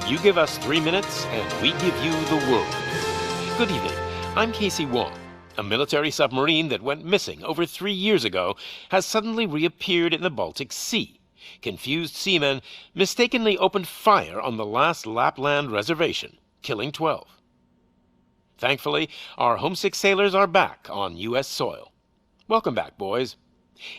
You give us 3 minutes, and we give you the world. Good evening. I'm Casey Wong. A military submarine that went missing over 3 years ago has suddenly reappeared in the Baltic Sea. Confused seamen mistakenly opened fire on the last Lapland reservation, killing 12. Thankfully, our homesick sailors are back on U.S. soil. Welcome back, boys.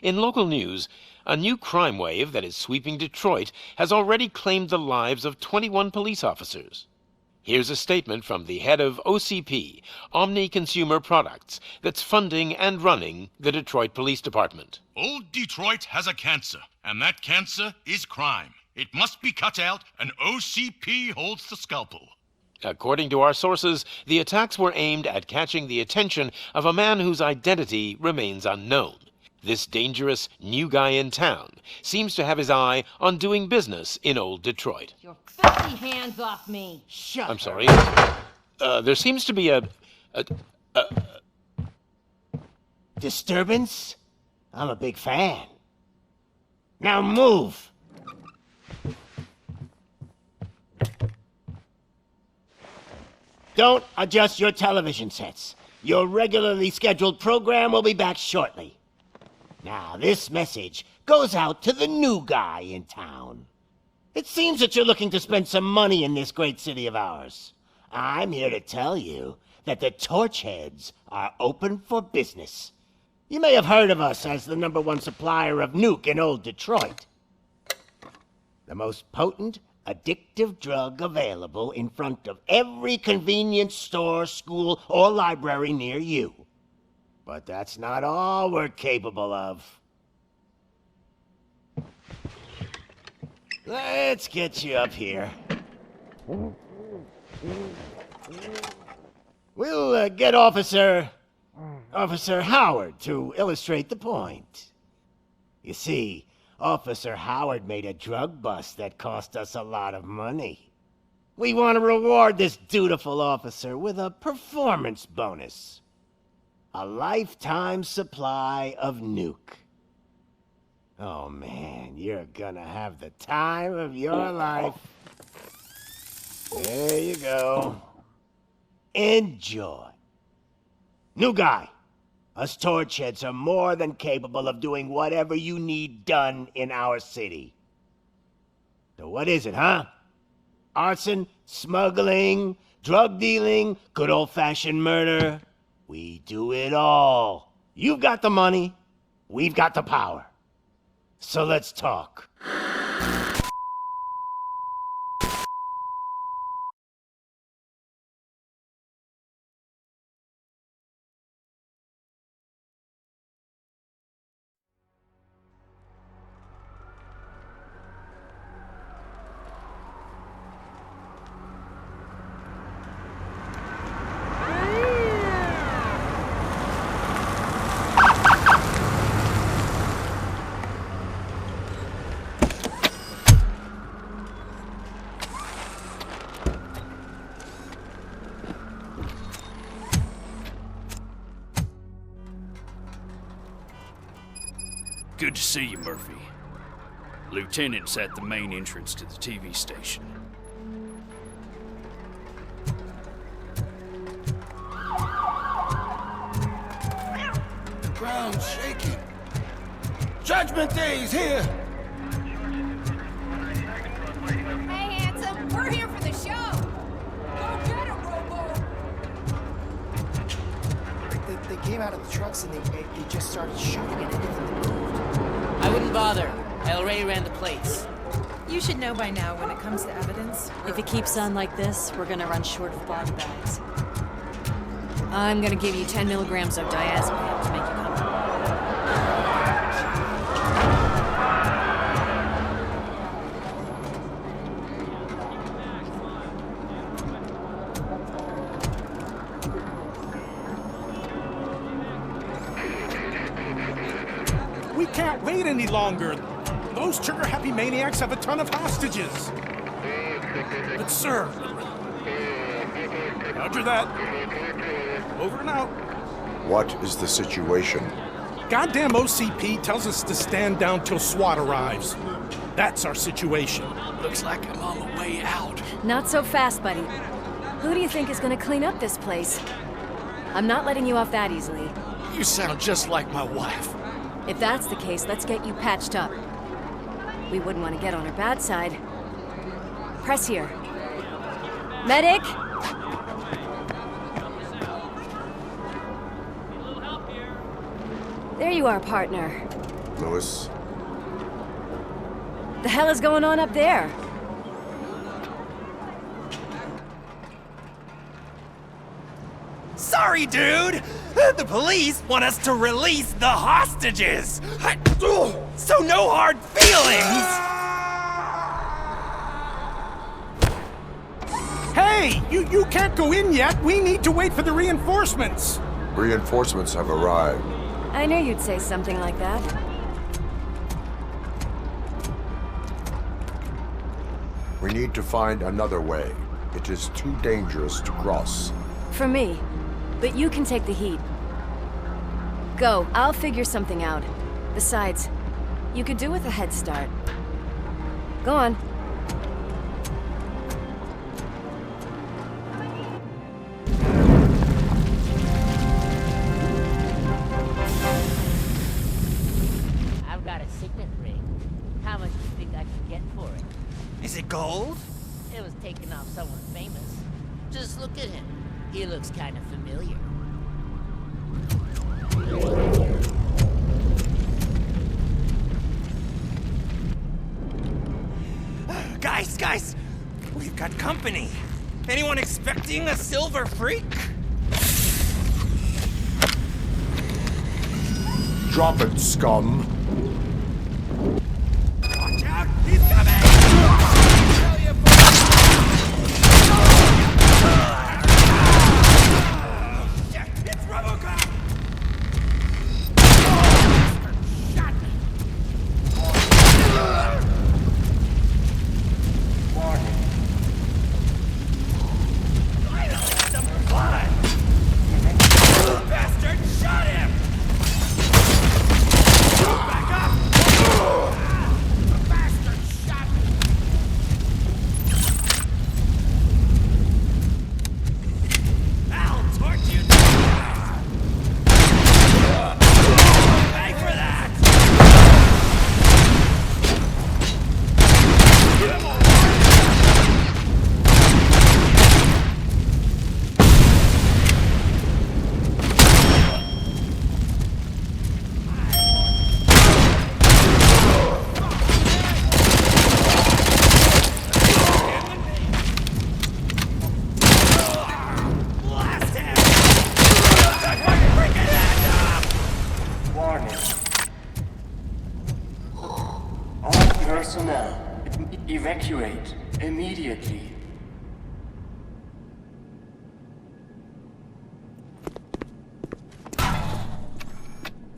In local news, a new crime wave that is sweeping Detroit has already claimed the lives of 21 police officers. Here's a statement from the head of OCP, Omni Consumer Products, that's funding and running the Detroit Police Department. Old Detroit has a cancer, and that cancer is crime. It must be cut out, and OCP holds the scalpel. According to our sources, the attacks were aimed at catching the attention of a man whose identity remains unknown. This dangerous new guy in town seems to have his eye on doing business in old Detroit. Your filthy hands off me! Shut I'm sorry. There seems to be a disturbance? I'm a big fan. Now move! Don't adjust your television sets. Your regularly scheduled program will be back shortly. Now, this message goes out to the new guy in town. It seems that you're looking to spend some money in this great city of ours. I'm here to tell you that the Torchheads are open for business. You may have heard of us as the #1 supplier of nuke in old Detroit. The most potent, addictive drug available in front of every convenience store, school, or library near you. But that's not all we're capable of. Let's get you up here. We'll get Officer Howard to illustrate the point. You see, Officer Howard made a drug bust that cost us a lot of money. We want to reward this dutiful officer with a performance bonus. A lifetime supply of nuke. Oh man, you're gonna have the time of your life. There you go. Enjoy. New guy. Us Torchheads are more than capable of doing whatever you need done in our city. So what is it, huh? Arson, smuggling, drug dealing, good old-fashioned murder. We do it all. You've got the money, we've got the power. So let's talk. Good to see you, Murphy. Lieutenant's at the main entrance to the TV station. The ground's shaking. Judgment Day's here! Hey, handsome, we're here for the show! Go get it, Robo! They came out of the trucks and they just started shooting at anything that moved. I wouldn't bother. I already ran the plates. You should know by now when it comes to evidence. If it keeps on like this, we're gonna run short of body bags. I'm gonna give you 10 milligrams of diazepam to make you comfortable. We can't wait any longer. Those trigger-happy maniacs have a ton of hostages. But sir... Roger that. Over and out. What is the situation? Goddamn OCP tells us to stand down till SWAT arrives. That's our situation. Looks like I'm on the way out. Not so fast, buddy. Who do you think is gonna clean up this place? I'm not letting you off that easily. You sound just like my wife. If that's the case, let's get you patched up. We wouldn't want to get on her bad side. Press here. Medic! There you are, partner. Lewis? The hell is going on up there? Sorry, dude! The police want us to release the hostages! So no hard feelings! Hey! You can't go in yet! We need to wait for the reinforcements! Reinforcements have arrived. I knew you'd say something like that. We need to find another way. It is too dangerous to cross. For me. But you can take the heat. Go, I'll figure something out. Besides, you could do with a head start. Go on. I've got a signet ring. How much do you think I can get for it? Is it gold? It was taken off someone famous. Just look at him. He looks kind of familiar. Guys! We've got company. Anyone expecting a silver freak? Drop it, scum. Watch out! He's coming! It's RoboCop! Shot me! Finally, some blood! Bastard shot him! Back up! Bastard shot me! I'll torch you to death! Pay for that! Blast him! That fucking freaking hand up! Warning. All personnel, evacuate immediately.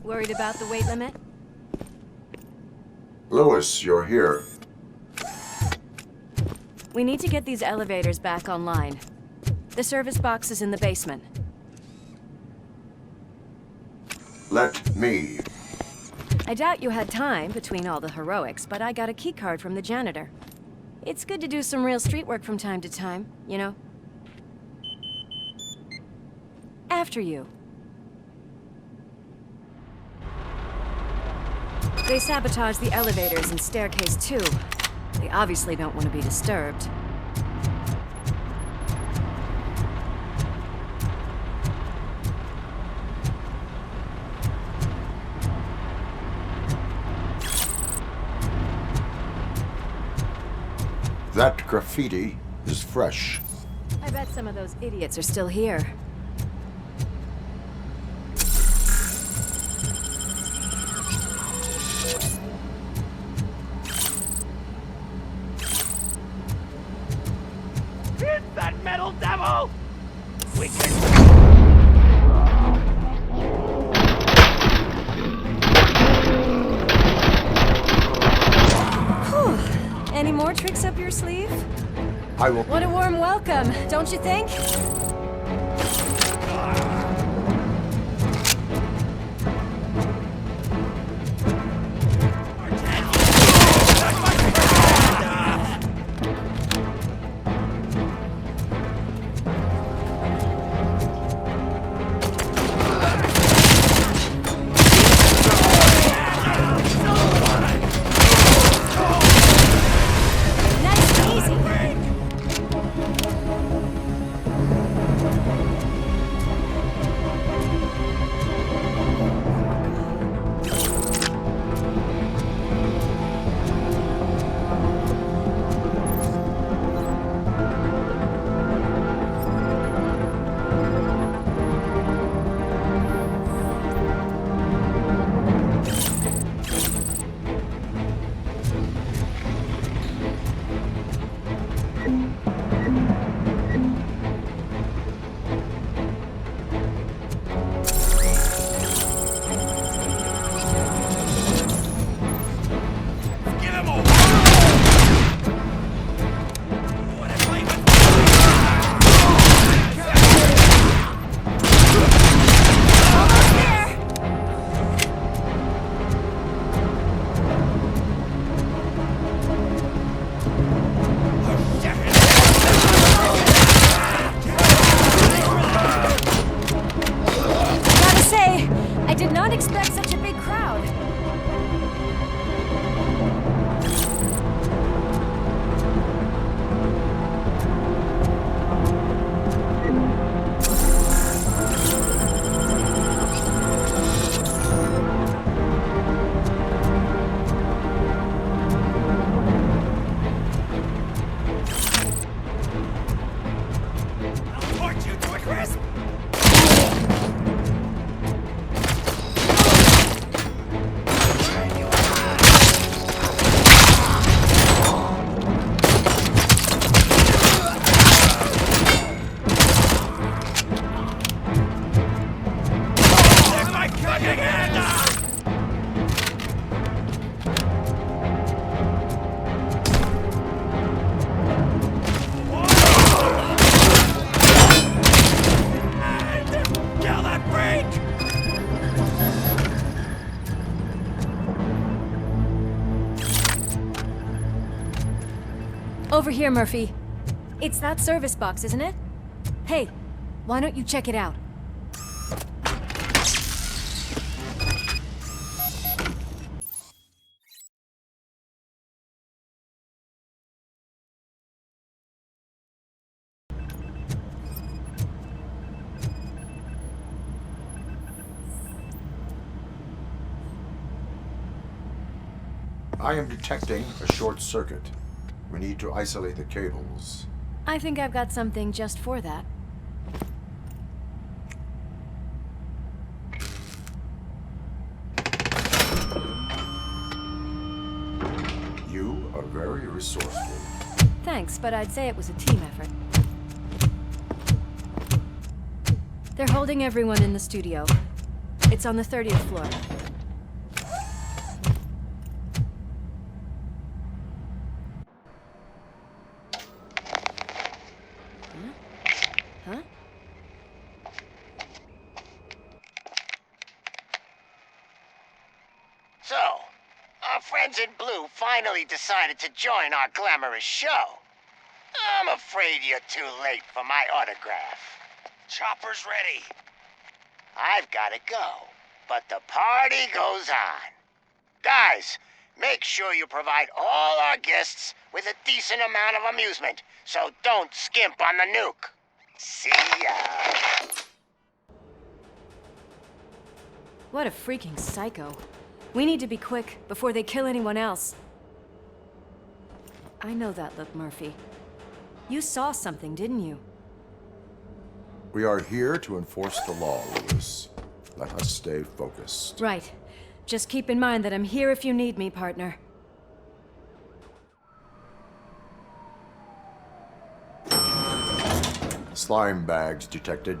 Worried about the weight limit? Lewis, you're here. We need to get these elevators back online. The service box is in the basement. Let me. I doubt you had time between all the heroics, but I got a keycard from the janitor. It's good to do some real street work from time to time, you know? After you. They sabotage the elevators and staircase too. They obviously don't want to be disturbed. That graffiti is fresh. I bet some of those idiots are still here. It's that metal devil! We can... Any more tricks up your sleeve? I will... What a warm welcome, don't you think? Gotta say, I did not expect such a big crowd. Torch you to a crisp! Kill that freak! Over here, Murphy. It's that service box, isn't it? Hey, why don't you check it out? I am detecting a short circuit. We need to isolate the cables. I think I've got something just for that. You are very resourceful. Thanks, but I'd say it was a team effort. They're holding everyone in the studio. It's on the 30th floor. Huh? So, our friends in blue finally decided to join our glamorous show. I'm afraid you're too late for my autograph. Chopper's ready. I've gotta go, but the party goes on. Guys, make sure you provide all our guests with a decent amount of amusement, so don't skimp on the nuke. See ya. What a freaking psycho. We need to be quick before they kill anyone else. I know that look, Murphy. You saw something, didn't you? We are here to enforce the law, Lewis. Let us stay focused. Right. Just keep in mind that I'm here if you need me, partner. Slime bags detected.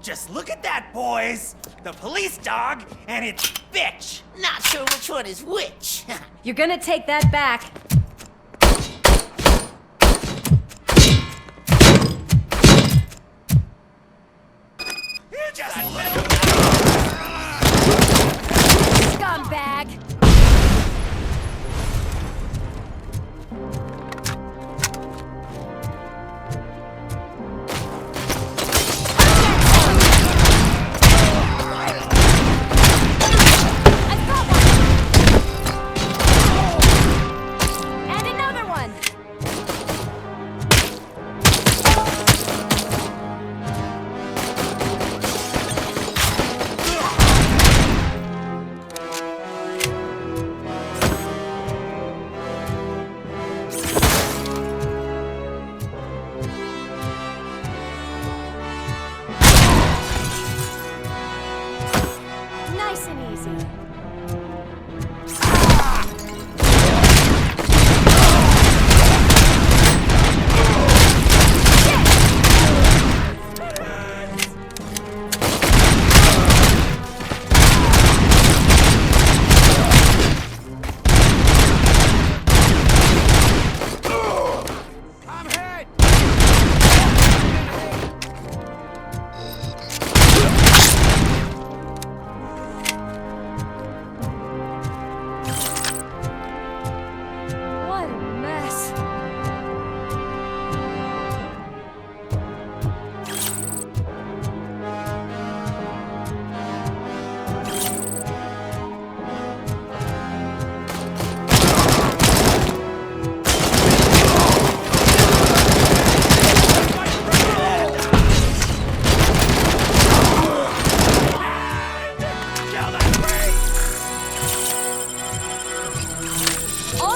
Just look at that, boys! The police dog and its bitch! Not sure which one is which. You're gonna take that back. Scumbag!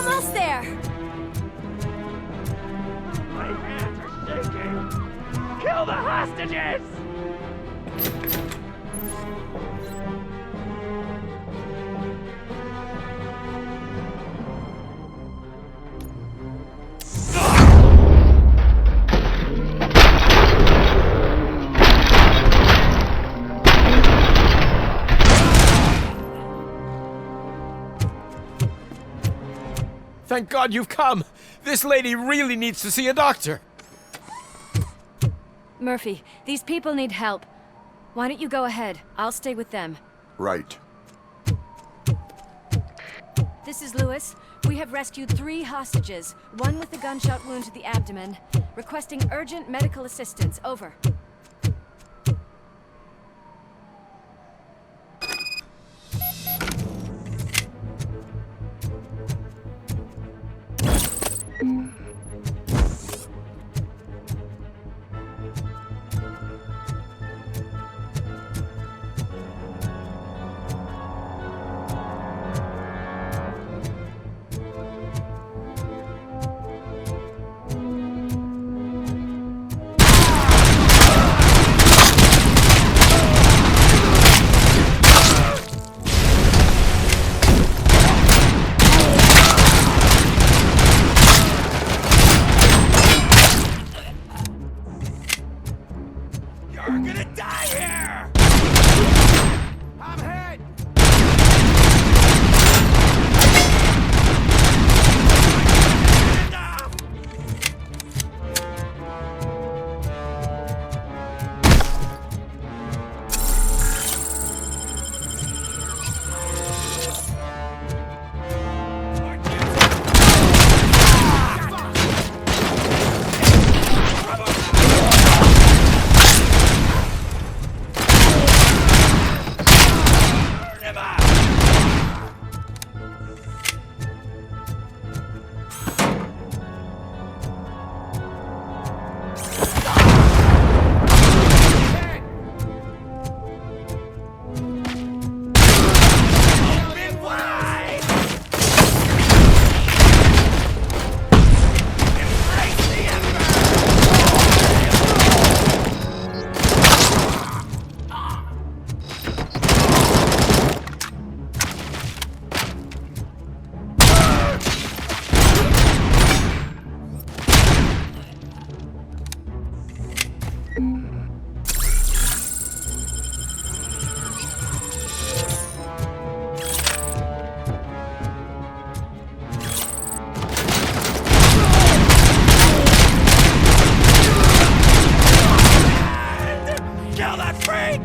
Almost there! My hands are shaking! Kill the hostages! Thank God you've come! This lady really needs to see a doctor! Murphy, these people need help. Why don't you go ahead? I'll stay with them. Right. This is Lewis. We have rescued 3 hostages, one with a gunshot wound to the abdomen. Requesting urgent medical assistance. Over. You're gonna die here! I'm hit! Kill that freak!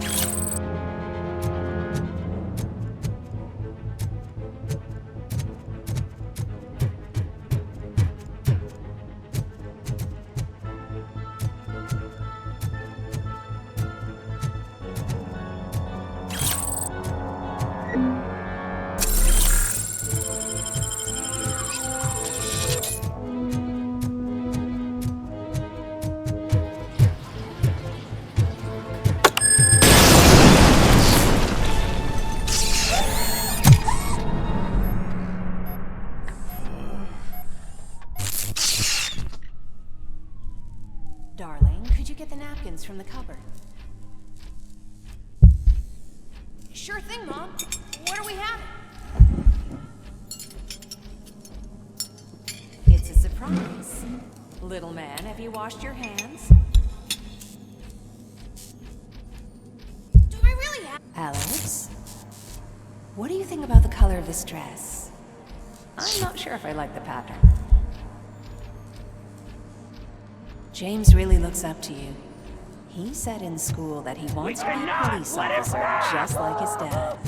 Darling, could you get the napkins from the cupboard? Sure thing, Mom. What are we having? It's a surprise. Little man, have you washed your hands? Do I really have... Alex? What do you think about the color of this dress? I'm not sure if I like the pattern. James really looks up to you. He said in school that he wants to be a police officer just like his dad.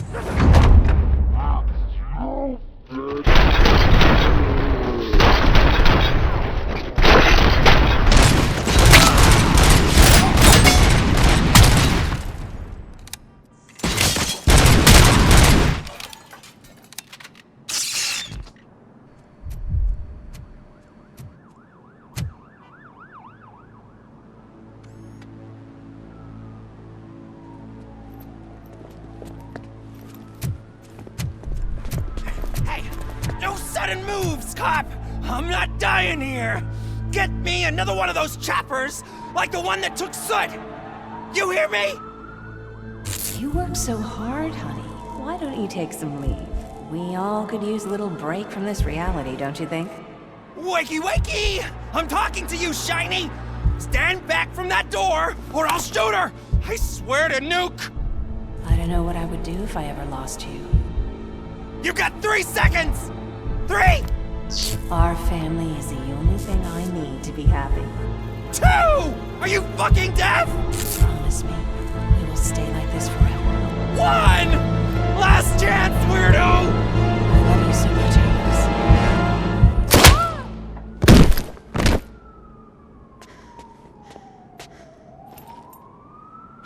sudden moves, cop! I'm not dying here! Get me another one of those choppers, like the one that took Soot! You hear me? You work so hard, honey. Why don't you take some leave? We all could use a little break from this reality, don't you think? Wakey wakey! I'm talking to you, Shiny! Stand back from that door, or I'll shoot her! I swear to nuke! I don't know what I would do if I ever lost you. You got 3 seconds! 3! Our family is the only thing I need to be happy. 2! Are you fucking deaf? Promise me, we will stay like this forever. 1! Last chance, weirdo! I love you so much, Amos.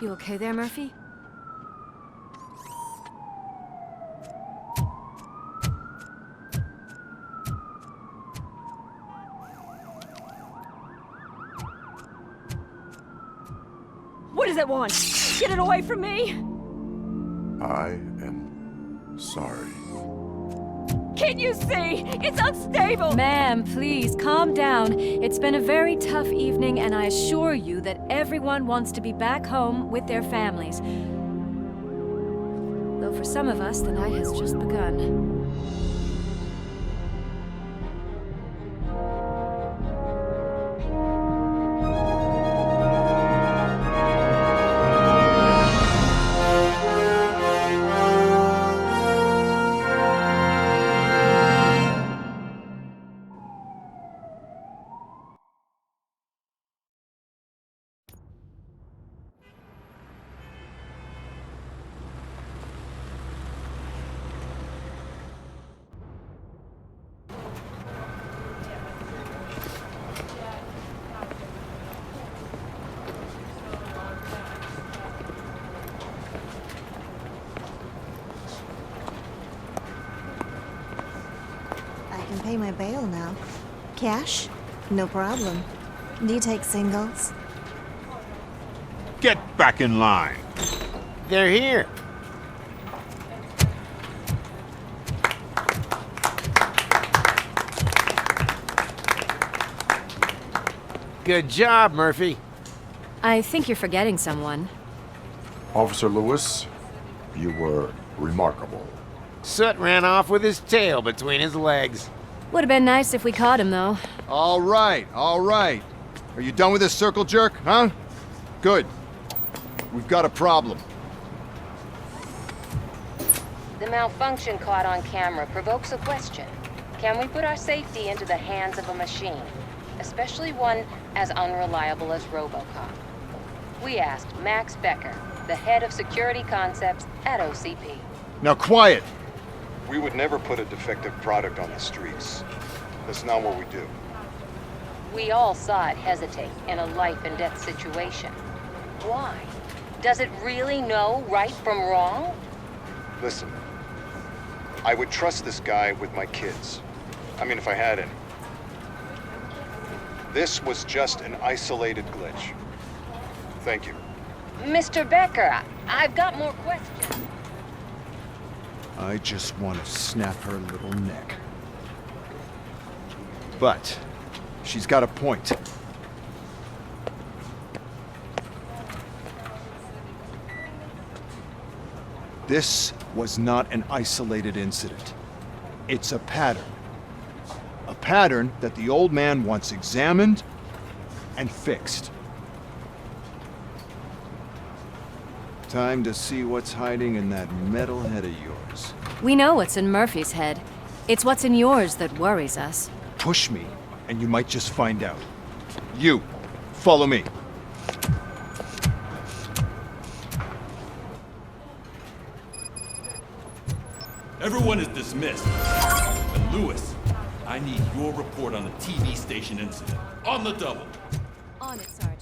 You okay there, Murphy? What does it want? Get it away from me! I am sorry. Can't you see? It's unstable! Ma'am, please, calm down. It's been a very tough evening, and I assure you that everyone wants to be back home with their families. Though for some of us, the night has just begun. I can pay my bail now. Cash? No problem. Do you take singles? Get back in line. They're here. Good job, Murphy. I think you're forgetting someone. Officer Lewis, you were remarkable. Soot ran off with his tail between his legs. Would have been nice if we caught him, though. All right, all right. Are you done with this circle jerk, huh? Good. We've got a problem. The malfunction caught on camera provokes a question. Can we put our safety into the hands of a machine? Especially one as unreliable as RoboCop. We asked Max Becker, the head of security concepts at OCP. Now quiet! We would never put a defective product on the streets. That's not what we do. We all saw it hesitate in a life and death situation. Why? Does it really know right from wrong? Listen, I would trust this guy with my kids. I mean, if I had any. This was just an isolated glitch. Thank you. Mr. Becker, I've got more questions. I just want to snap her little neck. But she's got a point. This was not an isolated incident. It's a pattern. A pattern that the old man wants examined and fixed. Time to see what's hiding in that metal head of yours. We know what's in Murphy's head. It's what's in yours that worries us. Push me, and you might just find out. You, follow me. Everyone is dismissed. And Lewis, I need your report on the TV station incident. On the double. On it, Sarge.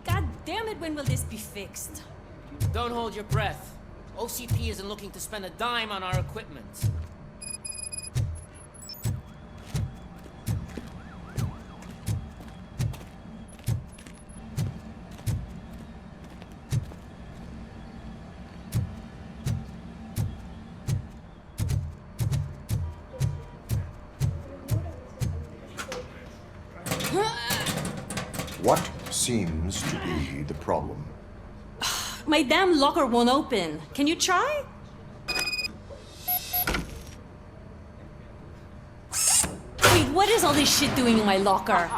God damn it, when will this be fixed? Don't hold your breath. OCP isn't looking to spend a dime on our equipment. What seems to be the problem? My damn locker won't open. Can you try? Wait, what is all this shit doing in my locker?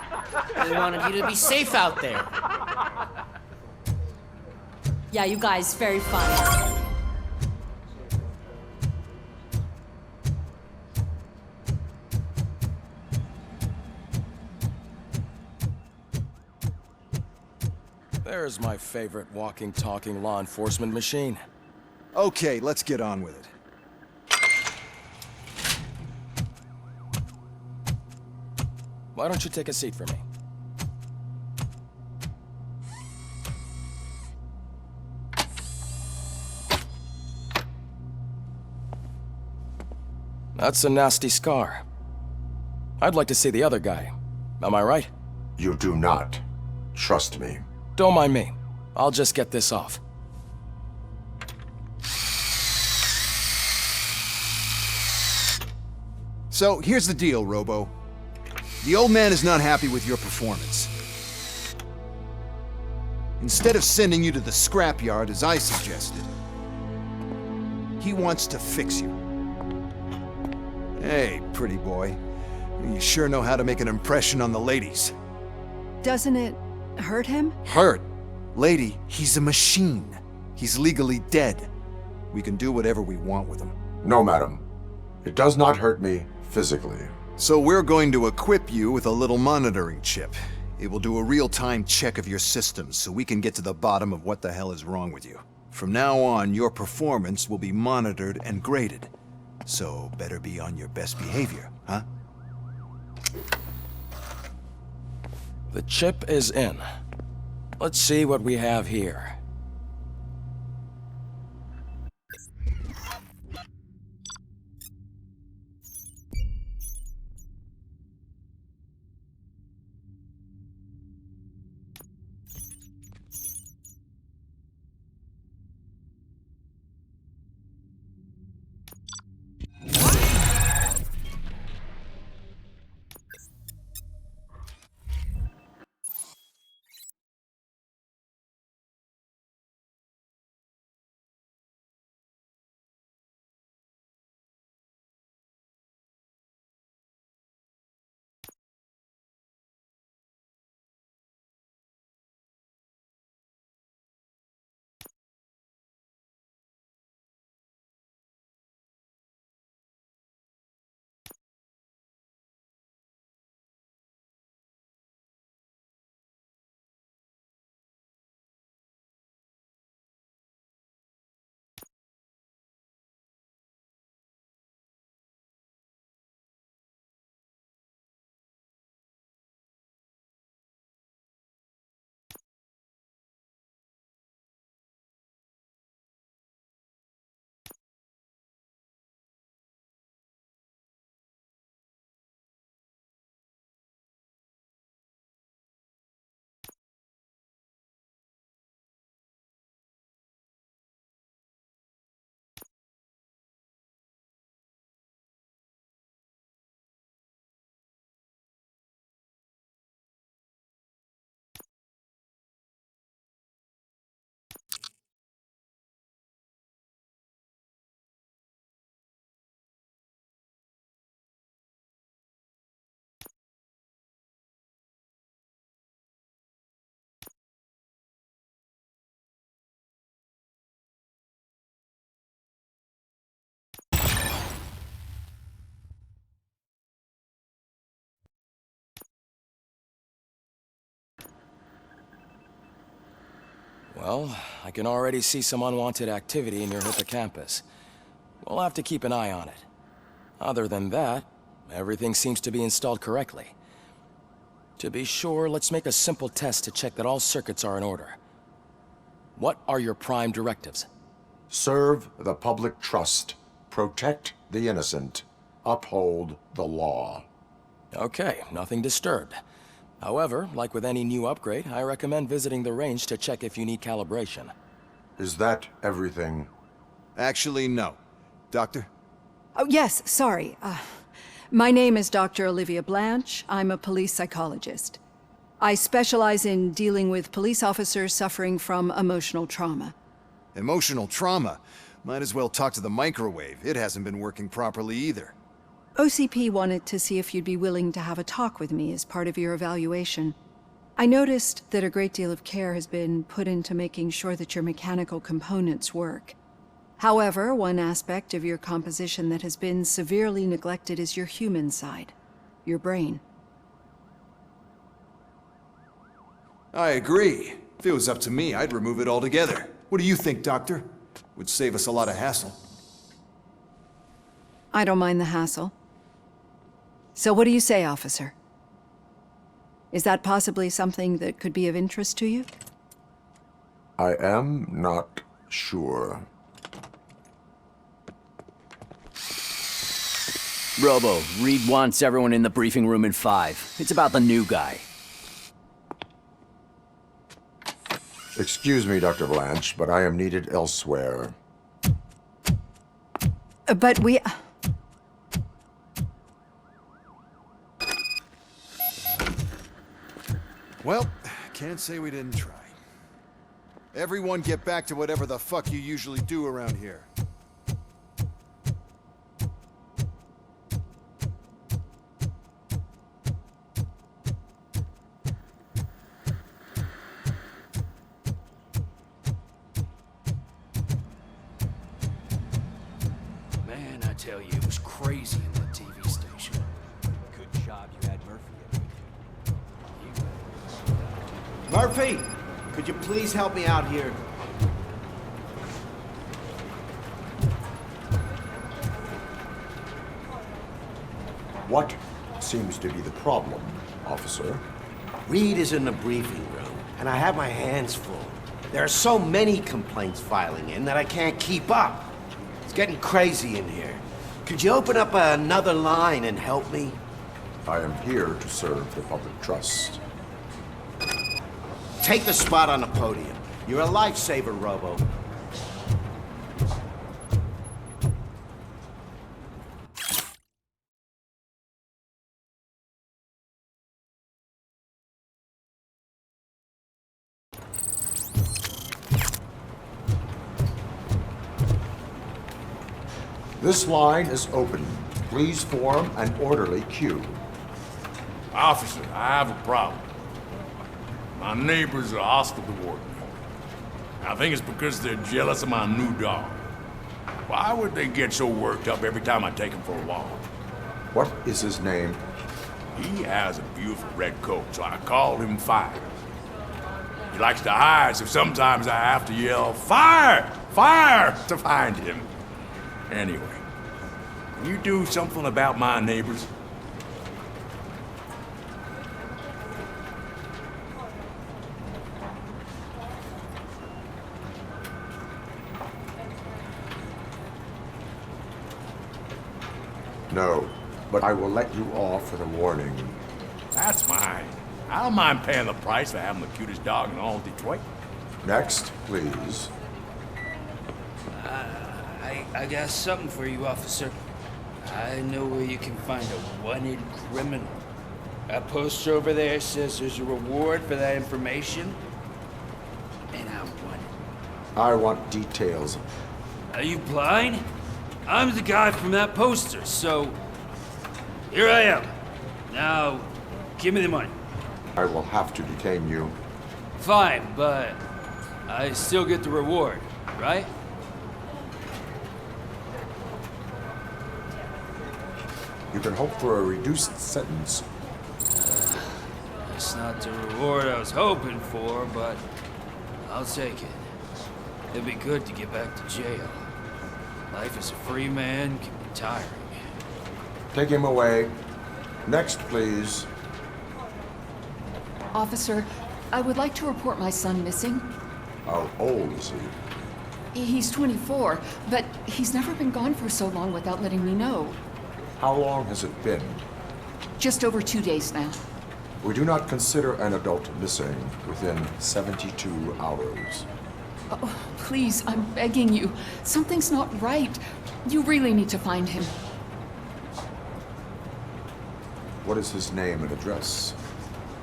We wanted you to be safe out there. Yeah, you guys, very fun. There's my favorite walking, talking law enforcement machine. Okay, let's get on with it. Why don't you take a seat for me? That's a nasty scar. I'd like to see the other guy. Am I right? You do not. Trust me. Don't mind me. I'll just get this off. So, here's the deal, Robo. The old man is not happy with your performance. Instead of sending you to the scrapyard as I suggested, he wants to fix you. Hey, pretty boy. You sure know how to make an impression on the ladies. Doesn't it hurt him? Hurt? Lady, he's a machine. He's legally dead. We can do whatever we want with him. No, madam. It does not hurt me physically. So we're going to equip you with a little monitoring chip. It will do a real-time check of your systems so we can get to the bottom of what the hell is wrong with you. From now on, your performance will be monitored and graded. So better be on your best behavior, huh? The chip is in. Let's see what we have here. Well, I can already see some unwanted activity in your hippocampus. We'll have to keep an eye on it. Other than that, everything seems to be installed correctly. To be sure, let's make a simple test to check that all circuits are in order. What are your prime directives? Serve the public trust. Protect the innocent. Uphold the law. Okay, nothing disturbed. However, like with any new upgrade, I recommend visiting the range to check if you need calibration. Is that everything? Actually, no. Doctor? Oh, yes, sorry. My name is Dr. Olivia Blanche. I'm a police psychologist. I specialize in dealing with police officers suffering from emotional trauma. Emotional trauma? Might as well talk to the microwave. It hasn't been working properly either. OCP wanted to see if you'd be willing to have a talk with me as part of your evaluation. I noticed that a great deal of care has been put into making sure that your mechanical components work. However, one aspect of your composition that has been severely neglected is your human side, your brain. I agree. If it was up to me, I'd remove it altogether. What do you think, Doctor? Would save us a lot of hassle. I don't mind the hassle. So what do you say, officer? Is that possibly something that could be of interest to you? I am not sure. Robo, Reed wants everyone in the briefing room in 5. It's about the new guy. Excuse me, Dr. Blanche, but I am needed elsewhere. But we... Well, can't say we didn't try. Everyone get back to whatever the fuck you usually do around here. Man, I tell you, it was crazy in that TV station. Good job you had Murphy. Murphy, could you please help me out here? What seems to be the problem, officer? Reed is in the briefing room, and I have my hands full. There are so many complaints filing in that I can't keep up. It's getting crazy in here. Could you open up another line and help me? I am here to serve the public trust. Take the spot on the podium. You're a lifesaver, Robo. This line is open. Please form an orderly queue. Officer, I have a problem. My neighbors are hostile toward me. I think it's because they're jealous of my new dog. Why would they get so worked up every time I take him for a walk? What is his name? He has a beautiful red coat, so I call him Fire. He likes to hide, so sometimes I have to yell, "Fire! Fire!" to find him. Anyway, can you do something about my neighbors? No, but I will let you off with a warning. That's fine. I don't mind paying the price for having the cutest dog in all of Detroit. Next, please. I got something for you, officer. I know where you can find a wanted criminal. That poster over there says there's a reward for that information. And I want it. I want details. Are you blind? I'm the guy from that poster, so... Here I am. Now, give me the money. I will have to detain you. Fine, but I still get the reward, right? You can hope for a reduced sentence. It's not the reward I was hoping for, but I'll take it. It'd be good to get back to jail. Life as a free man can be tiring. Take him away. Next, please. Officer, I would like to report my son missing. How old is he? He's 24, but he's never been gone for so long without letting me know. How long has it been? Just over 2 days now. We do not consider an adult missing within 72 hours. Oh, please, I'm begging you. Something's not right. You really need to find him. What is his name and address?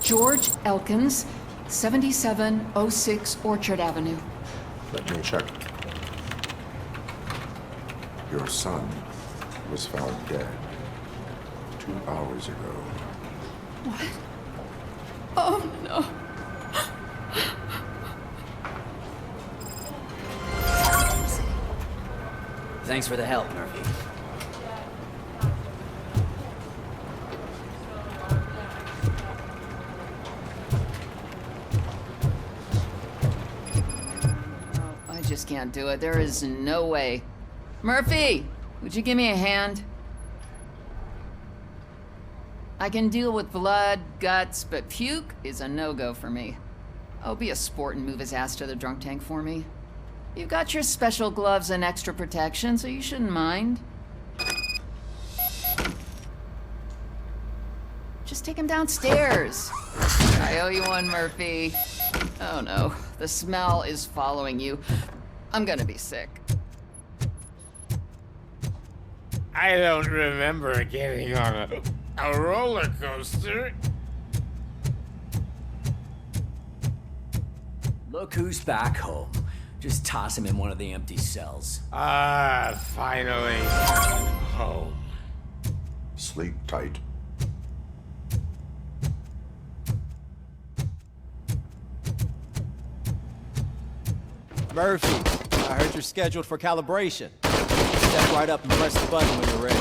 George Elkins, 7706 Orchard Avenue. Let me check. Your son was found dead 2 hours ago. What? Oh, no. Thanks for the help, Murphy. I just can't do it. There is no way. Murphy, would you give me a hand? I can deal with blood, guts, but puke is a no-go for me. Oh, be a sport and move his ass to the drunk tank for me. You've got your special gloves and extra protection, so you shouldn't mind. Just take him downstairs. I owe you one, Murphy. Oh no, the smell is following you. I'm gonna be sick. I don't remember getting on a roller coaster. Look who's back home. Just toss him in one of the empty cells. Finally. Home. Sleep tight. Murphy, I heard you're scheduled for calibration. Step right up and press the button when you're ready.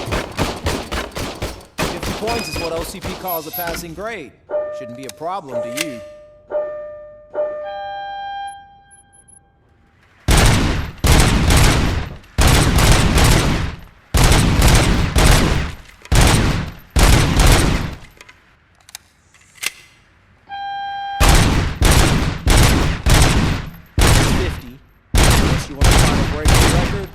50 points is what OCP calls a passing grade. Shouldn't be a problem to you. You want to try to break the record?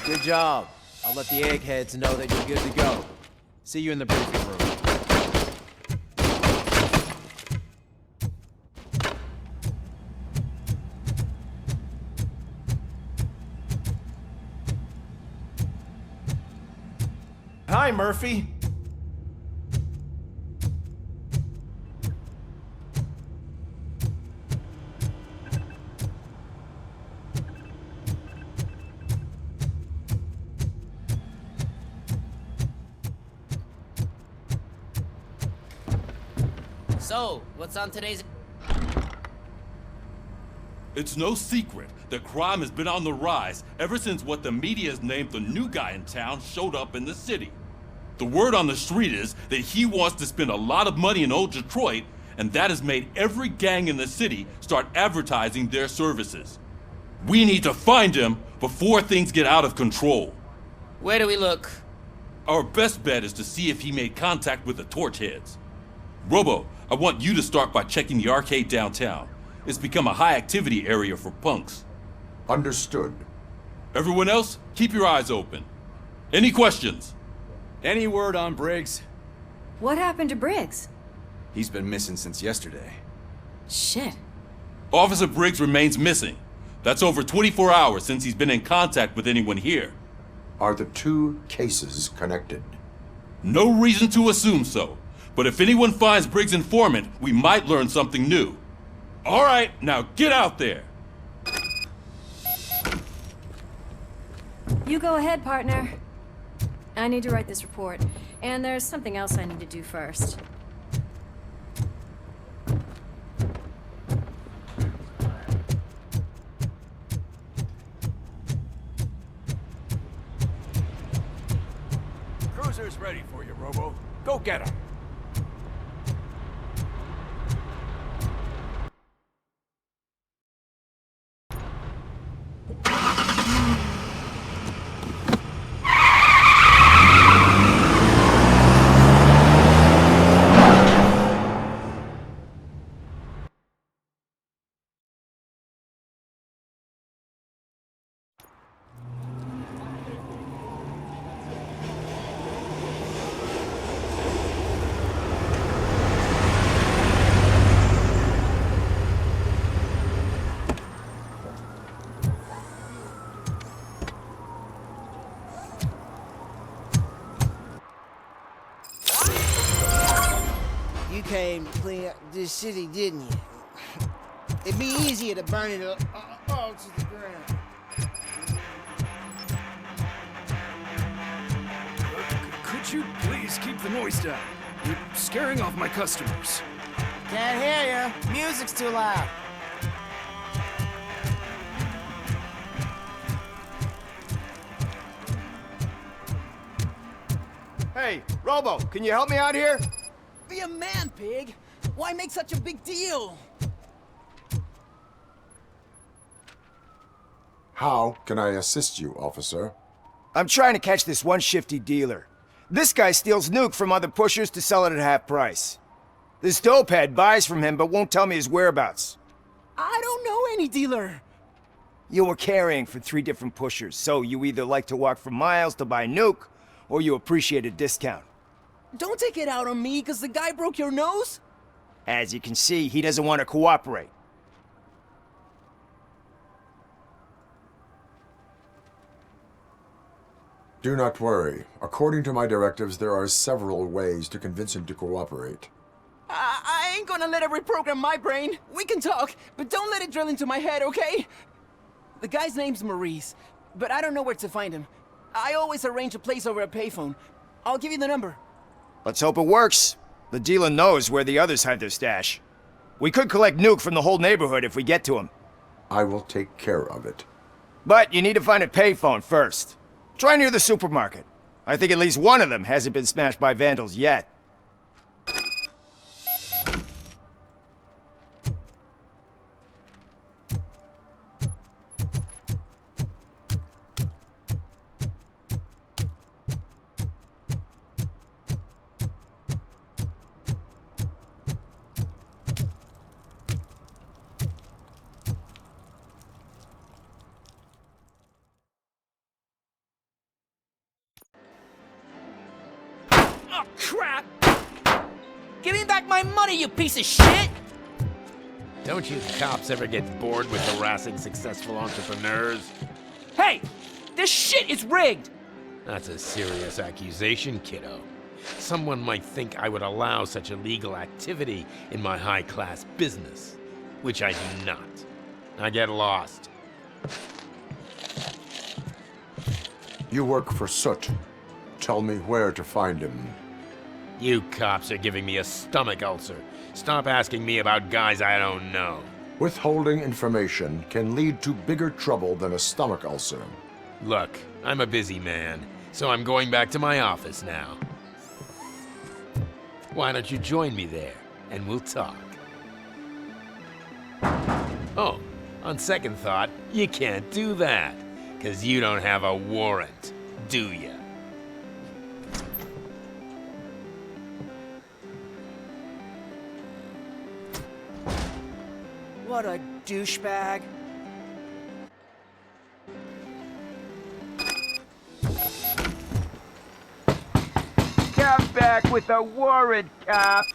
Good job. I'll let the eggheads know that you're good to go. See you in the briefing room. Hi, Murphy. So, what's on today's... It's no secret that crime has been on the rise ever since what the media has named the new guy in town showed up in the city. The word on the street is that he wants to spend a lot of money in old Detroit, and that has made every gang in the city start advertising their services. We need to find him before things get out of control. Where do we look? Our best bet is to see if he made contact with the Torchheads. Robo, I want you to start by checking the arcade downtown. It's become a high-activity area for punks. Understood. Everyone else, keep your eyes open. Any questions? Any word on Briggs? What happened to Briggs? He's been missing since yesterday. Shit. Officer Briggs remains missing. That's over 24 hours since he's been in contact with anyone here. Are the two cases connected? No reason to assume so. But if anyone finds Briggs' informant, we might learn something new. All right, now get out there. You go ahead, partner. I need to write this report, and there's something else I need to do first. Cruiser's ready for you, Robo. Go get him. You came to clean up this city, didn't you? It'd be easier to burn it all to the ground. Could you please keep the noise down? You're scaring off my customers. Can't hear you. Music's too loud. Hey, Robo, can you help me out here? Be a man, pig! Why make such a big deal? How can I assist you, officer? I'm trying to catch this one shifty dealer. This guy steals nuke from other pushers to sell it at half price. This dopehead buys from him but won't tell me his whereabouts. I don't know any dealer. You were carrying for 3 different pushers, so you either like to walk for miles to buy nuke, or you appreciate a discount. Don't take it out on me, because the guy broke your nose? As you can see, he doesn't want to cooperate. Do not worry. According to my directives, there are several ways to convince him to cooperate. I ain't gonna let it reprogram my brain. We can talk, but don't let it drill into my head, okay? The guy's name's Maurice, but I don't know where to find him. I always arrange a place over a payphone. I'll give you the number. Let's hope it works. The dealer knows where the others hide their stash. We could collect nuke from the whole neighborhood if we get to him. I will take care of it. But you need to find a payphone first. Try near the supermarket. I think at least one of them hasn't been smashed by vandals yet. Oh, crap! Give me back my money, you piece of shit! Don't you cops ever get bored with harassing successful entrepreneurs? Hey! This shit is rigged! That's a serious accusation, kiddo. Someone might think I would allow such illegal activity in my high-class business, which I do not. I get lost. You work for Soot. Tell me where to find him. You cops are giving me a stomach ulcer. Stop asking me about guys I don't know. Withholding information can lead to bigger trouble than a stomach ulcer. Look, I'm a busy man, so I'm going back to my office now. Why don't you join me there, and we'll talk. Oh, on second thought, you can't do that, 'cause you don't have a warrant, do ya? What a douchebag. Come back with a warrant, cop.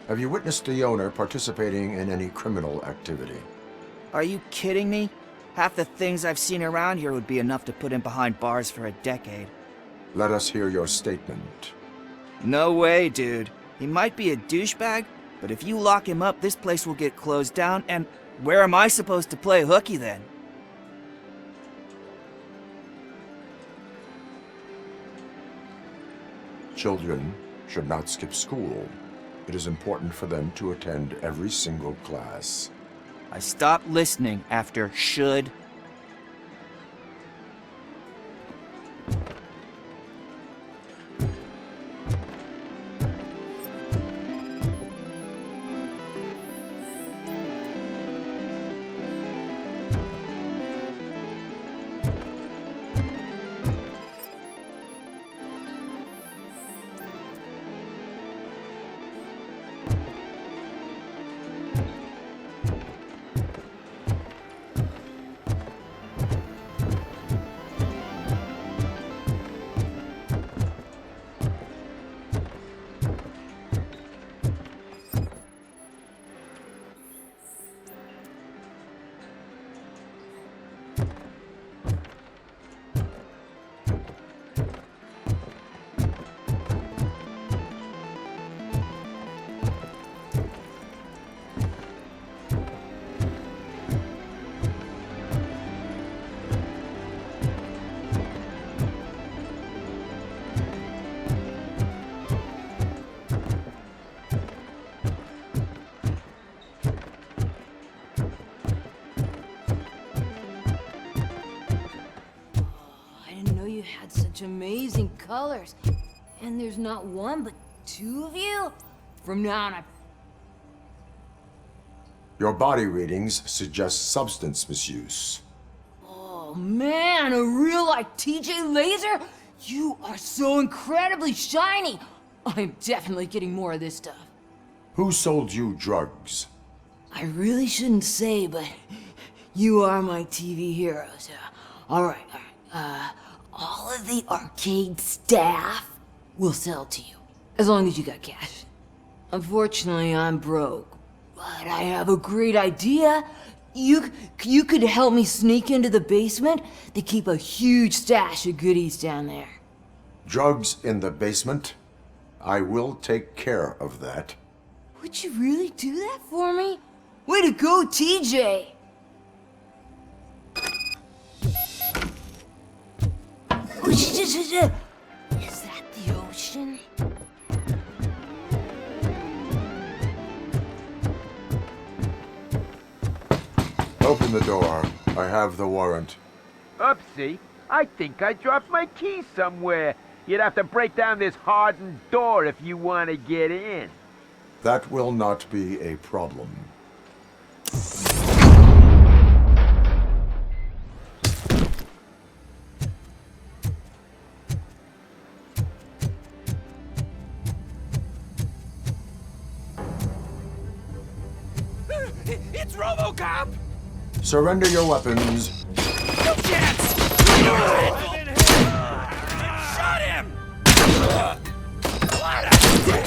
Have you witnessed the owner participating in any criminal activity? Are you kidding me? Half the things I've seen around here would be enough to put him behind bars for a decade. Let us hear your statement. No way, dude. He might be a douchebag, but if you lock him up, this place will get closed down, and where am I supposed to play hooky then? Children should not skip school. It is important for them to attend every single class. I stopped listening after should. Had such amazing colors. And there's not one, but two of you? From now on, Your body readings suggest substance misuse. Oh man, a real like TJ Laser? You are so incredibly shiny. I'm definitely getting more of this stuff. Who sold you drugs? I really shouldn't say, but you are my TV heroes. All right. All of the arcade staff will sell to you, as long as you got cash. Unfortunately, I'm broke, but I have a great idea. You could help me sneak into the basement. They keep a huge stash of goodies down there. Drugs in the basement? I will take care of that. Would you really do that for me? Way to go, TJ! Is that the ocean? Open the door. I have the warrant. Oopsie. I think I dropped my keys somewhere. You'd have to break down this hardened door if you want to get in. That will not be a problem. It's RoboCop! Surrender your weapons. No chance! Shot him! What a dick!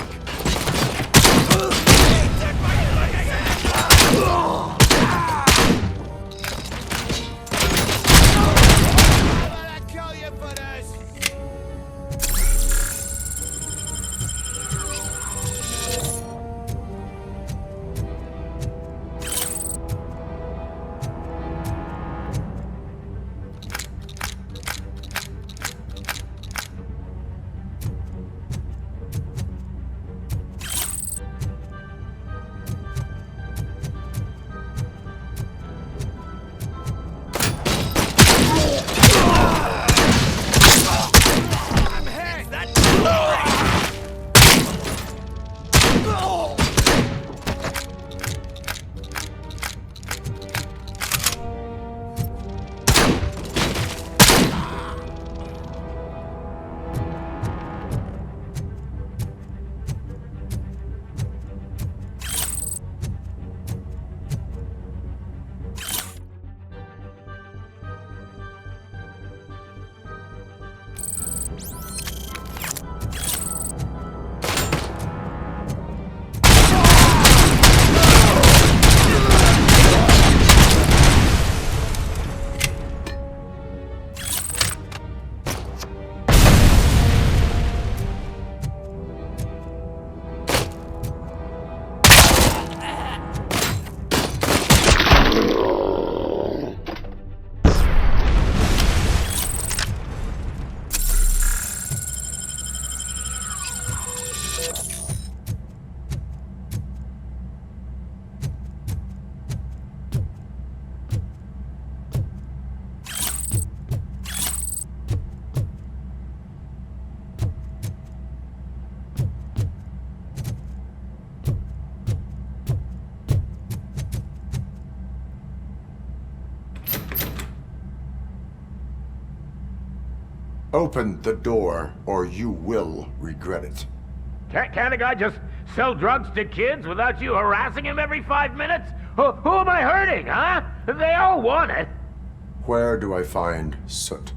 Open the door, or you will regret it. Can't a guy just sell drugs to kids without you harassing him every 5 minutes? Who am I hurting, huh? They all want it. Where do I find Soot?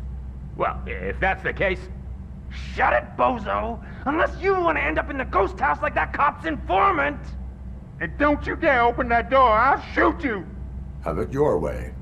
Well, if that's the case... Shut it, bozo! Unless you want to end up in the ghost house like that cop's informant! And don't you dare open that door, I'll shoot you! Have it your way.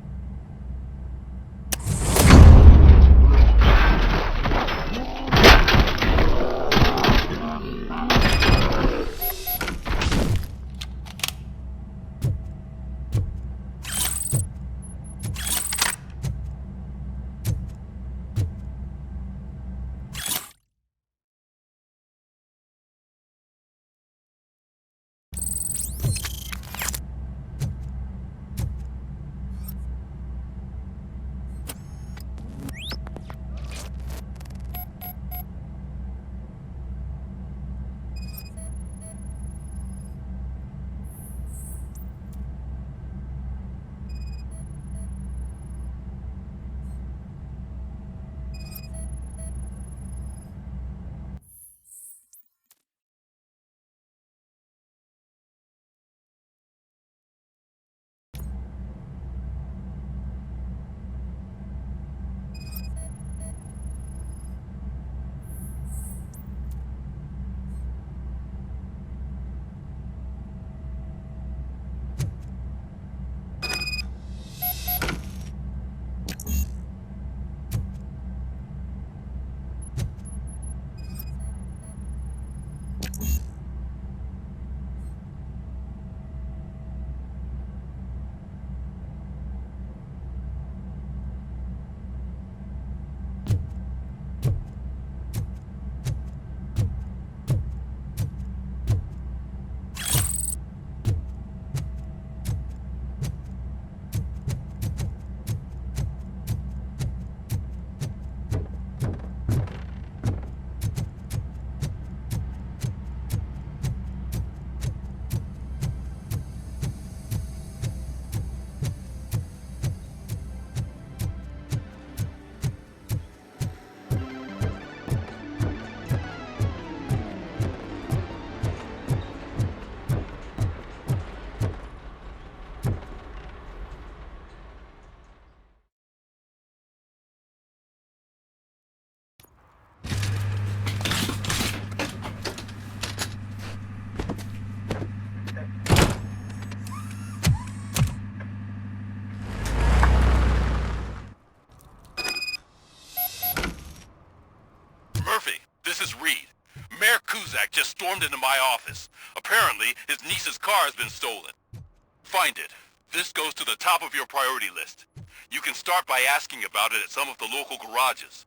Just stormed into my office. Apparently, his niece's car has been stolen. Find it. This goes to the top of your priority list. You can start by asking about it at some of the local garages.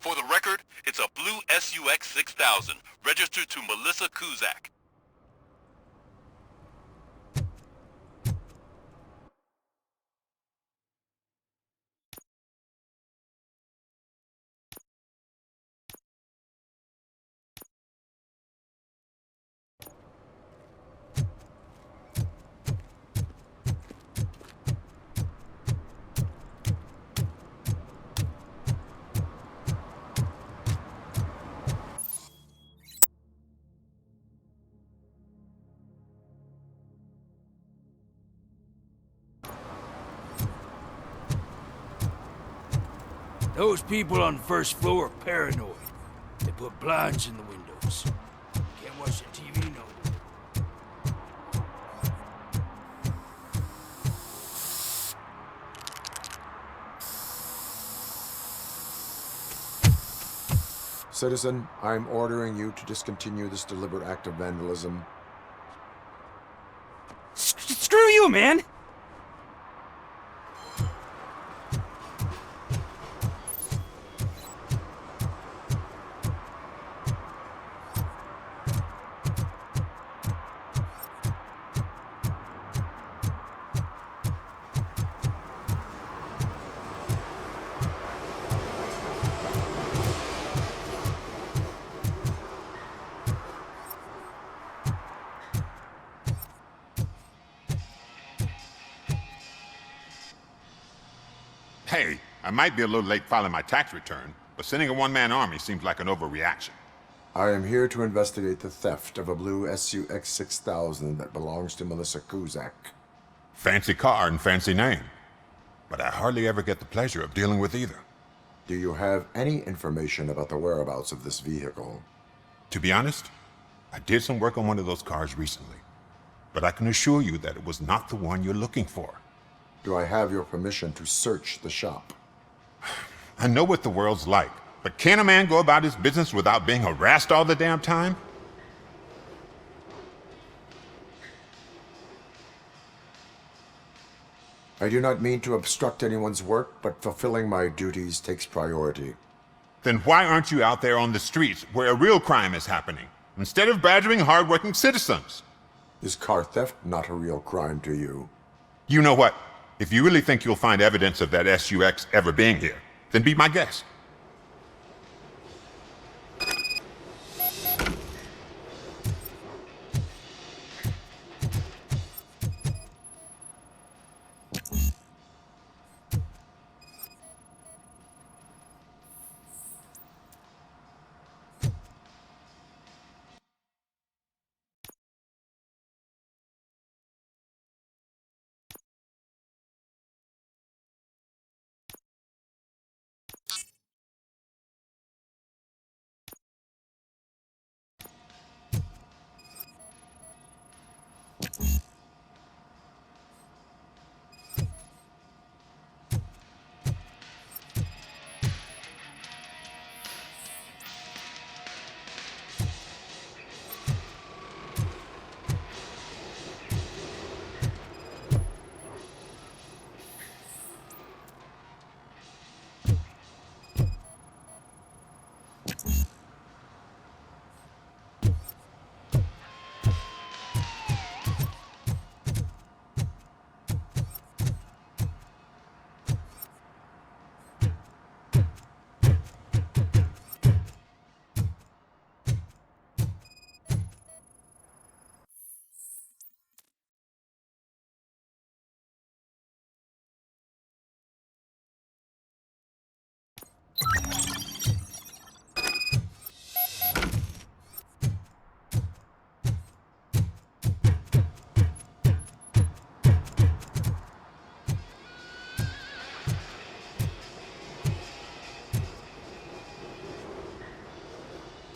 For the record, it's a blue SUX 6000, registered to Melissa Kuzak. Those people on the first floor are paranoid. They put blinds in the windows. Can't watch the TV no more. Citizen, I'm ordering you to discontinue this deliberate act of vandalism. Screw you, man! Hey, I might be a little late filing my tax return. but sending a one-man army seems like an overreaction. I am here to investigate the theft of a blue SUX 6000 that belongs to Melissa Kuzak. Fancy car and fancy name, but I hardly ever get the pleasure of dealing with either. Do you have any information about the whereabouts of this vehicle? To be honest, I did some work on one of those cars recently, but I can assure you that it was not the one you're looking for. Do I have your permission to search the shop? I know what the world's like, but can a man go about his business without being harassed all the damn time? I do not mean to obstruct anyone's work, but fulfilling my duties takes priority. Then why aren't you out there on the streets where a real crime is happening, instead of badgering hardworking citizens? Is car theft not a real crime to you? You know what? If you really think you'll find evidence of that SUX ever being here, then be my guest.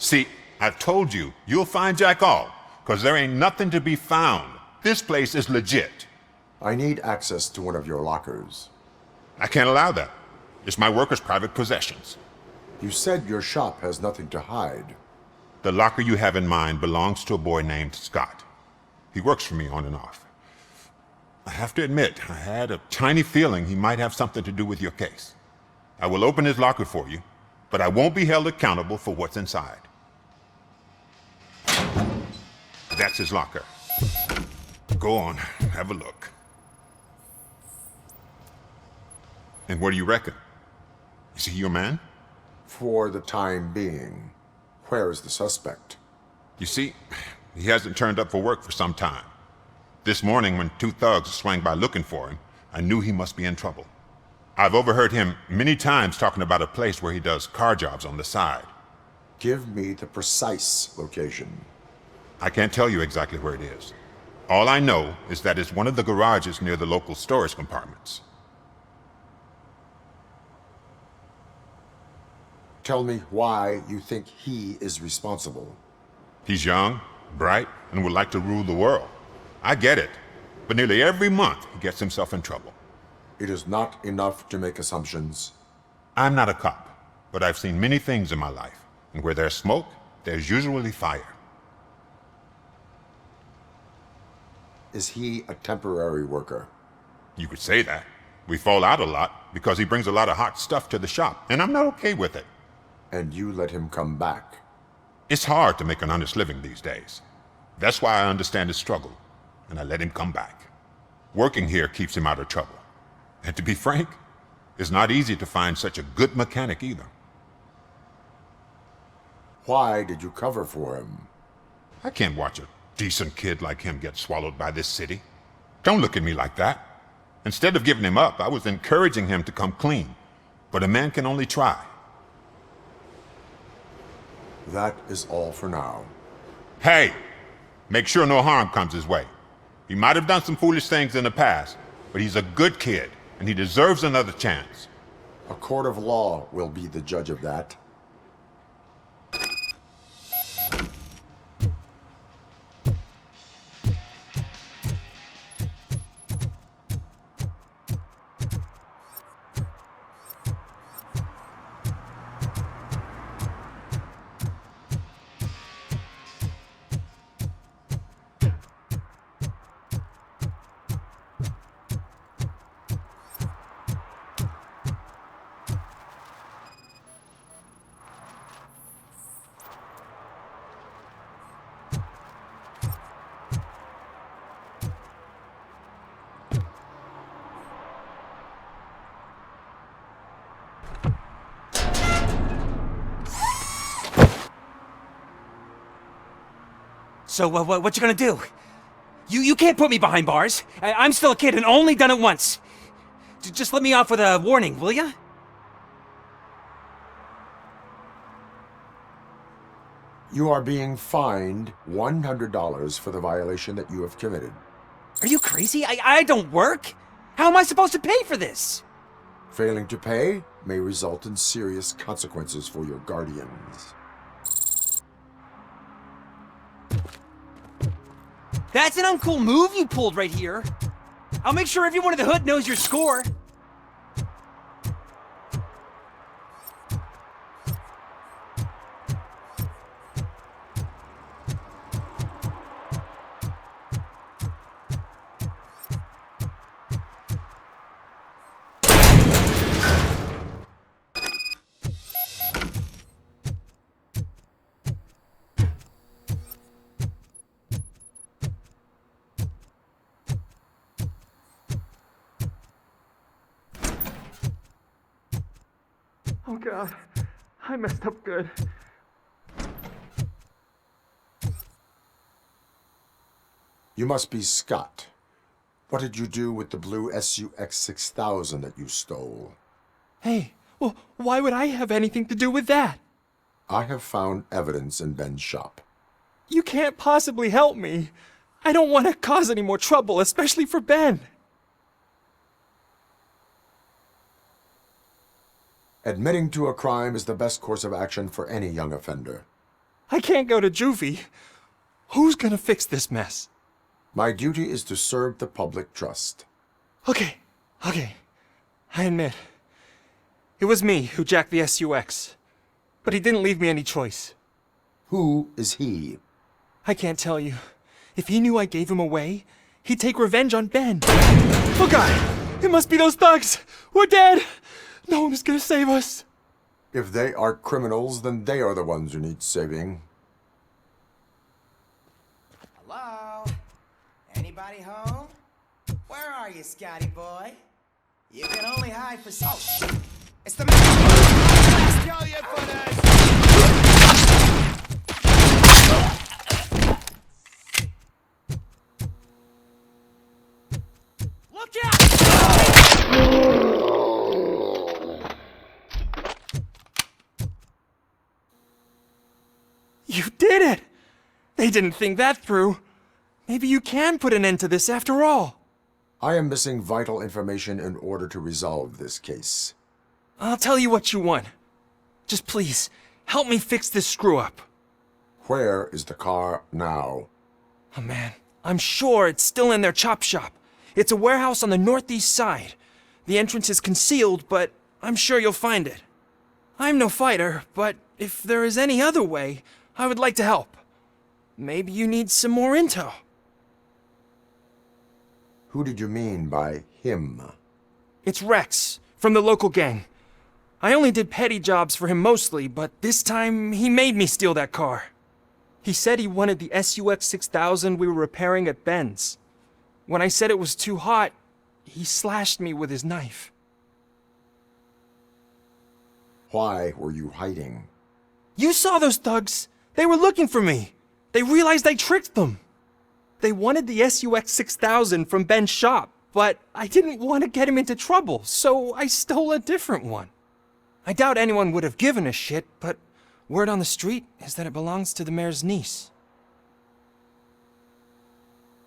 See, I've told you, you'll find Jack All, because there ain't nothing to be found. This place is legit. I need access to one of your lockers. I can't allow that. It's my workers' private possessions. You said your shop has nothing to hide. The locker you have in mind belongs to a boy named Scott. He works for me on and off. I have to admit, I had a tiny feeling he might have something to do with your case. I will open his locker for you, but I won't be held accountable for what's inside. That's his locker. Go on, have a look. And what do you reckon? Is he your man? For the time being. Where is the suspect? You see, he hasn't turned up for work for some time. This morning, when two thugs swang by looking for him, I knew he must be in trouble. I've overheard him many times talking about a place where he does car jobs on the side. Give me the precise location. I can't tell you exactly where it is. All I know is that it's one of the garages near the local storage compartments. Tell me why you think he is responsible. He's young, bright, and would like to rule the world. I get it, but nearly every month he gets himself in trouble. It is not enough to make assumptions. I'm not a cop, but I've seen many things in my life, and where there's smoke, there's usually fire. Is he a temporary worker? You could say that. We fall out a lot because he brings a lot of hot stuff to the shop, and I'm not okay with it. And you let him come back? It's hard to make an honest living these days. That's why I understand his struggle, and I let him come back. Working here keeps him out of trouble. And to be frank, it's not easy to find such a good mechanic either. Why did you cover for him? I can't watch a decent kid like him get swallowed by this city. Don't look at me like that. Instead of giving him up, I was encouraging him to come clean. But a man can only try. That is all for now. Hey! Make sure no harm comes his way. He might have done some foolish things in the past, but he's a good kid, and he deserves another chance. A court of law will be the judge of that. So, what you gonna do? You can't put me behind bars. I'm still a kid and only done it once. Just let me off with a warning, will ya? You are being fined $100 for the violation that you have committed. Are you crazy? I don't work. How am I supposed to pay for this? Failing to pay may result in serious consequences for your guardians. That's an uncool move you pulled right here. I'll make sure everyone in the hood knows your score. Oh God, I messed up good. You must be Scott. What did you do with the blue SUX 6000 that you stole? Hey, well, why would I have anything to do with that? I have found evidence in Ben's shop. You can't possibly help me. I don't want to cause any more trouble, especially for Ben. Admitting to a crime is the best course of action for any young offender. I can't go to juvie. Who's gonna fix this mess? My duty is to serve the public trust. Okay. I admit. It was me who jacked the SUX. But he didn't leave me any choice. Who is he? I can't tell you. If he knew I gave him away, he'd take revenge on Ben. Oh God! It must be those thugs! We're dead! No one is gonna save us. If they are criminals, then they are the ones who need saving. Hello? Anybody home? Where are you, Scotty boy? You can only hide for so. Oh, shit! It's the man! Kill you for this! Look out! You did it! They didn't think that through. Maybe you can put an end to this after all. I am missing vital information in order to resolve this case. I'll tell you what you want. Just please, help me fix this screw-up. Where is the car now? Oh man, I'm sure it's still in their chop shop. It's a warehouse on the northeast side. The entrance is concealed, but I'm sure you'll find it. I'm no fighter, but if there is any other way, I would like to help. Maybe you need some more intel. Who did you mean by him? It's Rex, from the local gang. I only did petty jobs for him mostly, but this time he made me steal that car. He said he wanted the SUX 6000 we were repairing at Ben's. When I said it was too hot, he slashed me with his knife. Why were you hiding? You saw those thugs! They were looking for me! They realized I tricked them! They wanted the SUX 6000 from Ben's shop, but I didn't want to get him into trouble, so I stole a different one. I doubt anyone would have given a shit, but Word on the street is that it belongs to the mayor's niece.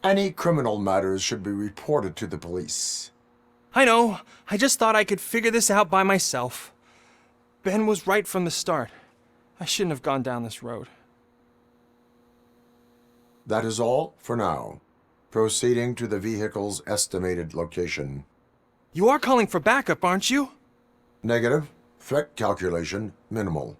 Any criminal matters should be reported to the police. I know. I just thought I could figure this out by myself. Ben was right from the start. I shouldn't have gone down this road. That is all for now. Proceeding to the vehicle's estimated location. You are calling for backup, aren't you? Negative. Threat calculation minimal.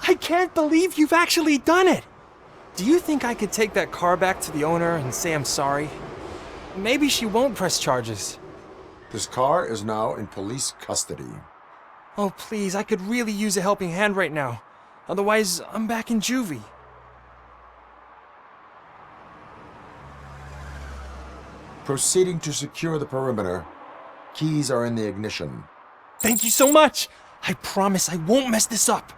I can't believe you've actually done it! Do you think I could take that car back to the owner and say I'm sorry? Maybe she won't press charges. This car is now in police custody. Oh, please, I could really use a helping hand right now. Otherwise, I'm back in juvie. Proceeding to secure the perimeter. Keys are in the ignition. Thank you so much! I promise I won't mess this up.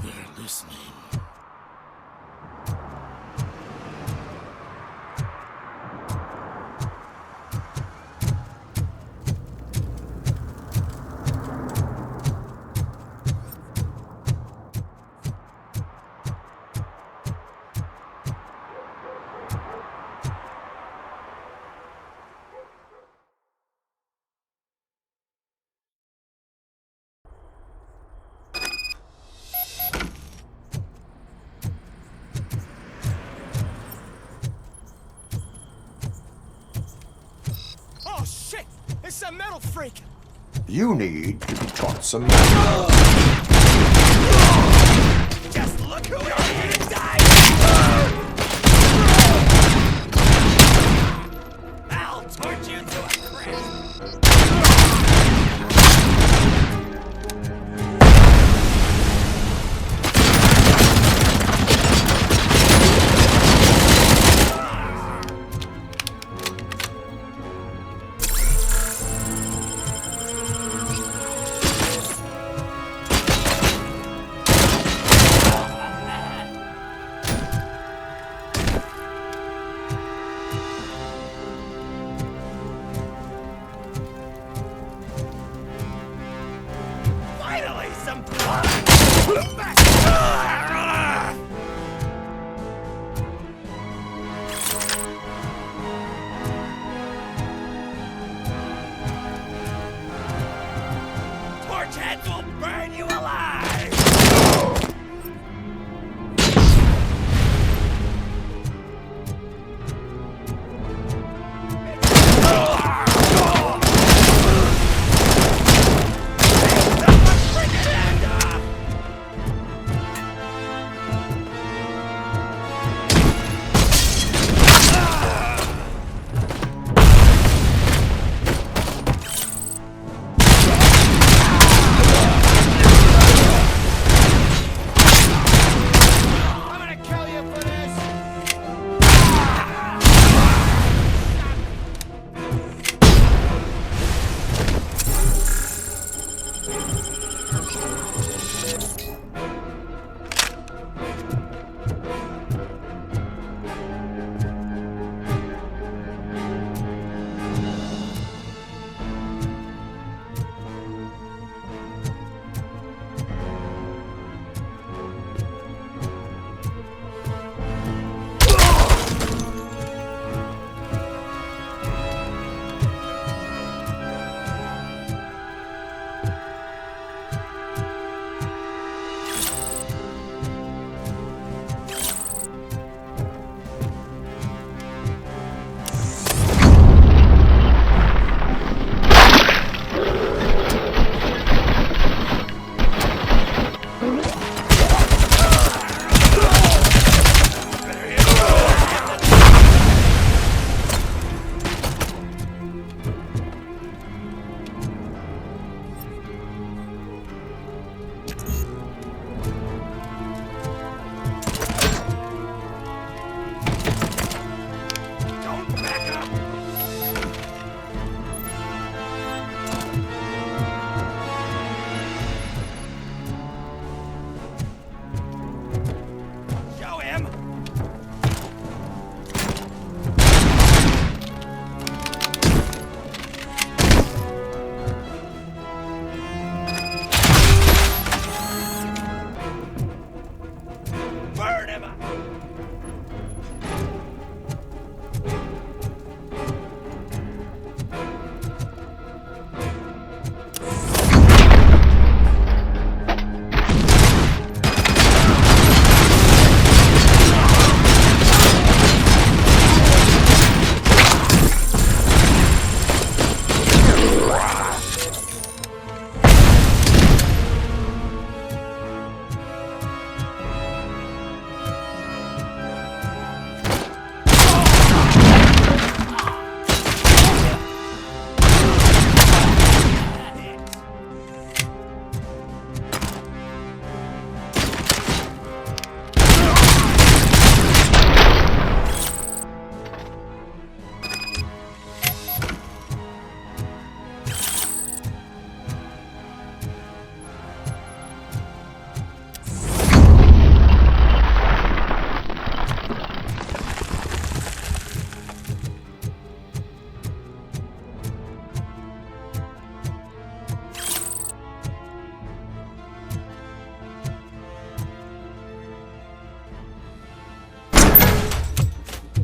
They're listening. Oh shit! It's a metal freak! You need to be taught some Just look who you're here to die! I'll torch you to a crisp!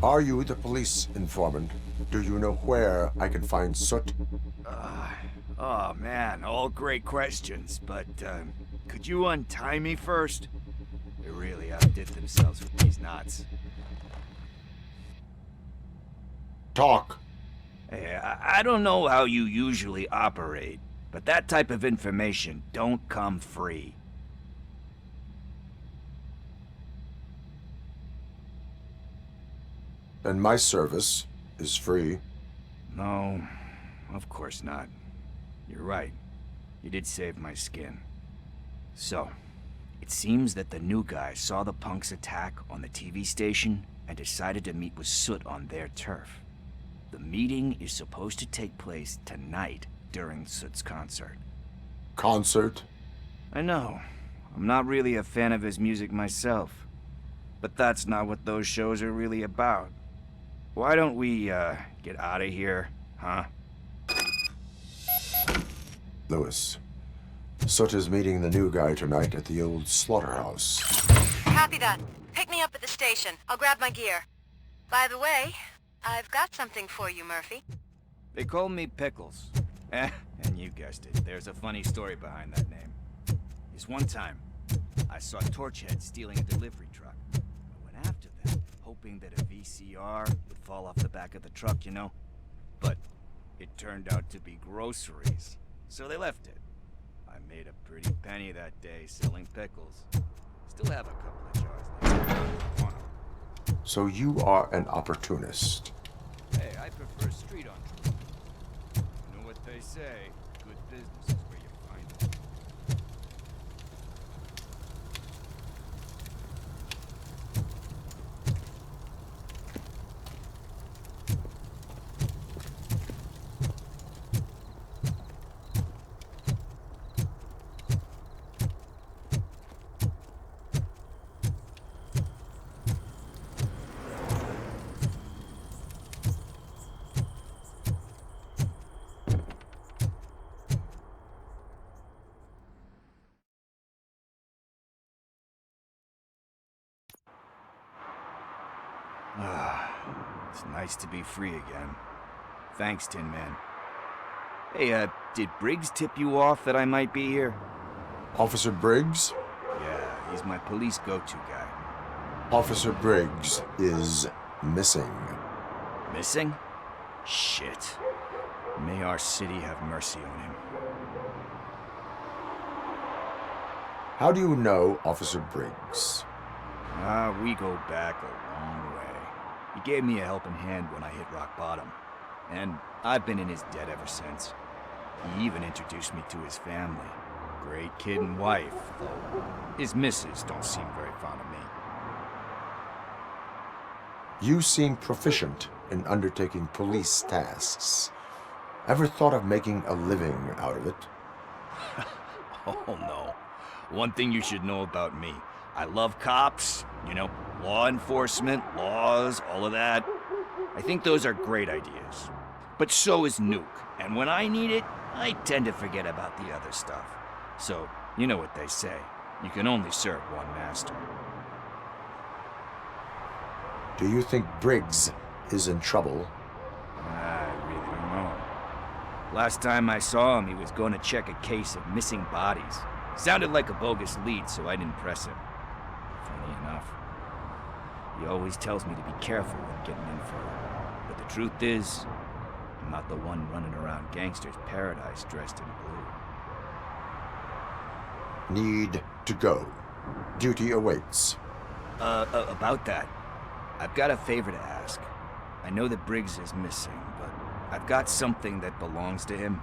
Are you the police informant? Do you know where I can find Soot? Oh man, all great questions, but could you untie me first? They really outdid themselves with these knots. Talk. Hey, I don't know how you usually operate, but that type of information don't come free. And my service is free. No, of course not. You're right. You did save my skin. So, it seems that the new guy saw the punks' attack on the TV station and decided to meet with Soot on their turf. The meeting is supposed to take place tonight during Soot's concert. Concert? I know. I'm not really a fan of his music myself. But that's not what those shows are really about. Why don't we, get out of here, huh? Lewis. Soot is meeting the new guy tonight at the old slaughterhouse. Copy that. Pick me up at the station. I'll grab my gear. By the way, I've got something for you, Murphy. They call me Pickles. And you guessed it, there's a funny story behind that name. This one time, I saw Torchhead stealing a delivery truck. I went after them, hoping that a VCR would fall off the back of the truck, you know? But it turned out to be groceries, so they left it. I made a pretty penny that day selling pickles. Still have a couple of jars left. So you are an opportunist. Hey, I prefer street entrepreneurs. You know what they say, good business is where you find it. It's nice to be free again. Thanks, Tin Man. Hey, did Briggs tip you off that I might be here? Officer Briggs? Yeah, he's my police go-to guy. Officer Briggs is missing. Missing? Shit. May our city have mercy on him. How do you know Officer Briggs? We go back a long way. He gave me a helping hand when I hit rock bottom. And I've been in his debt ever since. He even introduced me to his family. Great kid and wife, though his missus don't seem very fond of me. You seem proficient in undertaking police tasks. Ever thought of making a living out of it? Oh no. One thing you should know about me. I love cops, you know, law enforcement, laws, all of that. I think those are great ideas. But so is Nuke, and when I need it, I tend to forget about the other stuff. So, you know what they say. You can only serve one master. Do you think Briggs is in trouble? I really don't know. Last time I saw him, he was going to check a case of missing bodies. Sounded like a bogus lead, so I didn't press him. Funny enough. He always tells me to be careful when getting info. But the truth is, I'm not the one running around gangster's paradise dressed in blue. Need to go. Duty awaits. About that, I've got a favor to ask. I know that Briggs is missing, but I've got something that belongs to him.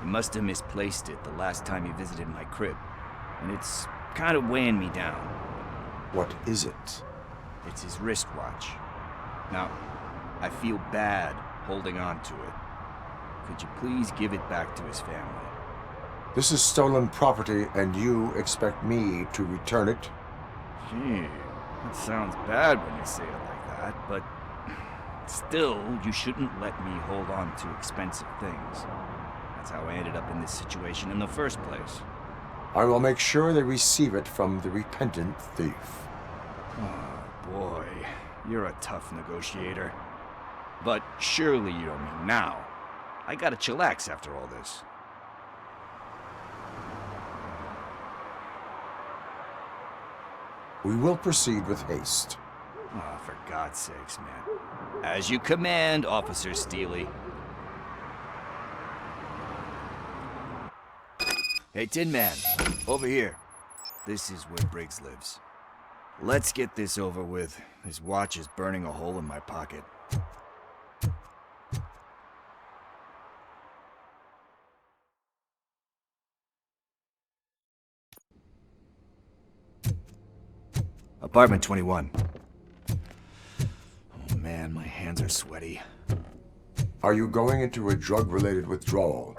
He must have misplaced it the last time he visited my crib, and it's kind of weighing me down. What is it? It's his wristwatch. Now, I feel bad holding on to it. Could you please give it back to his family? This is stolen property, and you expect me to return it? Gee, that sounds bad when you say it like that, but still, you shouldn't let me hold on to expensive things. That's how I ended up in this situation in the first place. I will make sure they receive it from the repentant thief. Oh, boy. You're a tough negotiator. But surely you don't mean now. I gotta chillax after all this. We will proceed with haste. Oh, for God's sakes, man. As you command, Officer Steely. Hey, Tin Man, over here. This is where Briggs lives. Let's get this over with. His watch is burning a hole in my pocket. Apartment 21. Oh man, my hands are sweaty. Are you going into a drug-related withdrawal?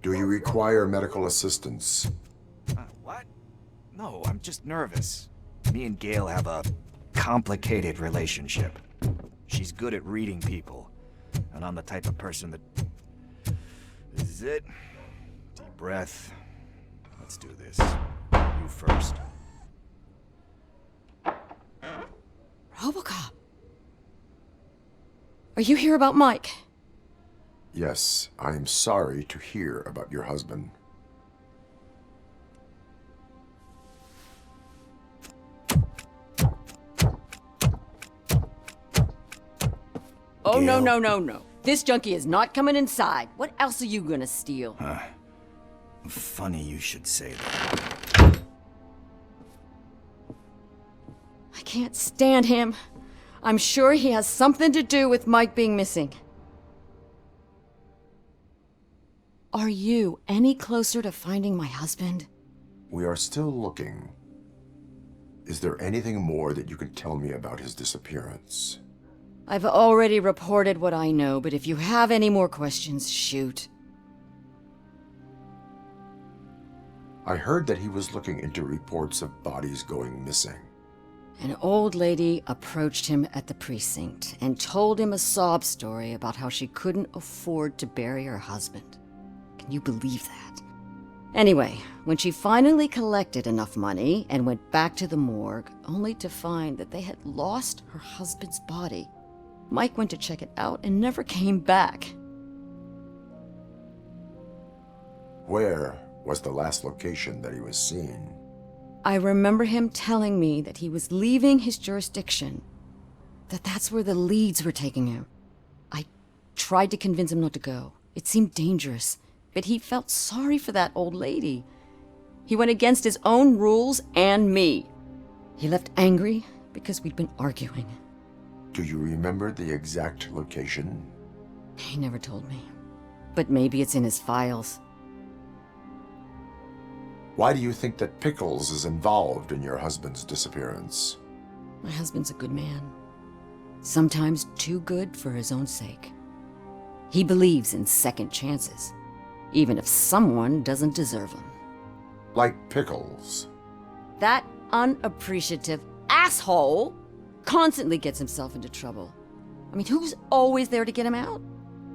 Do you require medical assistance? What? No, I'm just nervous. Me and Gail have a complicated relationship. She's good at reading people, and I'm the type of person that... This is it. Deep breath. Let's do this. You first. RoboCop. Are you here about Mike? Yes, I am sorry to hear about your husband. Oh, no. This junkie is not coming inside. What else are you gonna steal? Funny you should say that. I can't stand him. I'm sure he has something to do with Mike being missing. Are you any closer to finding my husband? We are still looking. Is there anything more that you can tell me about his disappearance? I've already reported what I know, but if you have any more questions, shoot. I heard that he was looking into reports of bodies going missing. An old lady approached him at the precinct and told him a sob story about how she couldn't afford to bury her husband. Can you believe that? Anyway, when she finally collected enough money and went back to the morgue, only to find that they had lost her husband's body, Mike went to check it out and never came back. Where was the last location that he was seen? I remember him telling me that he was leaving his jurisdiction, that's where the leads were taking him. I tried to convince him not to go. It seemed dangerous, but he felt sorry for that old lady. He went against his own rules and me. He left angry because we'd been arguing. Do you remember the exact location? He never told me, but maybe it's in his files. Why do you think that Pickles is involved in your husband's disappearance? My husband's a good man. Sometimes too good for his own sake. He believes in second chances, even if someone doesn't deserve them. Like Pickles? That unappreciative asshole constantly gets himself into trouble. I mean, who's always there to get him out?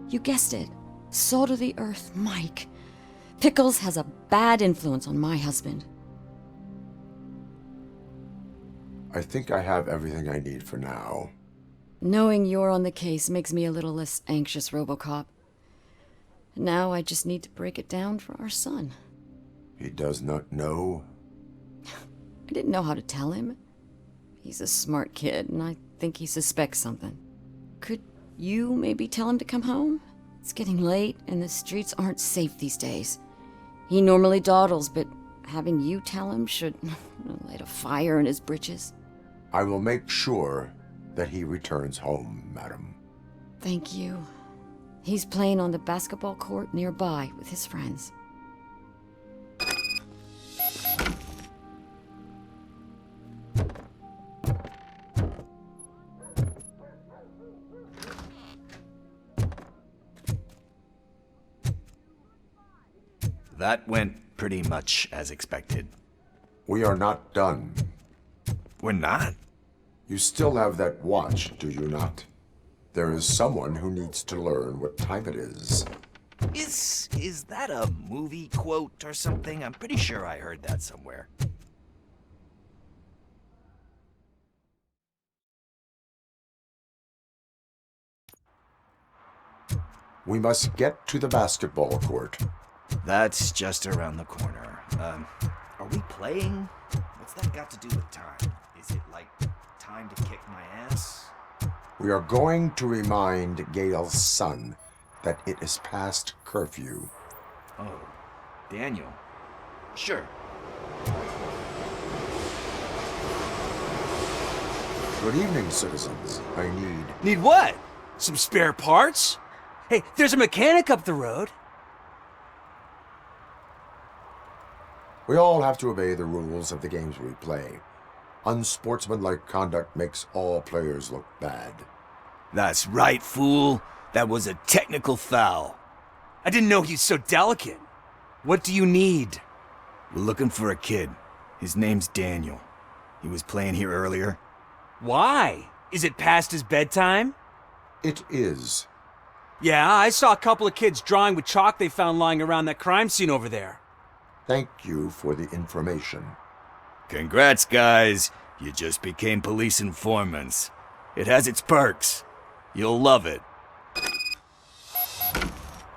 You guessed it. Salt of the earth, Mike. Pickles has a bad influence on my husband. I think I have everything I need for now. Knowing you're on the case makes me a little less anxious, RoboCop. Now I just need to break it down for our son. He does not know? I didn't know how to tell him. He's a smart kid, and I think he suspects something. Could you maybe tell him to come home? It's getting late, and the streets aren't safe these days. He normally dawdles, but having you tell him should light a fire in his britches. I will make sure that he returns home, madam. Thank you. He's playing on the basketball court nearby with his friends. That went pretty much as expected. We are not done. We're not? You still have that watch, do you not? There is someone who needs to learn what time it is. Is that a movie quote or something? I'm pretty sure I heard that somewhere. We must get to the basketball court. That's just around the corner. Are we playing? What's that got to do with time? Is it like time to kick my ass? We are going to remind Gail's son that it is past curfew. Oh, Daniel. Sure. Good evening, citizens. I need... Need what? Some spare parts? Hey, there's a mechanic up the road. We all have to obey the rules of the games we play. Unsportsmanlike conduct makes all players look bad. That's right, fool. That was a technical foul. I didn't know he's so delicate. What do you need? We're looking for a kid. His name's Daniel. He was playing here earlier. Why? Is it past his bedtime? It is. Yeah, I saw a couple of kids drawing with chalk they found lying around that crime scene over there. Thank you for the information. Congrats, guys. You just became police informants. It has its perks. You'll love it.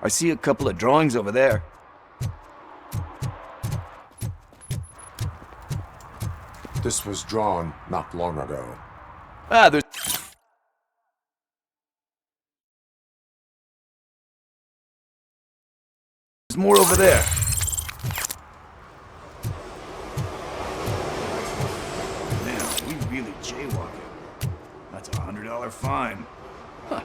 I see a couple of drawings over there. This was drawn not long ago. Ah, there's more over there. Man, we really jaywalking. That's a $100 fine. Huh.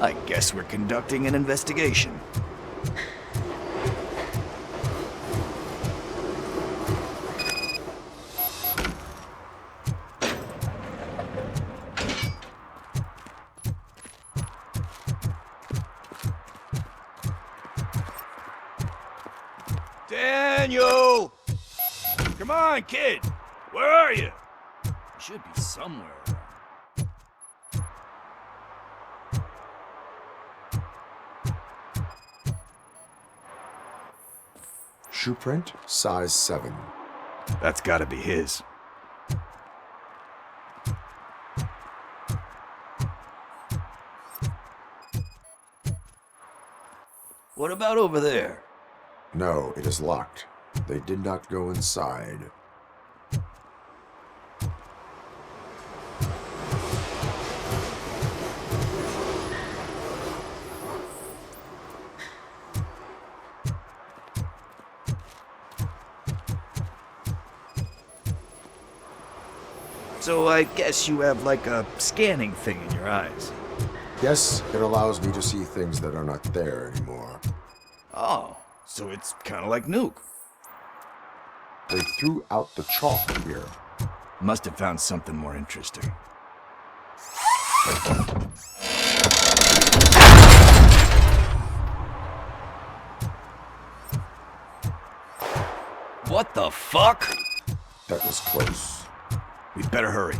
I guess we're conducting an investigation. Daniel! Come on, kid! Where are you? You should be somewhere around. Shoe print, size 7. That's gotta be his. What about over there? No, it is locked. They did not go inside. So I guess you have like a scanning thing in your eyes. Yes, it allows me to see things that are not there anymore. Oh, so it's kind of like Nuke. They threw out the chalk here. Must have found something more interesting. What the fuck? That was close. We'd better hurry.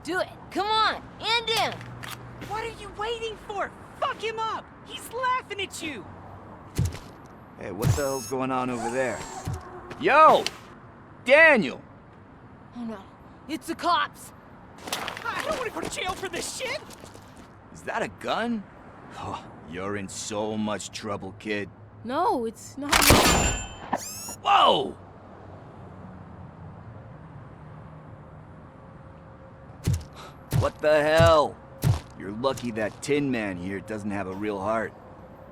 Do it. Come on. And in. What are you waiting for? Fuck him up. He's laughing at you. Hey, what the hell's going on over there? Yo! Daniel! Oh no. It's the cops. I don't want to go to jail for this shit. Is that a gun? Oh, you're in so much trouble, kid. No, it's not. Whoa! What the hell? You're lucky that Tin Man here doesn't have a real heart.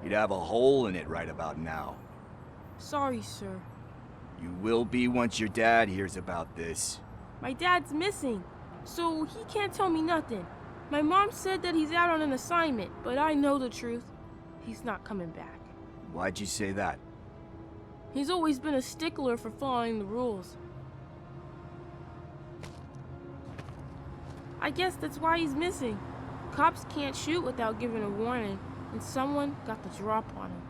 He'd have a hole in it right about now. Sorry, sir. You will be once your dad hears about this. My dad's missing, so he can't tell me nothing. My mom said that he's out on an assignment, but I know the truth. He's not coming back. Why'd you say that? He's always been a stickler for following the rules. I guess that's why he's missing. Cops can't shoot without giving a warning, and someone got the drop on him.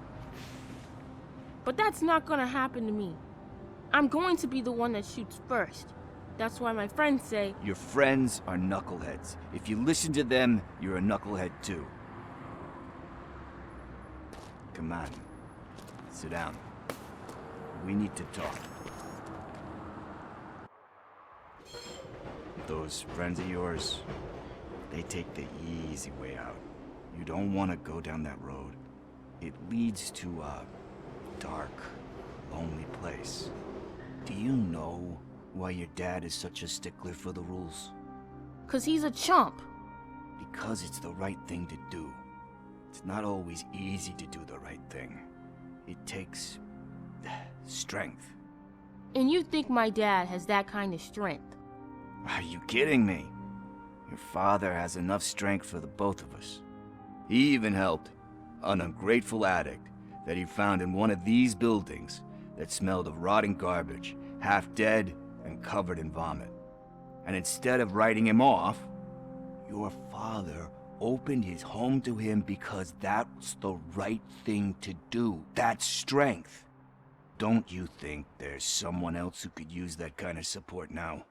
But that's not gonna happen to me. I'm going to be the one that shoots first. That's why my friends say... Your friends are knuckleheads. If you listen to them, you're a knucklehead too. Come on. Sit down. We need to talk. Those friends of yours, they take the easy way out. You don't want to go down that road. It leads to a dark, lonely place. Do you know why your dad is such a stickler for the rules? 'Cause he's a chump. Because it's the right thing to do. It's not always easy to do the right thing. It takes strength. And you think my dad has that kind of strength? Are you kidding me? Your father has enough strength for the both of us. He even helped an ungrateful addict that he found in one of these buildings that smelled of rotting garbage, half dead and covered in vomit. And instead of writing him off, your father opened his home to him because that's the right thing to do. That's strength. Don't you think there's someone else who could use that kind of support now?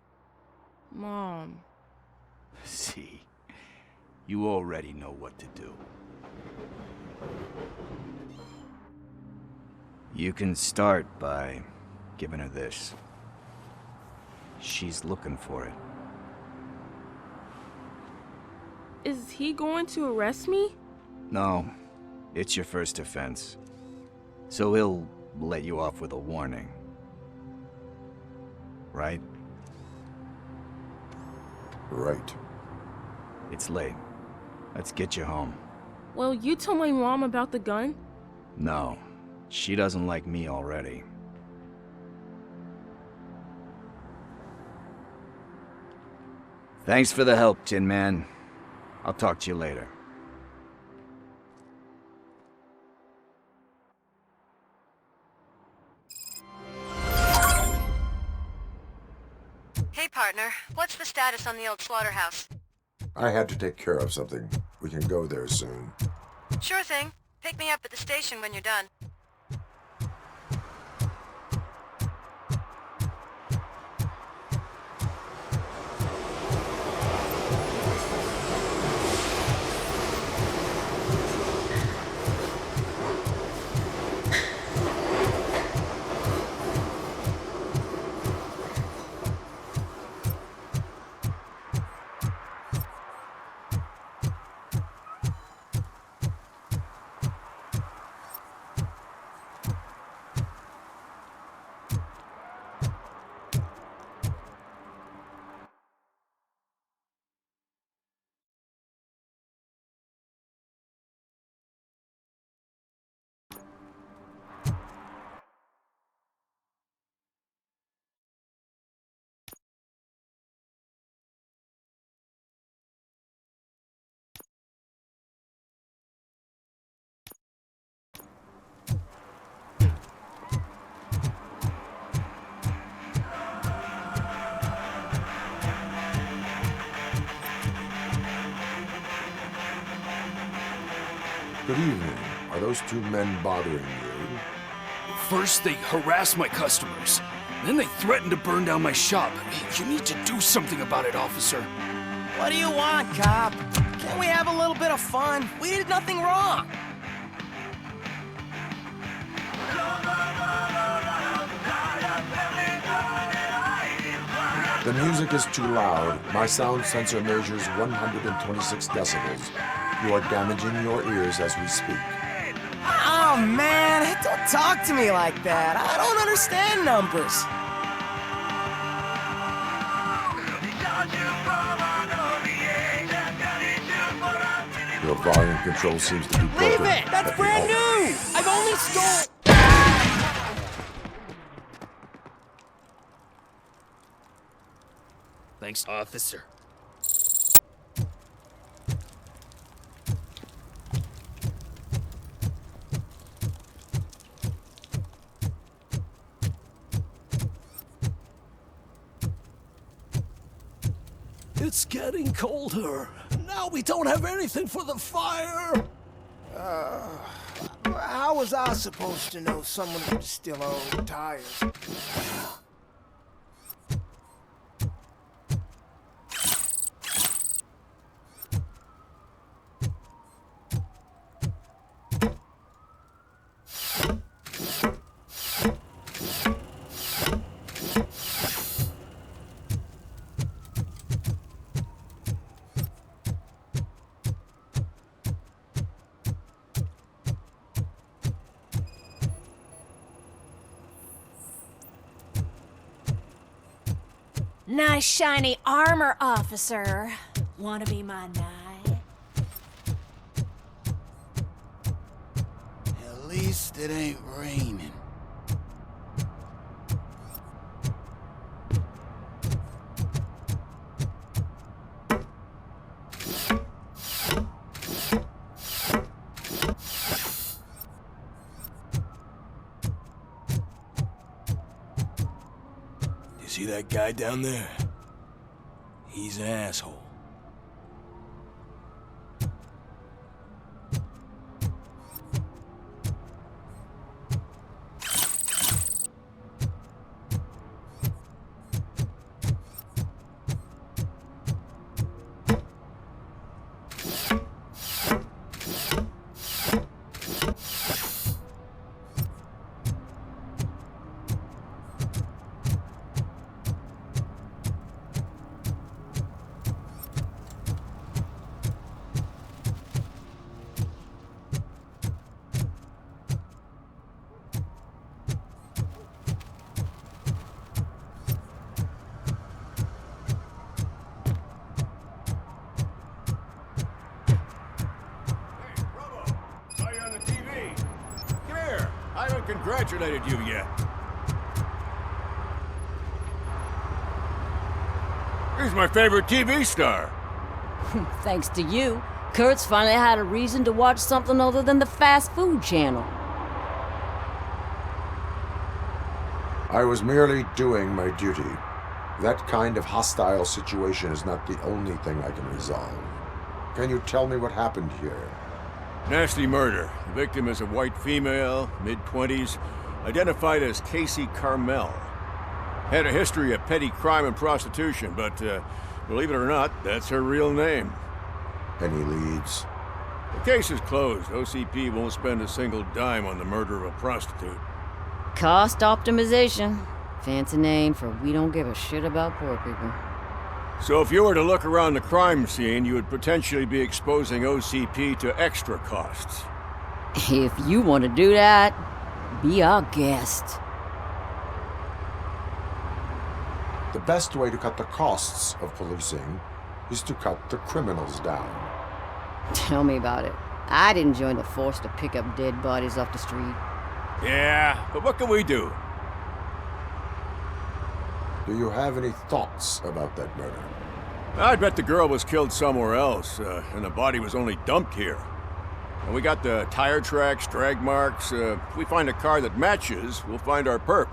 Mom. See, you already know what to do. You can start by giving her this. She's looking for it. Is he going to arrest me? No, it's your first offense. So he'll let you off with a warning. Right? Right. It's late. Let's get you home. Well, you tell my mom about the gun? No, she doesn't like me already. Thanks for the help, Tin Man. I'll talk to you later. Hey, partner. What's the status on the old slaughterhouse? I had to take care of something. We can go there soon. Sure thing. Pick me up at the station when you're done. Good evening. Are those two men bothering you? First, they harass my customers. Then they threaten to burn down my shop. You need to do something about it, officer. What do you want, cop? Can't we have a little bit of fun? We did nothing wrong. The music is too loud. My sound sensor measures 126 decibels. You are damaging your ears as we speak. Oh, man, don't talk to me like that. I don't understand numbers. volume control seems to be broken. Leave it! That's brand new! I've only stole... Thanks, officer. It's getting colder. Now we don't have anything for the fire. How was I supposed to know someone would steal old tires? Nice shiny armor, officer. Wanna be my knight? At least it ain't raining. See that guy down there? He's an asshole. Congratulated you yet. He's my favorite TV star. Thanks to you, Kurt's finally had a reason to watch something other than the fast food channel. I was merely doing my duty. That kind of hostile situation is not the only thing I can resolve. Can you tell me what happened here? Nasty murder. The victim is a white female, mid-20s, identified as Casey Carmel. Had a history of petty crime and prostitution, but believe it or not, that's her real name. Any leads? The case is closed. OCP won't spend a single dime on the murder of a prostitute. Cost optimization. Fancy name for we don't give a shit about poor people. So if you were to look around the crime scene, you would potentially be exposing OCP to extra costs. If you want to do that, be our guest. The best way to cut the costs of policing is to cut the criminals down. Tell me about it. I didn't join the force to pick up dead bodies off the street. Yeah, but what can we do? Do you have any thoughts about that murder? I bet the girl was killed somewhere else, and the body was only dumped here. And we got the tire tracks, drag marks. If we find a car that matches, we'll find our perp.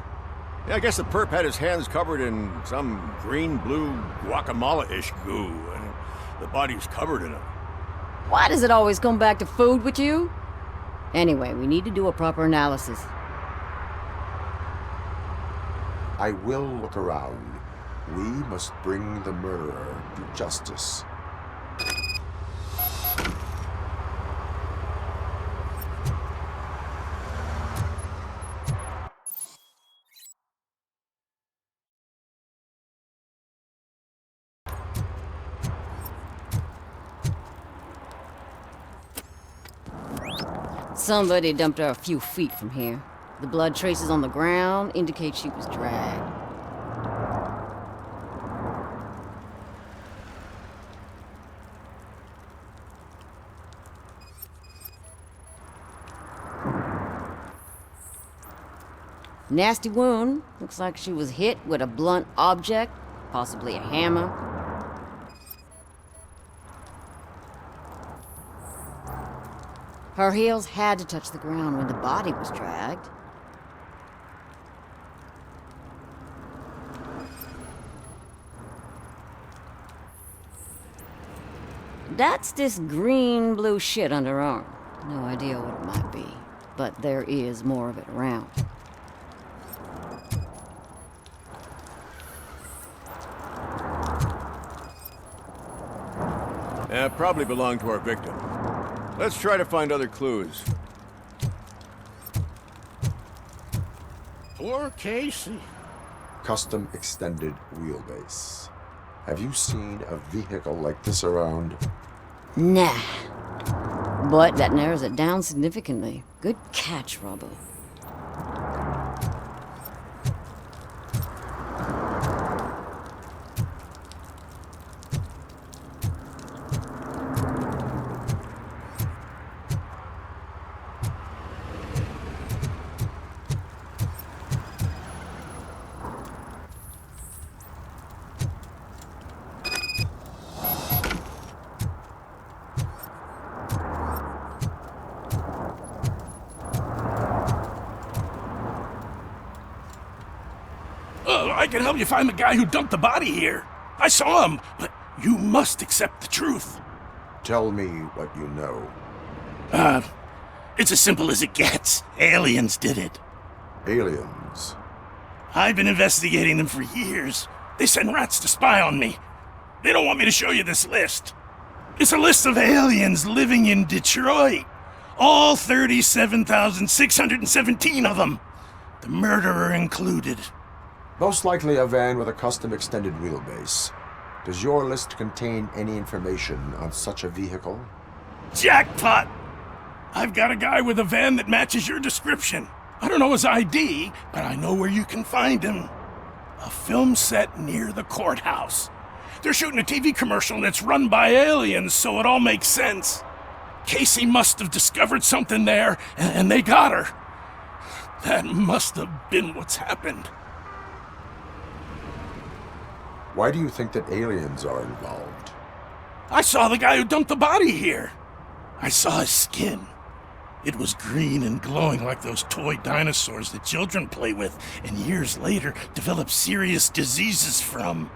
Yeah, I guess the perp had his hands covered in some green-blue guacamole-ish goo. The body was covered in it. Why does it always come back to food with you? Anyway, we need to do a proper analysis. I will look around. We must bring the murderer to justice. Somebody dumped her a few feet from here. The blood traces on the ground indicate she was dragged. Nasty wound. Looks like she was hit with a blunt object, possibly a hammer. Her heels had to touch the ground when the body was dragged. That's this green-blue shit under her arm. No idea what it might be, but there is more of it around. Probably belonged to our victim. Let's try to find other clues. Poor Casey. Custom extended wheelbase. Have you seen a vehicle like this around? Nah. But that narrows it down significantly. Good catch, Robo. I can help you find the guy who dumped the body here. I saw him, but you must accept the truth. Tell me what you know. It's as simple as it gets. Aliens did it. Aliens? I've been investigating them for years. They send rats to spy on me. They don't want me to show you this list. It's a list of aliens living in Detroit. All 37,617 of them. The murderer included. Most likely a van with a custom extended wheelbase. Does your list contain any information on such a vehicle? Jackpot! I've got a guy with a van that matches your description. I don't know his ID, but I know where you can find him. A film set near the courthouse. They're shooting a TV commercial and it's run by aliens, so it all makes sense. Casey must have discovered something there, and they got her. That must have been what's happened. Why do you think that aliens are involved? I saw the guy who dumped the body here. I saw his skin. It was green and glowing like those toy dinosaurs that children play with and years later develop serious diseases from.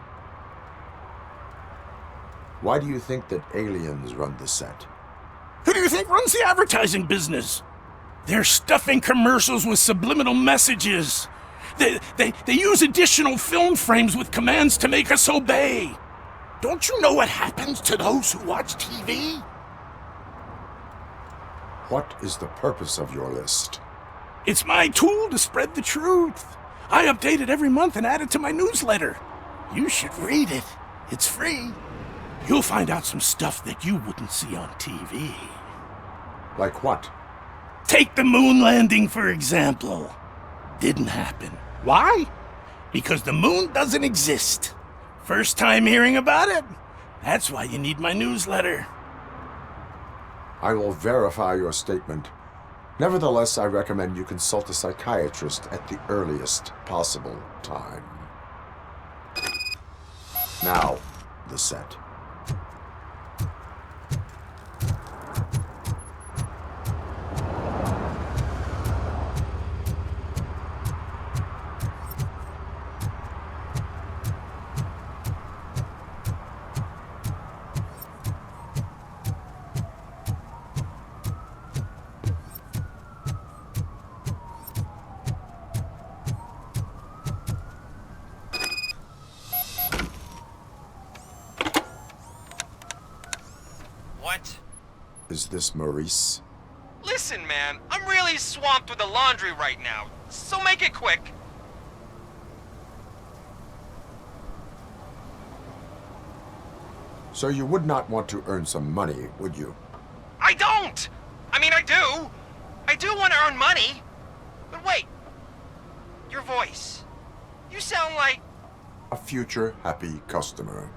Why do you think that aliens run the set? Who do you think runs the advertising business? They're stuffing commercials with subliminal messages. They use additional film frames with commands to make us obey. Don't you know what happens to those who watch TV? What is the purpose of your list? It's my tool to spread the truth. I update it every month and add it to my newsletter. You should read it. It's free. You'll find out some stuff that you wouldn't see on TV. Like what? Take the moon landing, for example. Didn't happen. Why? Because the moon doesn't exist. First time hearing about it? That's why you need my newsletter. I will verify your statement. Nevertheless, I recommend you consult a psychiatrist at the earliest possible time. Now, the set. What? Is this Maurice? Listen, man, I'm really swamped with the laundry right now, so make it quick. So you would not want to earn some money, would you? I don't! I mean, I do. I do want to earn money. But wait. Your voice. You sound like... A future happy customer.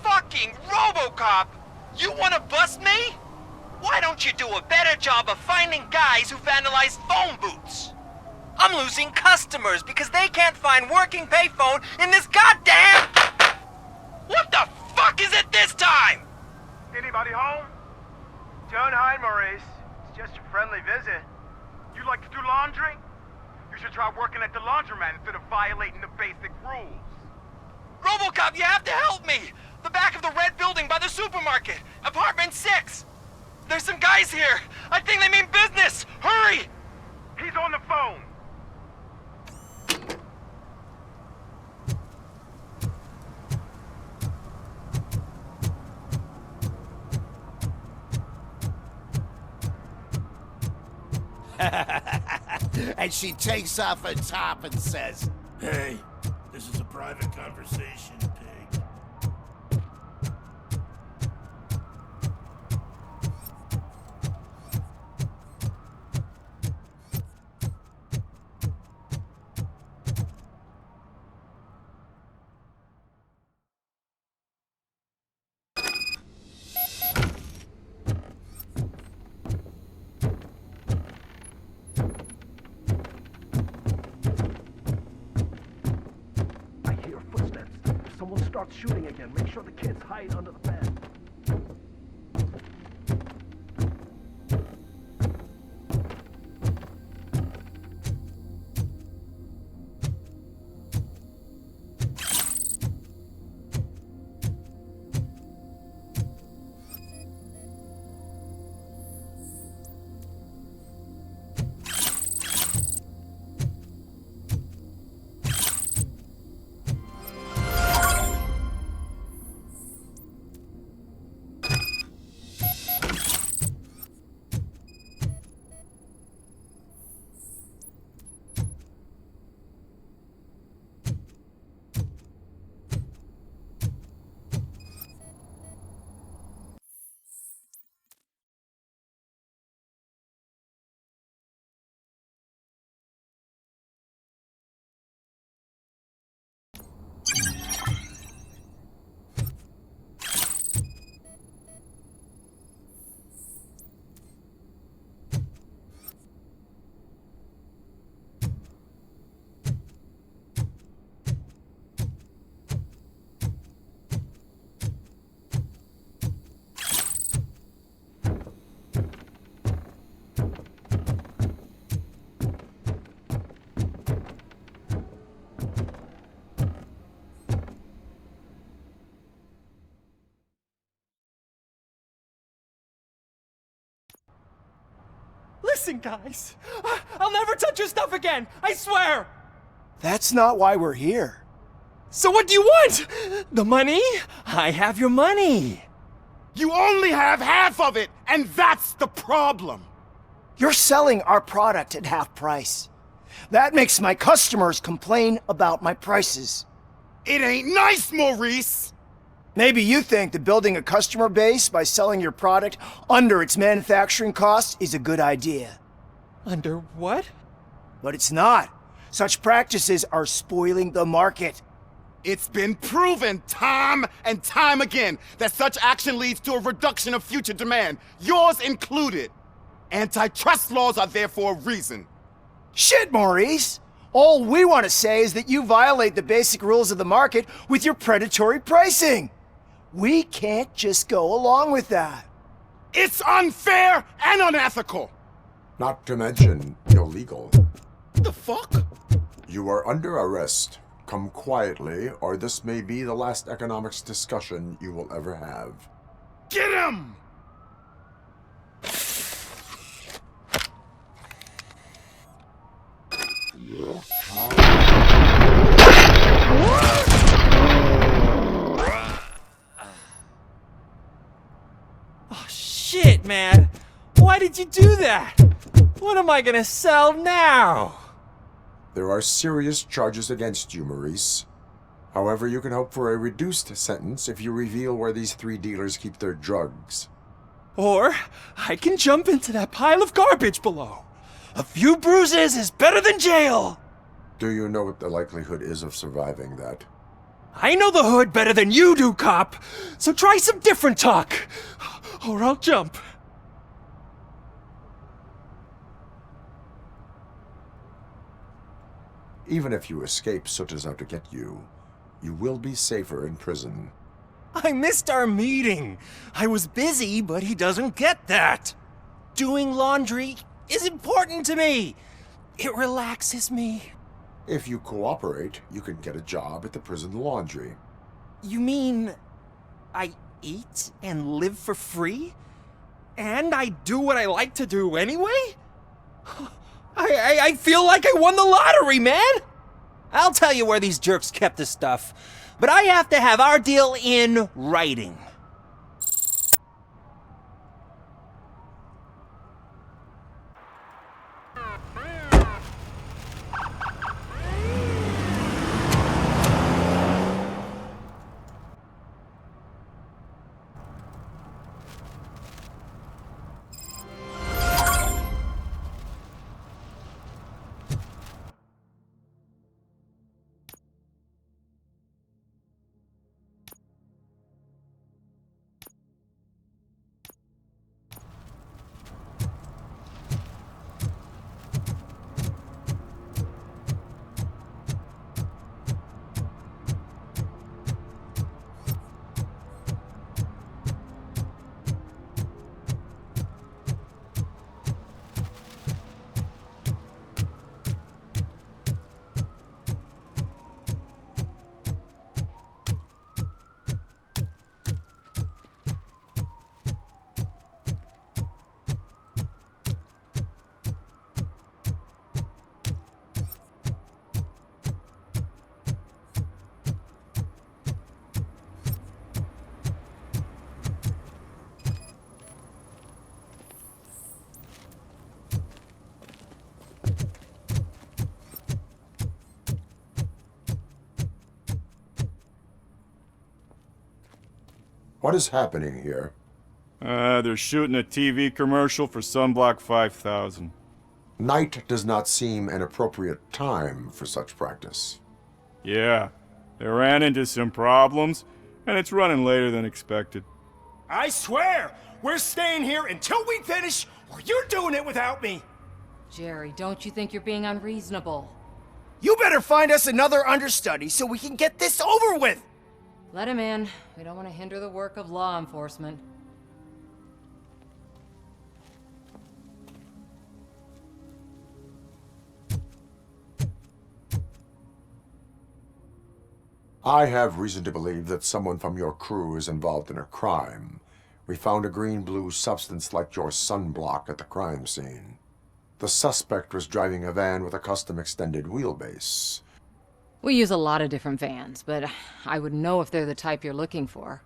fucking RoboCop! You want to bust me? Why don't you do a better job of finding guys who vandalize phone booths? I'm losing customers because they can't find working payphone in this goddamn... What the fuck is it this time? Anybody home? Don't hide, Maurice. It's just a friendly visit. You like to do laundry? You should try working at the laundromat instead of violating the basic rules. RoboCop, you have to help me! The back of the red building by the supermarket. Apartment 6. There's some guys here. I think they mean business. Hurry! He's on the phone. And she takes off her top and says, Hey, this is a private conversation, pig. Shooting again. Make sure the kids hide under the bed. Listen, guys. I'll never touch your stuff again. I swear. That's not why we're here. So what do you want? The money? I have your money. You only have half of it, and that's the problem. You're selling our product at half price. That makes my customers complain about my prices. It ain't nice, Maurice! Maybe you think that building a customer base by selling your product under its manufacturing costs is a good idea. Under what? But it's not. Such practices are spoiling the market. It's been proven time and time again that such action leads to a reduction of future demand, yours included. Antitrust laws are there for a reason. Shit, Maurice! All we want to say is that you violate the basic rules of the market with your predatory pricing. We can't just go along with that. It's unfair and unethical! Not to mention illegal. The fuck? You are under arrest. Come quietly, or this may be the last economics discussion you will ever have. Get him! Oh, shit, man. Why did you do that? What am I gonna sell now? There are serious charges against you, Maurice. However, you can hope for a reduced sentence if you reveal where these 3 dealers keep their drugs. Or I can jump into that pile of garbage below. A few bruises is better than jail. Do you know what the likelihood is of surviving that? I know the hood better than you do, cop. So try some different talk, or I'll jump. Even if you escape Soot is out to get you, you will be safer in prison. I missed our meeting. I was busy, but he doesn't get that. Doing laundry is important to me. It relaxes me. If you cooperate, you can get a job at the prison laundry. You mean I eat and live for free? And I do what I like to do anyway? I feel like I won the lottery, man! I'll tell you where these jerks kept the stuff, but I have to have our deal in writing. What is happening here? They're shooting a TV commercial for Sunblock 5000. Night does not seem an appropriate time for such practice. Yeah, they ran into some problems, and it's running later than expected. I swear, we're staying here until we finish, or you're doing it without me. Jerry, don't you think you're being unreasonable? You better find us another understudy so we can get this over with. Let him in. We don't want to hinder the work of law enforcement. I have reason to believe that someone from your crew is involved in a crime. We found a green-blue substance like your sunblock at the crime scene. The suspect was driving a van with a custom extended wheelbase. We use a lot of different vans, but I wouldn't know if they're the type you're looking for.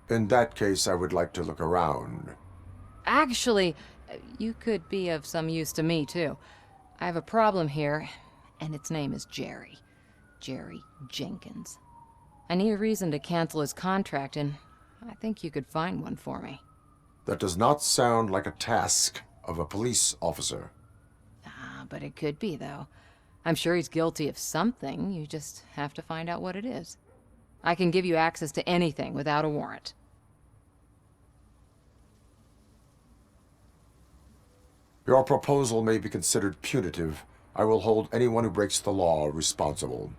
In that case, I would like to look around. Actually, you could be of some use to me, too. I have a problem here, and its name is Jerry. Jerry Jenkins. I need a reason to cancel his contract, and I think you could find one for me. That does not sound like a task of a police officer. But it could be, though. I'm sure he's guilty of something. You just have to find out what it is. I can give you access to anything without a warrant. Your proposal may be considered punitive. I will hold anyone who breaks the law responsible.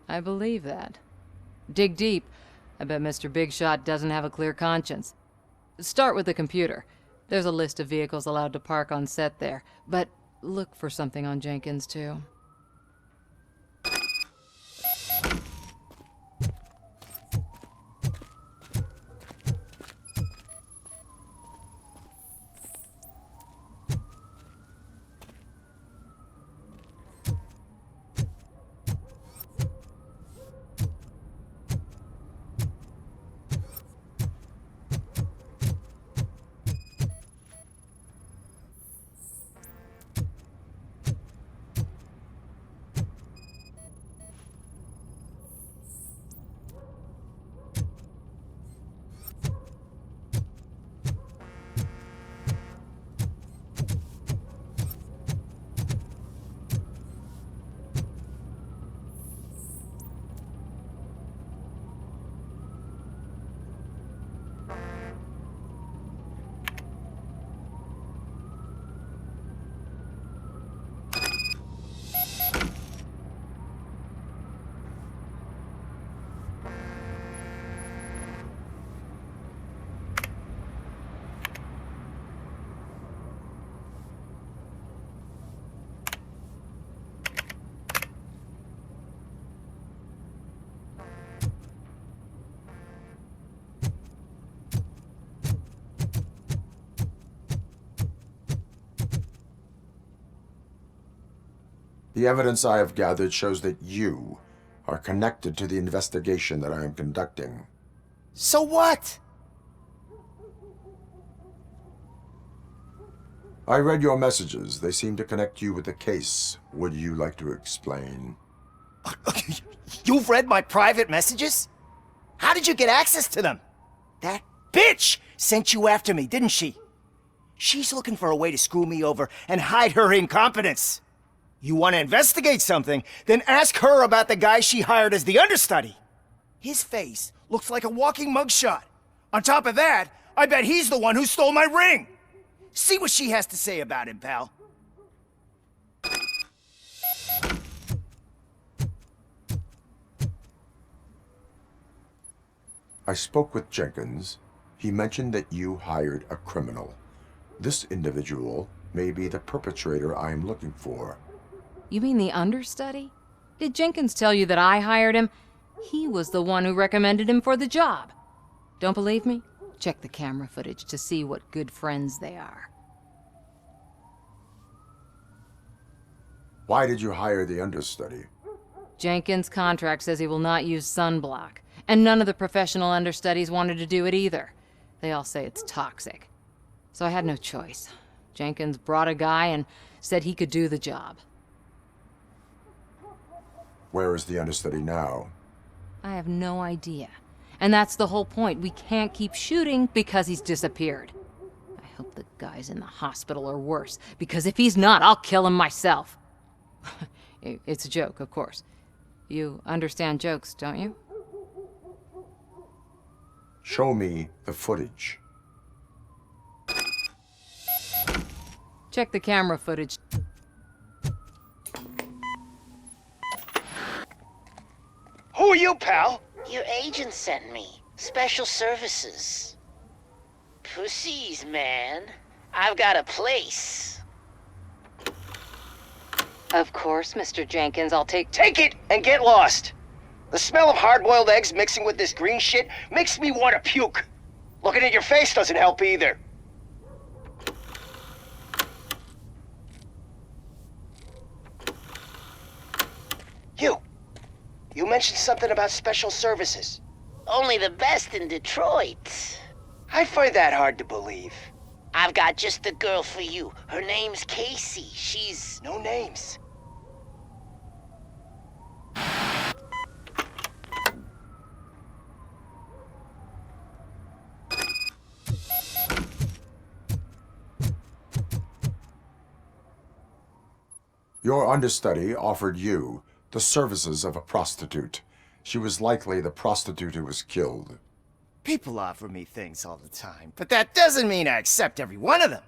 I believe that. Dig deep. I bet Mr. Big Shot doesn't have a clear conscience. Start with the computer. There's a list of vehicles allowed to park on set there, but look for something on Jenkins, too. The evidence I have gathered shows that you are connected to the investigation that I am conducting. So what? I read your messages. They seem to connect you with the case. Would you like to explain? You've read my private messages? How did you get access to them? That bitch sent you after me, didn't she? She's looking for a way to screw me over and hide her incompetence. You want to investigate something, then ask her about the guy she hired as the understudy. His face looks like a walking mugshot. On top of that, I bet he's the one who stole my ring. See what she has to say about him, pal. I spoke with Jenkins. He mentioned that you hired a criminal. This individual may be the perpetrator I am looking for. You mean the understudy? Did Jenkins tell you that I hired him? He was the one who recommended him for the job. Don't believe me? Check the camera footage to see what good friends they are. Why did you hire the understudy? Jenkins' contract says he will not use sunblock, and none of the professional understudies wanted to do it either. They all say it's toxic. So I had no choice. Jenkins brought a guy and said he could do the job. Where is the understudy now? I have no idea. And that's the whole point. We can't keep shooting because he's disappeared. I hope the guy's in the hospital or worse, because if he's not, I'll kill him myself. It's a joke, of course. You understand jokes, don't you? Show me the footage. Check the camera footage. Who are you, pal? Your agent sent me. Special services. Pussies, man. I've got a place. Of course, Mr. Jenkins, I'll take Take it and get lost. The smell of hard-boiled eggs mixing with this green shit makes me want to puke. Looking at your face doesn't help either. You mentioned something about special services. Only the best in Detroit. I find that hard to believe. I've got just the girl for you. Her name's Casey. She's... No names. Your understudy offered you the services of a prostitute. She was likely the prostitute who was killed. People offer me things all the time, but that doesn't mean I accept every one of them.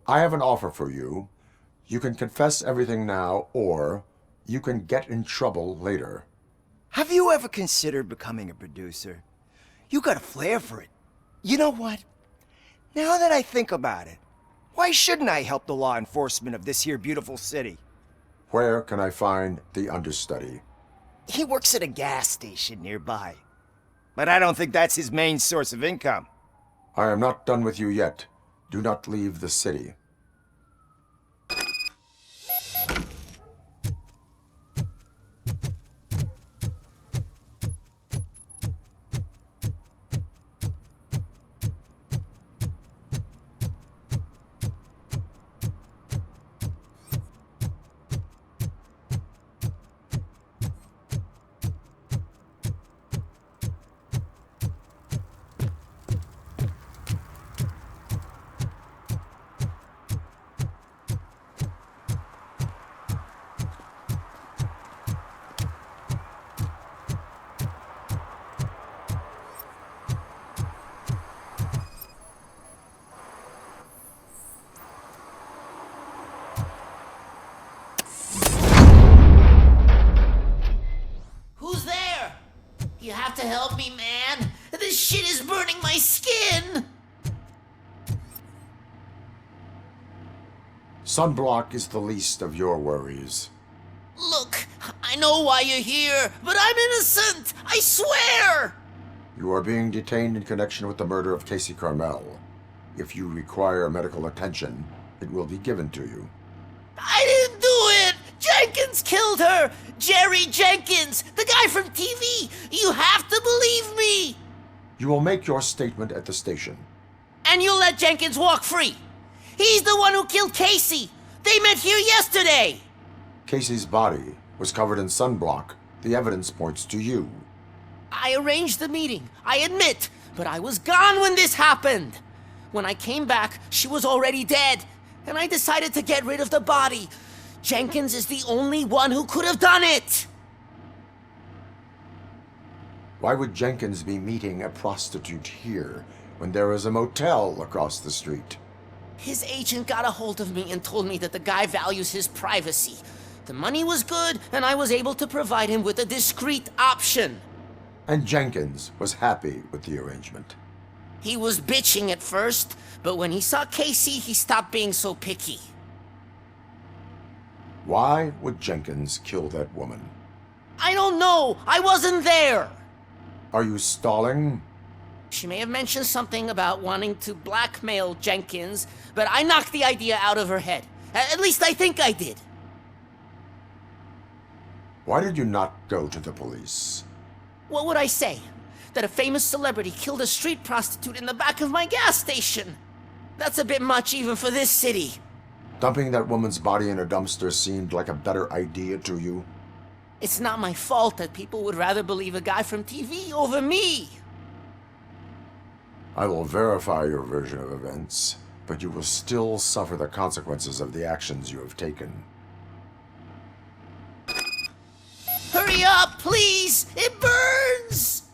I have an offer for you. You can confess everything now, or you can get in trouble later. Have you ever considered becoming a producer? You got a flair for it. You know what? Now that I think about it, why shouldn't I help the law enforcement of this here beautiful city? Where can I find the understudy? He works at a gas station nearby. But I don't think that's his main source of income. I am not done with you yet. Do not leave the city. You have to help me, man. This shit is burning my skin. Sunblock is the least of your worries. Look, I know why you're here, but I'm innocent. I swear. You are being detained in connection with the murder of Casey Carmel. If you require medical attention, it will be given to you. I didn't do it! Jenkins killed her! Jerry Jenkins, the guy from TV! You have to believe me! You will make your statement at the station. And you'll let Jenkins walk free! He's the one who killed Casey! They met here yesterday! Casey's body was covered in sunblock. The evidence points to you. I arranged the meeting, I admit, but I was gone when this happened. When I came back, she was already dead, and I decided to get rid of the body. Jenkins is the only one who could have done it! Why would Jenkins be meeting a prostitute here when there is a motel across the street? His agent got a hold of me and told me that the guy values his privacy. The money was good, and I was able to provide him with a discreet option. And Jenkins was happy with the arrangement. He was bitching at first, but when he saw Casey, he stopped being so picky. Why would Jenkins kill that woman? I don't know! I wasn't there! Are you stalling? She may have mentioned something about wanting to blackmail Jenkins, but I knocked the idea out of her head. At least I think I did. Why did you not go to the police? What would I say? That a famous celebrity killed a street prostitute in the back of my gas station? That's a bit much even for this city. Dumping that woman's body in a dumpster seemed like a better idea to you? It's not my fault that people would rather believe a guy from TV over me. I will verify your version of events, but you will still suffer the consequences of the actions you have taken. Hurry up, please! It burns!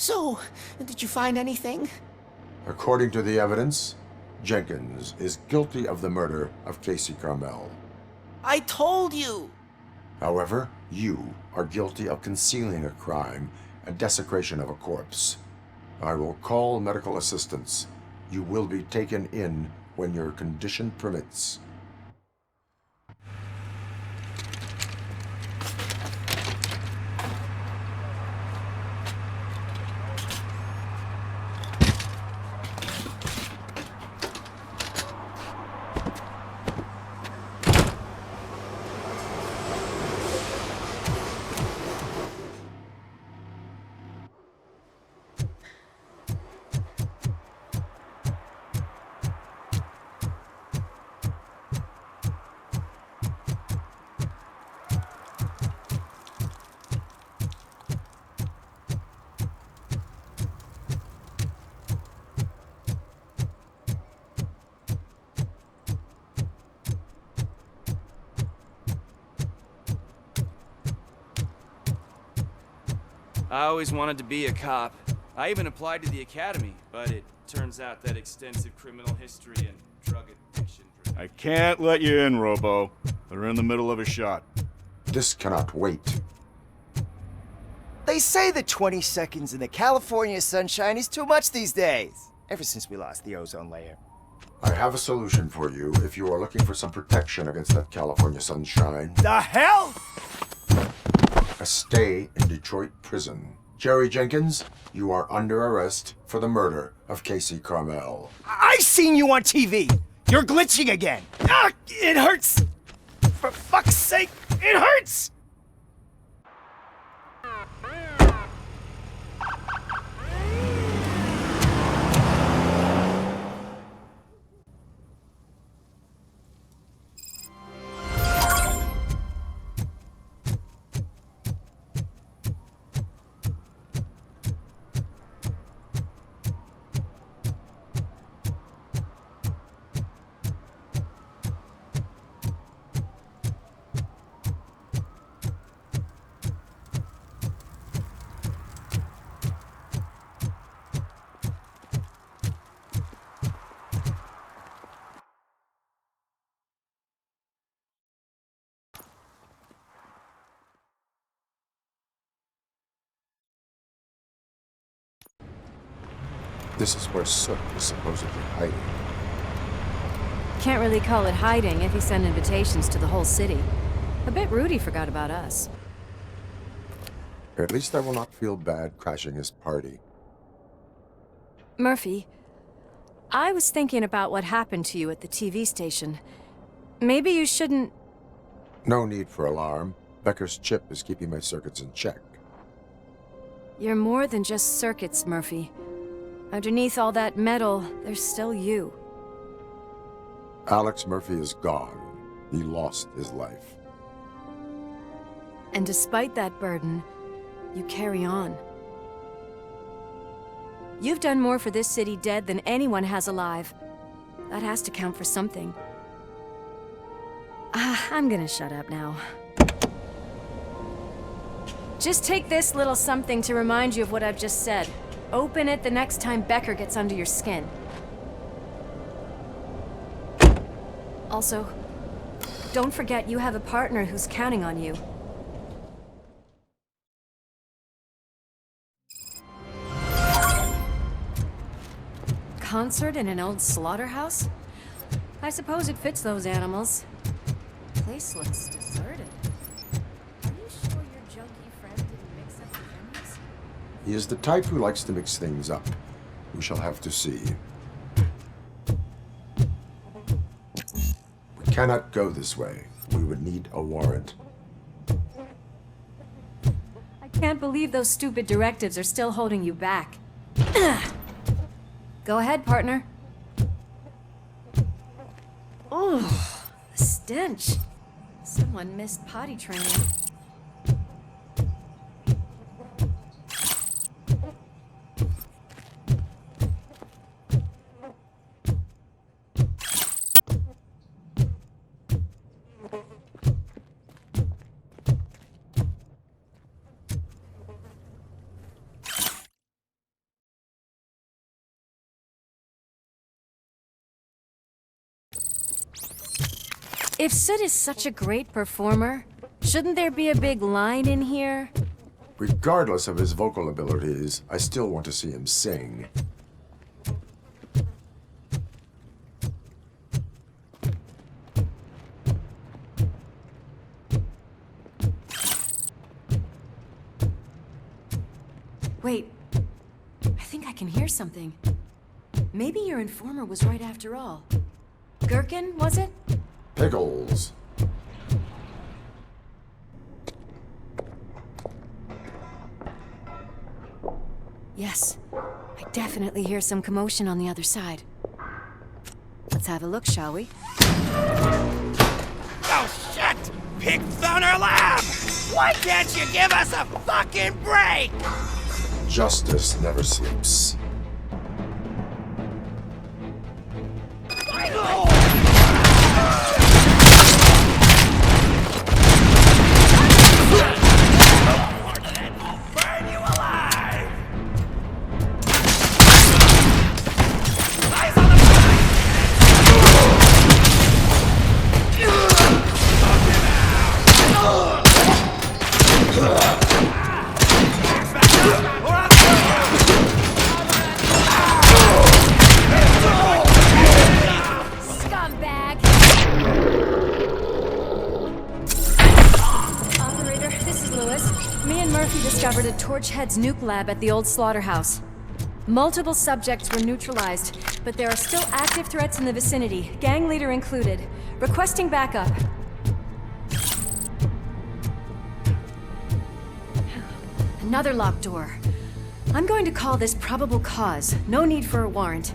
So, did you find anything? According to the evidence, Jenkins is guilty of the murder of Casey Carmel. I told you! However, you are guilty of concealing a crime and desecration of a corpse. I will call medical assistance. You will be taken in when your condition permits. I always wanted to be a cop. I even applied to the academy, but it turns out that extensive criminal history and drug addiction... I can't let you in, Robo. They're in the middle of a shot. This cannot wait. They say that 20 seconds in the California sunshine is too much these days. Ever since we lost the ozone layer. I have a solution for you if you are looking for some protection against that California sunshine. The hell? A stay in Detroit prison. Jerry Jenkins, you are under arrest for the murder of Casey Carmel. I seen you on TV. You're glitching again. Ah, it hurts. For fuck's sake, it hurts. This is where Soot is supposedly hiding. Can't really call it hiding if he sent invitations to the whole city. A bit rude he forgot about us. At least I will not feel bad crashing his party. Murphy, I was thinking about what happened to you at the TV station. Maybe you shouldn't... No need for alarm. Becker's chip is keeping my circuits in check. You're more than just circuits, Murphy. Underneath all that metal, there's still you. Alex Murphy is gone. He lost his life. And despite that burden, you carry on. You've done more for this city dead than anyone has alive. That has to count for something. I'm gonna shut up now. Just take this little something to remind you of what I've just said. Open it the next time Becker gets under your skin. Also, don't forget you have a partner who's counting on you. Concert in an old slaughterhouse? I suppose it fits those animals. Place looks deserted. Are you sure your junkie friend didn't mix up the venues? He is the type who likes to mix things up. We shall have to see. We cannot go this way. We would need a warrant. I can't believe those stupid directives are still holding you back. Go ahead, partner. Ooh, the stench. Someone missed potty training. If Sid is such a great performer, shouldn't there be a big line in here? Regardless of his vocal abilities, I still want to see him sing. Wait, I think I can hear something. Maybe your informer was right after all. Gherkin, was it? Pickles. Yes, I definitely hear some commotion on the other side. Let's have a look, shall we? Oh, shit! Pig Thunder Lab! Why can't you give us a fucking break? Justice never sleeps. Burn you alive! Torch heads nuke lab at the old slaughterhouse. Multiple subjects were neutralized, but there are still active threats in the vicinity, gang leader included. Requesting backup. Another locked door. I'm going to call this probable cause. No need for a warrant.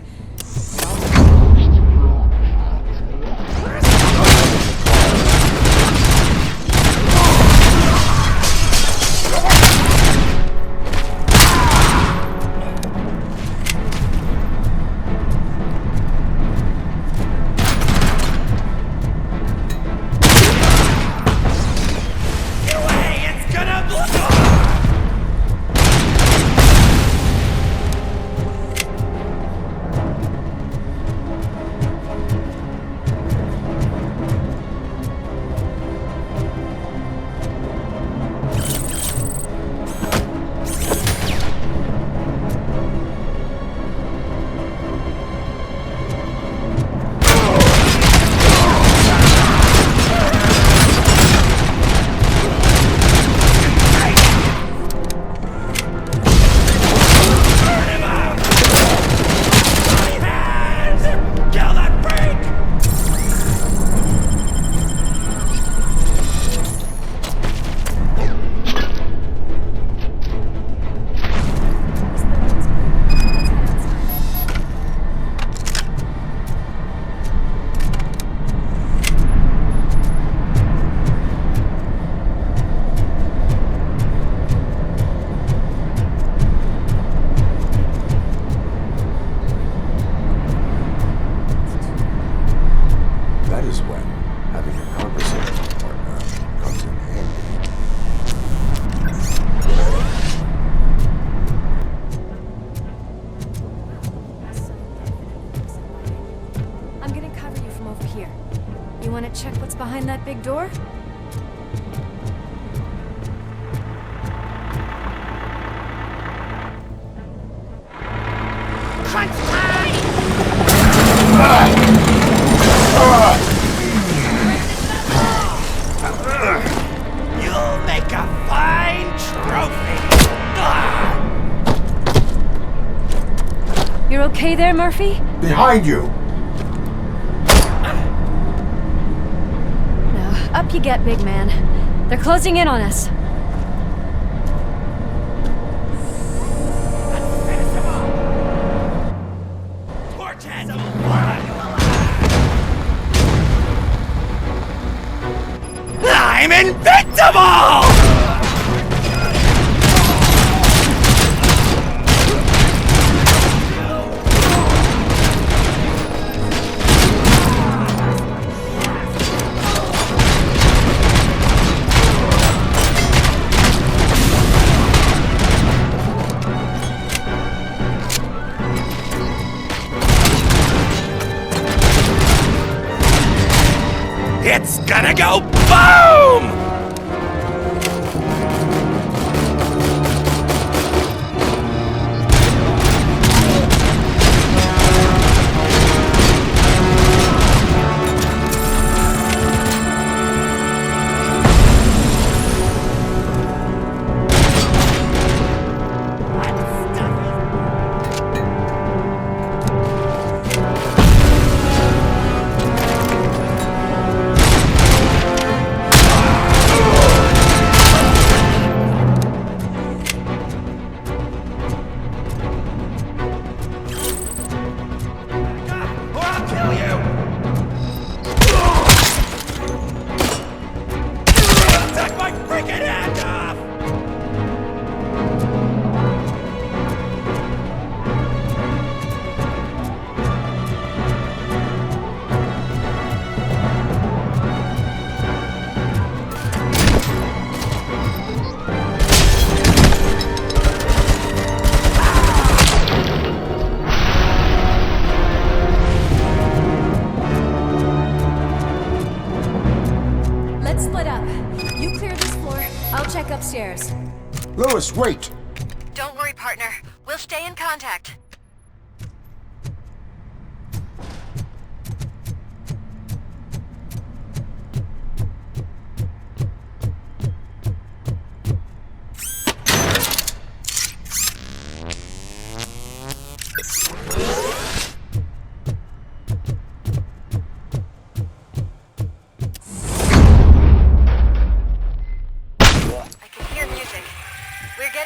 Behind that big door? You'll make a fine trophy. You're okay there, Murphy? Behind you! Up you get, big man. They're closing in on us. Torch has a warrant. I'm invincible! It's gonna go boom! Upstairs. Lewis, wait! Don't worry, partner. We'll stay in contact.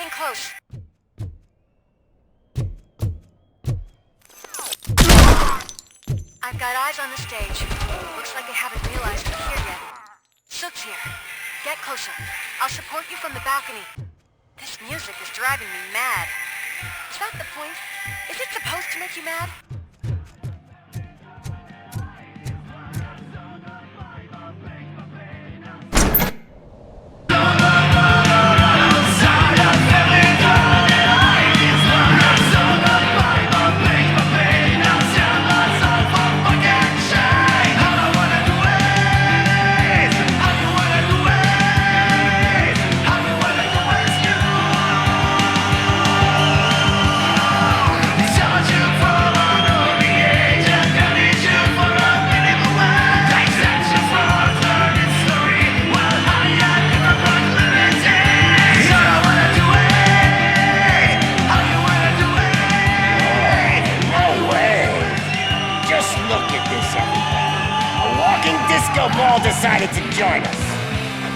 getting close. I've got eyes on the stage. Looks like they haven't realized we're here yet. Sook's here. Get closer. I'll support you from the balcony. This music is driving me mad. Is that the point? Is it supposed to make you mad? Ball decided to join us.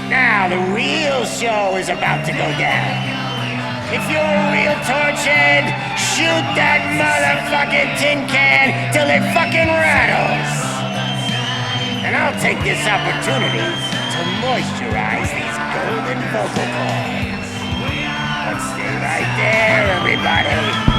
Now the real show is about to go down. If you're a real torch head, shoot that motherfucking tin can till it fucking rattles. And I'll take this opportunity to moisturize these golden vocal cords. But stay right there, everybody.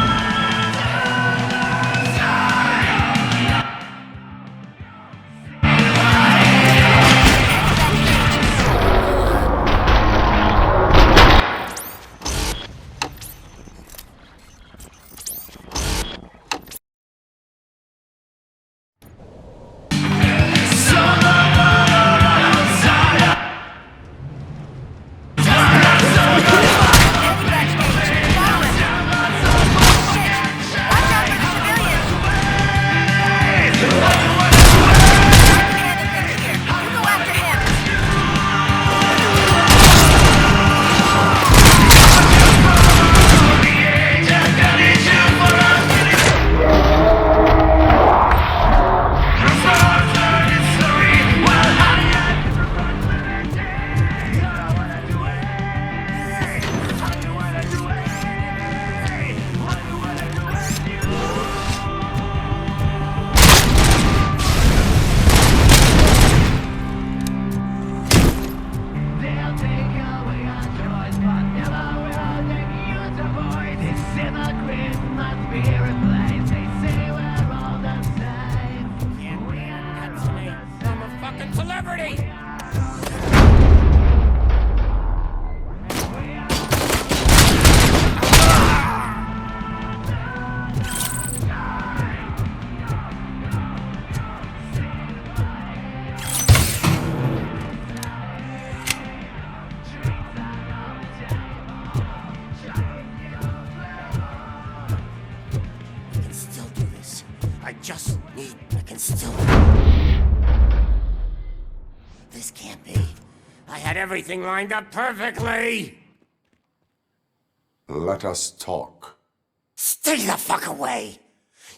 This can't be. I had everything lined up perfectly. Let us talk. Stay the fuck away.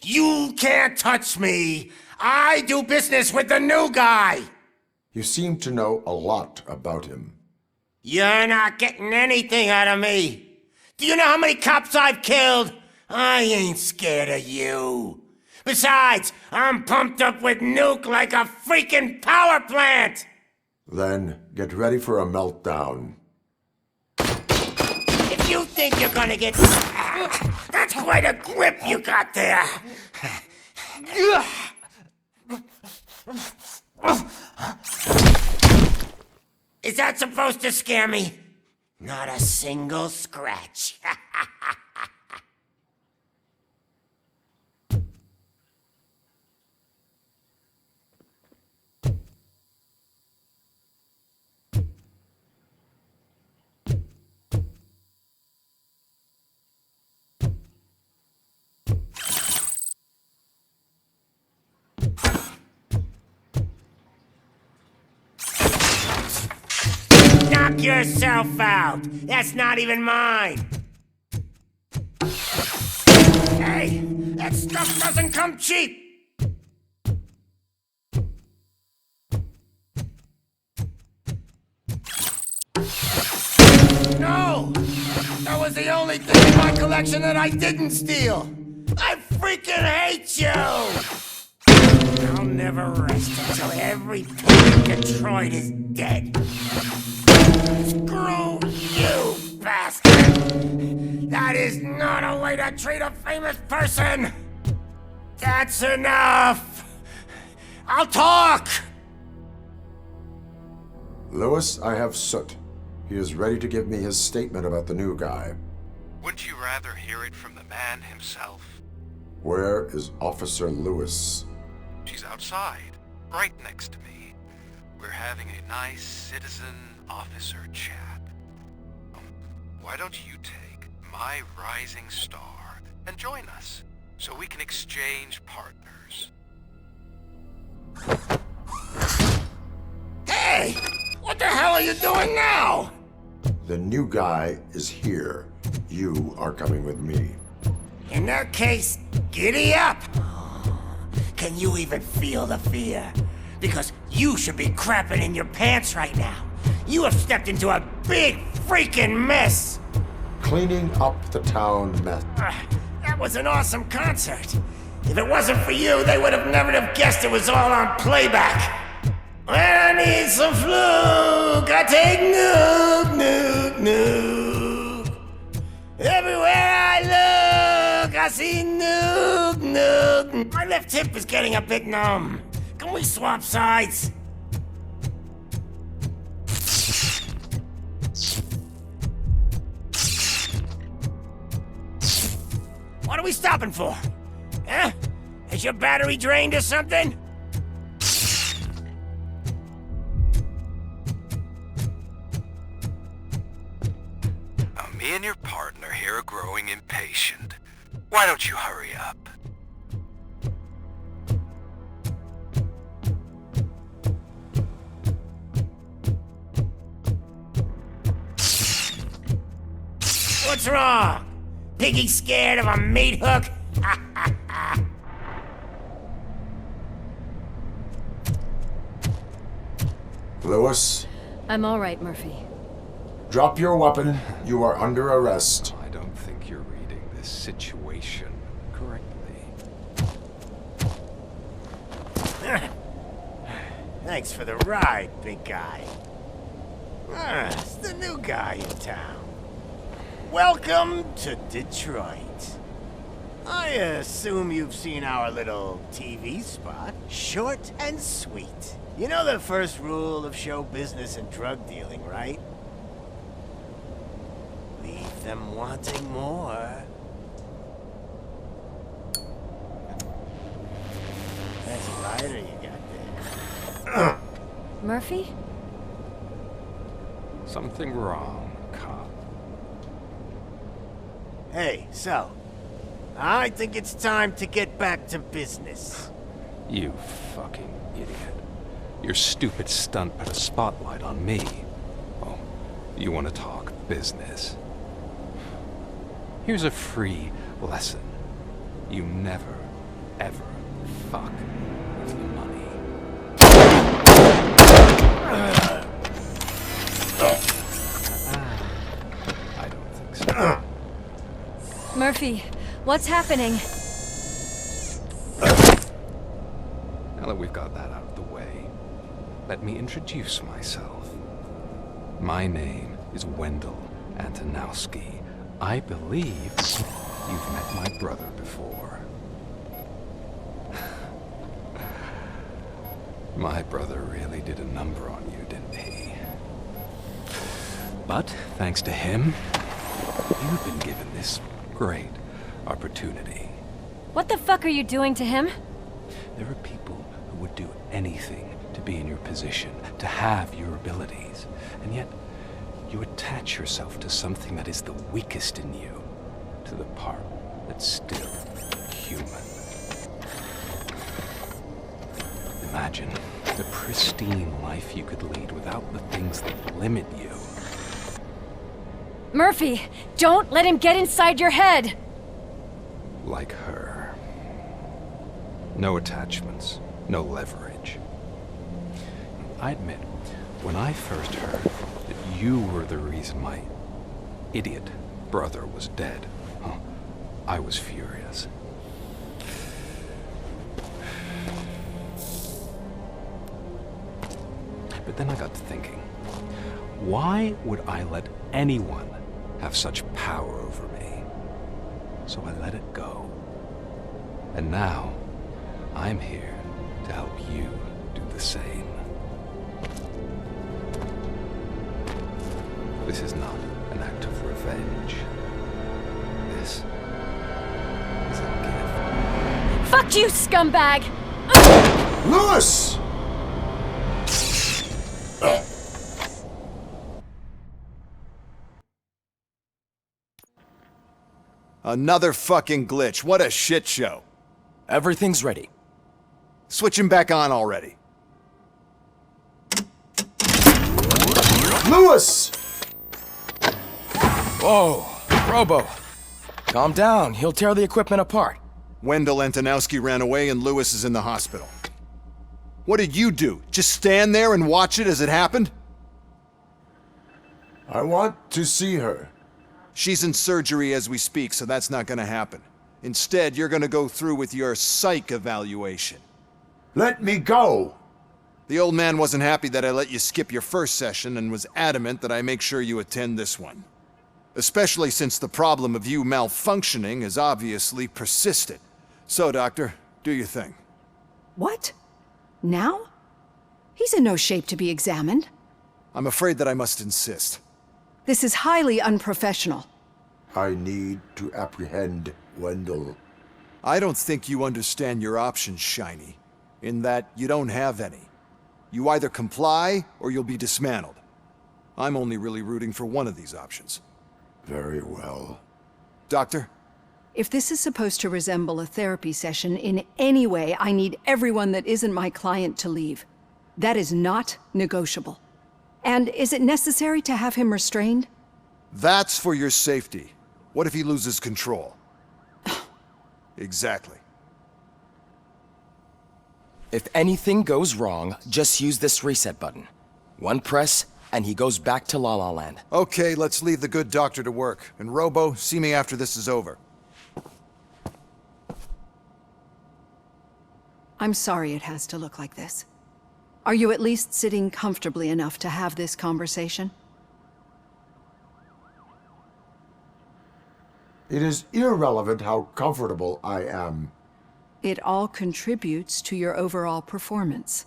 You can't touch me. I do business with the new guy. You seem to know a lot about him. You're not getting anything out of me. Do you know how many cops I've killed? I ain't scared of you. Besides, I'm pumped up with nuke like a freaking power plant! Then get ready for a meltdown. If you think you're gonna get... That's quite a grip you got there. Is that supposed to scare me? Not a single scratch. Knock yourself out! That's not even mine! Hey! That stuff doesn't come cheap! No! That was the only thing in my collection that I didn't steal! I freaking hate you! I'll never rest until every pig in Detroit is dead. Screw you, bastard! That is not a way to treat a famous person! That's enough! I'll talk! Lewis, I have Soot. He is ready to give me his statement about the new guy. Wouldn't you rather hear it from the man himself? Where is Officer Lewis? She's outside, right next to me. We're having a nice citizen-officer chat. Why don't you take my rising star and join us, so we can exchange partners? Hey! What the hell are you doing now? The new guy is here. You are coming with me. In that case, giddy up! Can you even feel the fear? Because you should be crapping in your pants right now. You have stepped into a big freaking mess! Cleaning up the town mess. That was an awesome concert. If it wasn't for you, they would have never have guessed it was all on playback. When I need some fluke, I take nuke, nuke, nuke. Everywhere I look, I see nuke, nuke. My left hip is getting a bit numb. Can we swap sides? What are we stopping for? Huh? Is your battery drained or something? Me and your partner here are growing impatient. Why don't you hurry up? What's wrong? Piggy scared of a meat hook? Lewis, I'm all right, Murphy. drop your weapon. You are under arrest. I don't think you're reading this situation correctly. Thanks for the ride, big guy. It's the new guy in town. Welcome to Detroit. I assume you've seen our little TV spot. Short and sweet. You know the first rule of show business and drug dealing, right? Leave them wanting more. That's a lighter you got there. Murphy? Something wrong, cop. Hey, so, I think it's time to get back to business. You fucking idiot. Your stupid stunt put a spotlight on me. Oh, you want to talk business? Here's a free lesson. You never, ever fuck with the money. I don't think so. Murphy, what's happening? Now that we've got that out of the way, let me introduce myself. My name is Wendell Antonowski. I believe you've met my brother before. My brother really did a number on you, didn't he? But thanks to him, you've been given this great opportunity. What the fuck are you doing to him? There are people who would do anything to be in your position, to have your abilities, and yet you attach yourself to something that is the weakest in you, to the part that's still human. Imagine the pristine life you could lead without the things that limit you. Murphy, don't let him get inside your head! Like her. No attachments, no leverage. I admit, when I first heard that you were the reason my idiot brother was dead, I was furious. But then I got to thinking, why would I let anyone have such power over me? So I let it go. And now, I'm here to help you do the same. This is not an act of revenge. This is a gift. Fuck you, scumbag! Lewis! Another fucking glitch. What a shit show. Everything's ready. Switch him back on already. Lewis! Whoa, Robo. Calm down. He'll tear the equipment apart. Wendell Antonowski ran away and Lewis is in the hospital. What did you do? Just stand there and watch it as it happened? I want to see her. She's in surgery as we speak, so that's not gonna happen. Instead, you're gonna go through with your psych evaluation. Let me go! The old man wasn't happy that I let you skip your first session and was adamant that I make sure you attend this one. Especially since the problem of you malfunctioning has obviously persisted. So, Doctor, do your thing. What? Now? He's in no shape to be examined. I'm afraid that I must insist. This is highly unprofessional. I need to apprehend Wendell. I don't think you understand your options, Shiny, in that you don't have any. You either comply or you'll be dismantled. I'm only really rooting for one of these options. Very well. Doctor? If this is supposed to resemble a therapy session in any way, I need everyone that isn't my client to leave. That is not negotiable. And is it necessary to have him restrained? That's for your safety. What if he loses control? Exactly. If anything goes wrong, just use this reset button. One press, and he goes back to La La Land. Okay, let's leave the good doctor to work. And Robo, see me after this is over. I'm sorry it has to look like this. Are you at least sitting comfortably enough to have this conversation? It is irrelevant how comfortable I am. It all contributes to your overall performance.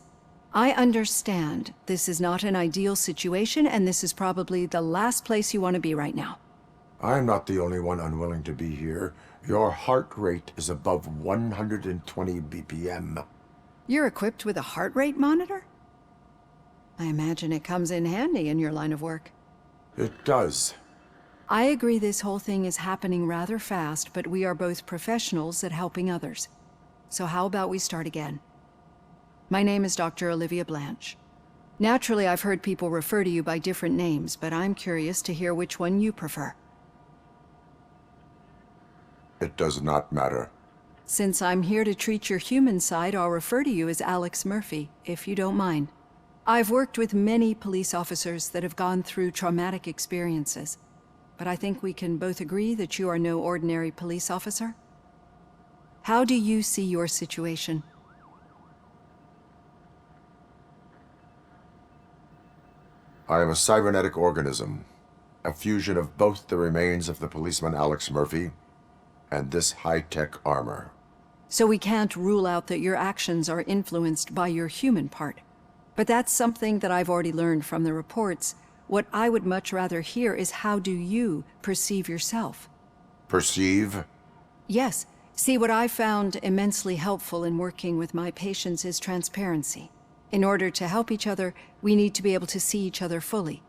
I understand this is not an ideal situation, and this is probably the last place you want to be right now. I'm not the only one unwilling to be here. Your heart rate is above 120 BPM. You're equipped with a heart rate monitor? I imagine it comes in handy in your line of work. It does. I agree this whole thing is happening rather fast, but we are both professionals at helping others. So how about we start again? My name is Dr. Olivia Blanche. Naturally, I've heard people refer to you by different names, but I'm curious to hear which one you prefer. It does not matter. Since I'm here to treat your human side, I'll refer to you as Alex Murphy, if you don't mind. I've worked with many police officers that have gone through traumatic experiences, but I think we can both agree that you are no ordinary police officer. How do you see your situation? I am a cybernetic organism, a fusion of both the remains of the policeman Alex Murphy and this high-tech armor. So we can't rule out that your actions are influenced by your human part. But that's something that I've already learned from the reports. What I would much rather hear is how do you perceive yourself? Perceive? Yes. See, what I found immensely helpful in working with my patients is transparency. In order to help each other, we need to be able to see each other fully.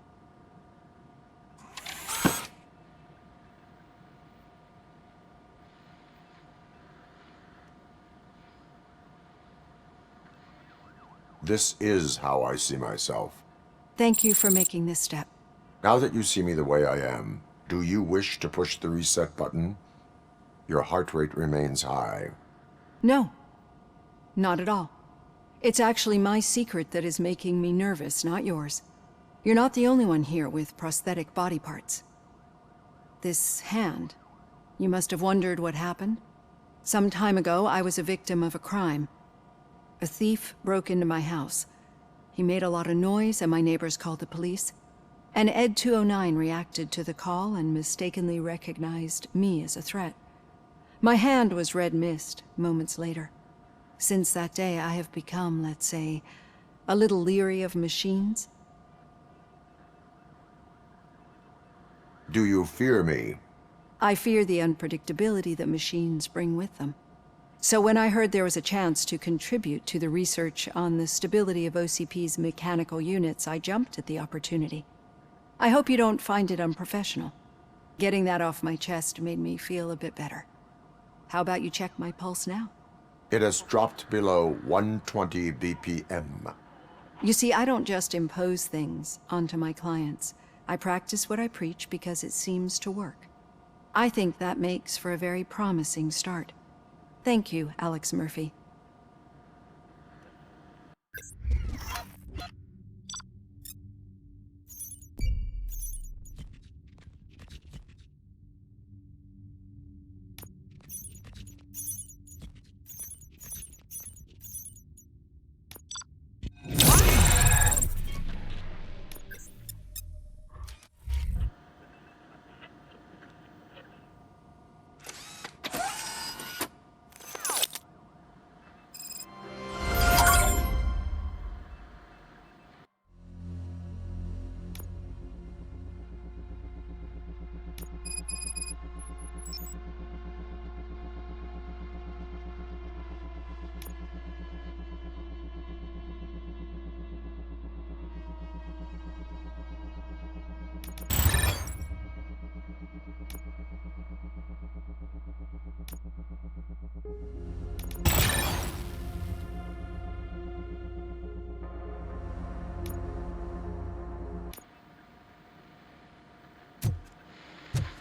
This is how I see myself. Thank you for making this step. Now that you see me the way I am, do you wish to push the reset button? Your heart rate remains high. No, not at all. It's actually my secret that is making me nervous, not yours. You're not the only one here with prosthetic body parts. This hand. You must have wondered what happened. Some time ago, I was a victim of a crime. A thief broke into my house. He made a lot of noise, and my neighbors called the police. And Ed 209 reacted to the call and mistakenly recognized me as a threat. My hand was red mist moments later. Since that day, I have become, let's say, a little leery of machines. Do you fear me? I fear the unpredictability that machines bring with them. So when I heard there was a chance to contribute to the research on the stability of OCP's mechanical units, I jumped at the opportunity. I hope you don't find it unprofessional. Getting that off my chest made me feel a bit better. How about you check my pulse now? It has dropped below 120 BPM. You see, I don't just impose things onto my clients. I practice what I preach because it seems to work. I think that makes for a very promising start. Thank you, Alex Murphy.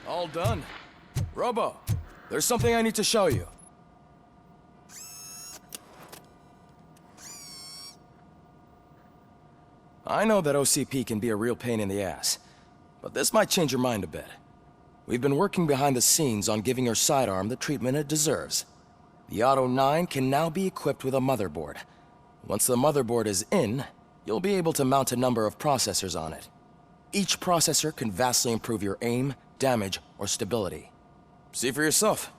All done. Robo, there's something I need to show you. I know that OCP can be a real pain in the ass, but this might change your mind a bit. We've been working behind the scenes on giving your sidearm the treatment it deserves. The Auto 9 can now be equipped with a motherboard. Once the motherboard is in, you'll be able to mount a number of processors on it. Each processor can vastly improve your aim, damage, or stability. See for yourself.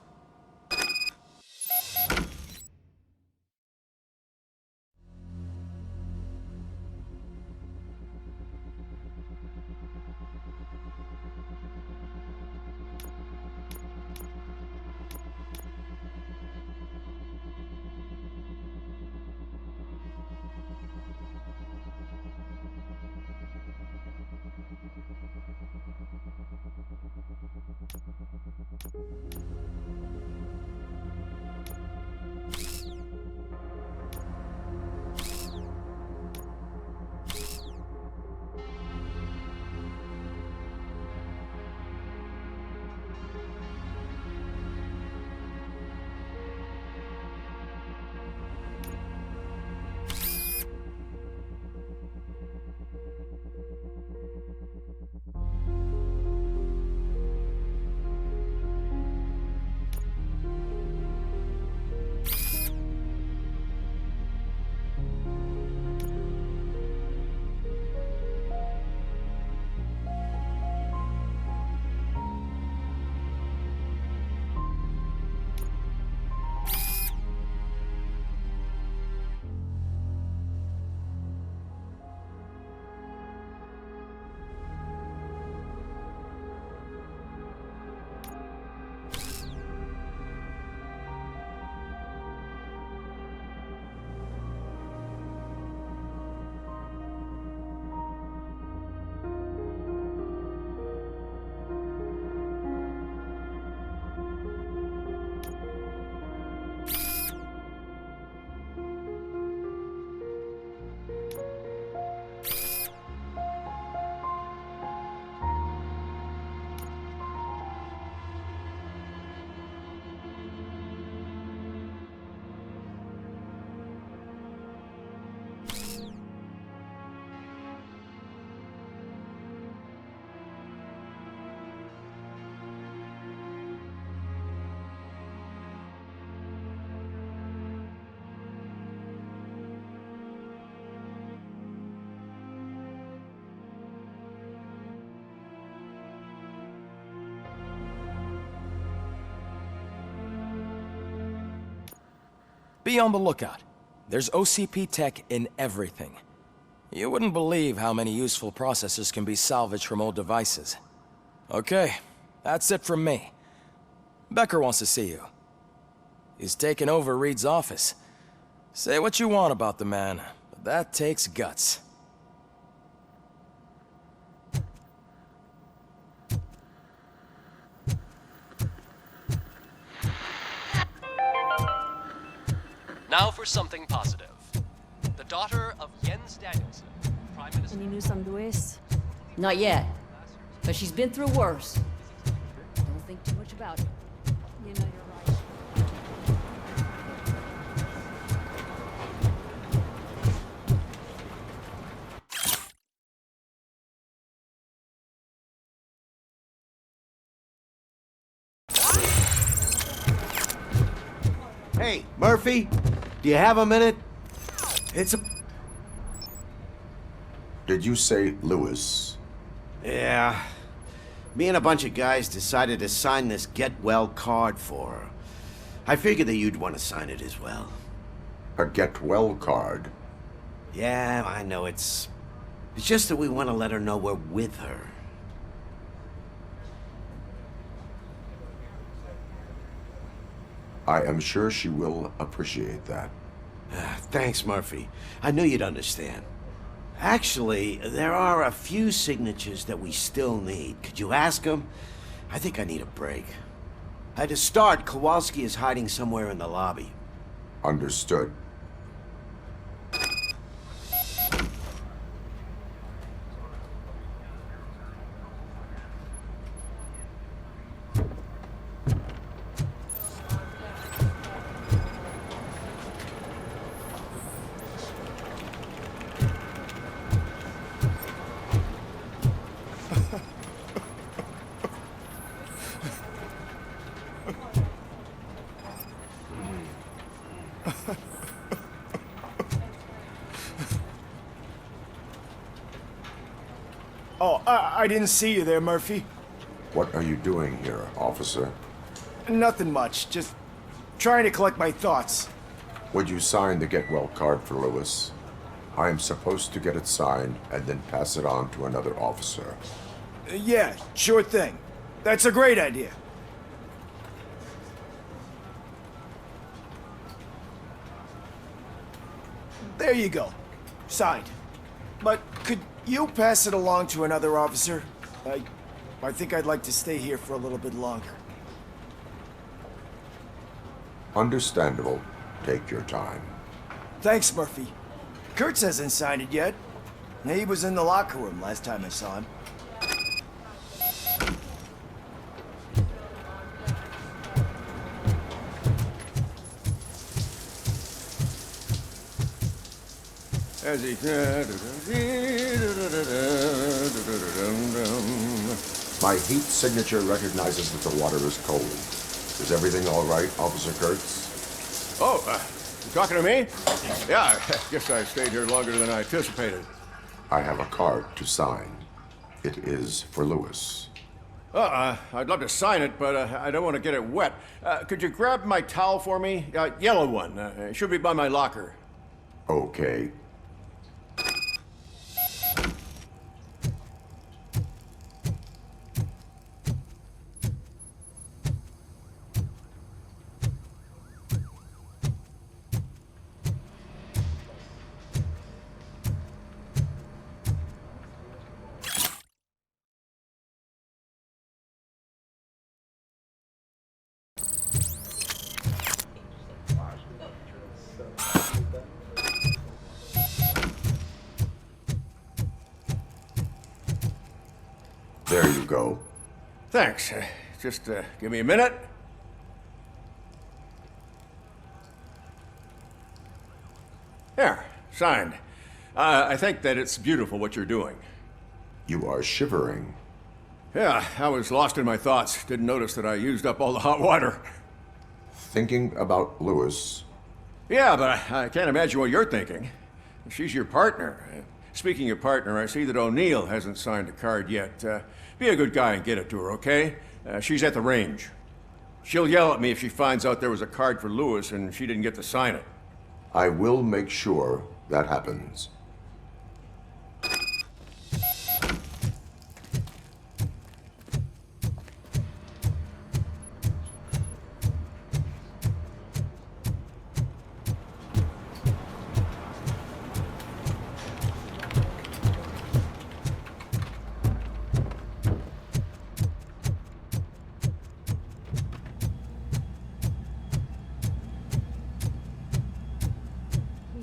Be on the lookout. There's OCP tech in everything. You wouldn't believe how many useful processors can be salvaged from old devices. Okay, that's it from me. Becker wants to see you. He's taken over Reed's office. Say what you want about the man, but that takes guts. Now for something positive. The daughter of Jens Danielson, Prime Minister... Any news on Luis? Not yet. But she's been through worse. Don't think too much about it. You know you're right. Hey, Murphy, do you have a minute? It's a... Did you say Lewis? Yeah. Me and a bunch of guys decided to sign this get well card for her. I figured that you'd want to sign it as well. A get well card? Yeah, I know it's just that we want to let her know we're with her. I am sure she will appreciate that. Thanks, Murphy. I knew you'd understand. Actually, there are a few signatures that we still need. Could you ask them? I think I need a break. To start, Kowalski is hiding somewhere in the lobby. Understood. Oh, I didn't see you there, Murphy. What are you doing here, officer? Nothing much, just trying to collect my thoughts. Would you sign the get well card for Lewis? I am supposed to get it signed and then pass it on to another officer. Yeah, sure thing. That's a great idea. There you go. Signed. But could you pass it along to another officer? I think I'd like to stay here for a little bit longer. Understandable. Take your time. Thanks, Murphy. Kurtz hasn't signed it yet. He was in the locker room last time I saw him. As he... My heat signature recognizes that the water is cold. Is everything all right, Officer Kurtz? Oh, you talking to me? Yeah, I guess I stayed here longer than I anticipated. I have a card to sign. It is for Lewis. I'd love to sign it, but I don't want to get it wet. Could you grab my towel for me? Yellow one. It should be by my locker. Okay. There you go. Thanks. Just give me a minute. There, signed. I think that it's beautiful what you're doing. You are shivering. Yeah, I was lost in my thoughts. Didn't notice that I used up all the hot water. Thinking about Lewis. Yeah, but I can't imagine what you're thinking. She's your partner. Speaking of partner, I see that O'Neill hasn't signed a card yet. Be a good guy and get it to her, okay? She's at the range. She'll yell at me if she finds out there was a card for Lewis and she didn't get to sign it. I will make sure that happens.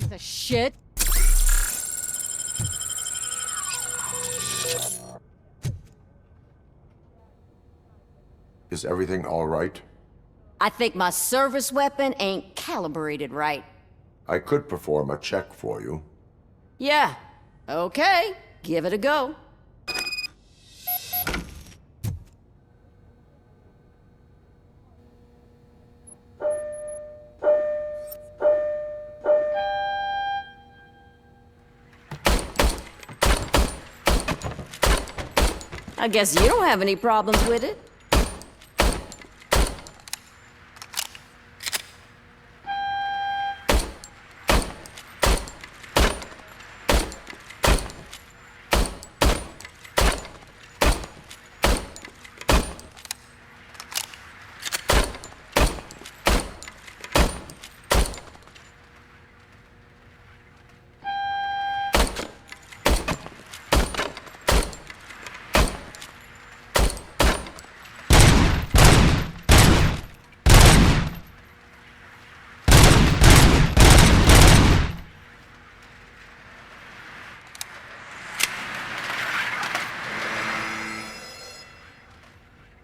Piece of shit. Is everything all right? I think my service weapon ain't calibrated right. I could perform a check for you. Yeah. Okay. Give it a go. I guess you don't have any problems with it.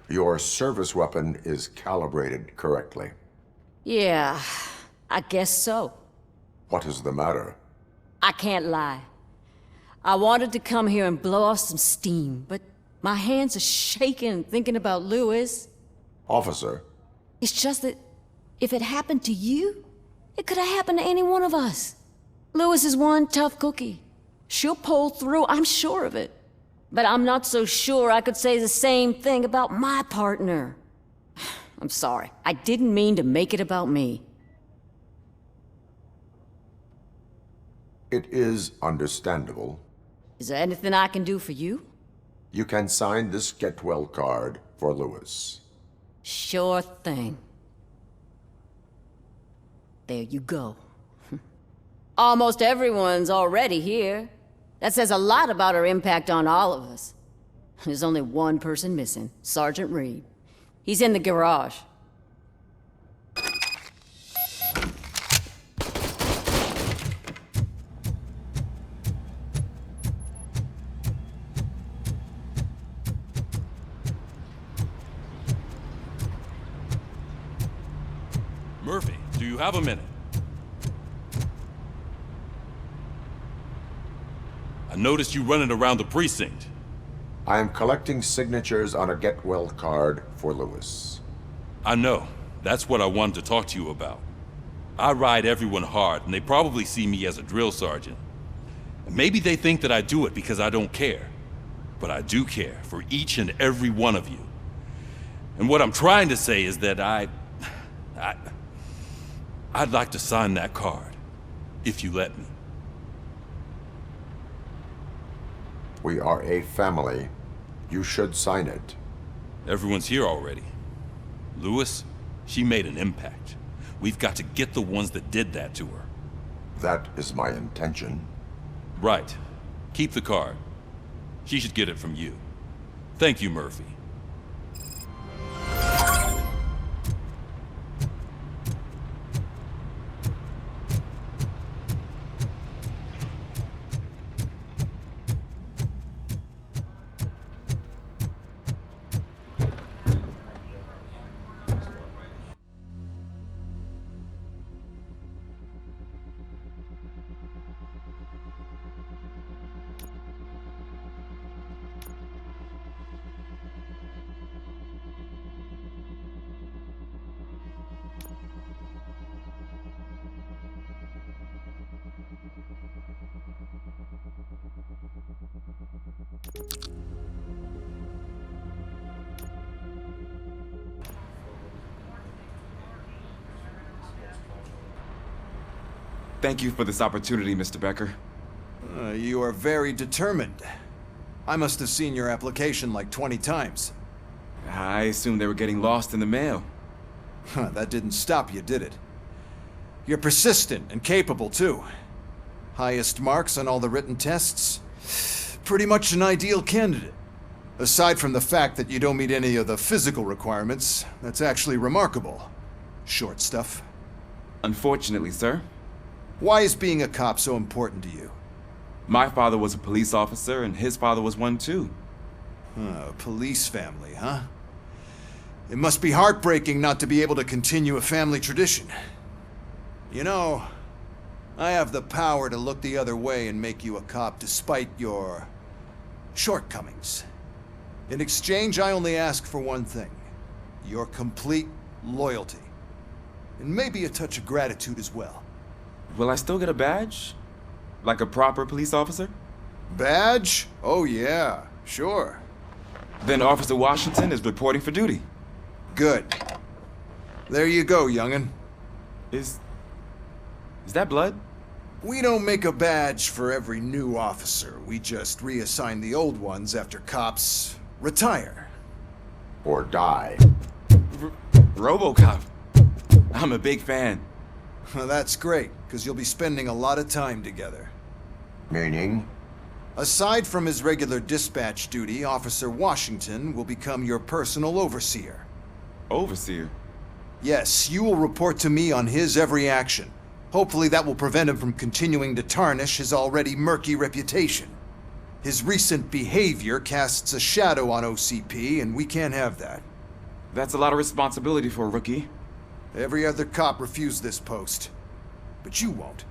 Your service weapon is calibrated correctly. Yeah, I guess so. What is the matter? I can't lie. I wanted to come here and blow off some steam, but my hands are shaking thinking about Lewis. Officer, It's just that if it happened to you, it could have happened to any one of us. Lewis is one tough cookie. She'll pull through, I'm sure of it. But I'm not so sure I could say the same thing about my partner. I'm sorry. I didn't mean to make it about me. it is understandable. Is there anything I can do for you? You can sign this get well card for Lewis. Sure thing. There you go. Almost everyone's already here. That says a lot about her impact on all of us. There's only one person missing, Sergeant Reed. He's in the garage. Murphy, do you have a minute? I noticed you running around the precinct. I am collecting signatures on a get well card for Lewis. I know. That's what I wanted to talk to you about. I ride everyone hard, and they probably see me as a drill sergeant. And maybe they think that I do it because I don't care. But I do care for each and every one of you. And what I'm trying to say is that I'd like to sign that card, if you let me. We are a family. You should sign it. Everyone's here already. Lewis, she made an impact. We've got to get the ones that did that to her. That is my intention. Right. Keep the card. She should get it from you. Thank you, Murphy. Thank you for this opportunity, Mr. Becker. You are very determined. I must have seen your application like 20 times. I assumed they were getting lost in the mail. That didn't stop you, did it? You're persistent and capable, too. Highest marks on all the written tests. Pretty much an ideal candidate. Aside from the fact that you don't meet any of the physical requirements, that's actually remarkable. Short stuff. Unfortunately, sir. Why is being a cop so important to you? My father was a police officer, and his father was one too. A police family, huh? It must be heartbreaking not to be able to continue a family tradition. You know, I have the power to look the other way and make you a cop despite your shortcomings. In exchange, I only ask for one thing. Your complete loyalty. And maybe a touch of gratitude as well. Will I still get a badge? Like a proper police officer? Badge? Oh yeah, sure. Then Officer Washington is reporting for duty. Good. There you go, young'un. Is that blood? We don't make a badge for every new officer. We just reassign the old ones after cops retire. Or die. RoboCop. I'm a big fan. That's great, because you'll be spending a lot of time together. Meaning? Aside from his regular dispatch duty, Officer Washington will become your personal overseer. Overseer? Yes, you will report to me on his every action. Hopefully that will prevent him from continuing to tarnish his already murky reputation. His recent behavior casts a shadow on OCP, and we can't have that. That's a lot of responsibility for a rookie. Every other cop refused this post. But you won't.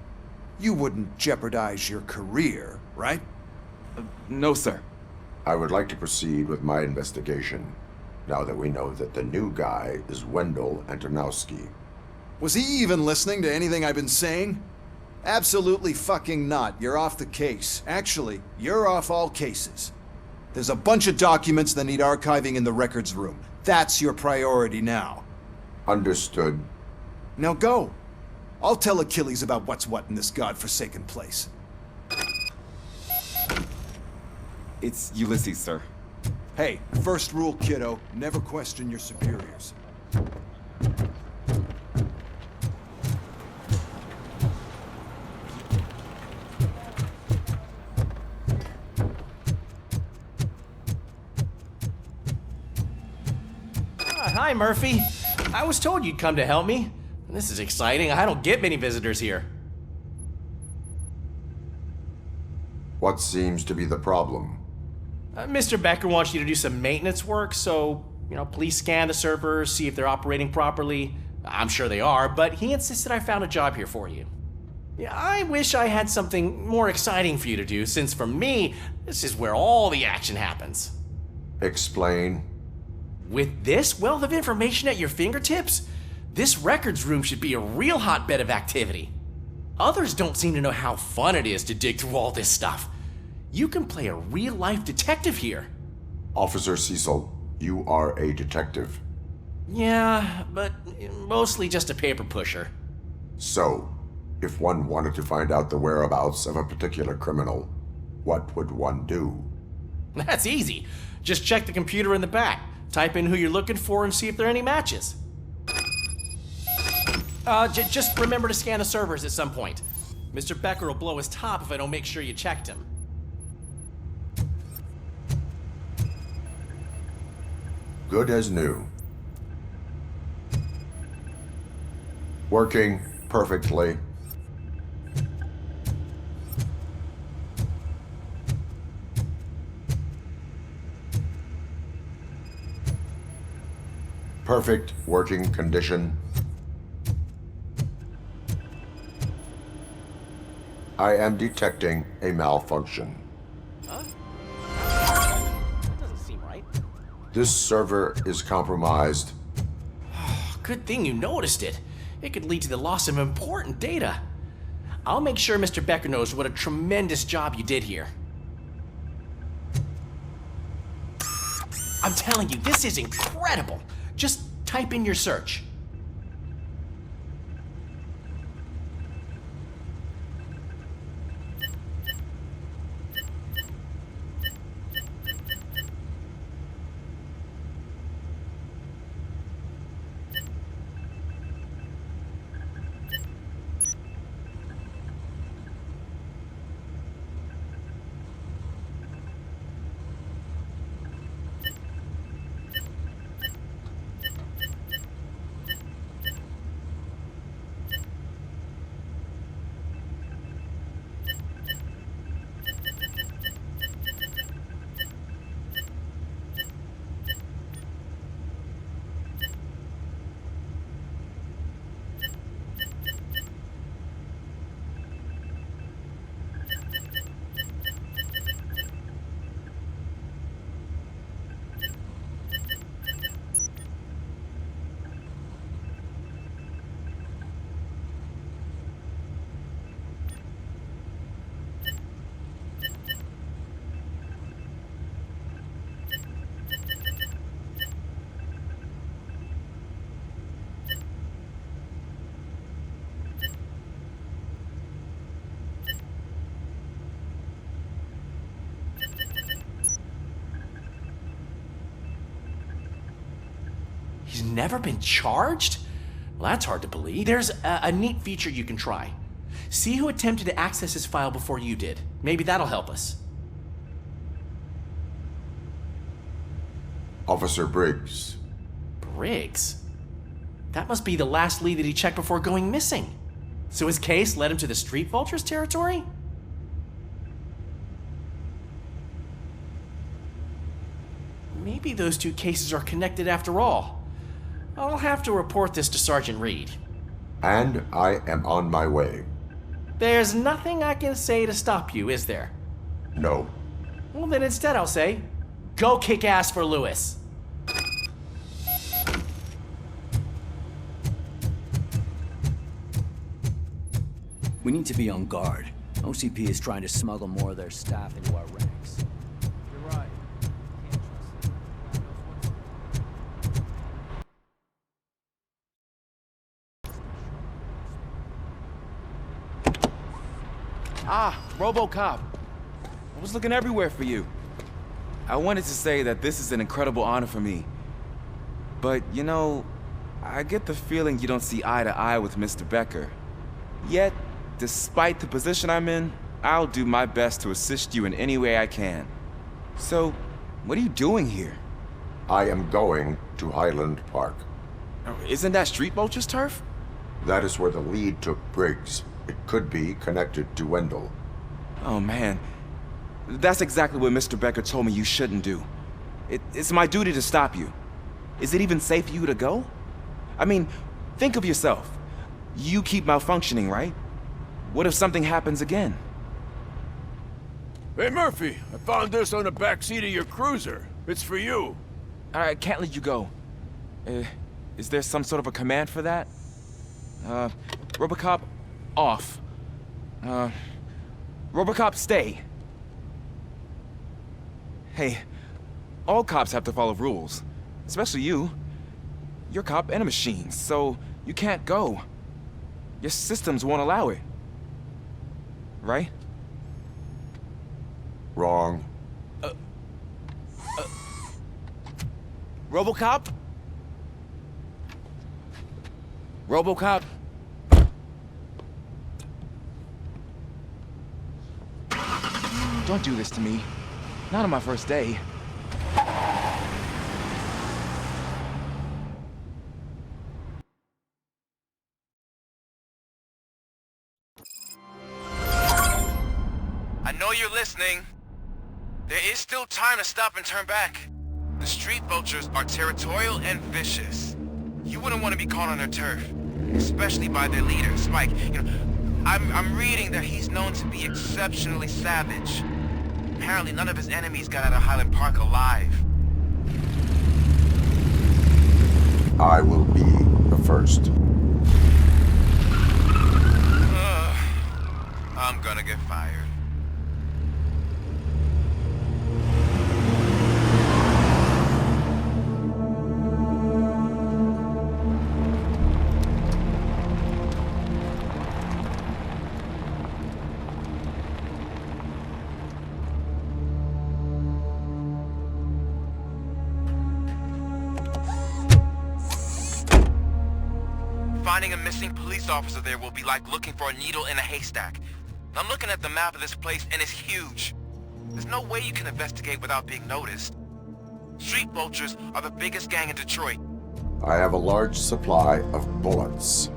You wouldn't jeopardize your career, right? No, sir. I would like to proceed with my investigation, now that we know that the new guy is Wendell Antonowski. Was he even listening to anything I've been saying? Absolutely fucking not. You're off the case. Actually, you're off all cases. There's a bunch of documents that need archiving in the records room. That's your priority now. Understood. Now go. I'll tell Achilles about what's what in this godforsaken place. It's Ulysses, sir. Hey, first rule, kiddo, never question your superiors. Hi, Murphy. I was told you'd come to help me. This is exciting. I don't get many visitors here. What seems to be the problem? Mr. Becker wants you to do some maintenance work, so, please scan the servers, see if they're operating properly. I'm sure they are, but he insisted I found a job here for you. Yeah, I wish I had something more exciting for you to do, since for me, this is where all the action happens. Explain. With this wealth of information at your fingertips, this records room should be a real hotbed of activity. Others don't seem to know how fun it is to dig through all this stuff. You can play a real-life detective here. Officer Cecil, you are a detective. Yeah, but mostly just a paper pusher. So, if one wanted to find out the whereabouts of a particular criminal, what would one do? That's easy. Just check the computer in the back, type in who you're looking for, and see if there are any matches. Just remember to scan the servers at some point. Mr. Becker will blow his top if I don't make sure you checked him. Good as new. Working perfectly. Perfect working condition. I am detecting a malfunction. Huh? That doesn't seem right. This server is compromised. Good thing you noticed it. It could lead to the loss of important data. I'll make sure Mr. Becker knows what a tremendous job you did here. I'm telling you, this is incredible. Just type in your search. never been charged? Well, that's hard to believe. There's a neat feature you can try. See who attempted to access his file before you did. Maybe that'll help us. Officer Briggs. Briggs? That must be the last lead that he checked before going missing. So his case led him to the Street Vultures territory? Maybe those two cases are connected after all. I'll have to report this to Sergeant Reed. And I am on my way. There's nothing I can say to stop you, is there? No. Well, then instead I'll say, go kick ass for Lewis. We need to be on guard. OCP is trying to smuggle more of their staff into our ranks. You're right. Ah, RoboCop. I was looking everywhere for you. I wanted to say that this is an incredible honor for me. But, you know, I get the feeling you don't see eye to eye with Mr. Becker. Yet, despite the position I'm in, I'll do my best to assist you in any way I can. So, what are you doing here? I am going to Highland Park. Isn't that Street Vulture's turf? That is where the lead took Briggs. It could be connected to Wendell. Oh, man. That's exactly what Mr. Becker told me you shouldn't do. It's my duty to stop you. Is it even safe for you to go? I mean, think of yourself. You keep malfunctioning, right? What if something happens again? Hey, Murphy, I found this on the back seat of your cruiser. It's for you. I can't let you go. Is there some sort of a command for that? RoboCop, off. RoboCop, stay. Hey, all cops have to follow rules. Especially you. You're a cop and a machine, so you can't go. Your systems won't allow it. Right? Wrong. RoboCop? RoboCop? Don't do this to me. Not on my first day. I know you're listening. There is still time to stop and turn back. The Street Vultures are territorial and vicious. You wouldn't want to be caught on their turf, especially by their leader, Spike. You know, I'm reading that he's known to be exceptionally savage. Apparently none of his enemies got out of Highland Park alive. I will be the first. I'm gonna get fired. Finding a missing police officer there will be like looking for a needle in a haystack. I'm looking at the map of this place and it's huge. There's no way you can investigate without being noticed. Street Vultures are the biggest gang in Detroit. I have a large supply of bullets.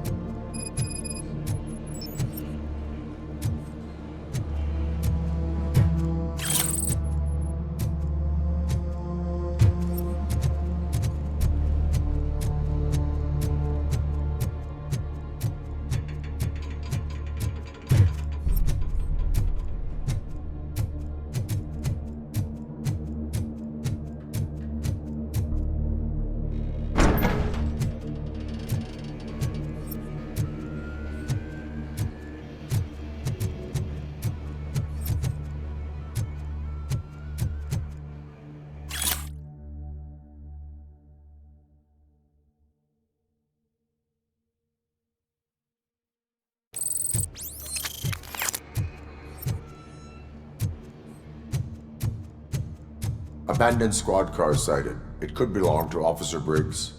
Abandoned squad car sighted. It could belong to Officer Briggs.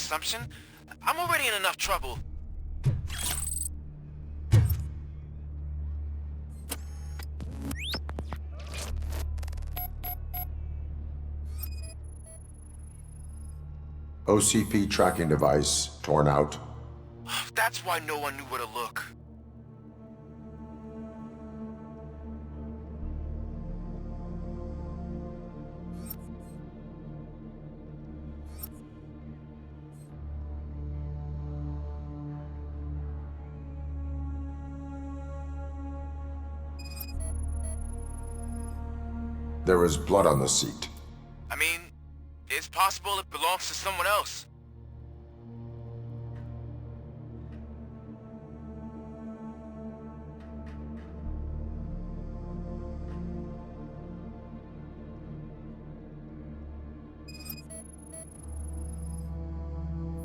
assumption? I'm already in enough trouble. OCP tracking device torn out. That's why no one knew where to look. There is blood on the seat. I mean, it's possible it belongs to someone else.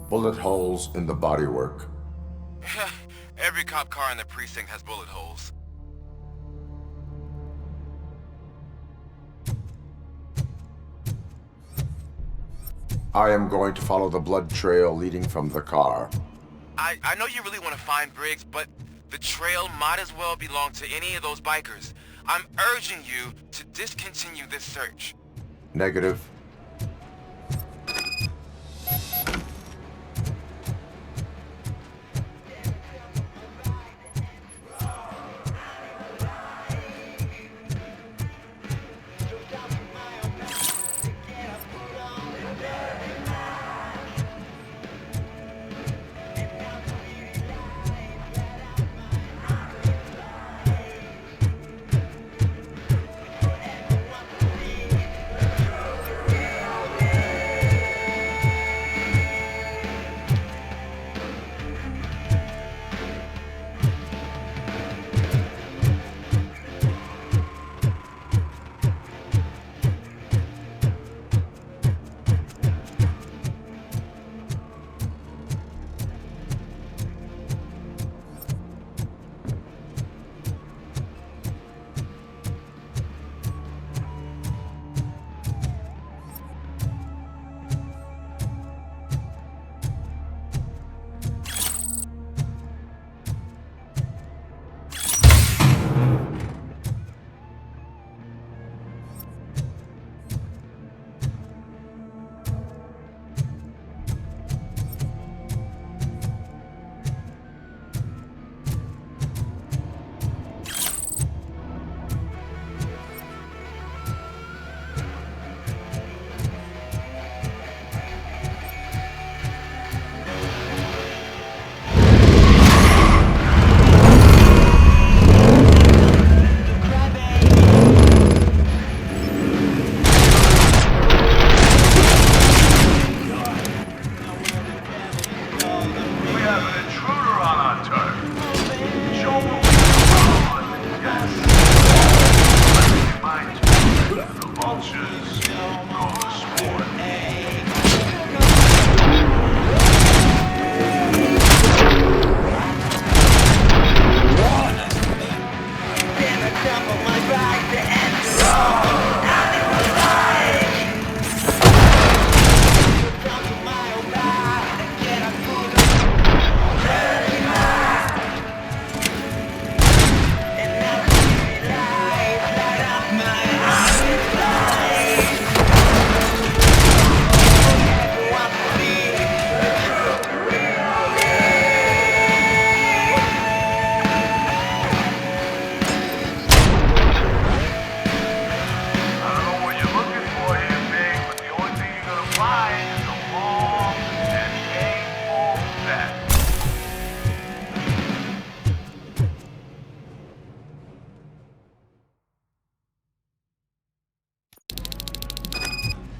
Bullet holes in the bodywork. Every cop car in the precinct has bullet holes. I am going to follow the blood trail leading from the car. I know you really want to find Briggs, but the trail might as well belong to any of those bikers. I'm urging you to discontinue this search. Negative.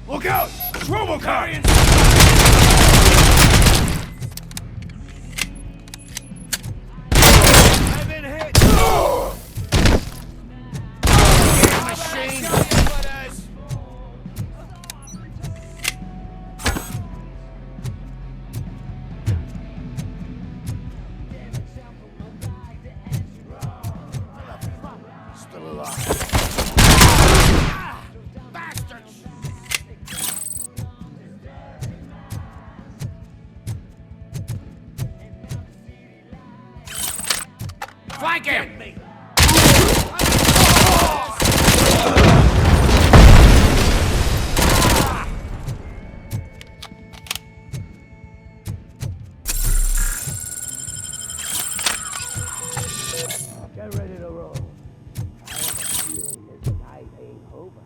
Look out! It's RoboCop! I've been hit! Machine! Still alive. Flank him! Get ready to roll. I have a feeling this night ain't over.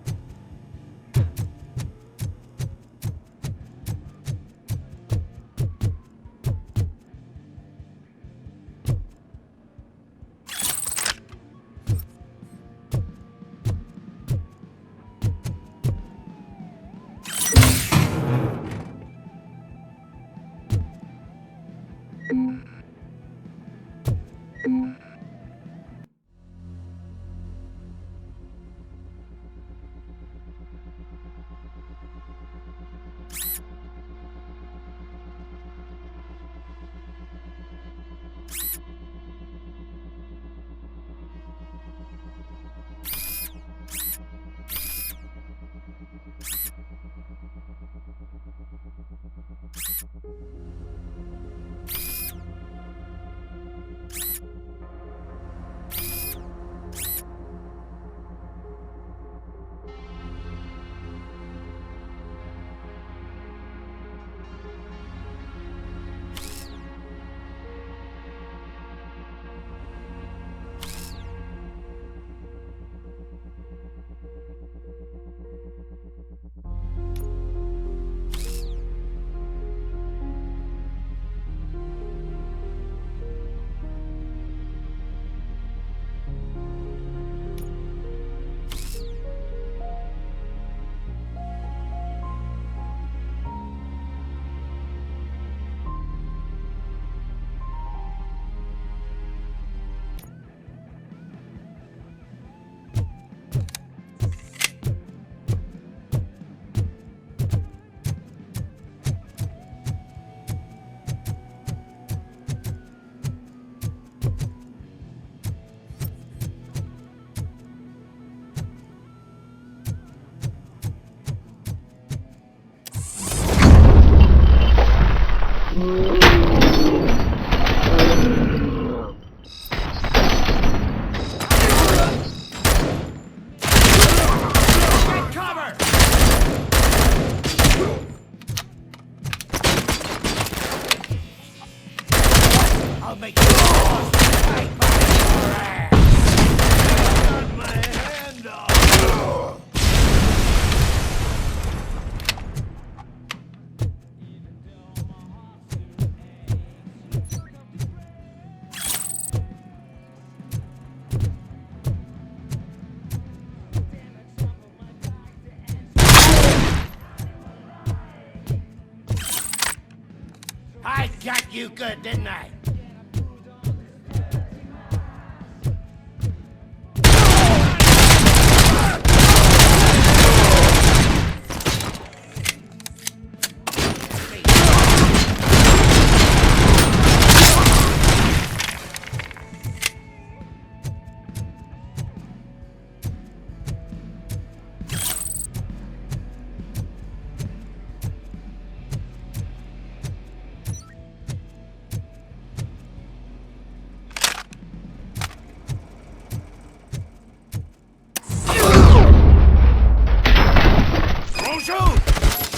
I got you good, didn't I?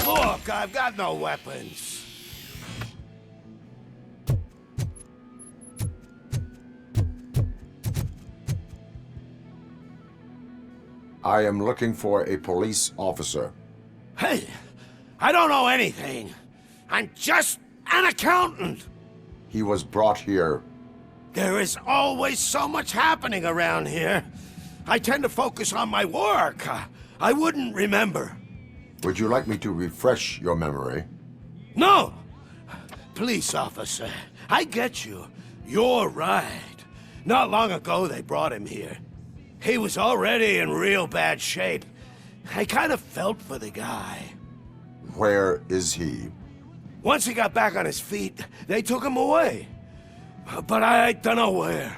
Look, I've got no weapons. I am looking for a police officer. Hey, I don't know anything. I'm just an accountant. He was brought here. There is always so much happening around here. I tend to focus on my work. I wouldn't remember. Would you like me to refresh your memory? No! Police officer, I get you. You're right. Not long ago they brought him here. He was already in real bad shape. I kind of felt for the guy. Where is he? Once he got back on his feet, they took him away. But I don't know where.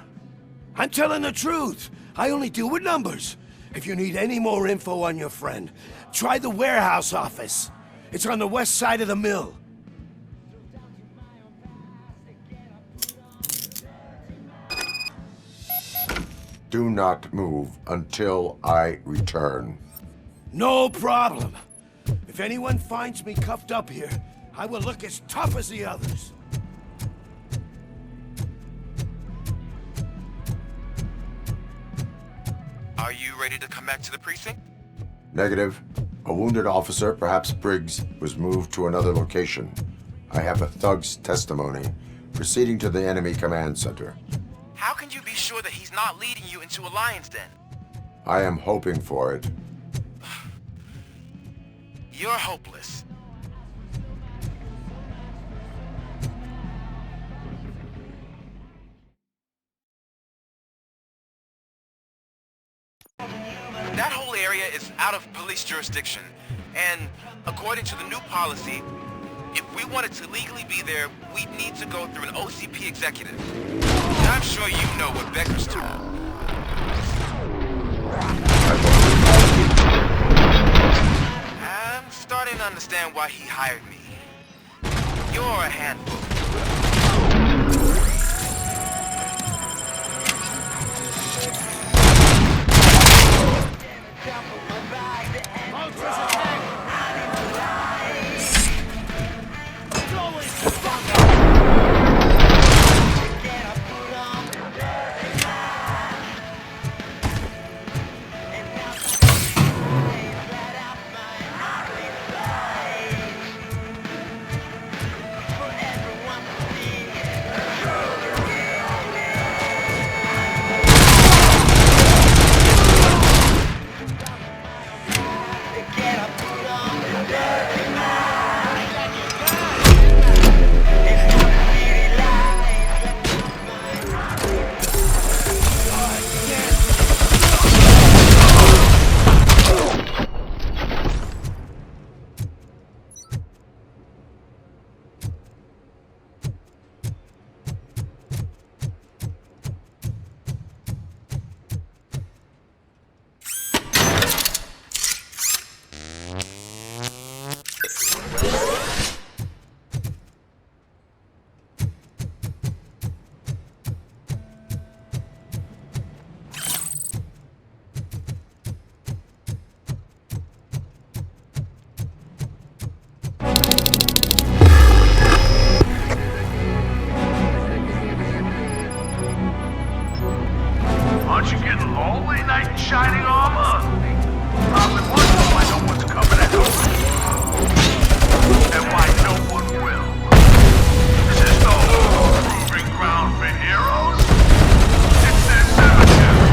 I'm telling the truth. I only deal with numbers. If you need any more info on your friend, try the warehouse office. It's on the west side of the mill. Do not move until I return. No problem. If anyone finds me cuffed up here, I will look as tough as the others. Are you ready to come back to the precinct? Negative. A wounded officer, perhaps Briggs, was moved to another location. I have a thug's testimony, proceeding to the enemy command center. How can you be sure that he's not leading you into a lion's den? I am hoping for it. You're hopeless. That whole area is out of police jurisdiction, and according to the new policy, if we wanted to legally be there, we'd need to go through an OCP executive. And I'm sure you know what Becker's term. I'm starting to understand why he hired me. You're a handful. Aren't you getting lonely, knight in shining armor? Probably wonder why no one's coming at home. And why no one will. Is this the proving ground for heroes? It's their cemetery.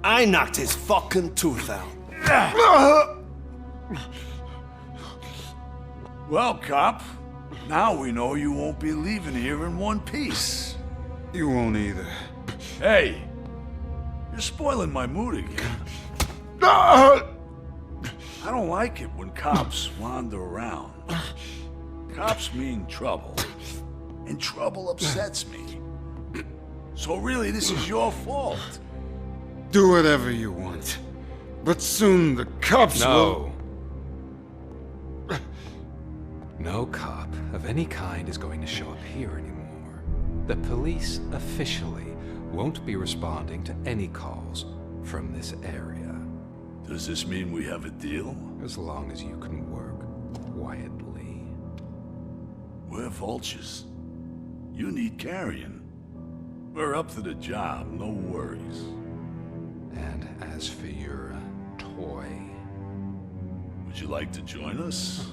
I knocked his fucking tooth out. Well, cop, now we know you won't be leaving here in one piece. You won't either. Hey, you're spoiling my mood again. I don't like it when cops wander around. Cops mean trouble, and trouble upsets me. So really, this is your fault. Do whatever you want. But soon the cops will... No cop of any kind is going to show up here anymore. The police officially won't be responding to any calls from this area. Does this mean we have a deal? As long as you can work quietly. We're vultures. You need carrion. We're up to the job, no worries. And as for your toy... Would you like to join us?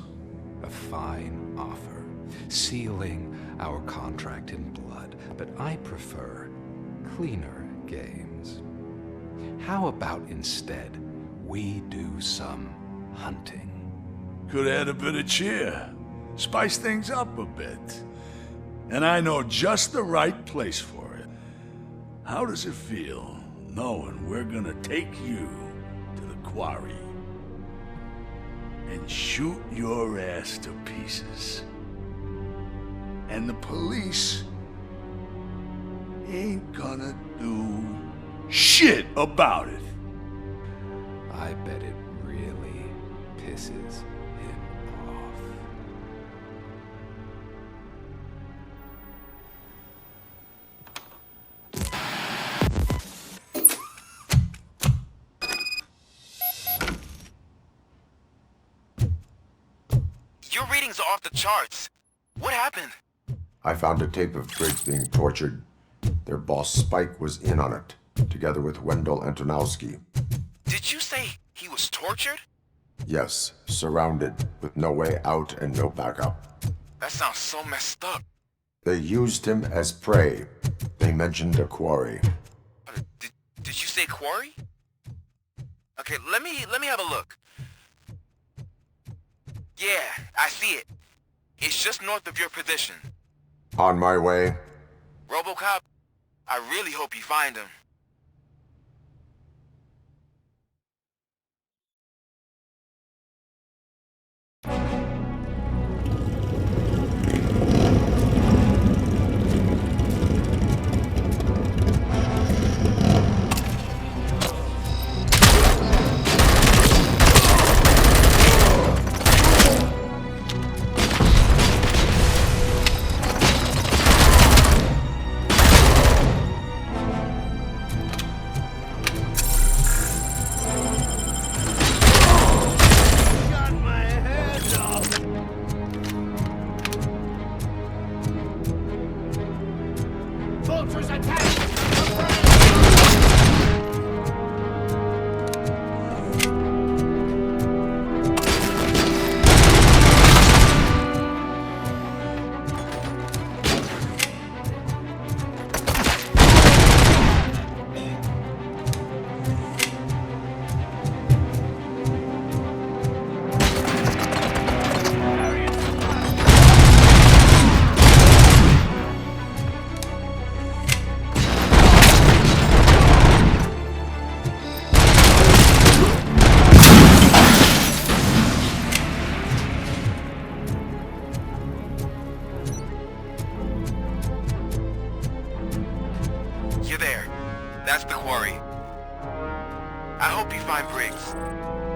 A fine offer, sealing our contract in blood, but I prefer cleaner games. How about instead we do some hunting? Could add a bit of cheer, spice things up a bit. And I know just the right place for it. How does it feel knowing we're gonna take you to the quarry and shoot your ass to pieces? And the police ain't gonna do shit about it. I bet it really pisses him off. Your readings are off the charts. What happened? I found a tape of Briggs being tortured. Their boss Spike was in on it, together with Wendell Antonowski. Did you say he was tortured? Yes, surrounded, with no way out and no backup. That sounds so messed up. They used him as prey. They mentioned a quarry. Did you say quarry? Okay, let me have a look. Yeah, I see it. It's just north of your position. On my way. RoboCop, I really hope you find him.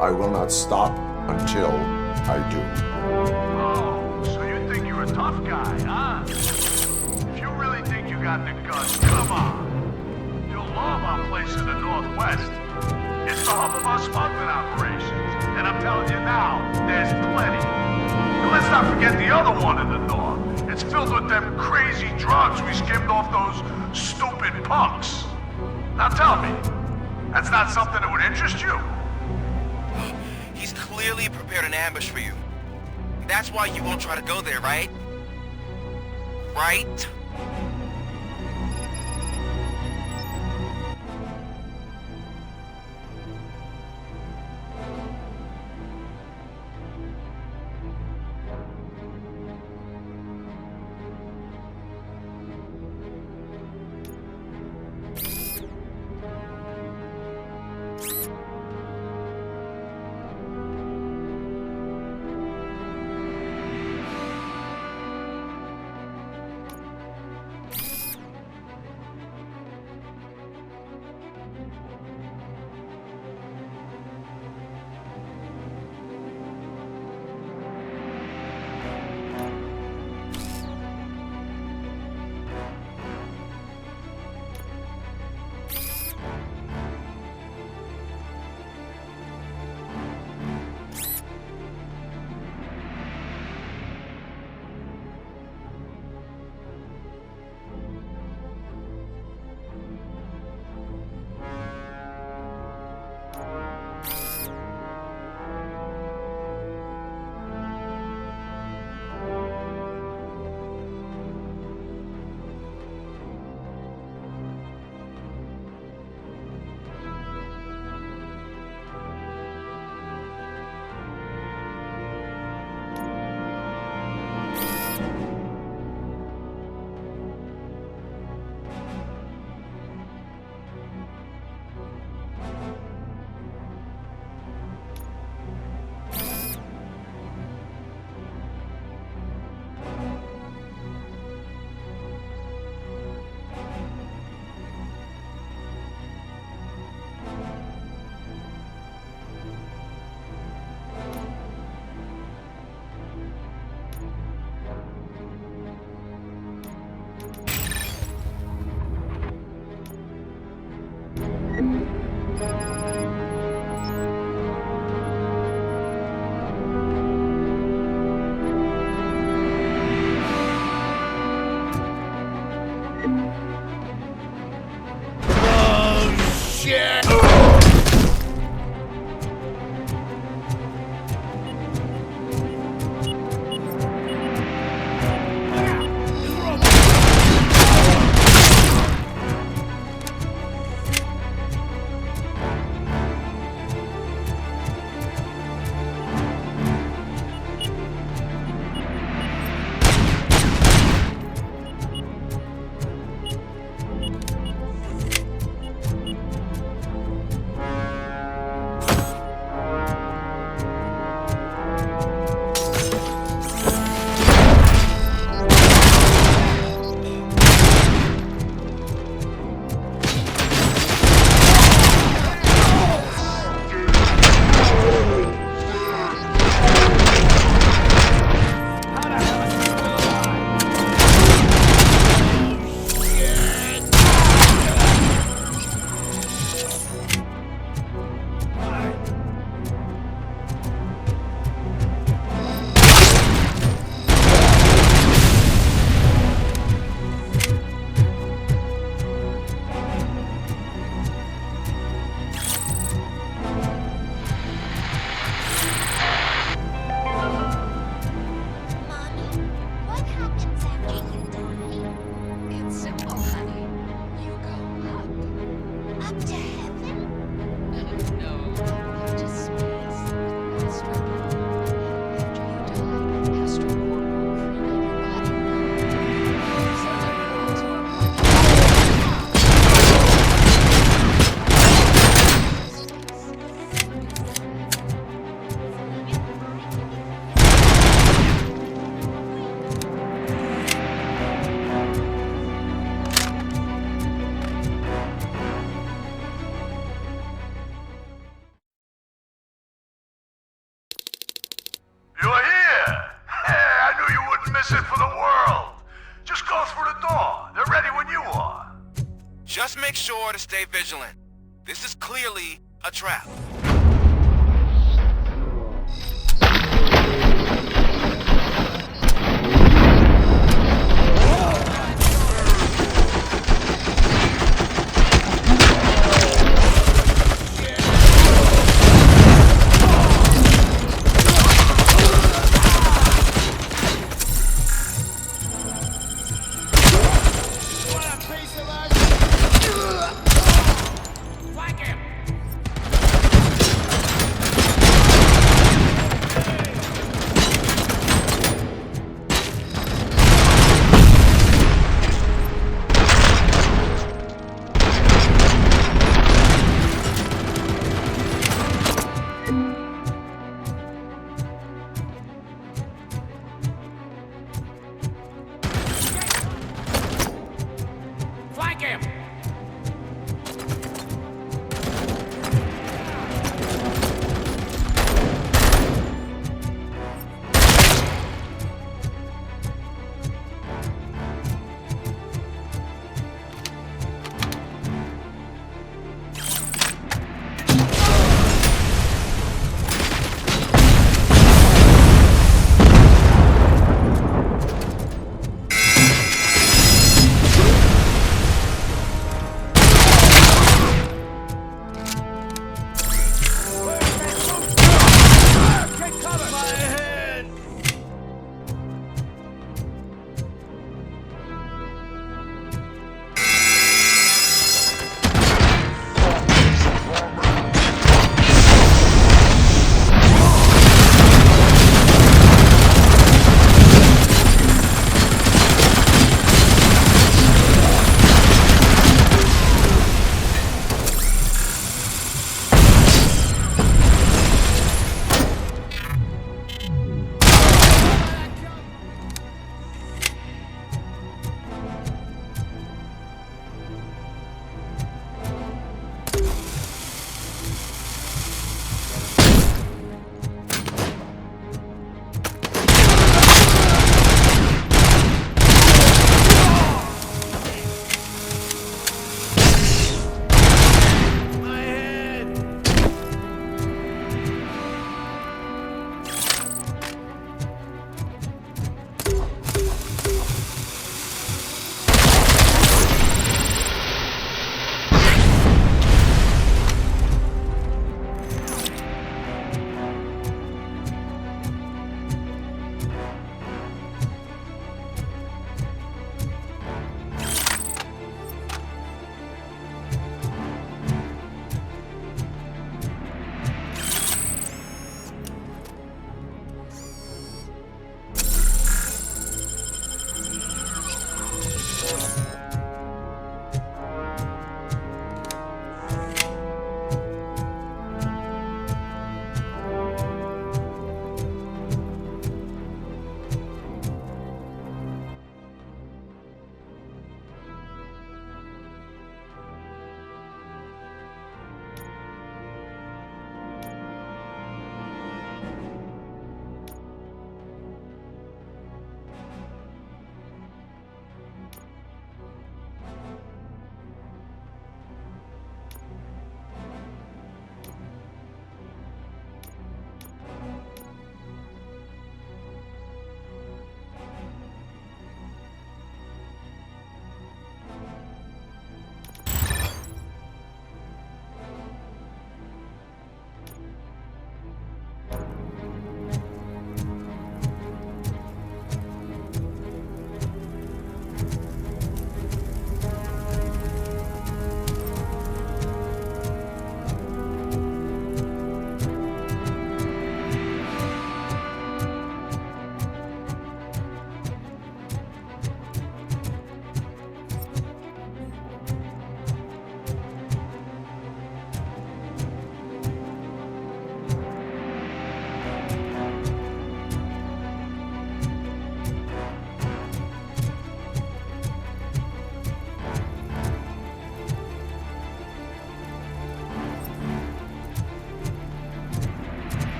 I will not stop until I do. Oh, so you think you're a tough guy, huh? If you really think you got the guts, come on. You'll love our place in the Northwest. It's the hub of our smuggling operations. And I'm telling you now, there's plenty. And let's not forget the other one in the North. It's filled with them crazy drugs we skimmed off those stupid punks. Now tell me, that's not something that would interest you? He's clearly prepared an ambush for you. That's why you won't try to go there, right? Right? miss it for the world. Just go through the door. They're ready when you are. Just make sure to stay vigilant. This is clearly a trap.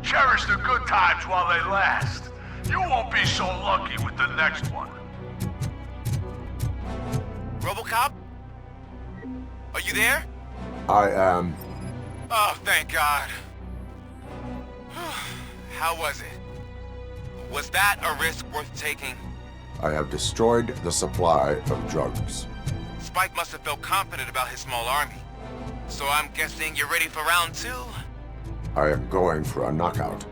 Cherish the good times while they last. You won't be so lucky with the next one. RoboCop? Are you there? I am. Oh, thank God. How was it? Was that a risk worth taking? I have destroyed the supply of drugs. Spike must have felt confident about his small army. So I'm guessing you're ready for round 2? I am going for a knockout.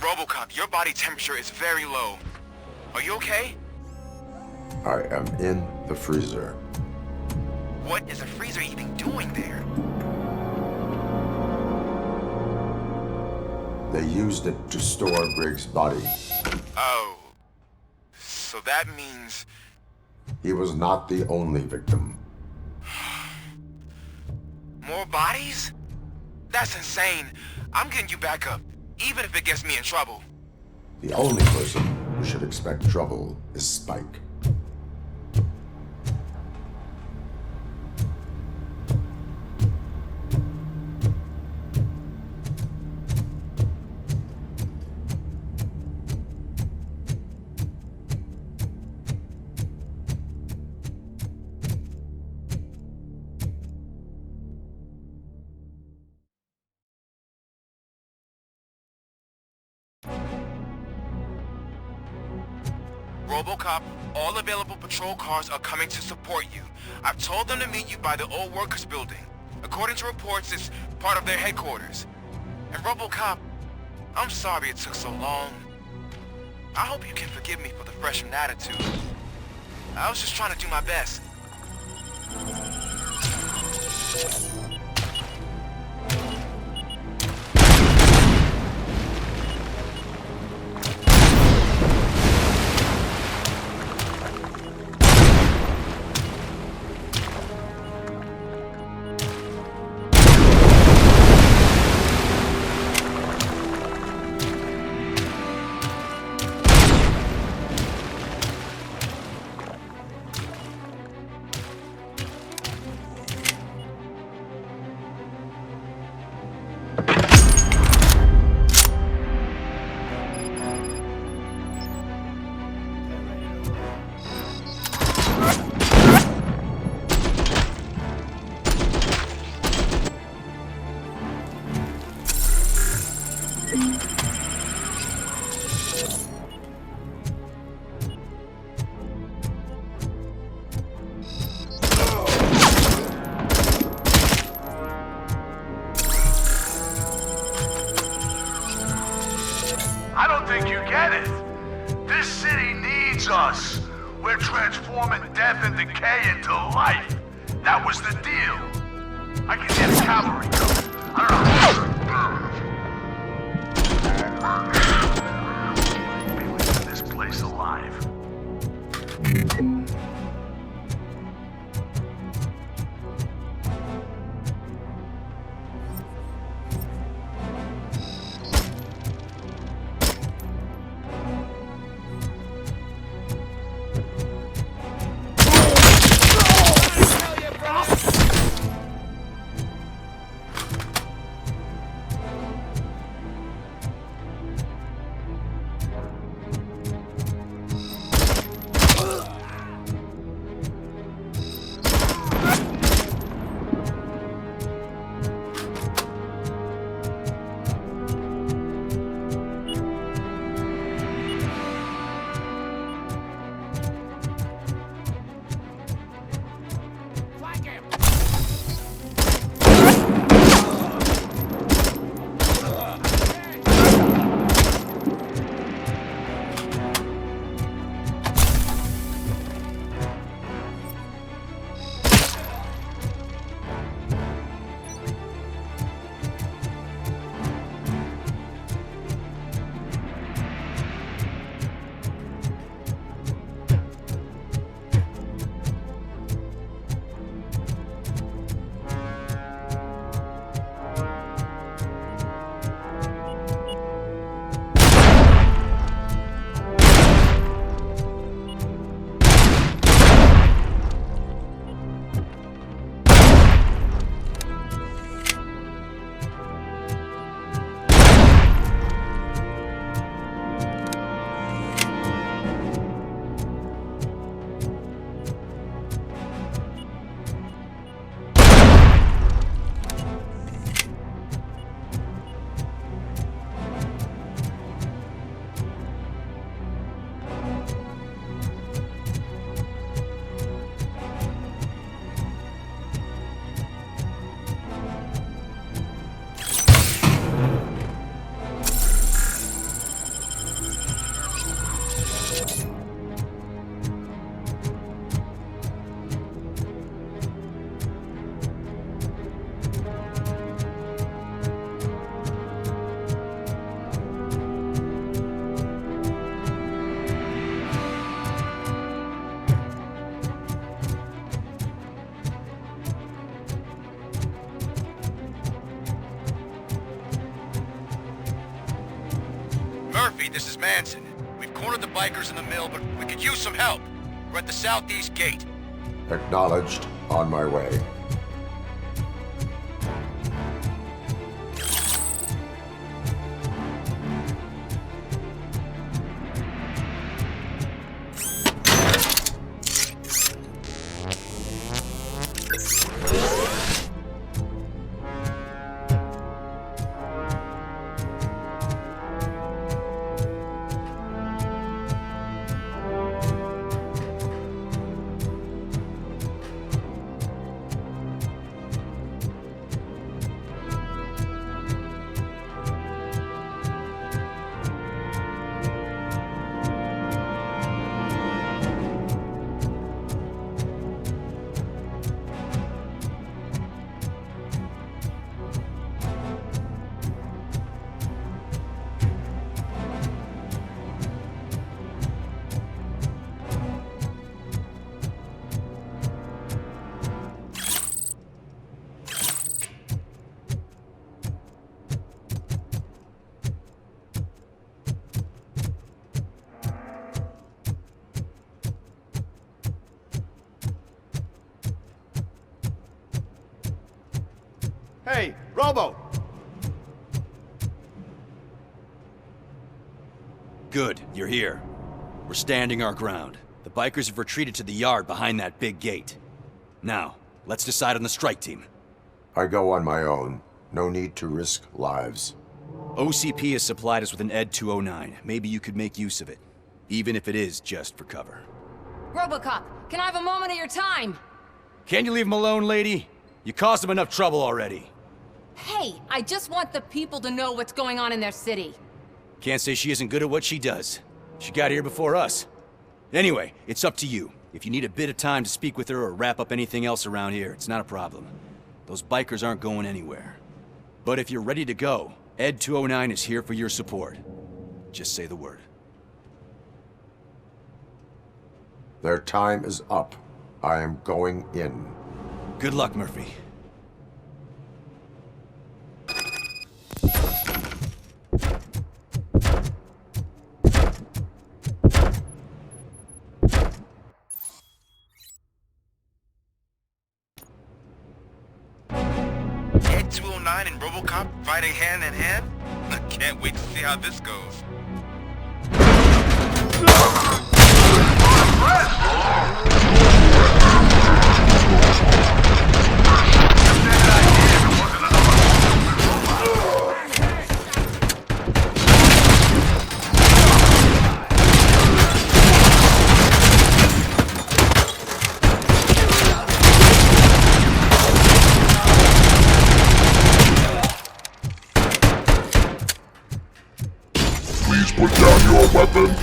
RoboCop, your body temperature is very low. Are you okay? I am in the freezer. What is a freezer even doing there? They used it to store Briggs' body. Oh. So that means... He was not the only victim. More bodies? That's insane. I'm getting you back up, even if it gets me in trouble. The only person who should expect trouble is Spike. RoboCop, all available patrol cars are coming to support you. I've told them to meet you by the old workers building. According to reports, it's part of their headquarters. And RoboCop, I'm sorry it took so long. I hope you can forgive me for the freshman attitude. I was just trying to do my best. think you get it. This city needs us. We're transforming death and decay into life. That was the deal. I can hear the cavalry coming. I don't know. Be leaving this place alive. Murphy, this is Manson. We've cornered the bikers in the mill, but we could use some help. We're at the southeast gate. Acknowledged. On my way. Hey, Robo! Good, you're here. We're standing our ground. The bikers have retreated to the yard behind that big gate. Now, let's decide on the strike team. I go on my own. No need to risk lives. OCP has supplied us with an Ed 209. Maybe you could make use of it. Even if it is just for cover. RoboCop, can I have a moment of your time? Can't you leave him alone, lady? You caused him enough trouble already. Hey, I just want the people to know what's going on in their city. Can't say she isn't good at what she does. She got here before us. Anyway, it's up to you. If you need a bit of time to speak with her or wrap up anything else around here, it's not a problem. Those bikers aren't going anywhere. But if you're ready to go, Ed 209 is here for your support. Just say the word. Their time is up. I am going in. Good luck, Murphy. Ed 209 and RoboCop fighting hand in hand? I can't wait to see how this goes. Please put down your weapon.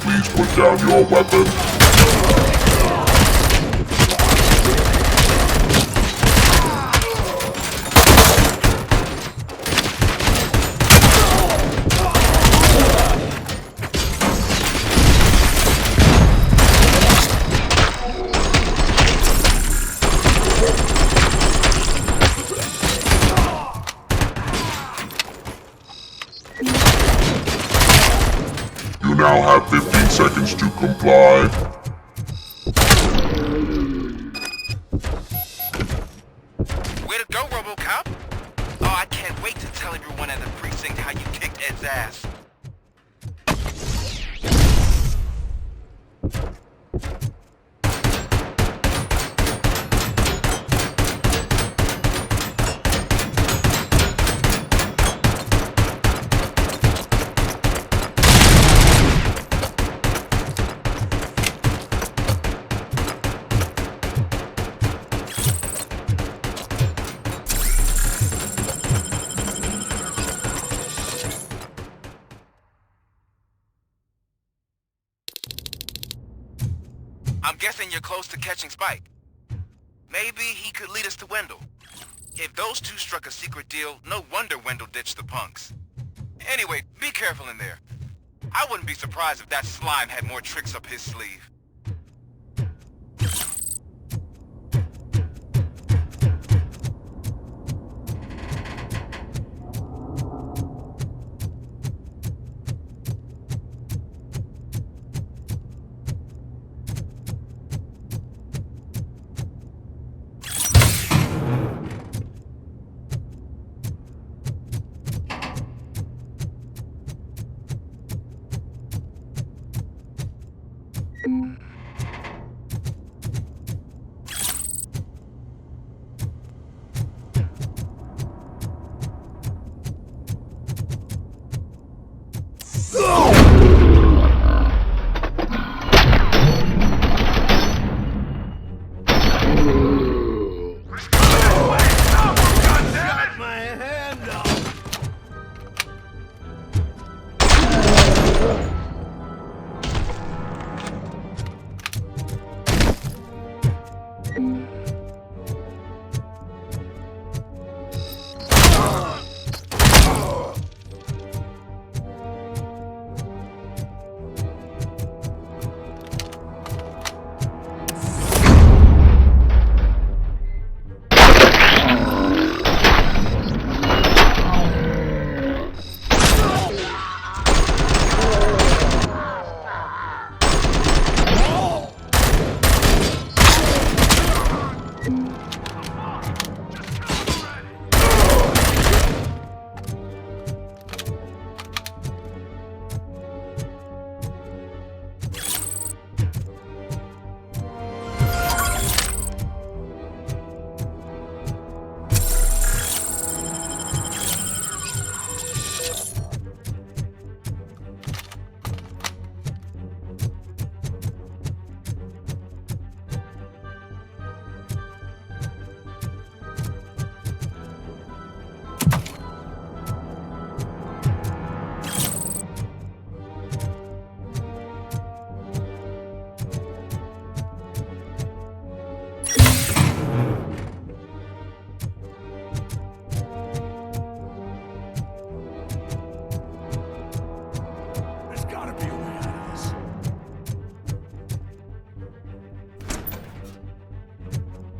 Please put down your weapon. You now have 15 seconds to comply. Way to go, RoboCop! Oh, I can't wait to tell everyone at the precinct how you kicked Ed's ass. I'm guessing you're close to catching Spike. Maybe he could lead us to Wendell. If those two struck a secret deal, no wonder Wendell ditched the punks. Anyway, be careful in there. I wouldn't be surprised if that slime had more tricks up his sleeve.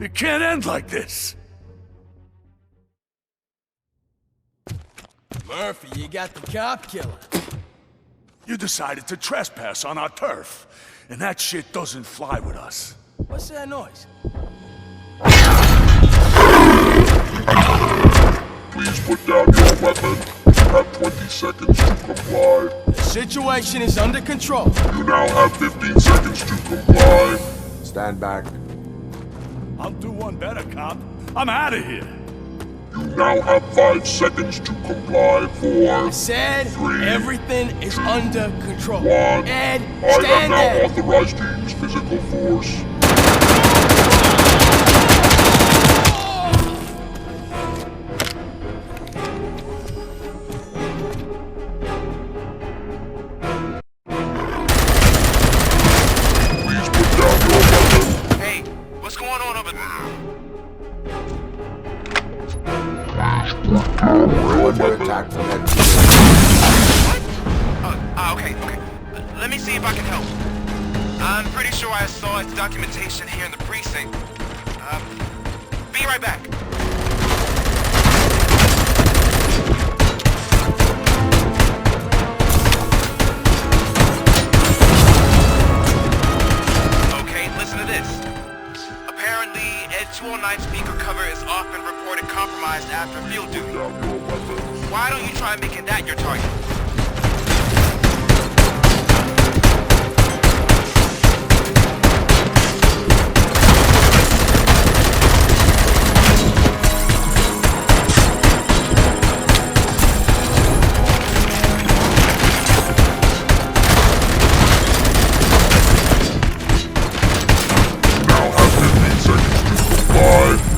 It can't end like this. Murphy, you got the cop killer. You decided to trespass on our turf, and that shit doesn't fly with us. What's that noise? Please put down your weapon. You have 20 seconds to comply. The situation is under control. You now have 15 seconds to comply. Stand back. I'll do one better, cop. I'm out of here. You now have 5 seconds to comply. 4, I said 3, everything is under control. 1. Ed, I am stand now there. authorized to use physical force. Please put down your weapon. Hey, what's going on over there? We're under attack from that Okay. Let me see if I can help. I'm pretty sure I saw its documentation here in the precinct. Be right back. Okay, listen to this. Apparently, Ed 209 speaker cover is often reported compromised after field duty. Why don't you try making that your target? Now have 15 seconds to comply.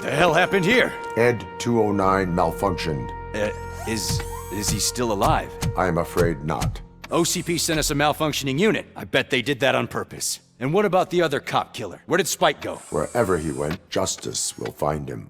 The hell happened here? Ed 209 malfunctioned. Is he still alive? I am afraid not. OCP sent us a malfunctioning unit. I bet they did that on purpose. And what about the other cop killer? Where did Spike go? Wherever he went, justice will find him.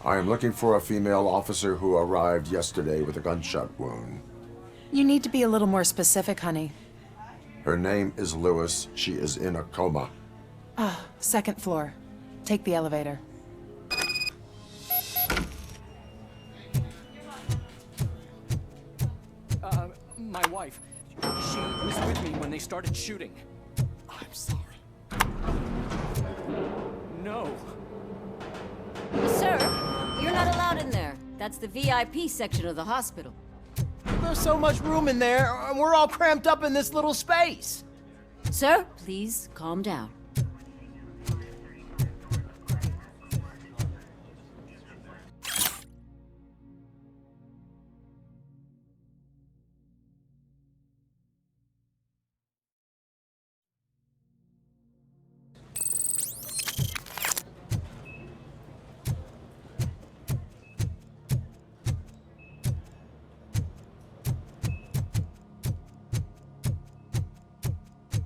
I am looking for a female officer who arrived yesterday with a gunshot wound. You need to be a little more specific, honey. Her name is Lewis. She is in a coma. Ah, second floor. Take the elevator. My wife. She was with me when they started shooting. I'm sorry. No. Sir, you're not allowed in there. That's the VIP section of the hospital. There's so much room in there, and we're all cramped up in this little space. Sir, please calm down.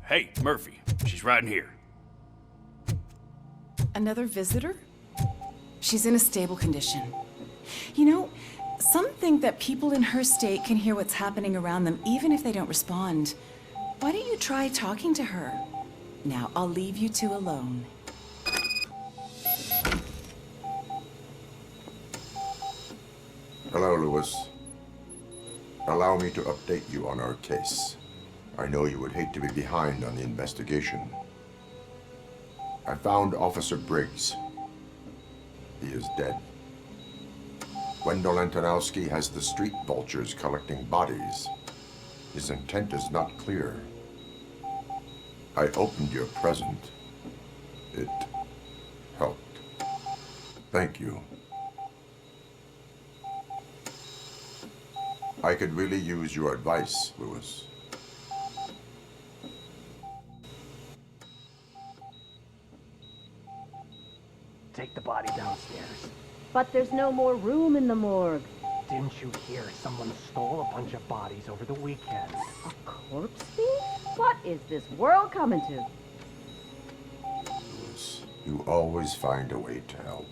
Hey, Murphy. She's right in here. Another visitor? She's in a stable condition. You know, some think that people in her state can hear what's happening around them even if they don't respond. Why don't you try talking to her? Now, I'll leave you two alone. Hello, Lewis. Allow me to update you on our case. I know you would hate to be behind on the investigation. I found Officer Briggs. He is dead. Wendell Antonowski has the street vultures collecting bodies. His intent is not clear. I opened your present. It helped. Thank you. I could really use your advice, Lewis. Take the body downstairs. But there's no more room in the morgue. Didn't you hear someone stole a bunch of bodies over the weekend? A corpse thief? What is this world coming to? Lewis, you always find a way to help.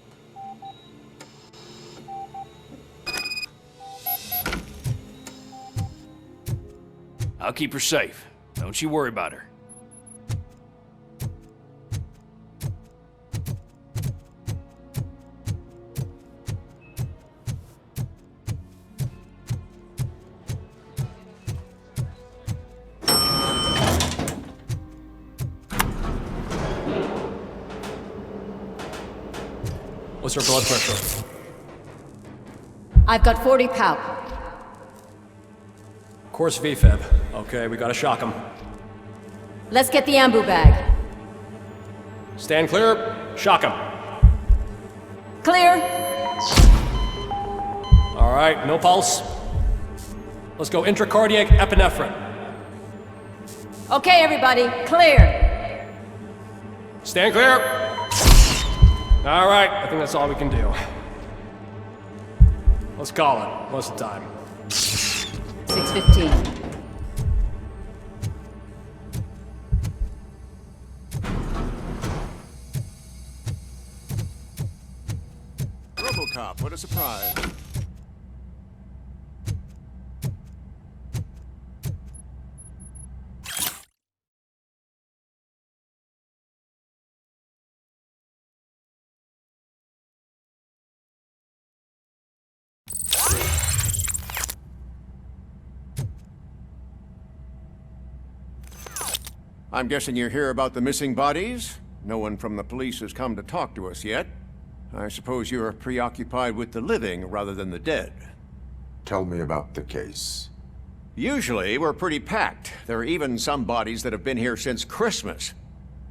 I'll keep her safe. Don't you worry about her. What's her blood pressure? I've got 40 pow. Course VFib. Okay, we gotta shock him. Let's get the ambu bag. Stand clear. Shock him. Clear. All right, no pulse. Let's go intracardiac epinephrine. Okay, everybody, clear. Stand clear. All right, I think that's all we can do. Let's call it. What's the time? 6:15. RoboCop, what a surprise. I'm guessing you're here about the missing bodies? No one from the police has come to talk to us yet. I suppose you're preoccupied with the living rather than the dead. Tell me about the case. Usually, we're pretty packed. There are even some bodies that have been here since Christmas.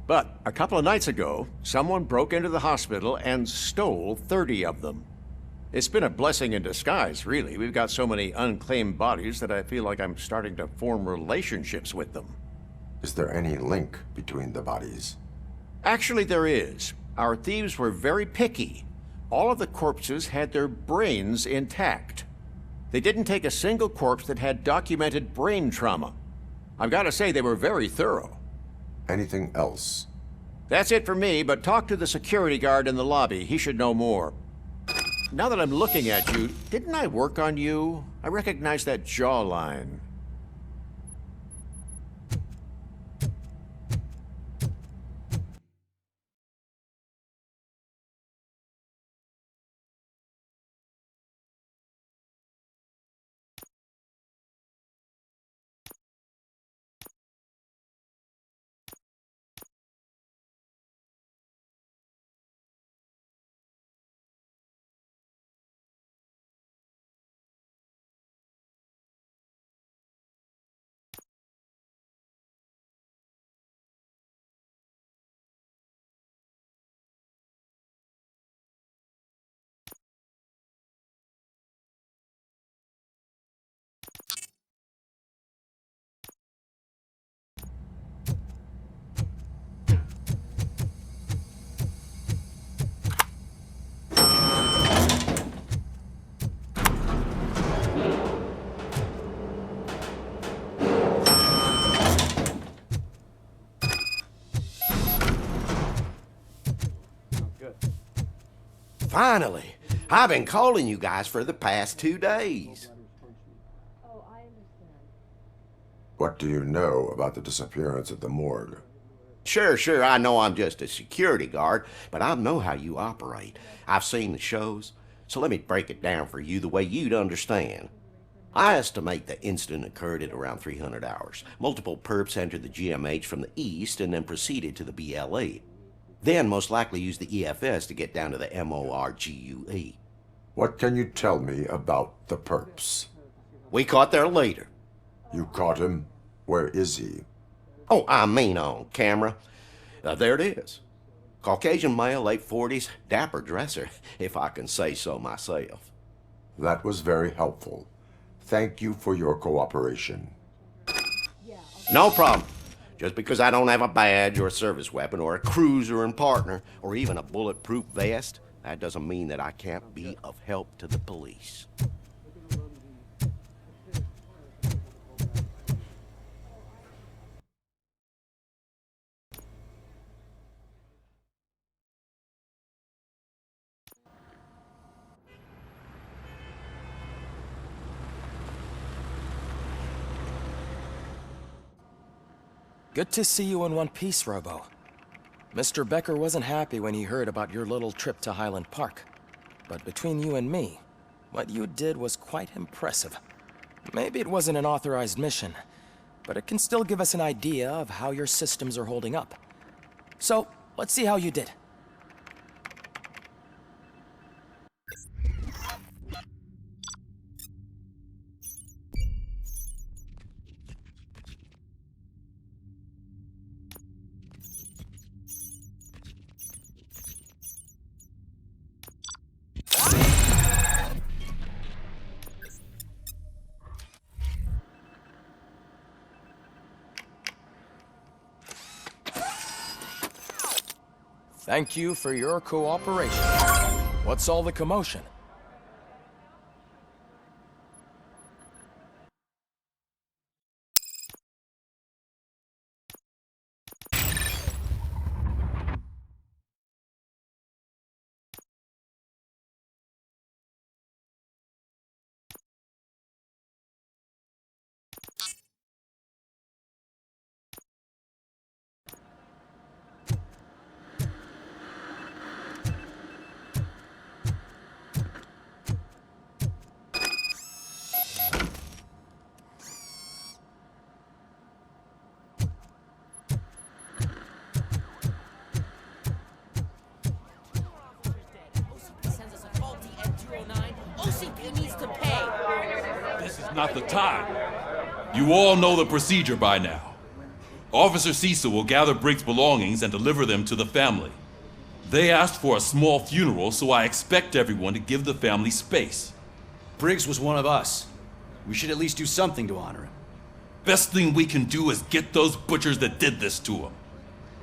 But a couple of nights ago, someone broke into the hospital and stole 30 of them. It's been a blessing in disguise, really. We've got so many unclaimed bodies that I feel like I'm starting to form relationships with them. Is there any link between the bodies? Actually, there is. Our thieves were very picky. All of the corpses had their brains intact. They didn't take a single corpse that had documented brain trauma. I've got to say, they were very thorough. Anything else? That's it for me, but talk to the security guard in the lobby. He should know more. Now that I'm looking at you, didn't I work on you? I recognize that jawline. Finally! I've been calling you guys for the past 2 days. What do you know about the disappearance at the morgue? Sure, I know I'm just a security guard, but I know how you operate. I've seen the shows, so let me break it down for you the way you'd understand. I estimate the incident occurred at around 300 hours. Multiple perps entered the GMH from the east and then proceeded to the BLE. Then most likely used the EFS to get down to the MORGUE. What can you tell me about the perps? We caught their leader. You caught him? Where is he? Oh, I mean on camera. There it is. Caucasian male, late 40s, dapper dresser, if I can say so myself. That was very helpful. Thank you for your cooperation. No problem. Just because I don't have a badge or a service weapon or a cruiser and partner or even a bulletproof vest, that doesn't mean that I can't be of help to the police. Good to see you in one piece, Robo. Mr. Becker wasn't happy when he heard about your little trip to Highland Park. But between you and me, what you did was quite impressive. Maybe it wasn't an authorized mission, but it can still give us an idea of how your systems are holding up. So, let's see how you did. Thank you for your cooperation. What's all the commotion? OCP needs to pay. This is not the time. You all know the procedure by now. Officer Cecil will gather Briggs' belongings and deliver them to the family. They asked for a small funeral, so I expect everyone to give the family space. Briggs was one of us. We should at least do something to honor him. Best thing we can do is get those butchers that did this to him.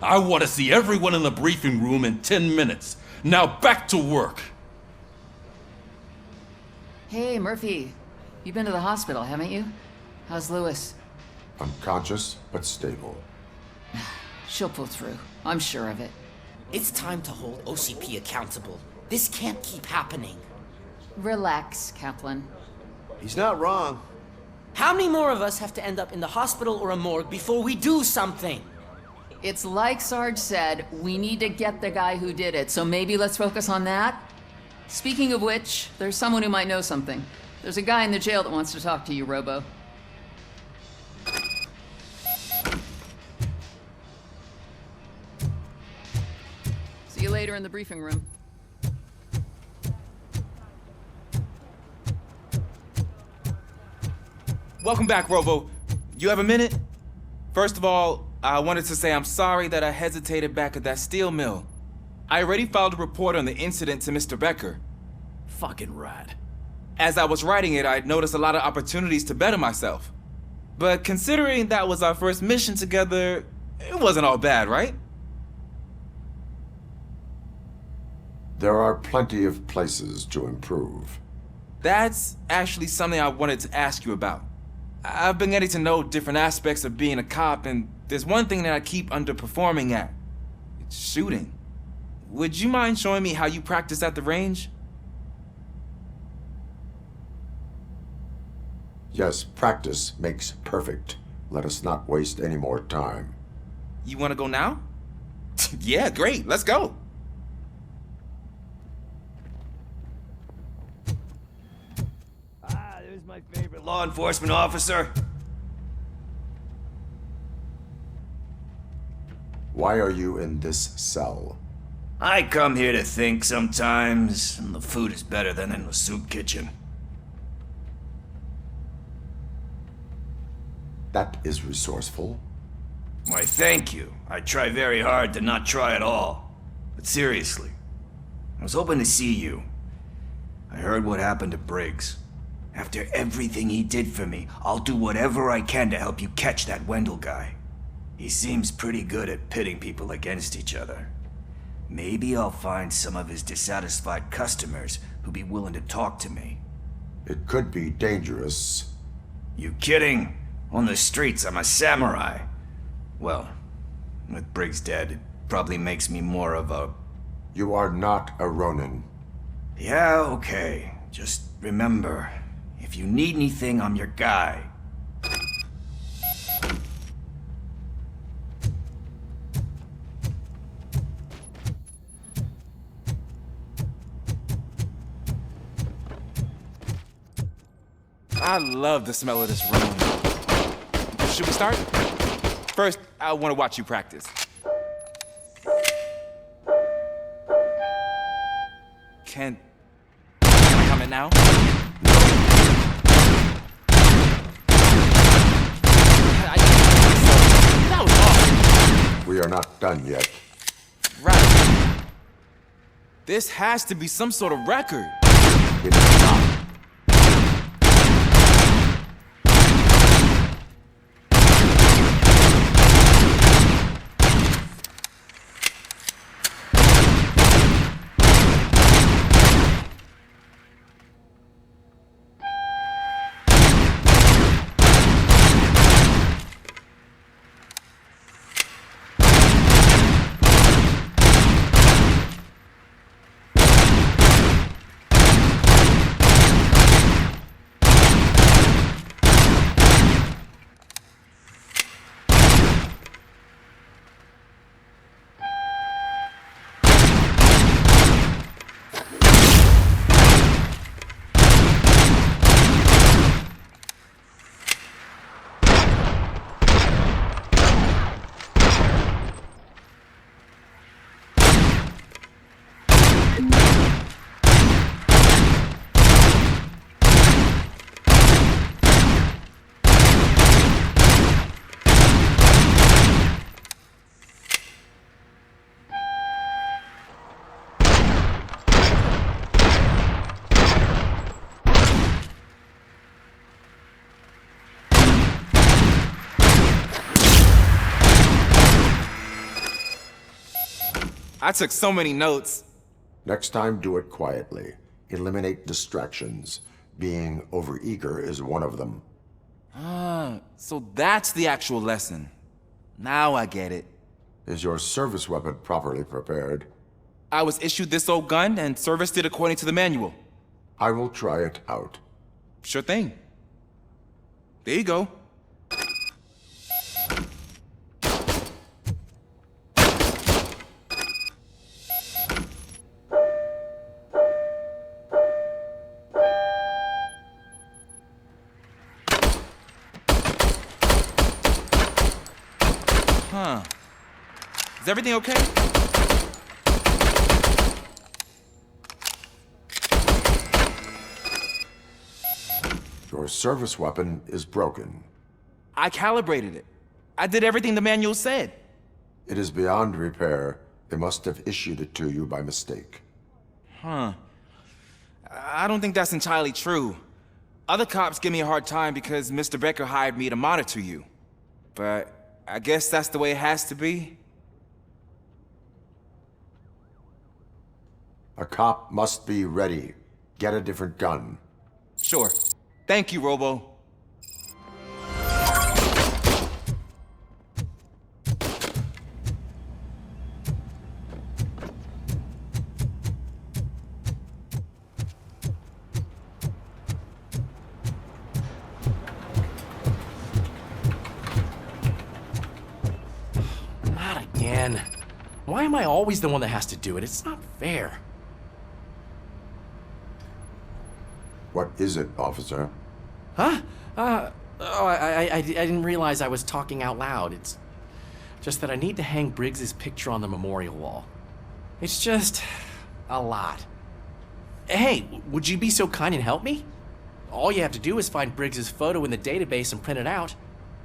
I want to see everyone in the briefing room in 10 minutes. Now back to work. Hey, Murphy. You've been to the hospital, haven't you? How's Lewis? Unconscious, but stable. She'll pull through. I'm sure of it. It's time to hold OCP accountable. This can't keep happening. Relax, Kaplan. He's not wrong. How many more of us have to end up in the hospital or a morgue before we do something? It's like Sarge said, we need to get the guy who did it, so maybe let's focus on that? Speaking of which, there's someone who might know something. There's a guy in the jail that wants to talk to you, Robo. See you later in the briefing room. Welcome back, Robo. You have a minute? First of all, I wanted to say I'm sorry that I hesitated back at that steel mill. I already filed a report on the incident to Mr. Becker. Fucking rat. As I was writing it, I'd noticed a lot of opportunities to better myself. But considering that was our first mission together, it wasn't all bad, right? There are plenty of places to improve. That's actually something I wanted to ask you about. I've been getting to know different aspects of being a cop, and there's one thing that I keep underperforming at. It's shooting. Would you mind showing me how you practice at the range? Yes, practice makes perfect. Let us not waste any more time. You want to go now? Yeah, great. Let's go. There's my favorite law enforcement officer. Why are you in this cell? I come here to think sometimes, and the food is better than in the soup kitchen. That is resourceful. Why, thank you. I try very hard to not try at all. But seriously, I was hoping to see you. I heard what happened to Briggs. After everything he did for me, I'll do whatever I can to help you catch that Wendell guy. He seems pretty good at pitting people against each other. Maybe I'll find some of his dissatisfied customers who'll be willing to talk to me. It could be dangerous. You kidding? On the streets, I'm a samurai. Well, with Briggs dead, it probably makes me more of a... You are not a Ronin. Yeah, okay. Just remember, if you need anything, I'm your guy. I love the smell of this room. Should we start? First, I want to watch you practice. Can I come in now? That was awesome. We are not done yet. Right. This has to be some sort of record. It is not. I took so many notes. Next time, do it quietly. Eliminate distractions. Being overeager is one of them. Ah, so that's the actual lesson. Now I get it. Is your service weapon properly prepared? I was issued this old gun and serviced it according to the manual. I will try it out. Sure thing. There you go. Huh. Is everything okay? Your service weapon is broken. I calibrated it. I did everything the manual said. It is beyond repair. They must have issued it to you by mistake. Huh. I don't think that's entirely true. Other cops give me a hard time because Mr. Becker hired me to monitor you. But I guess that's the way it has to be. A cop must be ready. Get a different gun. Sure. Thank you, Robo. Not again. Why am I always the one that has to do it? It's not fair. What is it, officer? Huh? I didn't realize I was talking out loud. It's just that I need to hang Briggs's picture on the memorial wall. It's just a lot. Hey, would you be so kind and help me? All you have to do is find Briggs's photo in the database and print it out.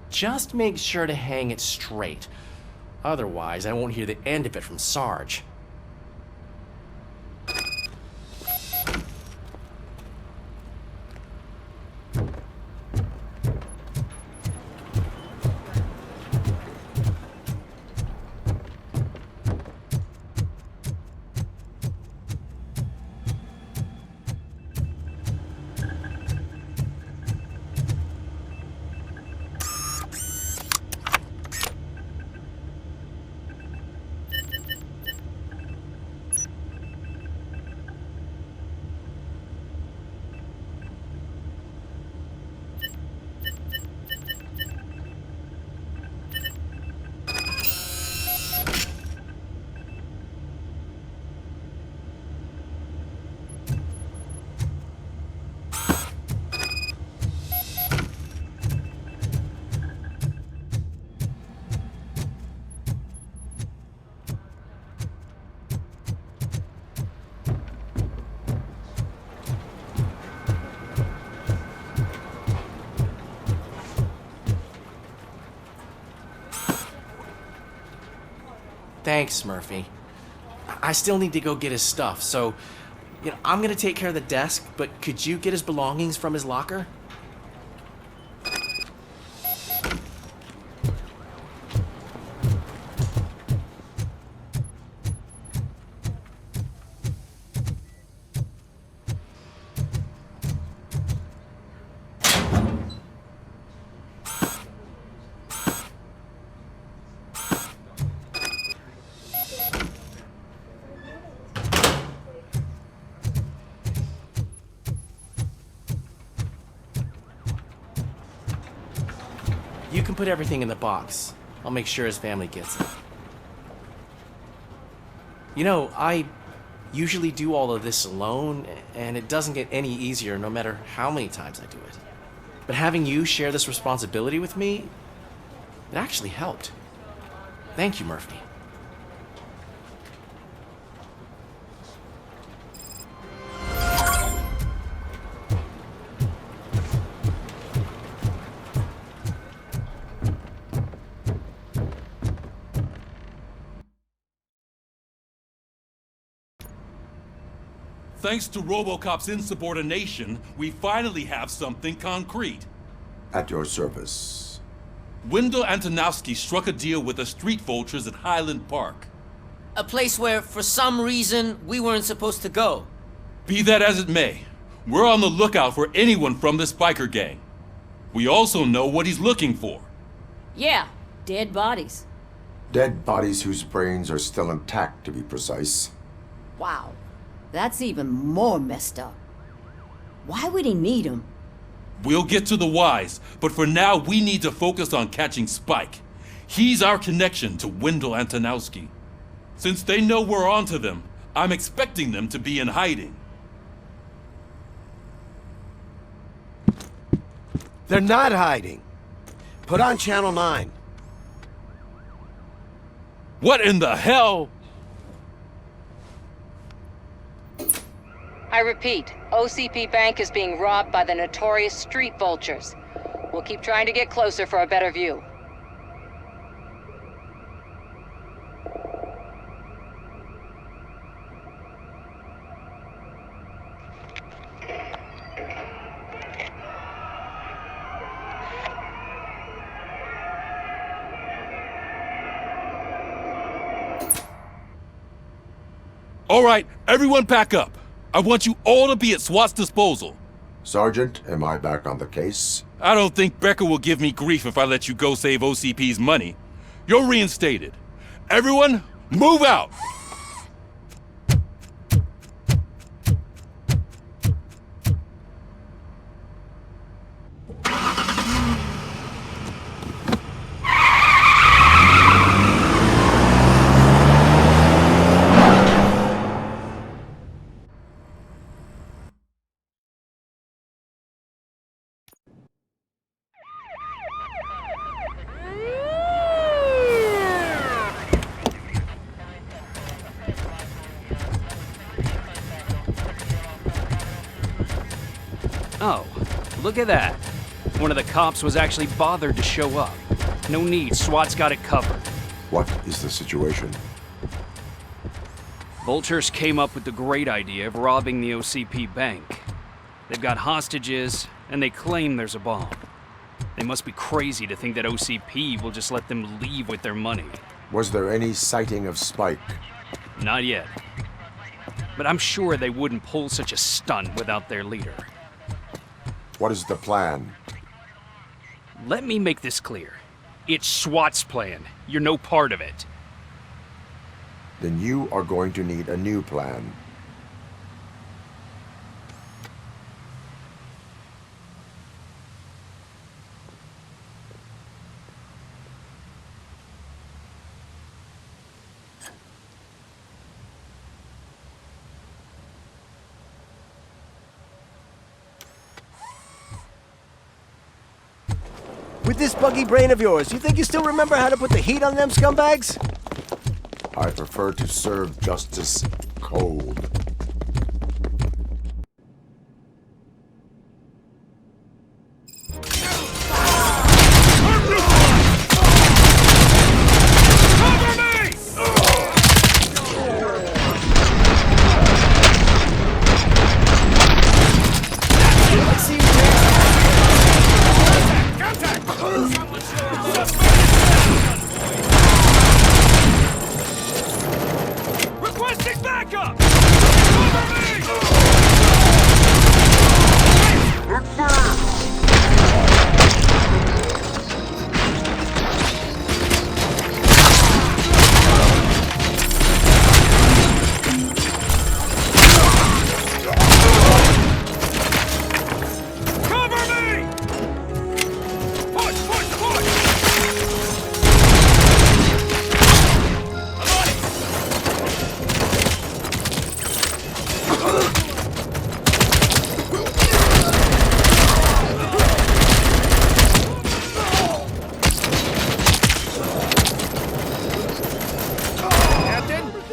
Just make sure to hang it straight. Otherwise, I won't hear the end of it from Sarge. Thanks, Murphy. I still need to go get his stuff, so, I'm gonna take care of the desk, but could you get his belongings from his locker? You can put everything in the box. I'll make sure his family gets it. I usually do all of this alone, and it doesn't get any easier no matter how many times I do it. But having you share this responsibility with me, it actually helped. Thank you, Murphy. Thanks to RoboCop's insubordination, we finally have something concrete. At your service. Wendell Antonowski struck a deal with the street vultures at Highland Park. A place where, for some reason, we weren't supposed to go. Be that as it may, we're on the lookout for anyone from this biker gang. We also know what he's looking for. Yeah, dead bodies. Dead bodies whose brains are still intact, to be precise. Wow, that's even more messed up. Why would he need them? We'll get to the whys, but for now we need to focus on catching Spike. He's our connection to Wendell Antonowski. Since they know we're onto them, I'm expecting them to be in hiding. They're not hiding. Put on Channel 9. What in the hell? I repeat, OCP Bank is being robbed by the notorious street vultures. We'll keep trying to get closer for a better view. All right, everyone back up. I want you all to be at SWAT's disposal. Sergeant, am I back on the case? I don't think Becker will give me grief if I let you go save OCP's money. You're reinstated. Everyone, move out! Oh, look at that. One of the cops was actually bothered to show up. No need, SWAT's got it covered. What is the situation? Vultures came up with the great idea of robbing the OCP bank. They've got hostages, and they claim there's a bomb. They must be crazy to think that OCP will just let them leave with their money. Was there any sighting of Spike? Not yet. But I'm sure they wouldn't pull such a stunt without their leader. What is the plan? Let me make this clear. It's SWAT's plan. You're no part of it. Then you are going to need a new plan. With this buggy brain of yours, you think you still remember how to put the heat on them scumbags? I prefer to serve justice cold. Requesting backup!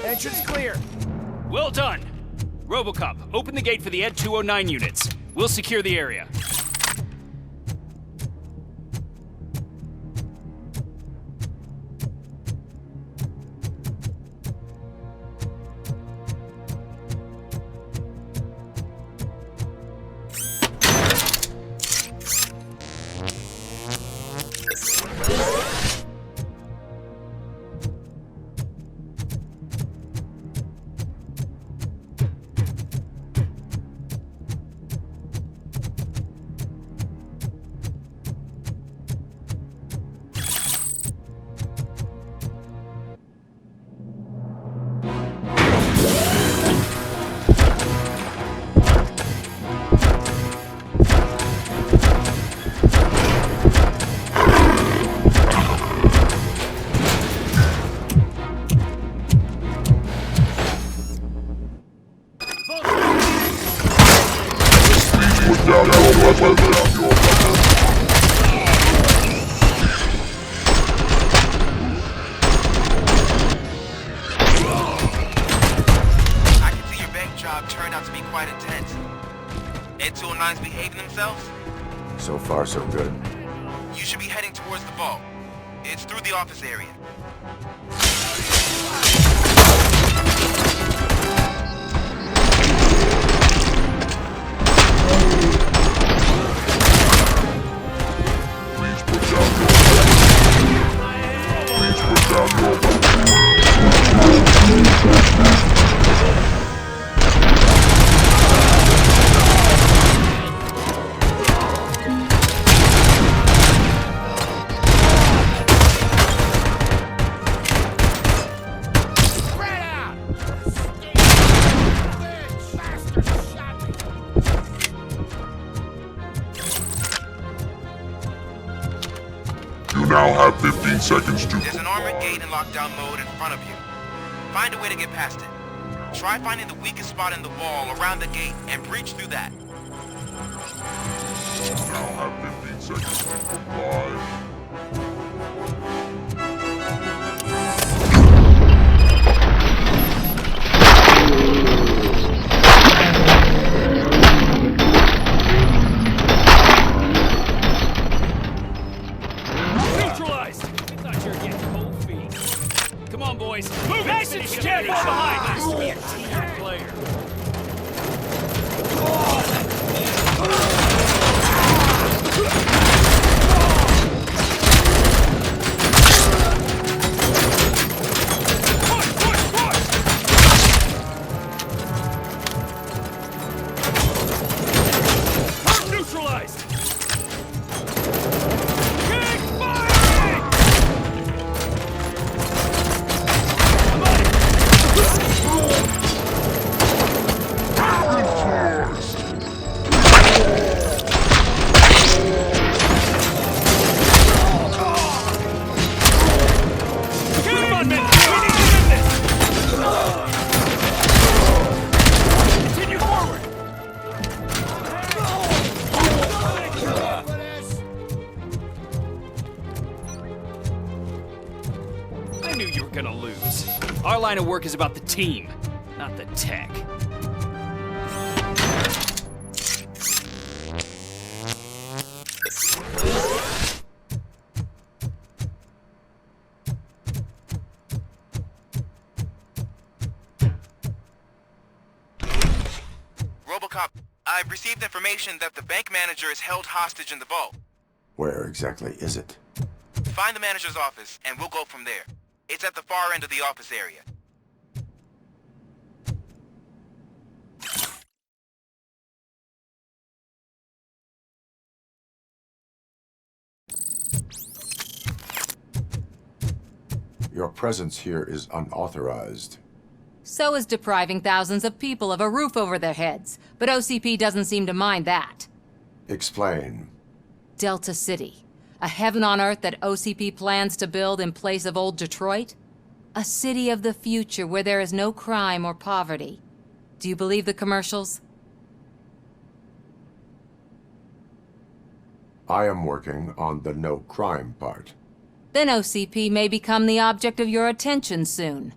Entrance clear. Well done. RoboCop, open the gate for the Ed 209 units. We'll secure the area. Put down your weapon. I can see your bank job turned out to be quite intense. Ed 209's behaving themselves? So far, so good. You should be heading towards the vault. It's through the office area. Please put down your weapon. You now have 15 seconds to There's an armored gate in lockdown mode in front of you. Find a way to get past it. Try finding the weakest spot in the wall around the gate and breach through that. You now have 15 seconds to comply. Neutralized! I thought you were getting cold feet. Come on, boys. Move! Nice and stand far behind! Nice to be a team player. Neutralized! I knew you were gonna lose. Our line of work is about the team, not the tech. RoboCop, I've received information that the bank manager is held hostage in the vault. Where exactly is it? Find the manager's office, and we'll go from there. It's at the far end of the office area. Your presence here is unauthorized. So is depriving thousands of people of a roof over their heads. But OCP doesn't seem to mind that. Explain. Delta City. A heaven on earth that OCP plans to build in place of old Detroit? A city of the future where there is no crime or poverty. Do you believe the commercials? I am working on the no crime part. Then OCP may become the object of your attention soon.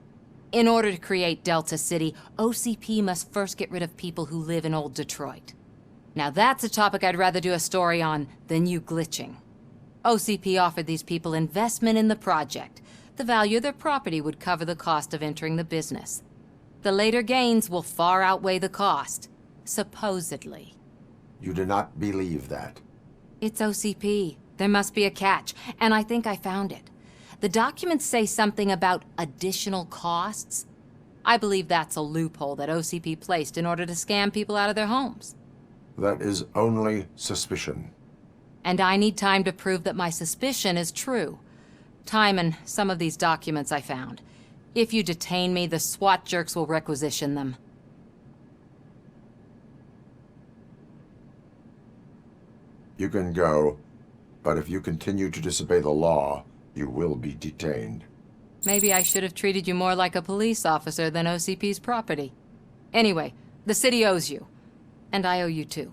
In order to create Delta City, OCP must first get rid of people who live in old Detroit. Now that's a topic I'd rather do a story on than you glitching. OCP offered these people investment in the project. The value of their property would cover the cost of entering the business. The later gains will far outweigh the cost, supposedly. You do not believe that. It's OCP. There must be a catch, and I think I found it. The documents say something about additional costs. I believe that's a loophole that OCP placed in order to scam people out of their homes. That is only suspicion. And I need time to prove that my suspicion is true. Time and some of these documents I found. If you detain me, the SWAT jerks will requisition them. You can go, but if you continue to disobey the law, you will be detained. Maybe I should have treated you more like a police officer than OCP's property. Anyway, the city owes you. And I owe you too.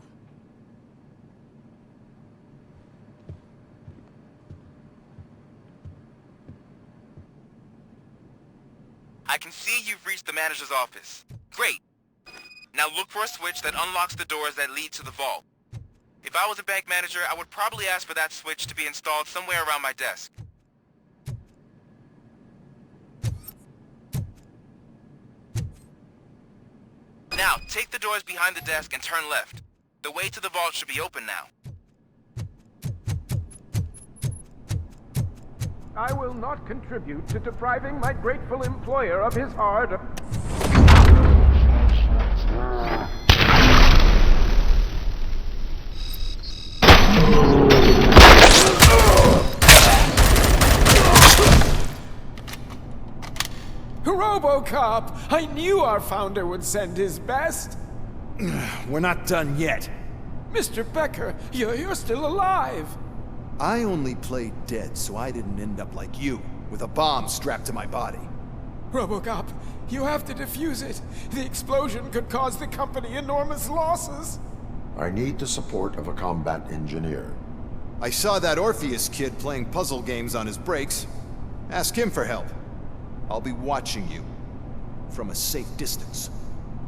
manager's office. Great. Now look for a switch that unlocks the doors that lead to the vault. If I was a bank manager, I would probably ask for that switch to be installed somewhere around my desk. Now, take the doors behind the desk and turn left. The way to the vault should be open now. I will not contribute to depriving my grateful employer of his hard... RoboCop! I knew our founder would send his best! We're not done yet. Mr. Becker, you're still alive! I only played dead so I didn't end up like you, with a bomb strapped to my body. RoboCop, you have to defuse it. The explosion could cause the company enormous losses. I need the support of a combat engineer. I saw that Orpheus kid playing puzzle games on his breaks. Ask him for help. I'll be watching you. From a safe distance.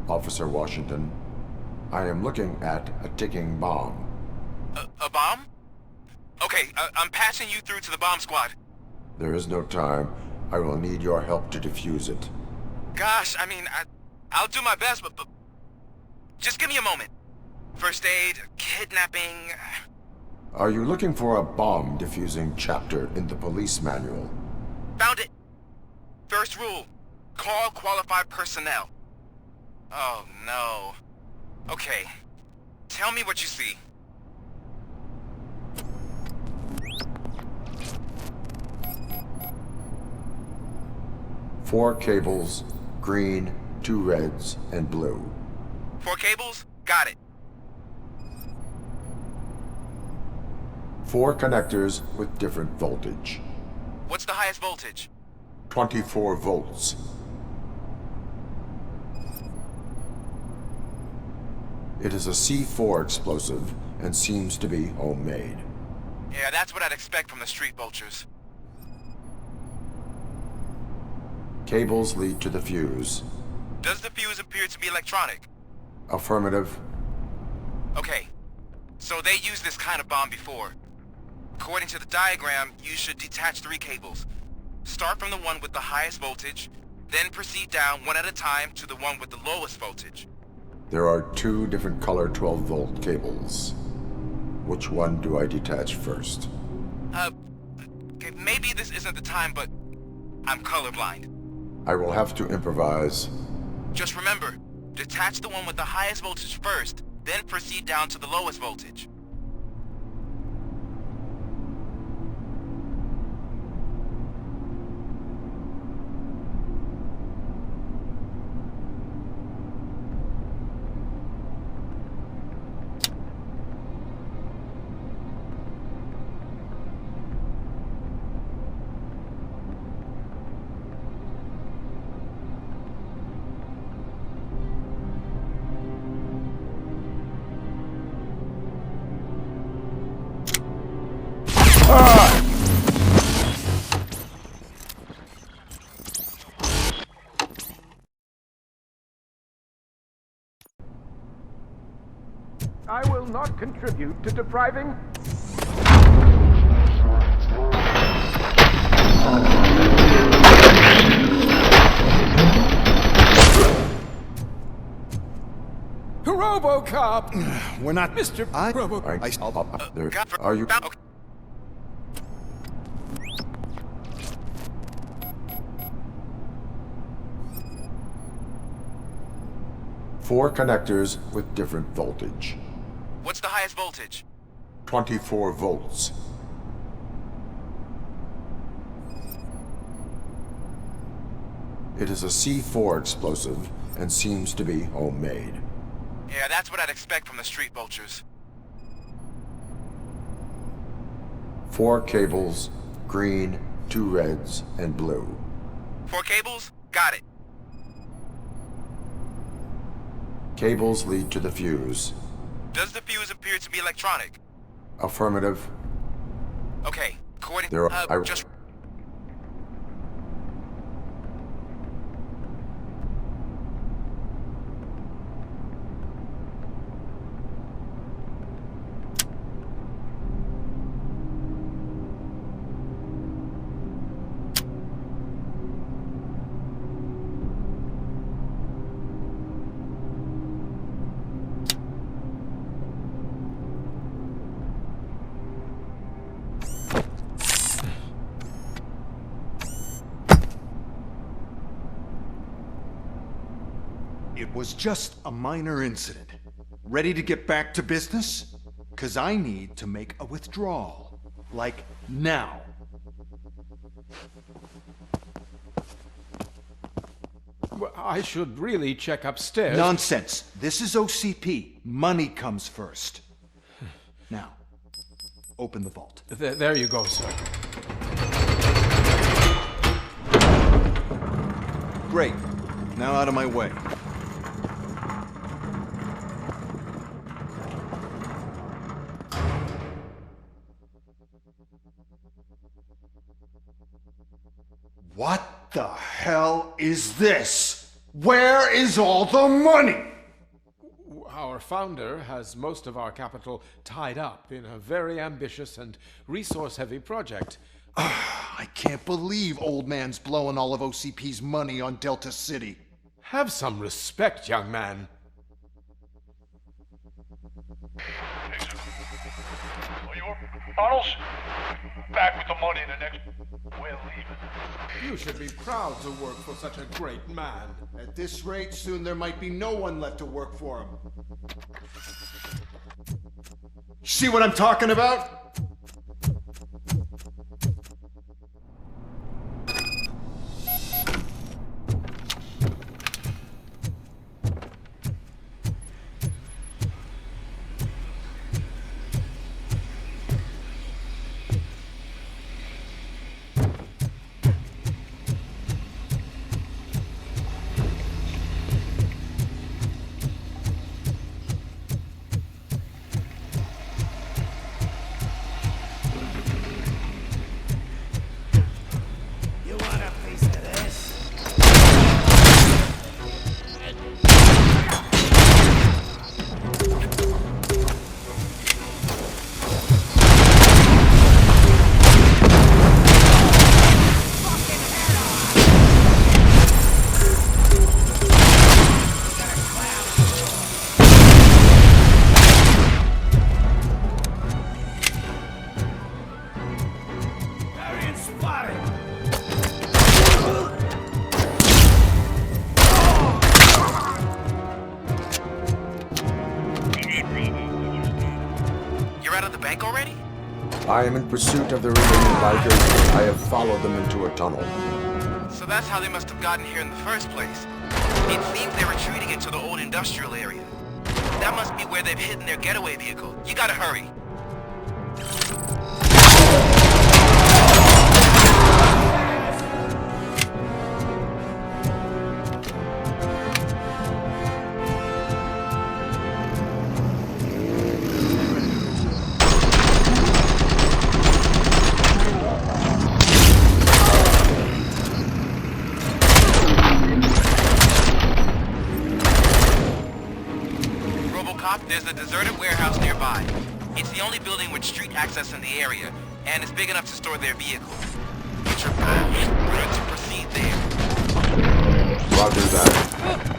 Officer Washington, I am looking at a ticking bomb. A bomb? Okay, I'm passing you through to the bomb squad. There is no time. I will need your help to defuse it. Gosh, I mean, I'll do my best, but just give me a moment. First aid, kidnapping... Are you looking for a bomb defusing chapter in the police manual? Found it! First rule, call qualified personnel. Oh no. Okay, tell me what you see. Four cables, green, 2 reds, and blue. 4 cables? Got it. 4 connectors with different voltage. What's the highest voltage? 24 volts. It is a C4 explosive and seems to be homemade. Yeah, that's what I'd expect from the street vultures. Cables lead to the fuse. Does the fuse appear to be electronic? Affirmative. Okay, so they used this kind of bomb before. According to the diagram, you should detach 3 cables. Start from the one with the highest voltage, then proceed down one at a time to the one with the lowest voltage. There are 2 different color 12-volt cables. Which one do I detach first? Okay, maybe this isn't the time, but I'm colorblind. I will have to improvise. Just remember, detach the one with the highest voltage first, then proceed down to the lowest voltage. I will not contribute to depriving... RoboCop! We're not... Mr. RoboCop. There. Are you... Four connectors with different voltage. What's the highest voltage? 24 volts. It is a C4 explosive and seems to be homemade. Yeah, that's what I'd expect from the street vultures. 4 cables, green, 2 reds, and blue. 4 cables? Got it. Cables lead to the fuse. Does the fuse appear to be electronic? Affirmative. Okay, according... There are... 4 cables, green, 2 reds, and blue. 4 cables lead to the fuse. Does the fuse appear to be electronic? Affirmative. Okay, according... There are... 4 cables, green, 2 reds, and blue. 4 cables lead to the fuse. Does the fuse appear to be electronic? Affirmative. just... was just a minor incident. Ready to get back to business? 'Cause I need to make a withdrawal. Like, now. Well, I should really check upstairs. Nonsense. This is OCP. Money comes first. Now, open the vault. There you go, sir. Great. Now out of my way. What the hell is this? Where is all the money? Our founder has most of our capital tied up in a very ambitious and resource-heavy project. I can't believe old man's blowing all of OCP's money on Delta City. Have some respect, young man. Tunnels? Back with the money in the next... We're leaving. You should be proud to work for such a great man. At this rate, soon there might be no one left to work for him. See what I'm talking about? I am in pursuit of the remaining bikers. I have followed them into a tunnel. So that's how they must have gotten here in the first place. It seems they're retreating into the old industrial area. That must be where they've hidden their getaway vehicle. You gotta hurry. RoboCop, there's a deserted warehouse nearby. It's the only building with street access in the area, and it's big enough to store their vehicles. Get your badge. Ready to proceed there. Roger that.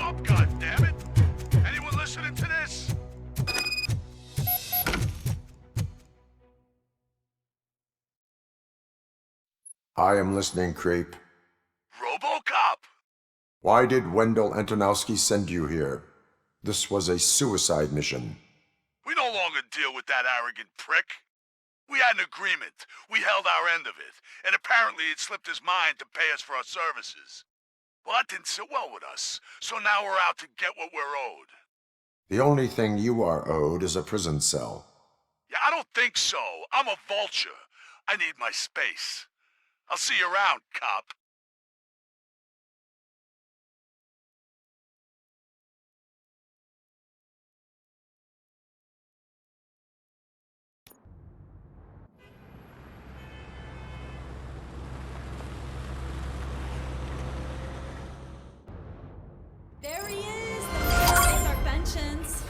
up, goddammit! Anyone listening to this? I am listening, creep. RoboCop! Why did Wendell Antonowski send you here? This was a suicide mission. We no longer deal with that arrogant prick. We had an agreement. We held our end of it. And apparently it slipped his mind to pay us for our services. Well, that didn't sit well with us. So now we're out to get what we're owed. The only thing you are owed is a prison cell. Yeah, I don't think so. I'm a vulture. I need my space. I'll see you around, cop. There he is! There's our pensions.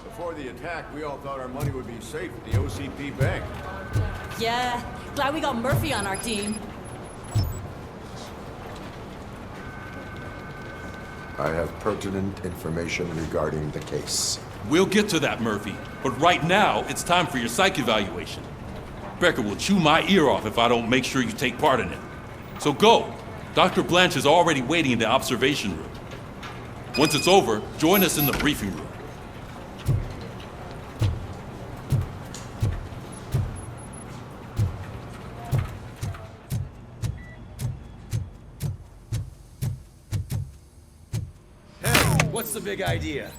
Before the attack, we all thought our money would be safe at the OCP bank. Yeah, glad we got Murphy on our team. I have pertinent information regarding the case. We'll get to that, Murphy. But right now, it's time for your psych evaluation. Becker will chew my ear off if I don't make sure you take part in it. So go. Dr. Blanche is already waiting in the observation room. Once it's over, join us in the briefing room. What's the big idea?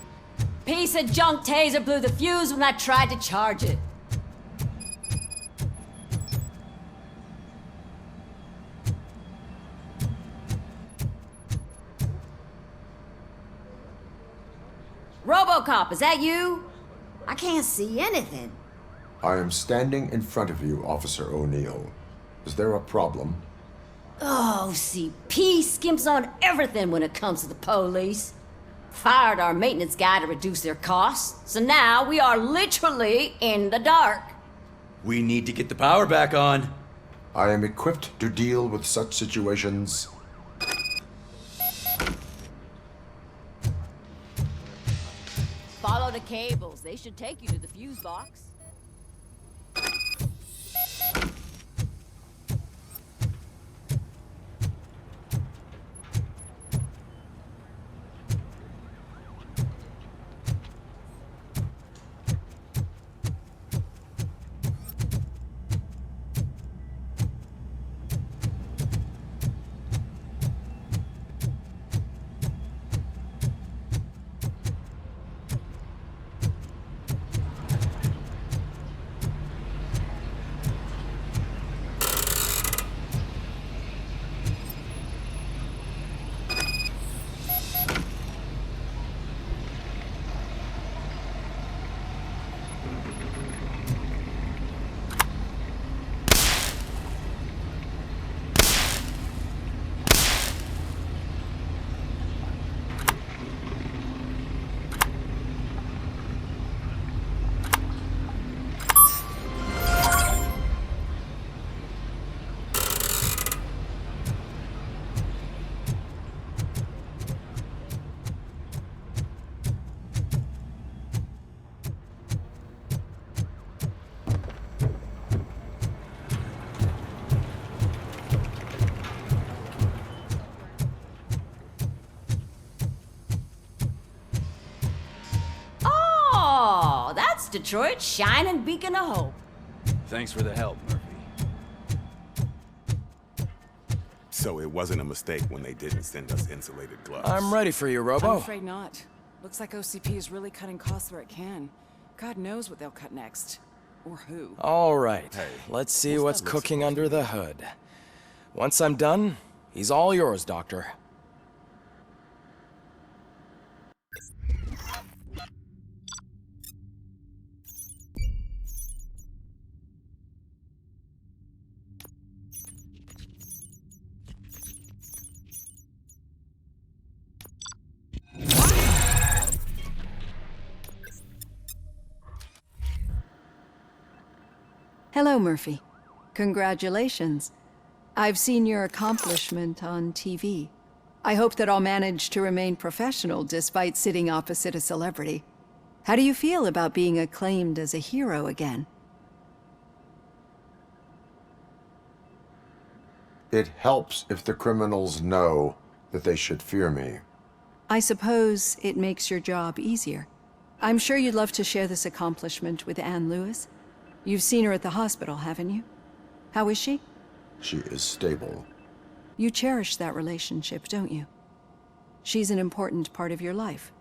Piece of junk taser blew the fuse when I tried to charge it. RoboCop, is that you? I can't see anything. I am standing in front of you, Officer O'Neill. Is there a problem? Oh, CP skimps on everything when it comes to the police. Fired our maintenance guy to reduce their costs, so now we are literally in the dark. We need to get the power back on. I am equipped to deal with such situations. Follow the cables. They should take you to the fuse box. Detroit's shining beacon of hope. Thanks for the help, Murphy. So it wasn't a mistake when they didn't send us insulated gloves. I'm ready for you, Robo. I'm afraid not. Looks like OCP is really cutting costs where it can. God knows what they'll cut next. Or who. All right. Hey, let's see what's cooking under the hood. Once I'm done, he's all yours, Doctor. Hello, Murphy. Congratulations. I've seen your accomplishment on TV. I hope that I'll manage to remain professional despite sitting opposite a celebrity. How do you feel about being acclaimed as a hero again? It helps if the criminals know that they should fear me. I suppose it makes your job easier. I'm sure you'd love to share this accomplishment with Anne Lewis. You've seen her at the hospital, haven't you? How is she? She is stable. You cherish that relationship, don't you? She's an important part of your life.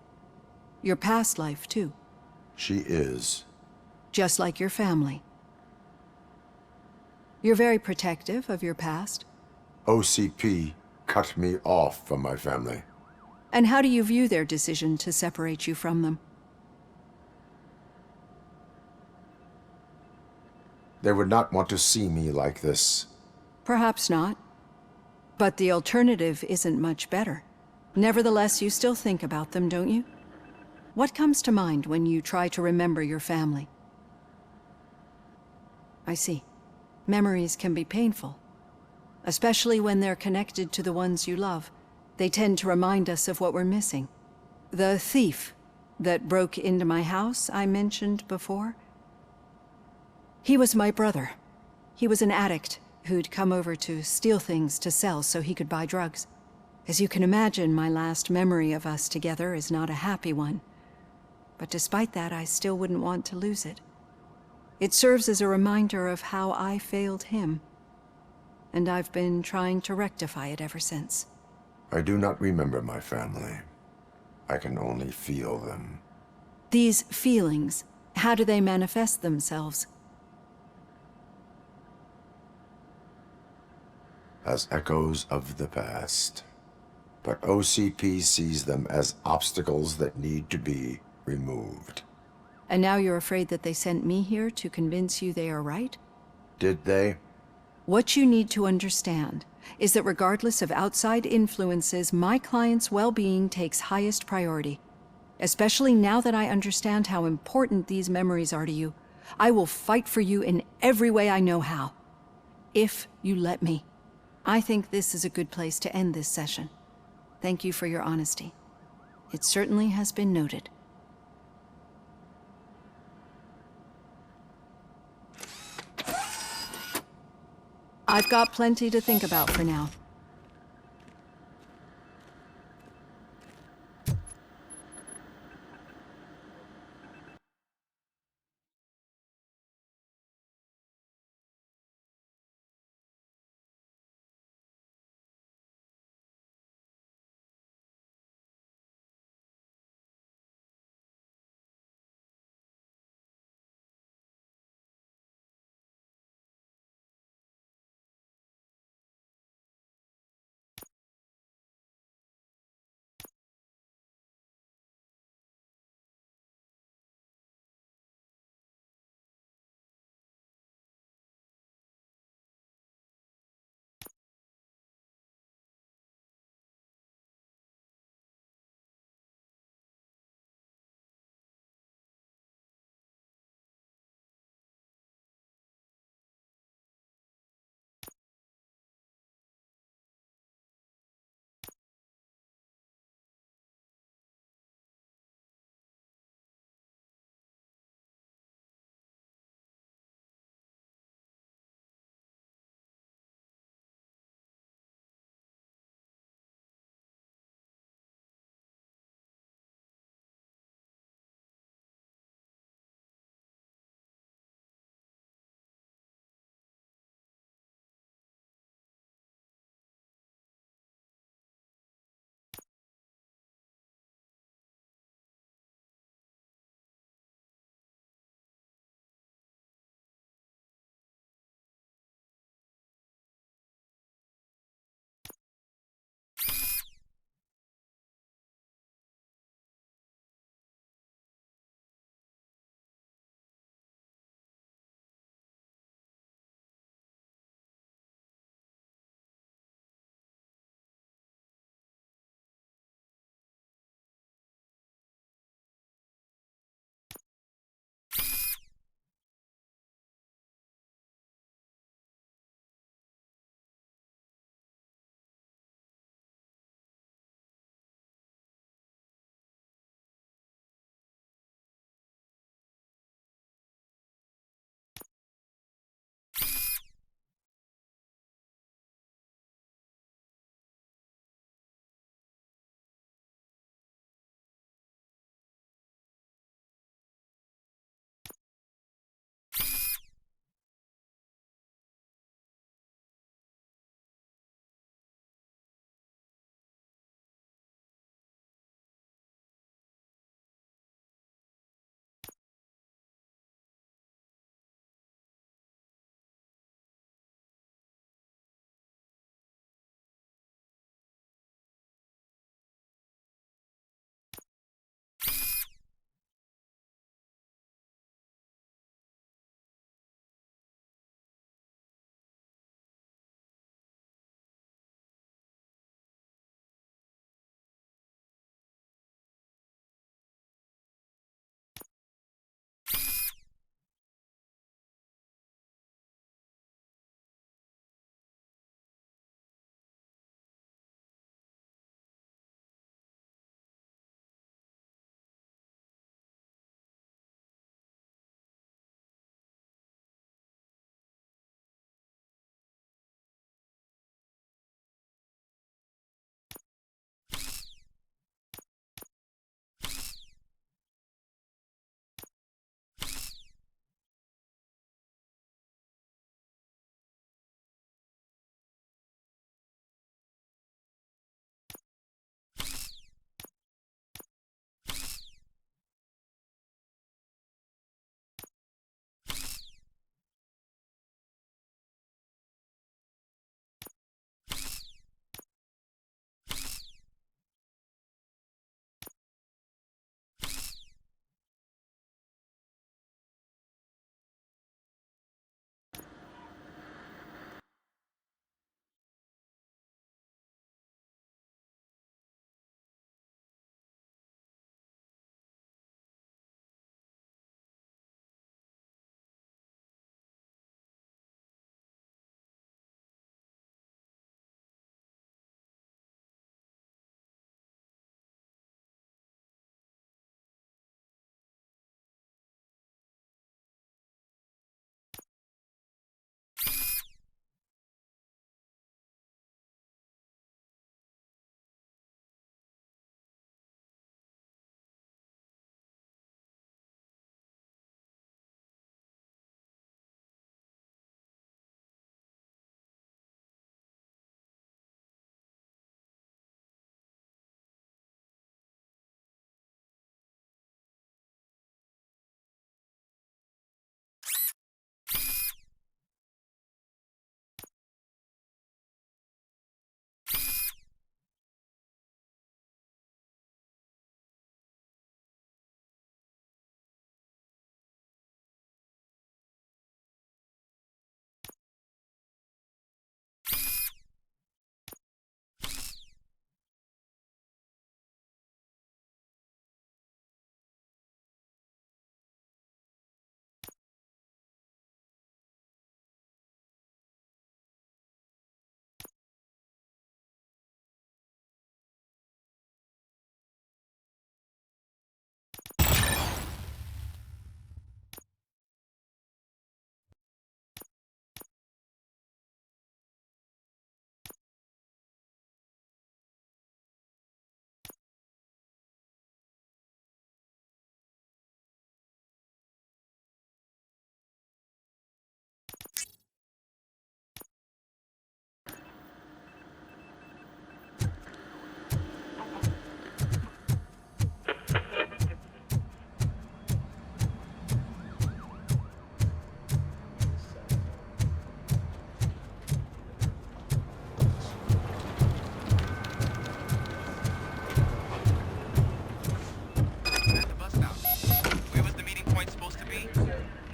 Your past life, too. She is. Just like your family. You're very protective of your past. OCP cut me off from my family. And how do you view their decision to separate you from them? They would not want to see me like this. Perhaps not. But the alternative isn't much better. Nevertheless, you still think about them, don't you? What comes to mind when you try to remember your family? I see. Memories can be painful. Especially when they're connected to the ones you love. They tend to remind us of what we're missing. The thief that broke into my house I mentioned before? He was my brother. He was an addict who'd come over to steal things to sell so he could buy drugs. As you can imagine, my last memory of us together is not a happy one. But despite that, I still wouldn't want to lose it. It serves as a reminder of how I failed him. And I've been trying to rectify it ever since. I do not remember my family. I can only feel them. These feelings, how do they manifest themselves? As echoes of the past. But OCP sees them as obstacles that need to be removed. And now you're afraid that they sent me here to convince you they are right? Did they? What you need to understand is that regardless of outside influences, my client's well-being takes highest priority. Especially now that I understand how important these memories are to you, I will fight for you in every way I know how. If you let me. I think this is a good place to end this session. Thank you for your honesty. It certainly has been noted. I've got plenty to think about for now.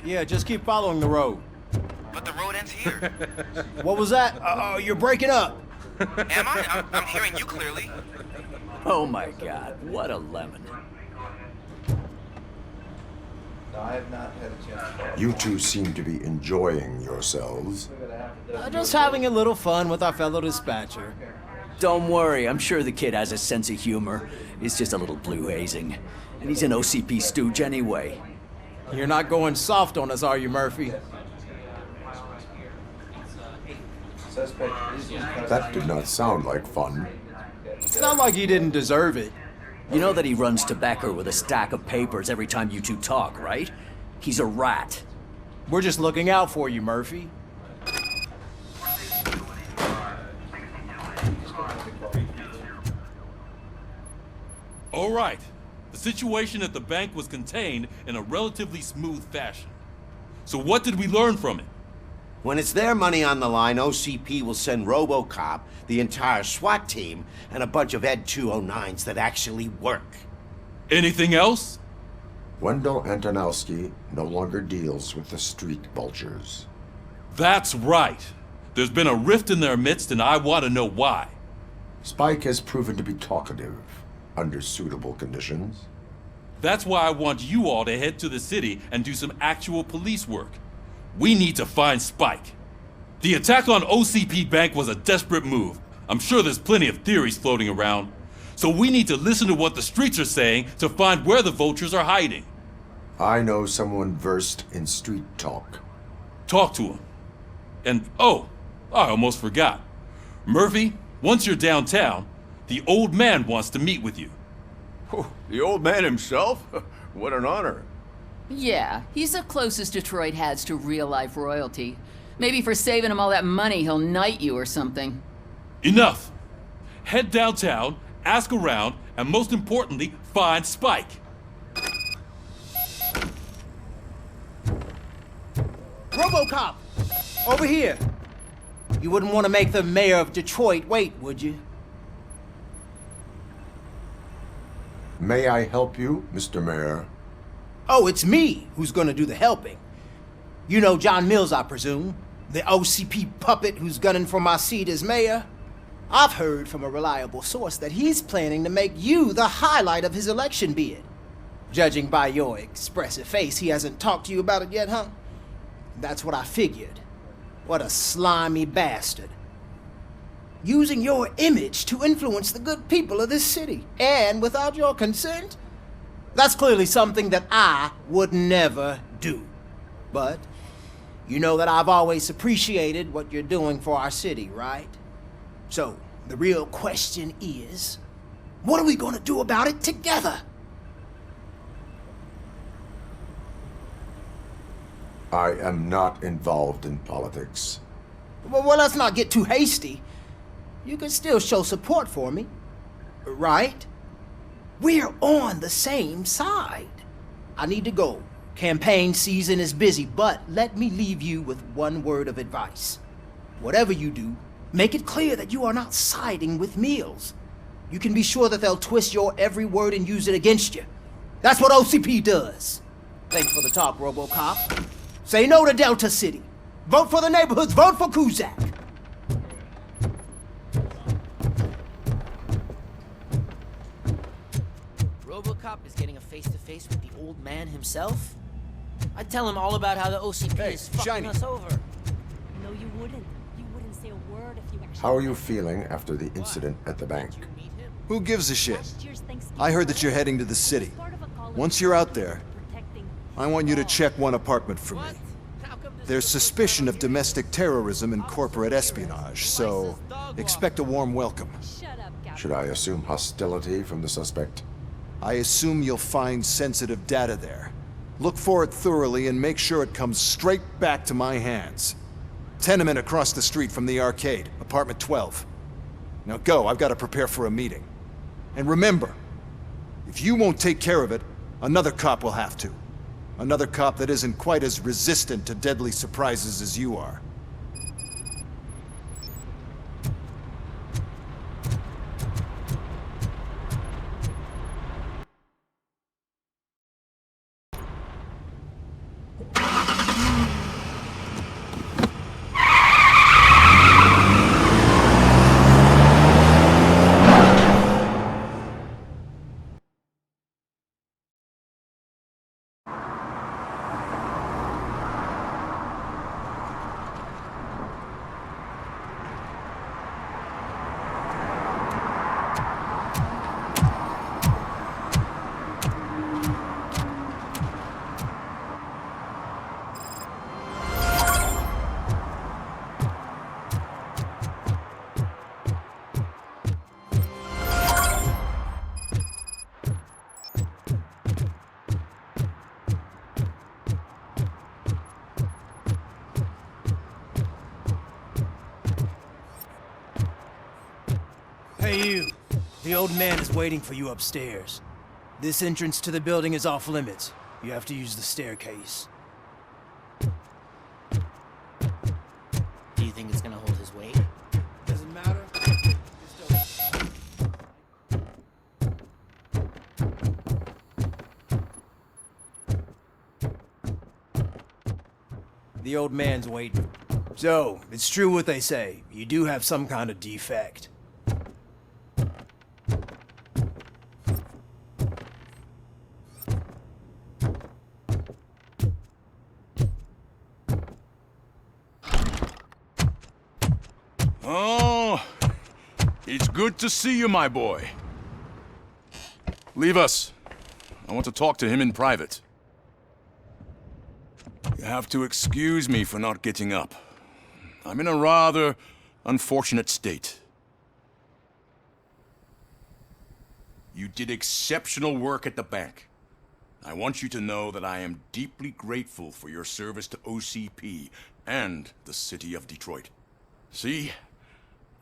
Yeah, just keep following the road. But the road ends here. What was that? You're breaking up. Am I? I'm hearing you clearly. Oh my god, what a lemon. I have not had a chance. You two seem to be enjoying yourselves. Just having a little fun with our fellow dispatcher. Don't worry, I'm sure the kid has a sense of humor. It's just a little blue hazing. And he's an OCP stooge anyway. You're not going soft on us, are you, Murphy? That did not sound like fun. It's not like he didn't deserve it. You know that he runs to Becker with a stack of papers every time you two talk, right? He's a rat. We're just looking out for you, Murphy. All right. The situation at the bank was contained in a relatively smooth fashion. So what did we learn from it? When it's their money on the line, OCP will send RoboCop, the entire SWAT team, and a bunch of Ed 209s that actually work. Anything else? Wendell Antonowski no longer deals with the street vultures. That's right. There's been a rift in their midst, and I want to know why. Spike has proven to be talkative, under suitable conditions. That's why I want you all to head to the city and do some actual police work. We need to find Spike. The attack on OCP Bank was a desperate move. I'm sure there's plenty of theories floating around. So we need to listen to what the streets are saying to find where the vultures are hiding. I know someone versed in street talk. Talk to him. And oh, I almost forgot. Murphy, once you're downtown, the old man wants to meet with you. Oh, the old man himself? What an honor. Yeah, he's the closest Detroit has to real-life royalty. Maybe for saving him all that money, he'll knight you or something. Enough! Head downtown, ask around, and most importantly, find Spike. RoboCop! Over here! You wouldn't want to make the mayor of Detroit wait, would you? May I help you, Mr. Mayor? Oh, it's me who's gonna do the helping. You know John Mills, I presume? The OCP puppet who's gunning for my seat as mayor? I've heard from a reliable source that he's planning to make you the highlight of his election bid. Judging by your expressive face, he hasn't talked to you about it yet, huh? That's what I figured. What a slimy bastard. Using your image to influence the good people of this city, and without your consent? That's clearly something that I would never do. But you know that I've always appreciated what you're doing for our city, right? So, the real question is, what are we gonna do about it together? I am not involved in politics. Well, let's not get too hasty. You can still show support for me, right? We're on the same side. I need to go. Campaign season is busy, but let me leave you with one word of advice. Whatever you do, make it clear that you are not siding with Mills. You can be sure that they'll twist your every word and use it against you. That's what OCP does. Thanks for the talk, RoboCop. Say no to Delta City. Vote for the neighborhoods. Vote for Kuzak. RoboCop is getting a face-to-face with the old man himself? I'd tell him all about how the OCP is fucking us over. No, you wouldn't. You wouldn't say a word if you actually... How are you feeling after the incident at the bank? Who gives a shit? I heard that you're heading to the city. Once you're out there, I want you to check one apartment for me. There's suspicion of domestic terrorism and corporate espionage, so expect a warm welcome. Should I assume hostility from the suspect? I assume you'll find sensitive data there. Look for it thoroughly and make sure it comes straight back to my hands. Tenement across the street from the arcade, apartment 12. Now go, I've got to prepare for a meeting. And remember, if you won't take care of it, another cop will have to. Another cop that isn't quite as resistant to deadly surprises as you are. The old man is waiting for you upstairs. This entrance to the building is off limits. You have to use the staircase. Do you think it's gonna hold his weight? Doesn't matter. The old man's waiting. So, it's true what they say. You do have some kind of defect. Oh, it's good to see you, my boy. Leave us. I want to talk to him in private. You have to excuse me for not getting up. I'm in a rather unfortunate state. You did exceptional work at the bank. I want you to know that I am deeply grateful for your service to OCP and the city of Detroit. See,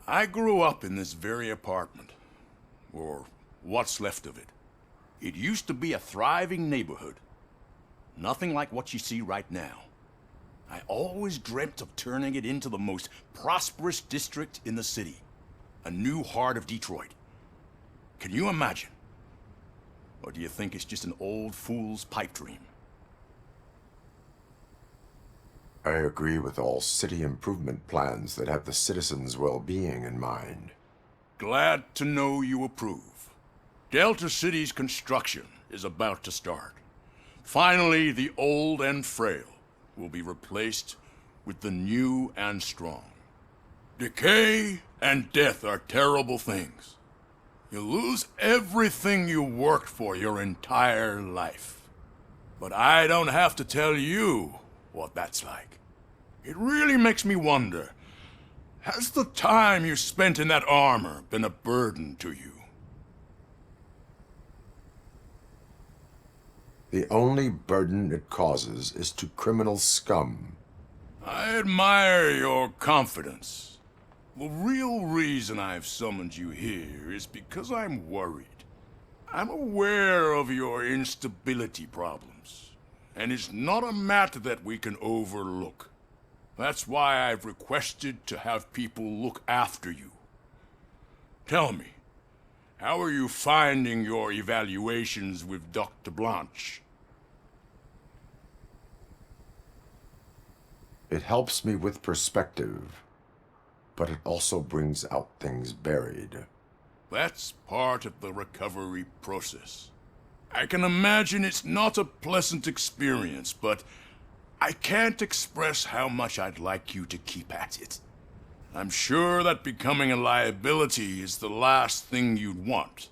I grew up in this very apartment, or what's left of it. It used to be a thriving neighborhood. Nothing like what you see right now. I always dreamt of turning it into the most prosperous district in the city. A new heart of Detroit. Can you imagine? Or do you think it's just an old fool's pipe dream? I agree with all city improvement plans that have the citizens' well-being in mind. Glad to know you approve. Delta City's construction is about to start. Finally, the old and frail will be replaced with the new and strong. Decay and death are terrible things. You lose everything you worked for your entire life. But I don't have to tell you what that's like. It really makes me wonder, has the time you spent in that armor been a burden to you? The only burden it causes is to criminal scum. I admire your confidence. The real reason I've summoned you here is because I'm worried. I'm aware of your instability problems, and it's not a matter that we can overlook. That's why I've requested to have people look after you. Tell me, how are you finding your evaluations with Dr. Blanche? It helps me with perspective, but it also brings out things buried. That's part of the recovery process. I can imagine it's not a pleasant experience, but I can't express how much I'd like you to keep at it. I'm sure that becoming a liability is the last thing you'd want.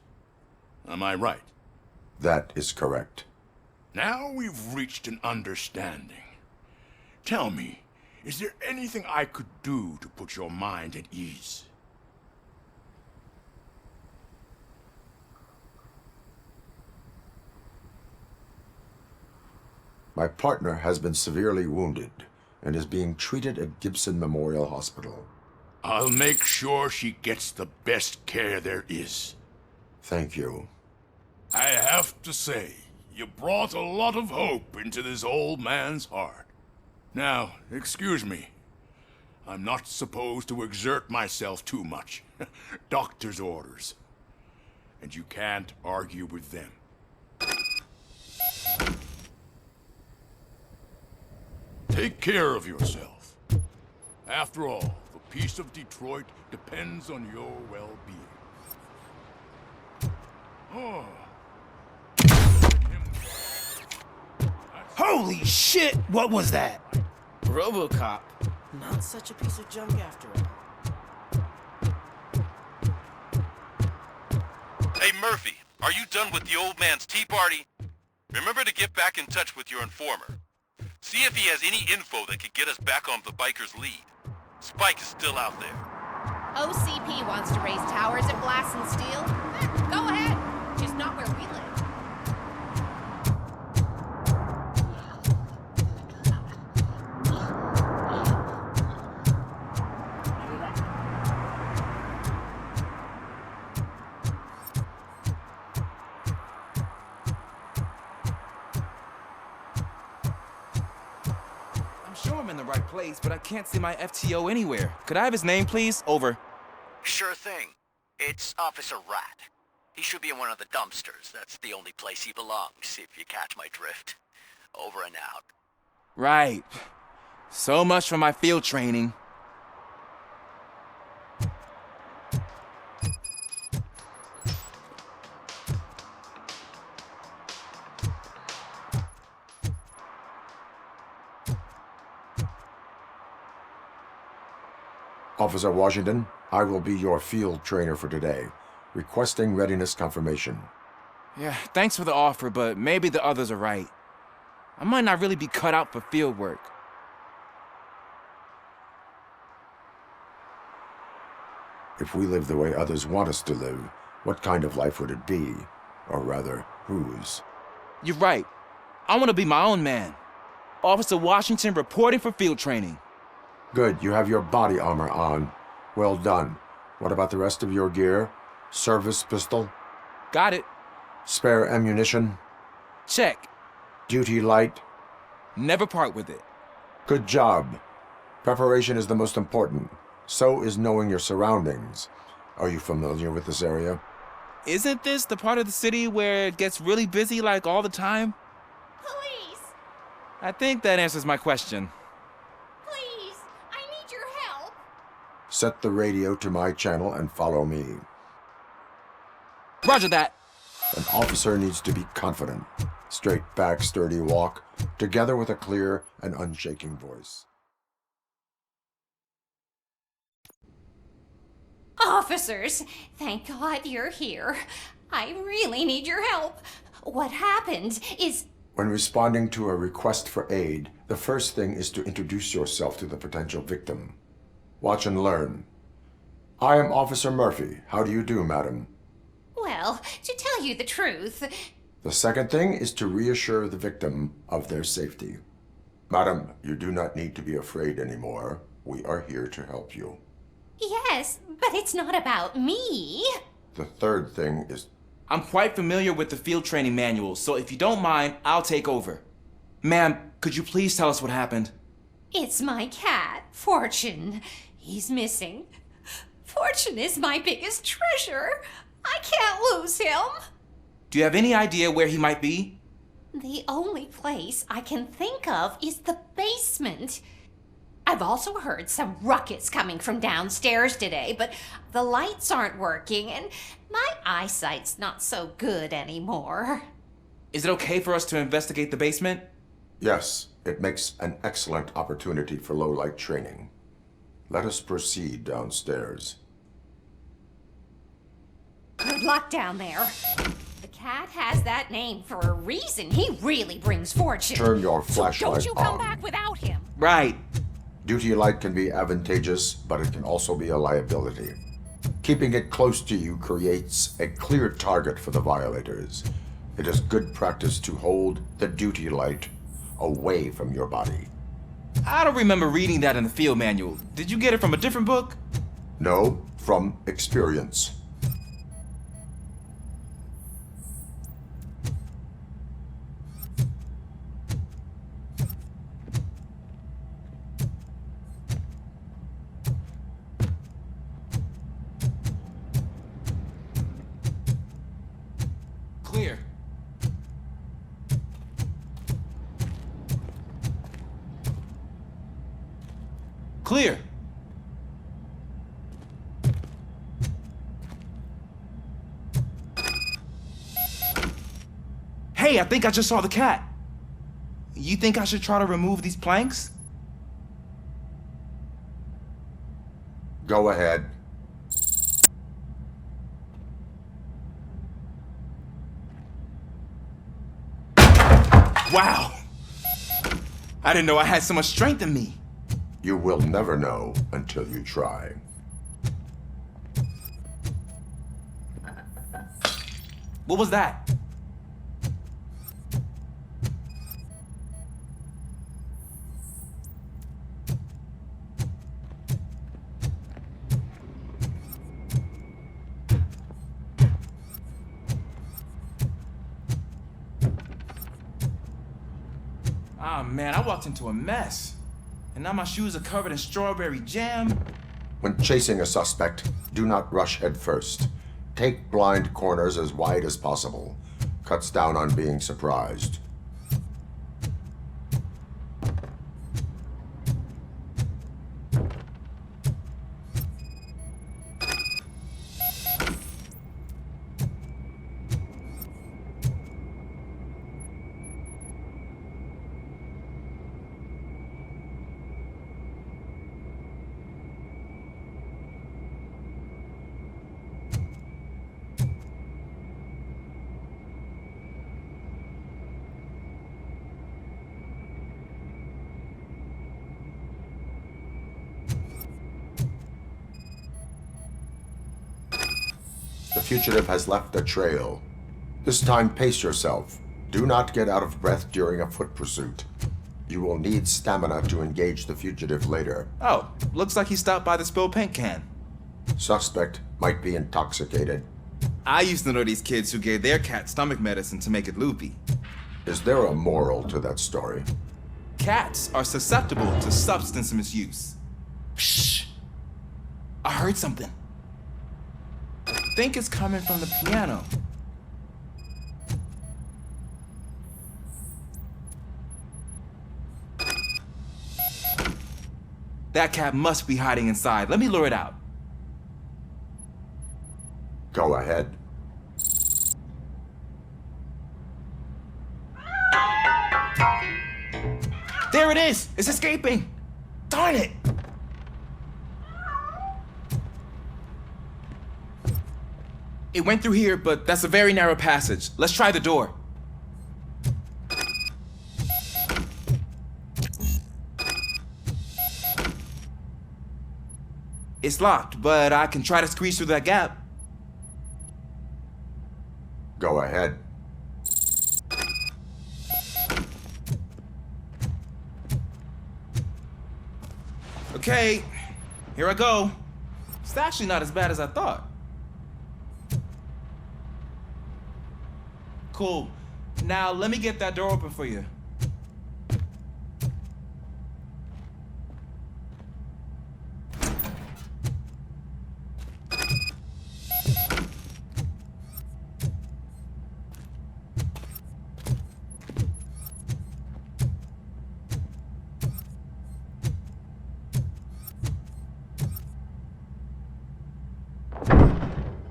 Am I right? That is correct. Now we've reached an understanding. Tell me, is there anything I could do to put your mind at ease? My partner has been severely wounded and is being treated at Gibson Memorial Hospital. I'll make sure she gets the best care there is. Thank you. I have to say, you brought a lot of hope into this old man's heart. Now, excuse me. I'm not supposed to exert myself too much. Doctor's orders. And you can't argue with them. Take care of yourself. After all, the peace of Detroit depends on your well-being. Oh. Holy shit! What was that? RoboCop. Not such a piece of junk after all. Hey, Murphy, are you done with the old man's tea party? Remember to get back in touch with your informer. See if he has any info that could get us back on the biker's lead. Spike is still out there. OCP wants to raise towers at Glass and Steel. Go ahead. Just not where we live. in the right place, but I can't see my FTO anywhere. Could I have his name, please? Over. Sure thing. It's Officer Rat. He should be in one of the dumpsters. That's the only place he belongs, if you catch my drift. Over and out. Right. So much for my field training. Officer Washington, I will be your field trainer for today. Requesting readiness confirmation. Yeah, thanks for the offer, but maybe the others are right. I might not really be cut out for field work. If we live the way others want us to live, what kind of life would it be? Or rather, whose? You're right. I want to be my own man. Officer Washington reporting for field training. Good, you have your body armor on. Well done. What about the rest of your gear? Service pistol? Got it. Spare ammunition? Check. Duty light? Never part with it. Good job. Preparation is the most important. So is knowing your surroundings. Are you familiar with this area? Isn't this the part of the city where it gets really busy like all the time? Police! I think that answers my question. Please! I need your help! Set the radio to my channel and follow me. Roger that. An officer needs to be confident. Straight back, sturdy walk, together with a clear and unshaking voice. Officers, thank God you're here. I really need your help. What happened is... When responding to a request for aid, the first thing is to introduce yourself to the potential victim. Watch and learn. I am Officer Murphy. How do you do, madam? Well, to tell you the truth... The second thing is to reassure the victim of their safety. Madam, you do not need to be afraid anymore. We are here to help you. Yes, but it's not about me. The third thing is... I'm quite familiar with the field training manual, so if you don't mind, I'll take over. Ma'am, could you please tell us what happened? It's my cat, Fortune. He's missing. Fortune is my biggest treasure. I can't lose him. Do you have any idea where he might be? The only place I can think of is the basement. I've also heard some ruckus coming from downstairs today, but the lights aren't working and my eyesight's not so good anymore. Is it okay for us to investigate the basement? Yes, it makes an excellent opportunity for low-light training. Let us proceed downstairs. Good luck down there. The cat has that name for a reason. He really brings fortune. Turn your flashlight on. So don't you come back without him. Right. Duty light can be advantageous, but it can also be a liability. Keeping it close to you creates a clear target for the violators. It is good practice to hold the duty light away from your body. I don't remember reading that in the field manual. Did you get it from a different book? No, from experience. Clear. Clear. Hey, I think I just saw the cat. You think I should try to remove these planks? Go ahead. Wow! I didn't know I had so much strength in me. You will never know until you try. What was that? Ah, man, I walked into a mess. And now my shoes are covered in strawberry jam. When chasing a suspect, do not rush head first. Take blind corners as wide as possible. Cuts down on being surprised. The fugitive has left a trail. This time, pace yourself. Do not get out of breath during a foot pursuit. You will need stamina to engage the fugitive later. Oh, looks like he stopped by the spilled paint can. Suspect might be intoxicated. I used to know these kids who gave their cat stomach medicine to make it loopy. Is there a moral to that story? Cats are susceptible to substance misuse. Shh! I heard something. I think it's coming from the piano. That cat must be hiding inside. Let me lure it out. Go ahead. There it is! It's escaping! Darn it! It went through here, but that's a very narrow passage. Let's try the door. It's locked, but I can try to squeeze through that gap. Go ahead. Okay, here I go. It's actually not as bad as I thought. Cool. Now let me get that door open for you.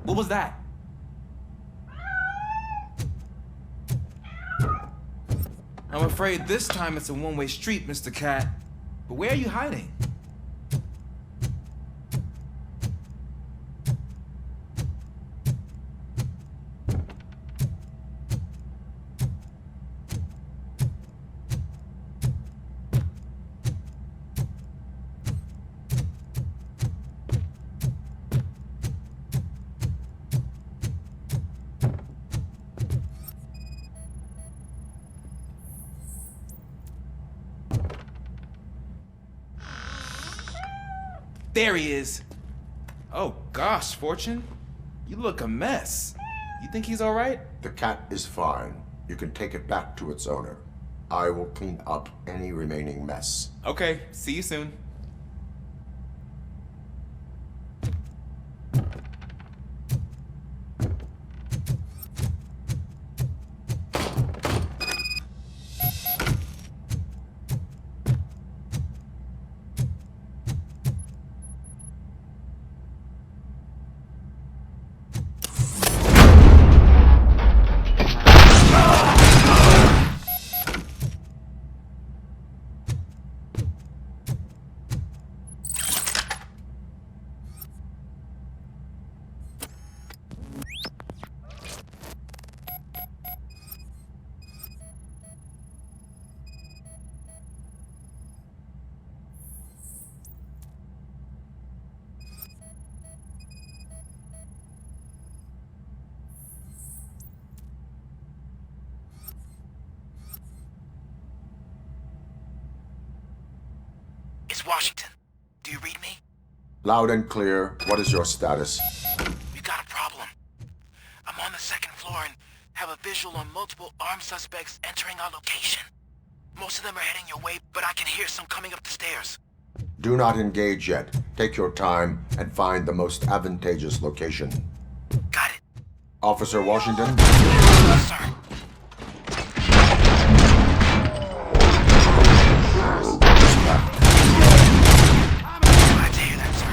What was that? I'm afraid this time it's a one-way street, Mr. Cat. But where are you hiding? There he is. Oh gosh, Fortune. You look a mess. You think he's all right? The cat is fine. You can take it back to its owner. I will clean up any remaining mess. Okay, see you soon. Washington, do you read me? Loud and clear. What is your status? We got a problem. I'm on the second floor and have a visual on multiple armed suspects entering our location. Most of them are heading your way, but I can hear some coming up the stairs. Do not engage yet. Take your time and find the most advantageous location. Got it. Officer Washington? Sir. Glad to hear that, sir.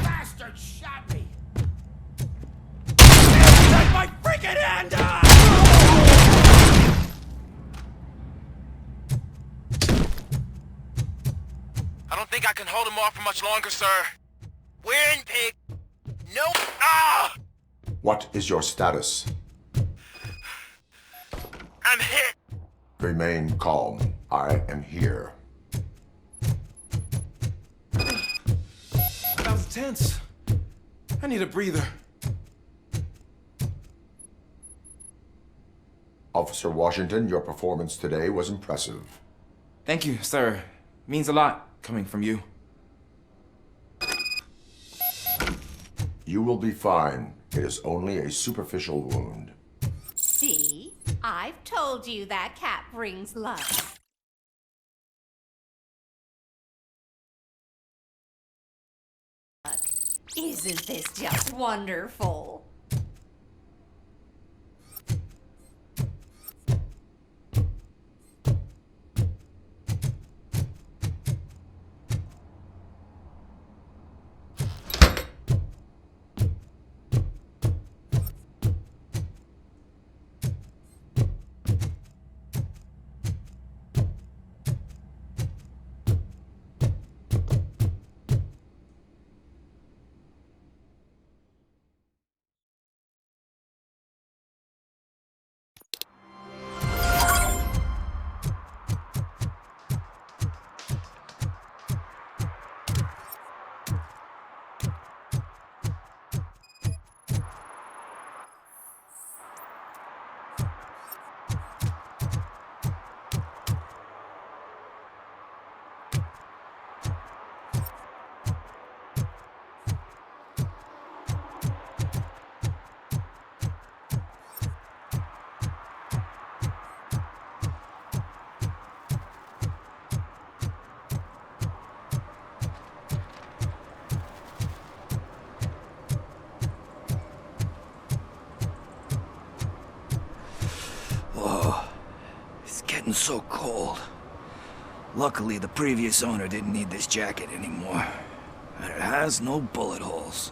Bastard! I don't think I can hold him off for much longer, sir. We're in, pig. Nope. Ah! What is your status? I'm hit. Remain calm. I am here. That was tense. I need a breather. Officer Washington, your performance today was impressive. Thank you, sir. Means a lot coming from you. You will be fine. It is only a superficial wound. See? I've told you that cat brings luck. Isn't this just wonderful? So cold. Luckily, the previous owner didn't need this jacket anymore. And it has no bullet holes.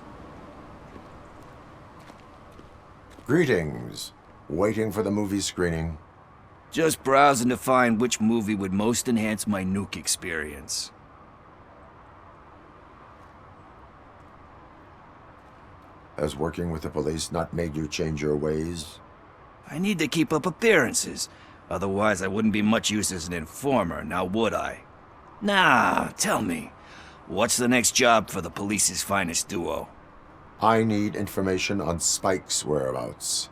Greetings. Waiting for the movie screening? Just browsing to find which movie would most enhance my nuke experience. Has working with the police not made you change your ways? I need to keep up appearances. Otherwise, I wouldn't be much use as an informer, now would I? Nah, tell me. What's the next job for the police's finest duo? I need information on Spike's whereabouts.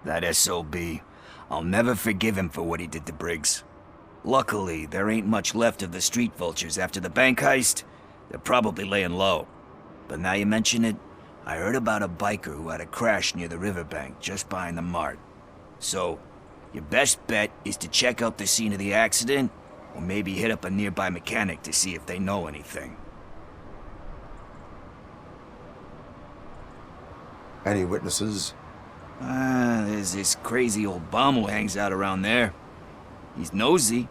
That SOB. I'll never forgive him for what he did to Briggs. Luckily, there ain't much left of the street vultures after the bank heist. They're probably laying low. But now you mention it, I heard about a biker who had a crash near the riverbank just behind the mart. So, your best bet is to check out the scene of the accident, or maybe hit up a nearby mechanic to see if they know anything. Any witnesses? There's this crazy old bum who hangs out around there. He's nosy.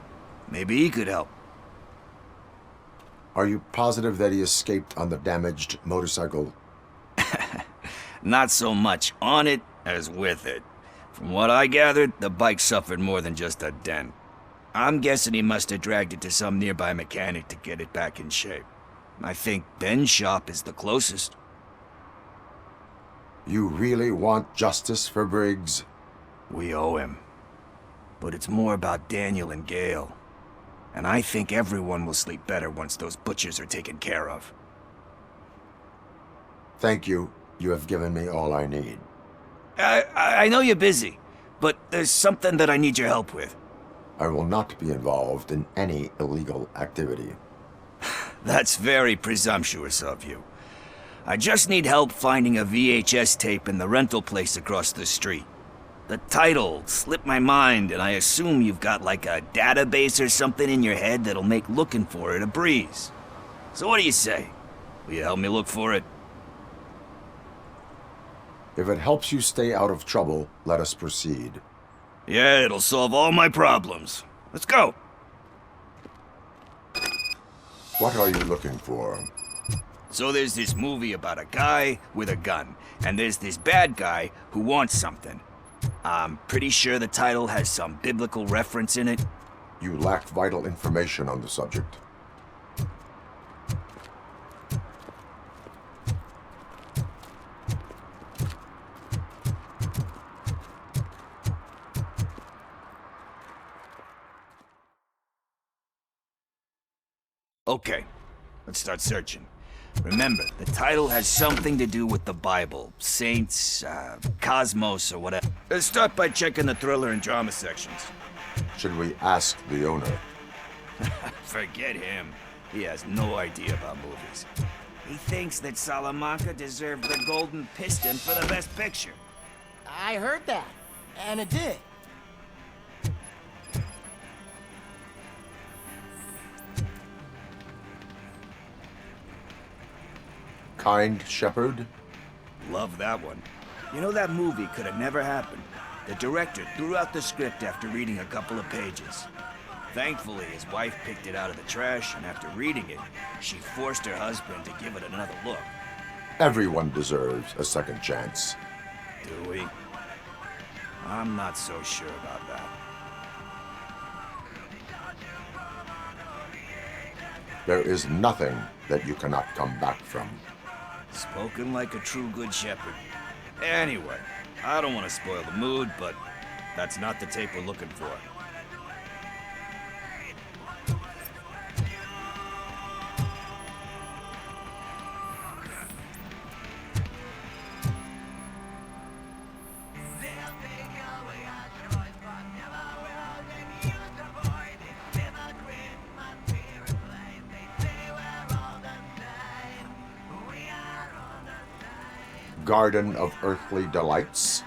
Maybe he could help. Are you positive that he escaped on the damaged motorcycle? Not so much on it as with it. From what I gathered, the bike suffered more than just a dent. I'm guessing he must have dragged it to some nearby mechanic to get it back in shape. I think Ben's shop is the closest. You really want justice for Briggs? We owe him. But it's more about Daniel and Gale. And I think everyone will sleep better once those butchers are taken care of. Thank you. You have given me all I need. I know you're busy, but there's something that I need your help with. I will not be involved in any illegal activity. That's very presumptuous of you. I just need help finding a VHS tape in the rental place across the street. The title slipped my mind, and I assume you've got like a database or something in your head that'll make looking for it a breeze. So what do you say? Will you help me look for it? If it helps you stay out of trouble, let us proceed. Yeah, it'll solve all my problems. Let's go. What are you looking for? So there's this movie about a guy with a gun, and there's this bad guy who wants something. I'm pretty sure the title has some biblical reference in it. You lack vital information on the subject. Okay, let's start searching. Remember, the title has something to do with the Bible, saints, cosmos, or whatever. Let's start by checking the thriller and drama sections. Should we ask the owner? Forget him. He has no idea about movies. He thinks that Salamanca deserved the Golden Piston for the Best Picture. I heard that, and it did. Kind Shepherd? Love that one. You know, that movie could have never happened. The director threw out the script after reading a couple of pages. Thankfully, his wife picked it out of the trash, and after reading it, she forced her husband to give it another look. Everyone deserves a second chance. Do we? I'm not so sure about that. There is nothing that you cannot come back from. Spoken like a true good shepherd. Anyway, I don't want to spoil the mood, but that's not the tape we're looking for. Garden of Earthly Delights?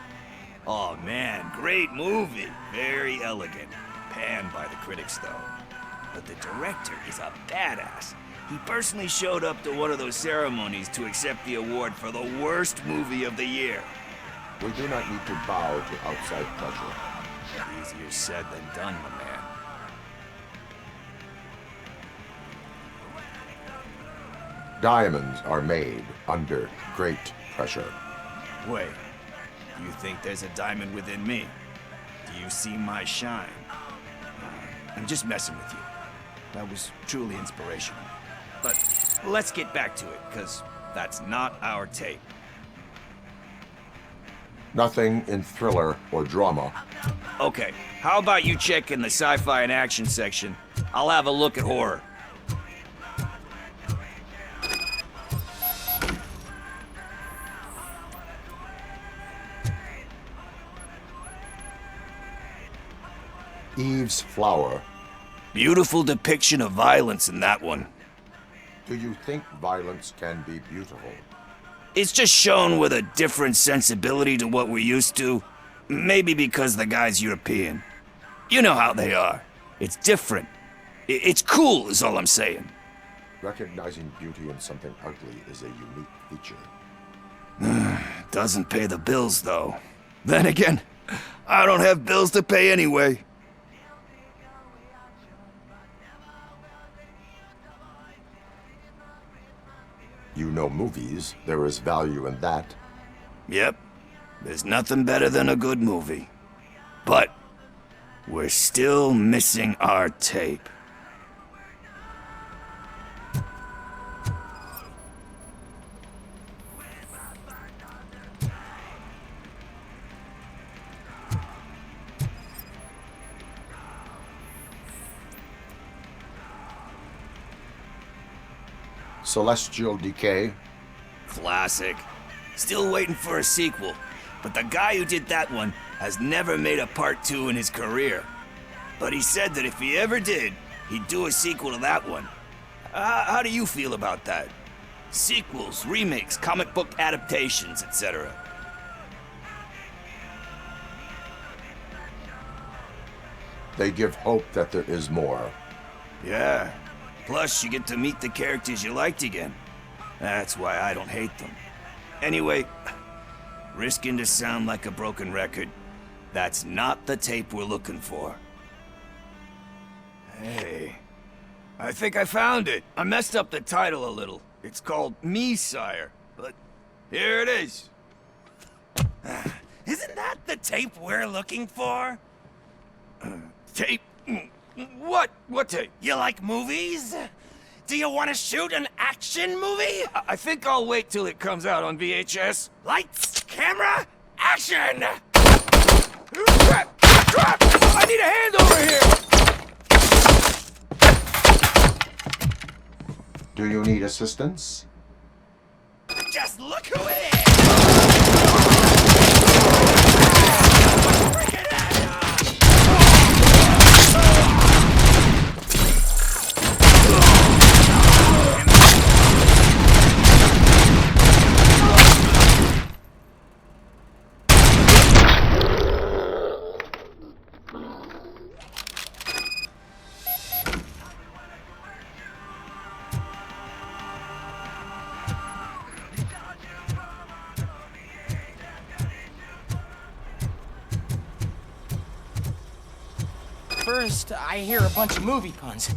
Oh man, great movie. Very elegant. Panned by the critics though. But the director is a badass. He personally showed up to one of those ceremonies to accept the award for the worst movie of the year. We do not need to bow to outside pressure. Easier said than done, my man. Diamonds are made under great pressure. Wait, do you think there's a diamond within me? Do you see my shine? I'm just messing with you. That was truly inspirational. But let's get back to it, because that's not our tape. Nothing in thriller or drama. Okay, how about you check in the sci-fi and action section? I'll have a look at horror. Eve's Flower. Beautiful depiction of violence in that one. Do you think violence can be beautiful? It's just shown with a different sensibility to what we're used to. Maybe because the guy's European. You know how they are. It's different. It's cool is all I'm saying. Recognizing beauty in something ugly is a unique feature. Doesn't pay the bills, though. Then again, I don't have bills to pay anyway. You know movies. There is value in that. Yep. There's nothing better than a good movie. But we're still missing our tape. Celestial Decay? Classic. Still waiting for a sequel, but the guy who did that one has never made a part 2 in his career. But he said that if he ever did, he'd do a sequel to that one. How do you feel about that? Sequels, remakes, comic book adaptations, etc. They give hope that there is more. Yeah. Plus, you get to meet the characters you liked again. That's why I don't hate them. Anyway, risking to sound like a broken record, that's not the tape we're looking for. Hey, I think I found it. I messed up the title a little. It's called Me, Sire, but here it is. Isn't that the tape we're looking for? Tape? What? What tape? You like movies? Do you want to shoot an action movie? I think I'll wait till it comes out on VHS. Lights, camera, action! Crap! Crap! I need a hand over here! Do you need assistance? Just look who it is! First, I hear a bunch of movie puns,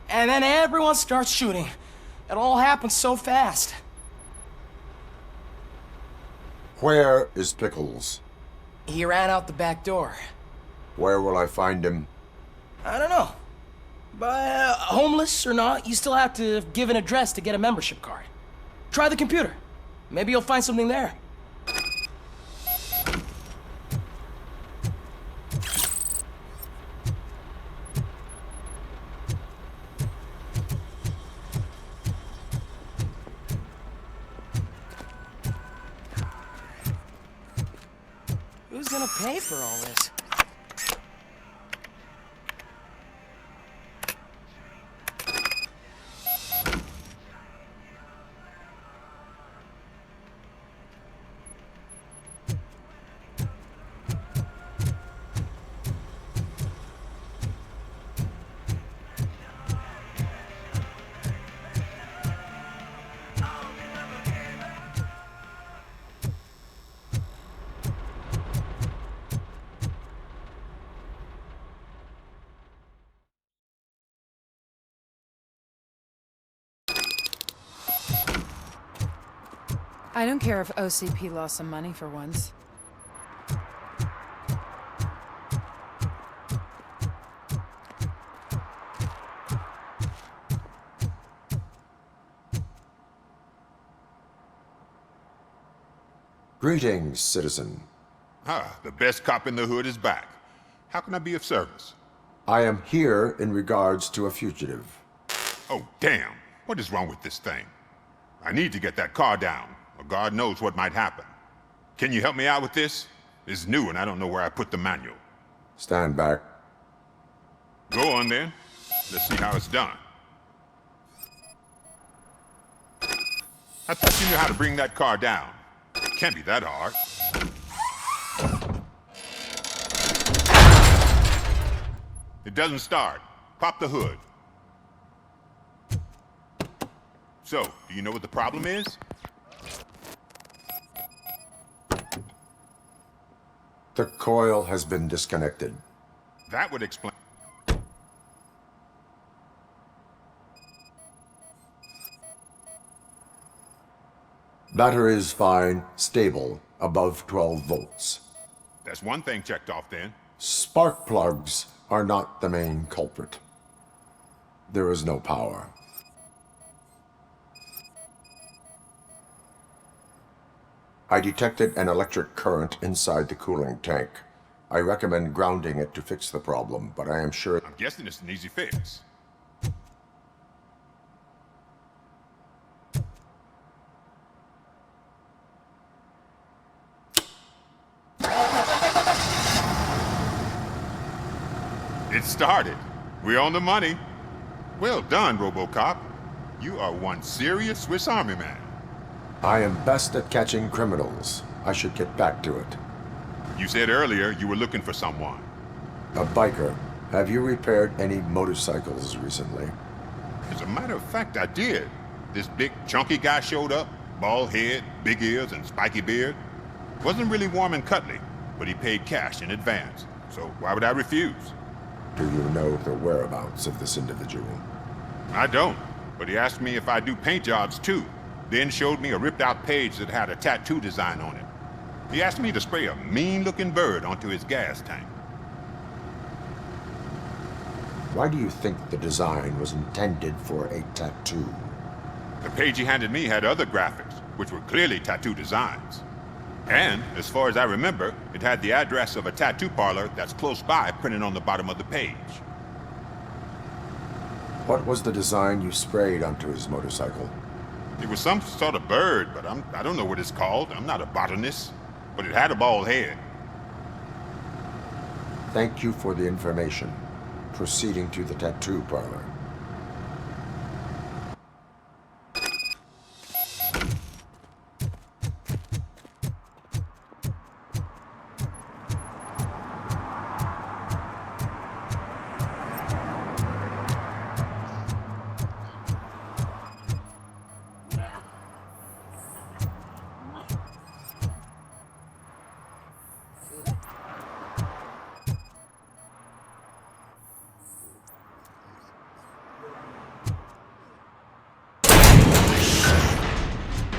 and then everyone starts shooting. It all happens so fast. Where is Pickles? He ran out the back door. Where will I find him? I don't know. But homeless or not, you still have to give an address to get a membership card. Try the computer. Maybe you'll find something there. Who's gonna pay for all this? I don't care if OCP lost some money for once. Greetings, citizen. Ah, the best cop in the hood is back. How can I be of service? I am here in regards to a fugitive. Oh, damn. What is wrong with this thing? I need to get that car down, or God knows what might happen. Can you help me out with this? It's new and I don't know where I put the manual. Stand back. Go on then. Let's see how it's done. I thought you knew how to bring that car down. Can't be that hard. It doesn't start. Pop the hood. So, do you know what the problem is? The coil has been disconnected. That would explain. Battery is fine, stable, above 12 volts. That's one thing checked off then. Spark plugs are not the main culprit. There is no power. I detected an electric current inside the cooling tank. I recommend grounding it to fix the problem, but I am sure... I'm guessing it's an easy fix. It started. We're on the money. Well done, RoboCop. You are one serious Swiss Army man. I am best at catching criminals. I should get back to it. You said earlier you were looking for someone. A biker. Have you repaired any motorcycles recently? As a matter of fact, I did. This big, chunky guy showed up. Bald head, big ears, and spiky beard. Wasn't really warm and cuddly, but he paid cash in advance. So why would I refuse? Do you know the whereabouts of this individual? I don't, but he asked me if I do paint jobs too. Then showed me a ripped-out page that had a tattoo design on it. He asked me to spray a mean-looking bird onto his gas tank. Why do you think the design was intended for a tattoo? The page he handed me had other graphics, which were clearly tattoo designs. And, as far as I remember, it had the address of a tattoo parlor that's close by printed on the bottom of the page. What was the design you sprayed onto his motorcycle? It was some sort of bird, but I don't know what it's called. I'm not a botanist. But it had a bald head. Thank you for the information. Proceeding to the tattoo parlor.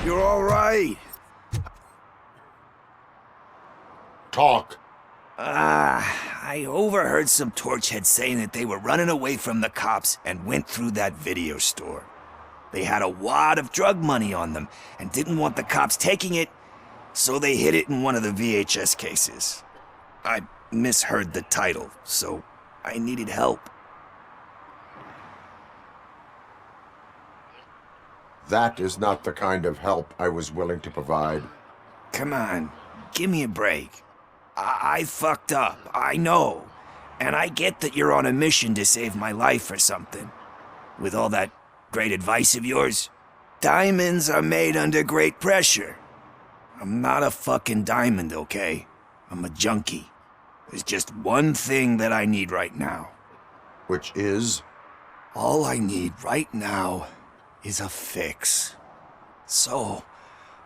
You're all right. Talk. I overheard some torchheads saying that they were running away from the cops and went through that video store. They had a wad of drug money on them and didn't want the cops taking it, so they hid it in one of the VHS cases. I misheard the title, so I needed help. That is not the kind of help I was willing to provide. Come on, give me a break. I fucked up, I know. And I get that you're on a mission to save my life or something. With all that great advice of yours, diamonds are made under great pressure. I'm not a fucking diamond, okay? I'm a junkie. There's just one thing that I need right now. Which is? All I need right now is a fix. So,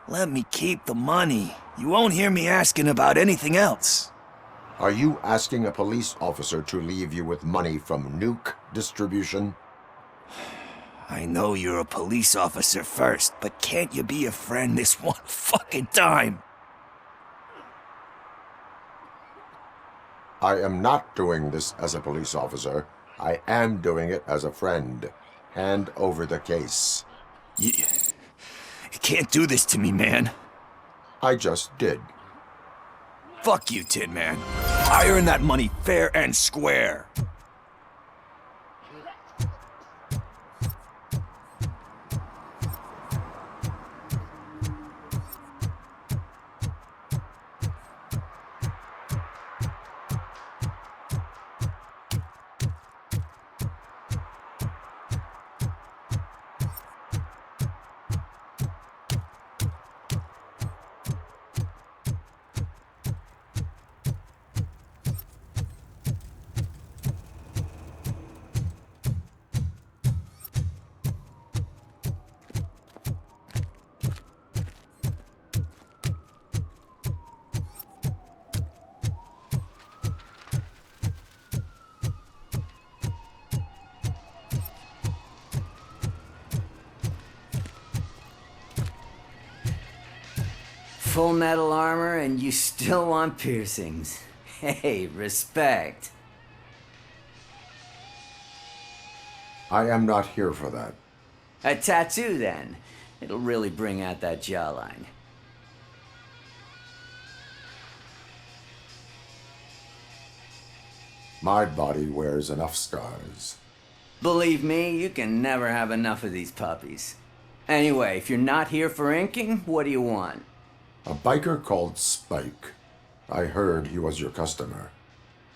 let me keep the money. You won't hear me asking about anything else. Are you asking a police officer to leave you with money from nuke distribution? I know you're a police officer first, but can't you be a friend this one fucking time? I am not doing this as a police officer. I am doing it as a friend. Hand over the case. You can't do this to me, man. I just did. Fuck you, Tin Man. I earned that money fair and square. Full metal armor and you still want piercings. Hey, respect. I am not here for that. A tattoo, then. It'll really bring out that jawline. My body wears enough scars. Believe me, you can never have enough of these puppies. Anyway, if you're not here for inking, what do you want? A biker called Spike. I heard he was your customer.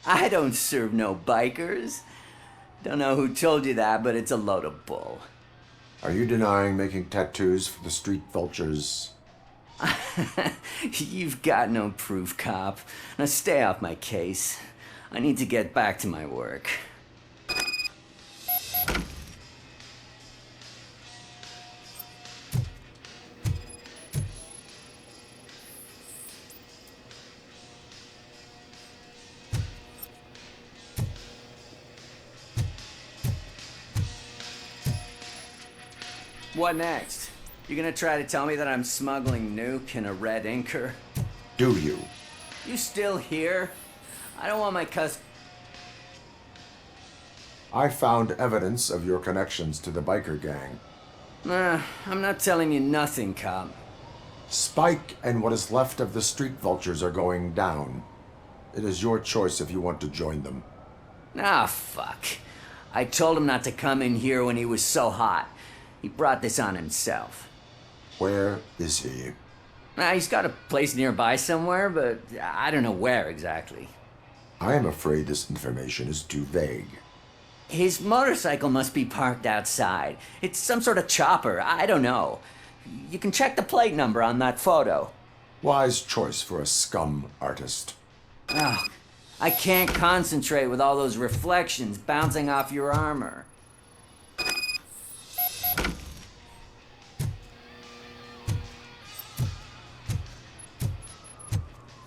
I don't serve no bikers. Don't know who told you that, but it's a load of bull. Are you denying making tattoos for the street vultures? You've got no proof, cop. Now stay off my case. I need to get back to my work. What next? You gonna try to tell me that I'm smuggling Nuke in a red inker? Do you? You still here? I don't want my I found evidence of your connections to the biker gang. I'm not telling you nothing, cop. Spike and what is left of the street vultures are going down. It is your choice if you want to join them. Ah, fuck. I told him not to come in here when he was so hot. He brought this on himself. Where is he? He's got a place nearby somewhere, but I don't know where exactly. I am afraid this information is too vague. His motorcycle must be parked outside. It's some sort of chopper. I don't know. You can check the plate number on that photo. Wise choice for a scum artist. Oh, I can't concentrate with all those reflections bouncing off your armor.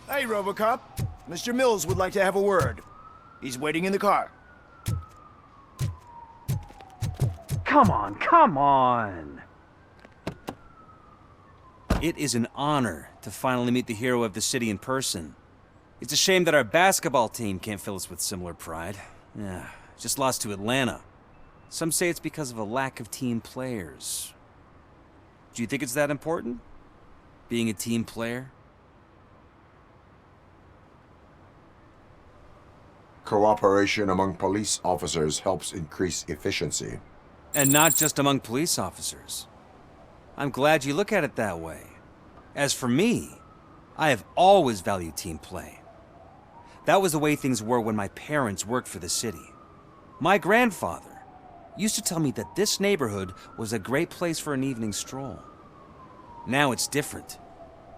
Hey, RoboCop. Mr. Mills would like to have a word. He's waiting in the car. Come on, come on! It is an honor to finally meet the hero of the city in person. It's a shame that our basketball team can't fill us with similar pride. Yeah, just lost to Atlanta. Some say it's because of a lack of team players. Do you think it's that important? Being a team player? Cooperation among police officers helps increase efficiency. And not just among police officers. I'm glad you look at it that way. As for me, I have always valued team play. That was the way things were when my parents worked for the city. My grandfather used to tell me that this neighborhood was a great place for an evening stroll. Now it's different.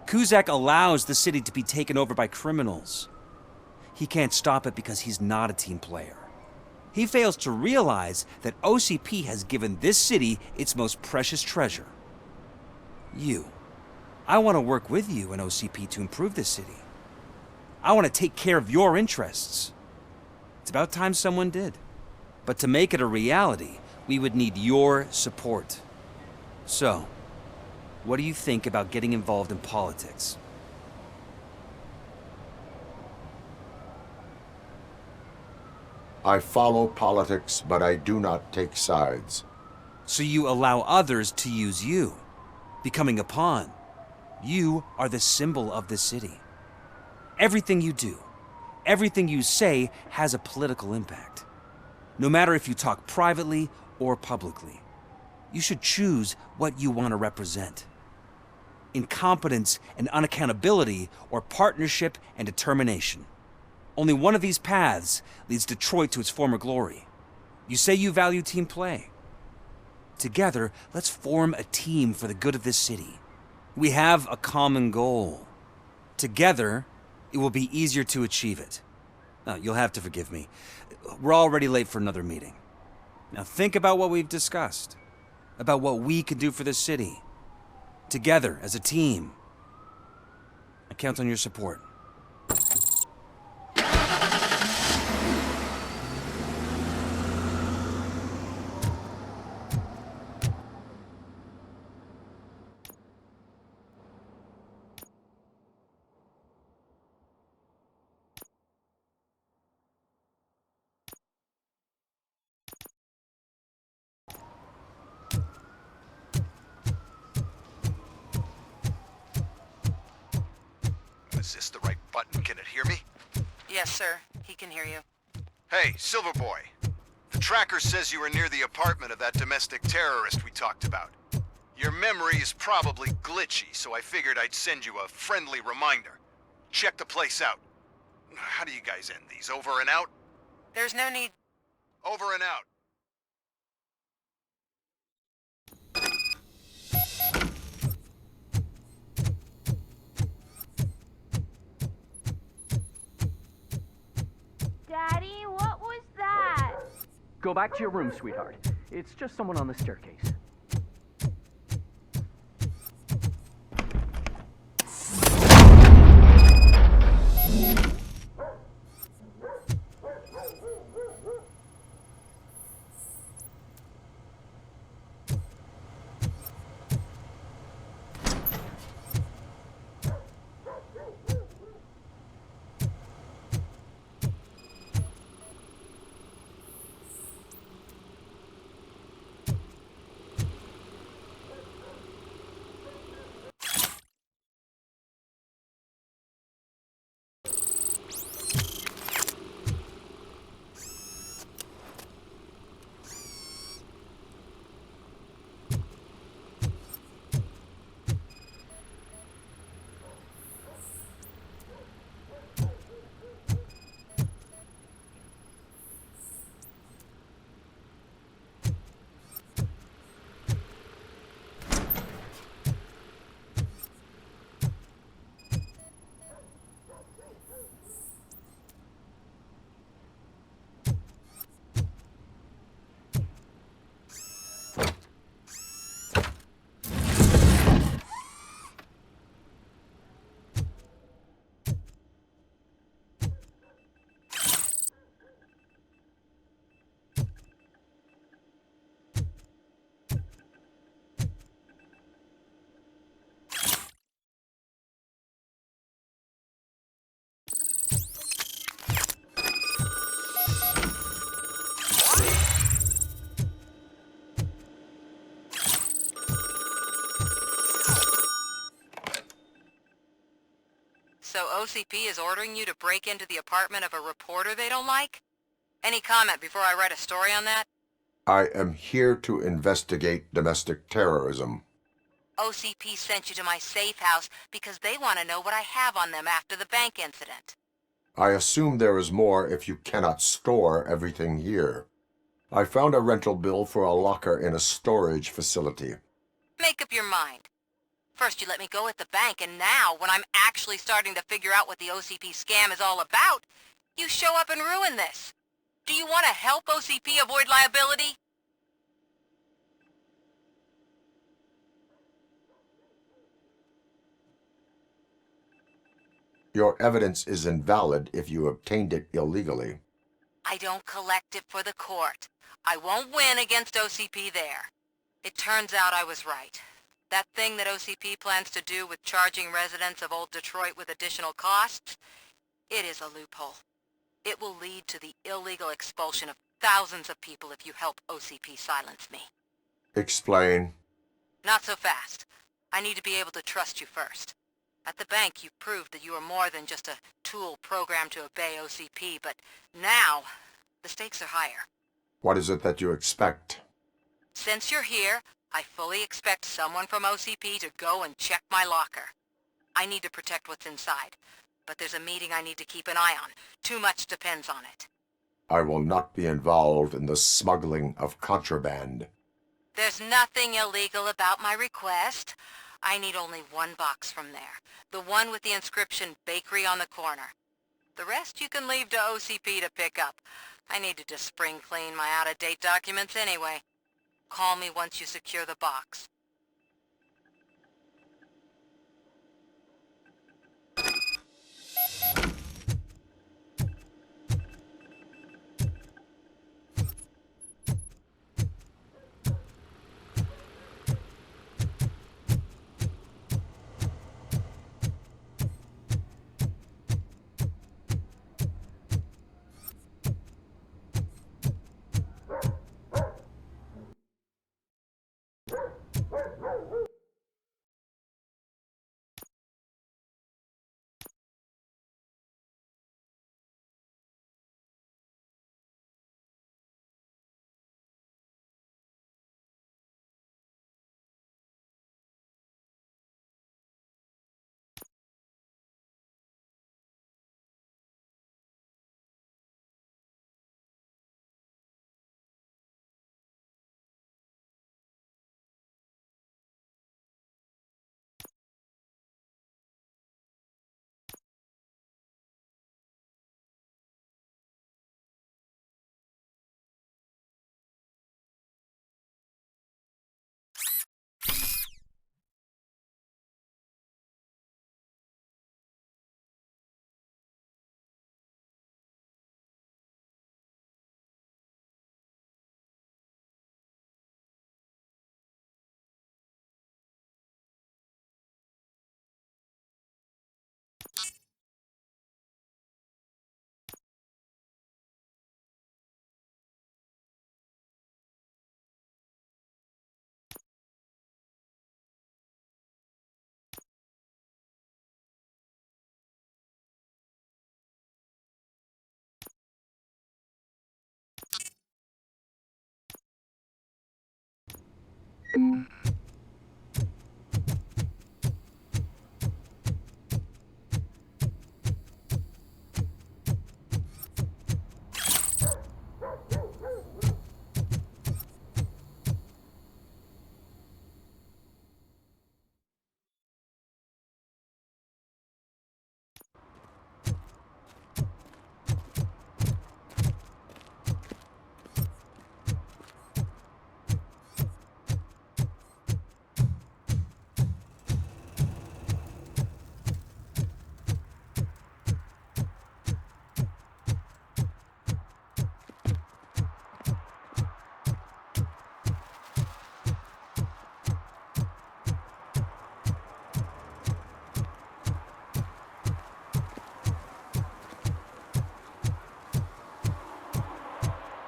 Cusack allows the city to be taken over by criminals. He can't stop it because he's not a team player. He fails to realize that OCP has given this city its most precious treasure. You. I want to work with you and OCP to improve this city. I want to take care of your interests. It's about time someone did. But to make it a reality, we would need your support. So, what do you think about getting involved in politics? I follow politics, but I do not take sides. So you allow others to use you, becoming a pawn. You are the symbol of the city. Everything you do, everything you say has a political impact. No matter if you talk privately or publicly, you should choose what you want to represent. Incompetence and unaccountability, or partnership and determination. Only one of these paths leads Detroit to its former glory. You say you value team play. Together, let's form a team for the good of this city. We have a common goal. Together, it will be easier to achieve it. Now, you'll have to forgive me. We're already late for another meeting. Now think about what we've discussed. About what we can do for this city. Together, as a team. I count on your support. Is this the right button? Can it hear me? Yes, sir. He can hear you. Hey, Silverboy. The tracker says you were near the apartment of that domestic terrorist we talked about. Your memory is probably glitchy, so I figured I'd send you a friendly reminder. Check the place out. How do you guys end these? Over and out? There's no need. Over and out. Daddy, what was that? Go back to your room, sweetheart. It's just someone on the staircase. So OCP is ordering you to break into the apartment of a reporter they don't like? Any comment before I write a story on that? I am here to investigate domestic terrorism. OCP sent you to my safe house because they want to know what I have on them after the bank incident. I assume there is more if you cannot store everything here. I found a rental bill for a locker in a storage facility. Make up your mind. First you let me go at the bank, and now, when I'm actually starting to figure out what the OCP scam is all about, you show up and ruin this. Do you want to help OCP avoid liability? Your evidence is invalid if you obtained it illegally. I don't collect it for the court. I won't win against OCP there. It turns out I was right. That thing that OCP plans to do with charging residents of Old Detroit with additional costs, it is a loophole. It will lead to the illegal expulsion of thousands of people if you help OCP silence me. Explain. Not so fast. I need to be able to trust you first. At the bank, you proved that you are more than just a tool programmed to obey OCP, but now, the stakes are higher. What is it that you expect? Since you're here, I fully expect someone from OCP to go and check my locker. I need to protect what's inside, but there's a meeting I need to keep an eye on. Too much depends on it. I will not be involved in the smuggling of contraband. There's nothing illegal about my request. I need only one box from there. The one with the inscription Bakery on the corner. The rest you can leave to OCP to pick up. I needed to spring clean my out-of-date documents anyway. Call me once you secure the box.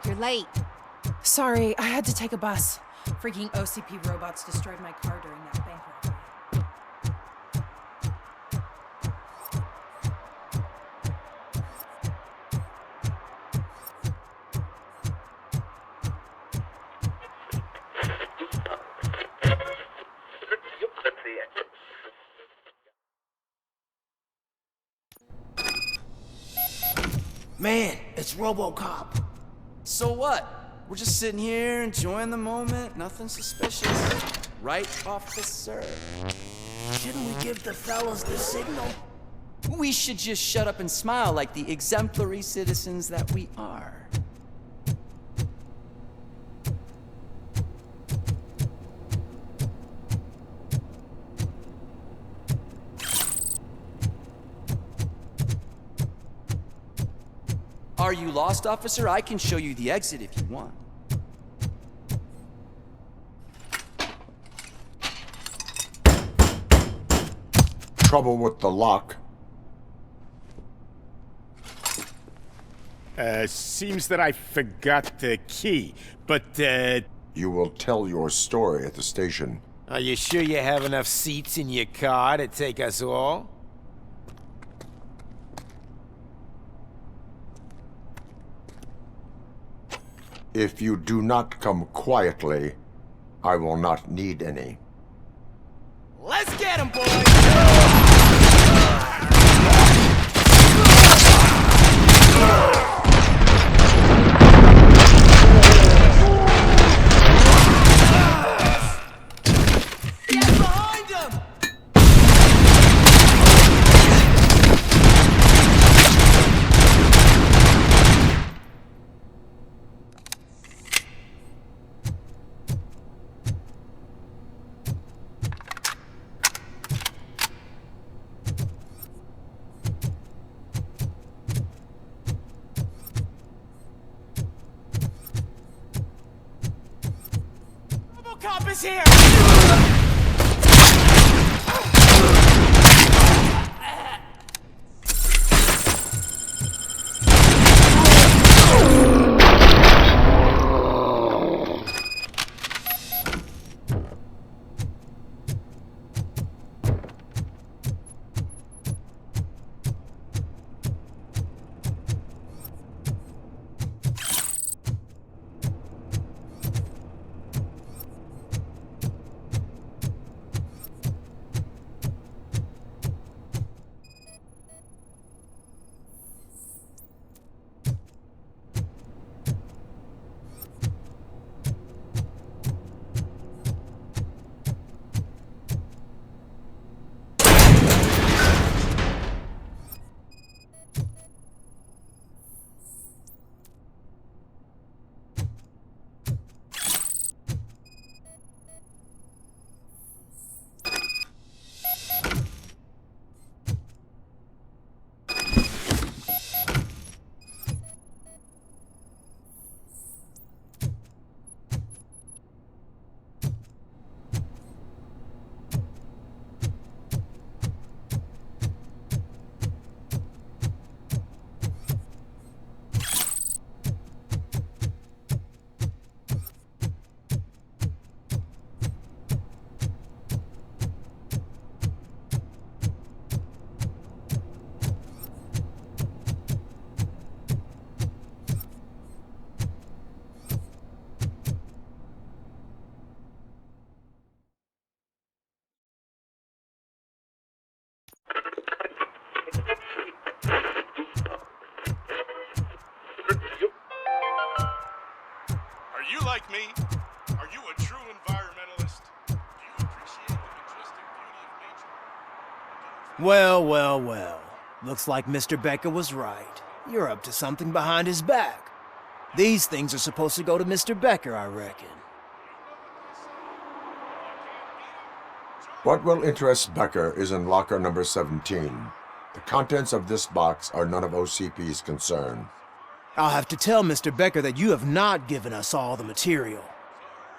You're late. Sorry, I had to take a bus. Freaking OCP robots destroyed my car during that bank robbery. Man, it's RoboCop. So what? We're just sitting here enjoying the moment, nothing suspicious. Right, officer? Shouldn't we give the fellas the signal? We should just shut up and smile like the exemplary citizens that we are. Are you lost, officer? I can show you the exit if you want. Trouble with the lock. Seems that I forgot the key, but, You will tell your story at the station. Are you sure you have enough seats in your car to take us all? If you do not come quietly, I will not need any. Let's get him, boys! RoboCop is here! you like me? Are you a true environmentalist? Do you appreciate the majestic beauty of nature? Well, well, well. Looks like Mr. Becker was right. You're up to something behind his back. These things are supposed to go to Mr. Becker, I reckon. What will interest Becker is in locker number 17. The contents of this box are none of OCP's concern. I'll have to tell Mr. Becker that you have not given us all the material.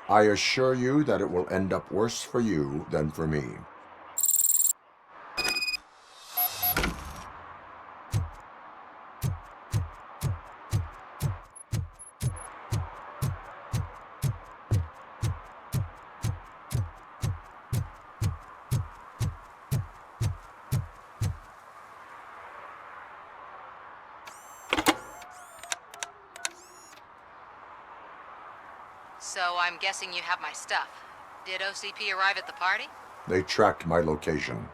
I assure you that it will end up worse for you than for me. So I'm guessing you have my stuff. Did OCP arrive at the party? They tracked my location.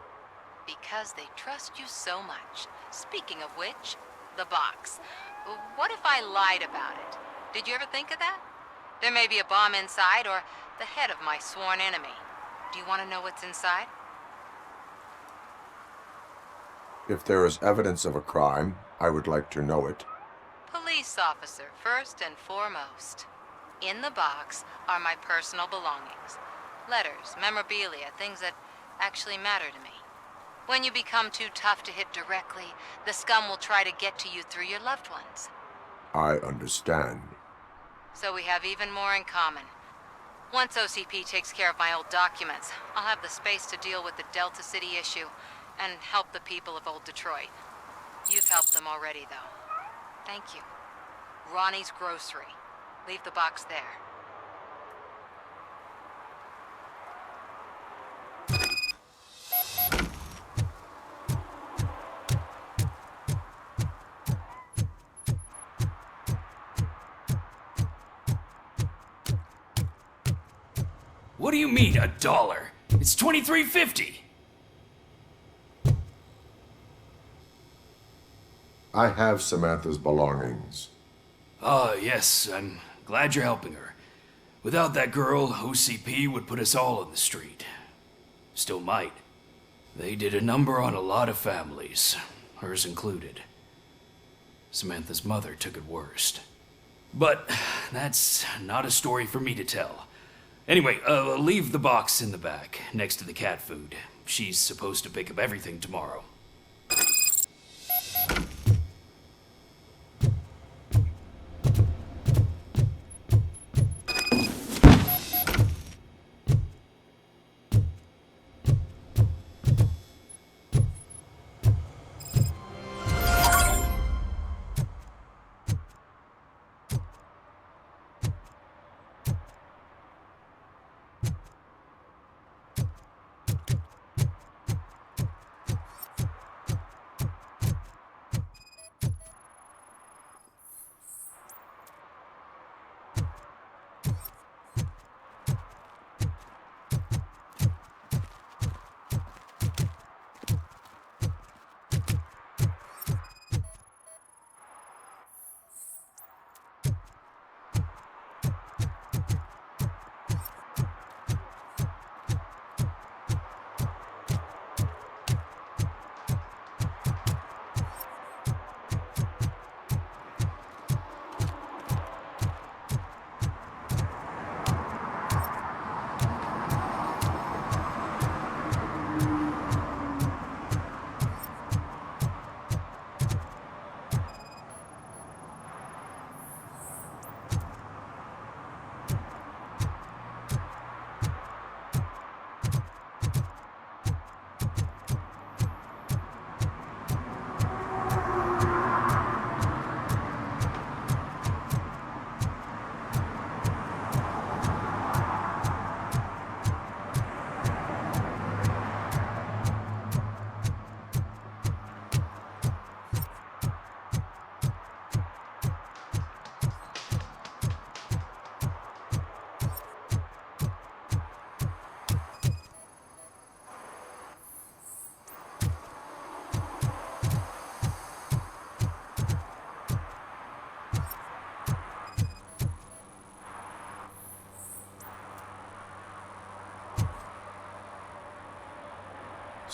Because they trust you so much. Speaking of which, the box. What if I lied about it? Did you ever think of that? There may be a bomb inside or the head of my sworn enemy. Do you want to know what's inside? If there is evidence of a crime, I would like to know it. Police officer, first and foremost. In the box are my personal belongings. Letters, memorabilia, things that actually matter to me. When you become too tough to hit directly, the scum will try to get to you through your loved ones. I understand. So we have even more in common. Once OCP takes care of my old documents, I'll have the space to deal with the Delta City issue and help the people of old Detroit. You've helped them already, though. Thank you. Ronnie's Grocery. Leave the box there. What do you mean, $1? It's $23.50. I have Samantha's belongings. Ah, yes, I'm glad you're helping her. Without that girl, OCP would put us all in the street. Still might. They did a number on a lot of families, hers included. Samantha's mother took it worst. But that's not a story for me to tell. Anyway, leave the box in the back, next to the cat food. She's supposed to pick up everything tomorrow.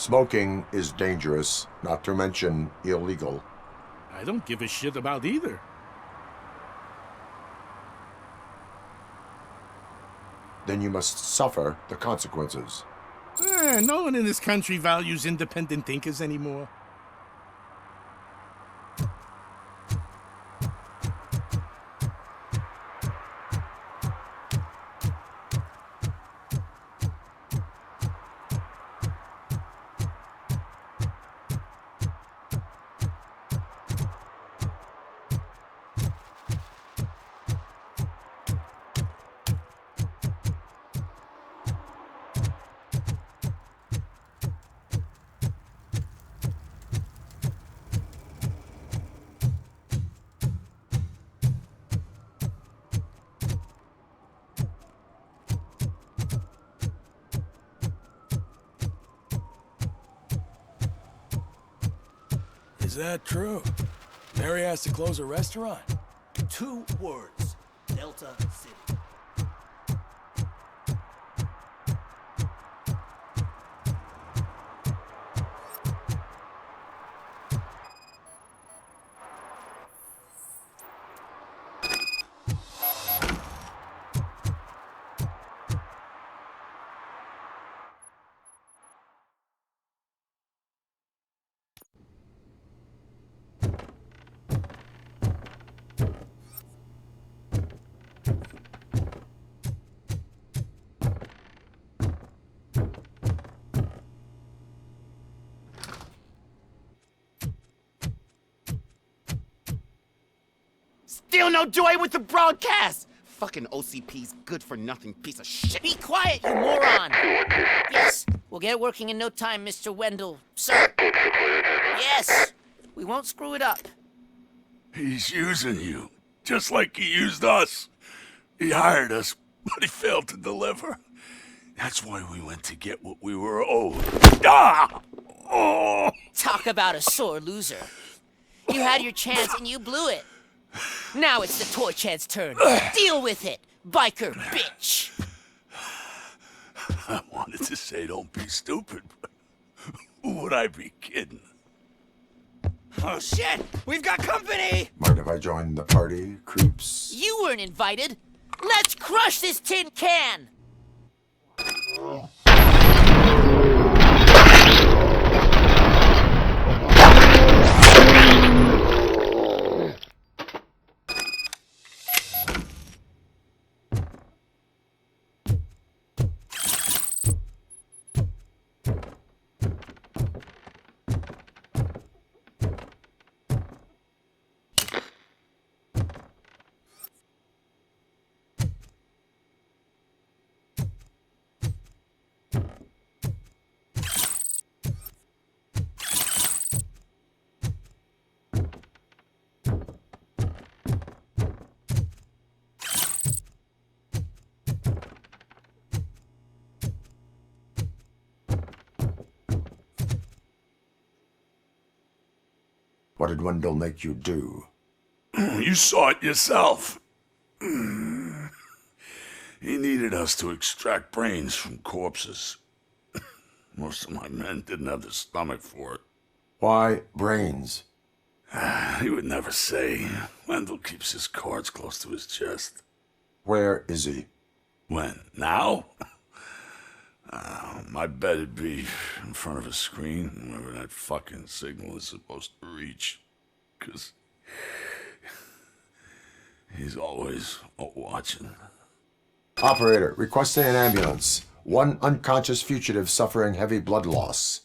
Smoking is dangerous, not to mention illegal. I don't give a shit about either. Then you must suffer the consequences. No one in this country values independent thinkers anymore. Is that true? Mary has to close a restaurant? 2 words. Delta City. Still no joy with the broadcast! Fucking OCP's good-for-nothing piece of shit. Be quiet, you moron! Yes, we'll get it working in no time, Mr. Wendell. Sir! Yes! We won't screw it up. He's using you, just like he used us. He hired us, but he failed to deliver. That's why we went to get what we were owed. Ah! Oh! Talk about a sore loser. You had your chance and you blew it. Now it's the toy chance turn. Deal with it, biker bitch. I wanted to say don't be stupid, but who would I be kidding? Oh shit! We've got company! Mind if I join the party, creeps? You weren't invited. Let's crush this tin can! What did Wendell make you do? You saw it yourself. He needed us to extract brains from corpses. Most of my men didn't have the stomach for it. Why brains? He would never say. Wendell keeps his cards close to his chest. Where is he? When? Now? My bet it'd be in front of a screen, wherever that fucking signal is supposed to reach. 'Cause he's always watching. Operator, requesting an ambulance. 1 unconscious fugitive suffering heavy blood loss.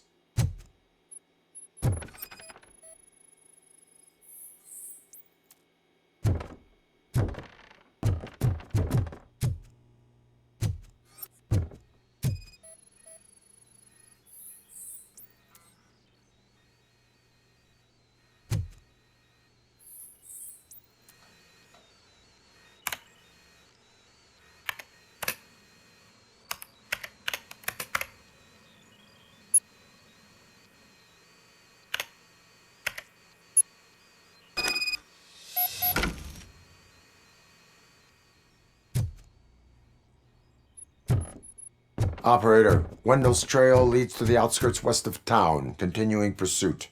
Operator, Wendell's trail leads to the outskirts west of town. Continuing pursuit.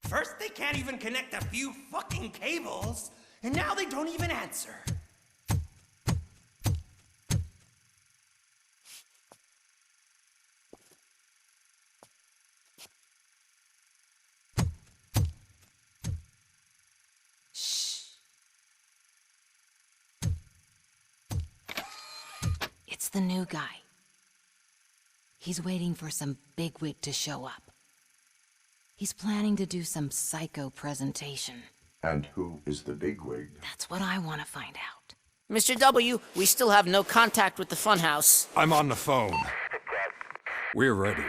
First, they can't even connect a few fucking cables, and now they don't even answer. It's the new guy. He's waiting for some bigwig to show up. He's planning to do some psycho presentation. And who is the bigwig? That's what I want to find out. Mr. W, we still have no contact with the funhouse. I'm on the phone. We're ready.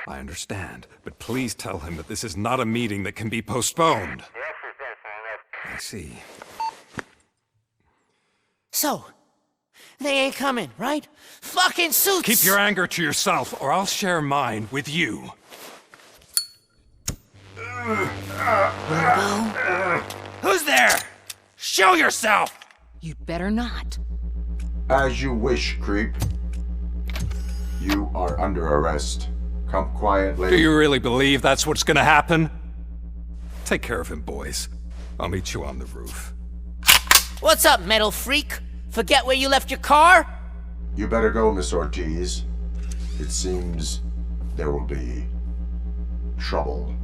I understand, but please tell him that this is not a meeting that can be postponed. I see. So, they ain't coming, right? Fucking suits! Keep your anger to yourself, or I'll share mine with you. Who's there? Show yourself! You'd better not. As you wish, creep. You are under arrest. Come quietly. Do you really believe that's what's gonna happen? Take care of him, boys. I'll meet you on the roof. What's up, metal freak? Forget where you left your car? You better go, Miss Ortiz. It seems there will be trouble.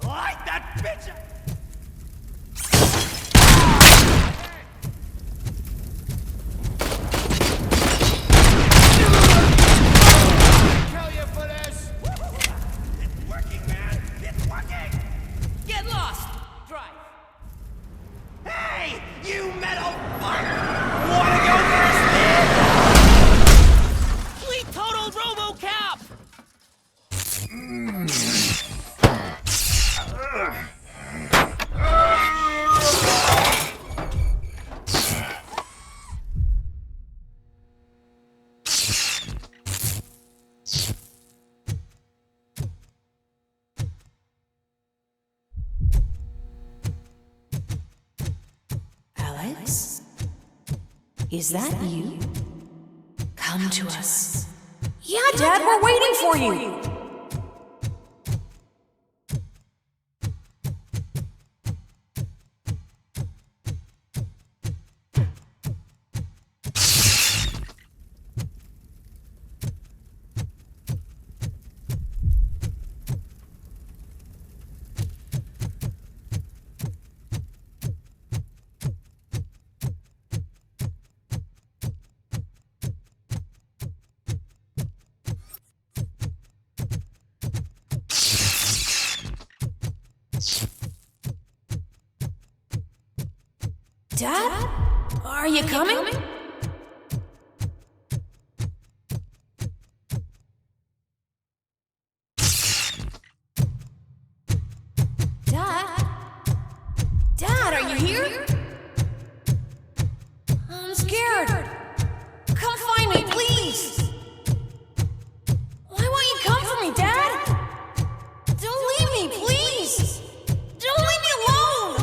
Light that bitch up! Kill you for this! It's working, man! It's working! Is that you? Come to us. Yeah, Dad, we're waiting for you! Dad? Are you coming? Dad? Dad, are you here? I'm scared. Come find me, please. Why won't you come for me, Dad? Don't leave me, please. Don't leave me alone.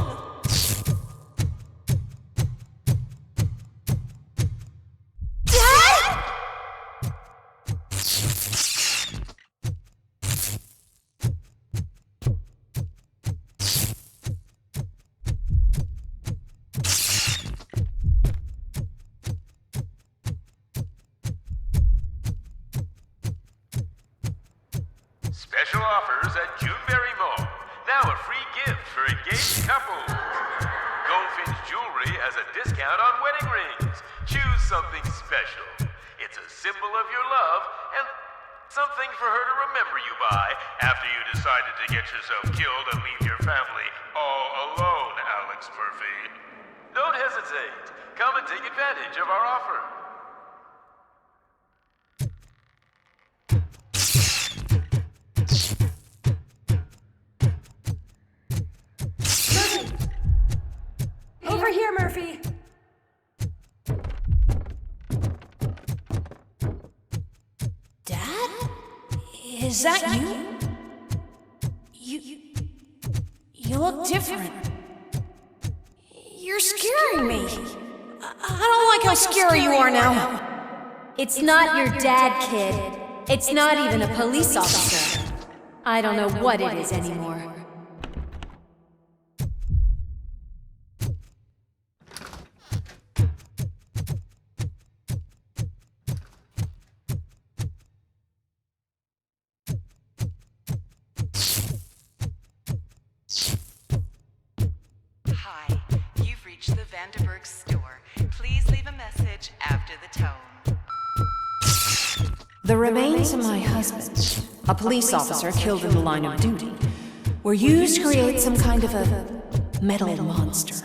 Special offers at Juneberry Mall. Now a free gift for engaged couples. Goldfinch Jewelry has a discount on wedding rings. Choose something special. It's a symbol of your love and something for her to remember you by after you decided to get yourself killed and leave your family all alone, Alex Murphy. Don't hesitate. Come and take advantage of our offer. Over here, Murphy. Dad? Is that you? You look different. You're scaring me. I don't like how scary you are now. It's not your dad, kid. It's not even a police officer. I don't know what it is anymore. Hi, you've reached the Vanderburg store. Please leave a message after the tone. The remains of my husband, a police officer killed in the line of duty, were used to create some kind of a metal monster.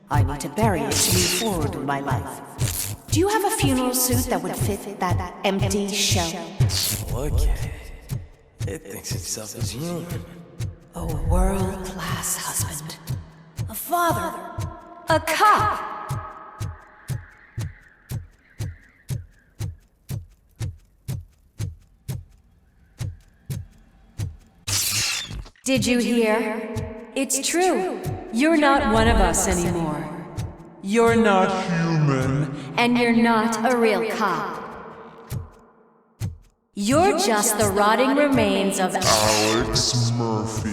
I need to bury it to move forward in my life. Do you have a funeral suit that would fit that empty shell? Look at it. It thinks itself as human. A world-class husband. A father. A cop. Did you hear? It's true. You're not one of us anymore. You're not human. And you're not a real cop. You're just the rotting remains of Alex Murphy.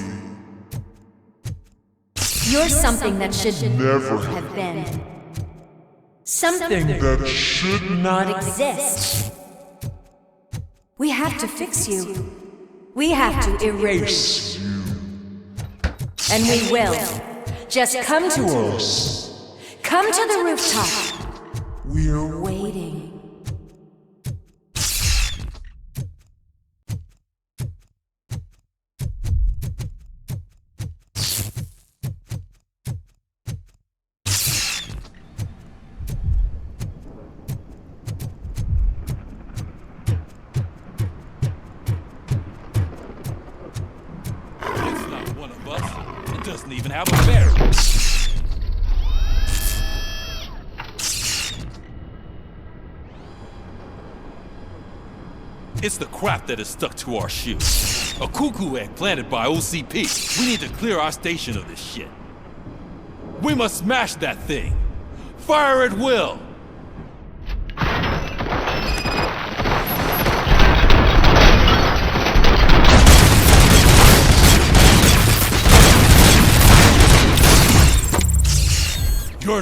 You're something that should never have been. Something that should not exist. We have to fix you. We have to erase you. And we will. Just come to us. Come to the rooftop. We're waiting. Doesn't even have a barrel. It's the crap that is stuck to our shoes. A cuckoo egg planted by OCP. We need to clear our station of this shit. We must smash that thing. Fire at will.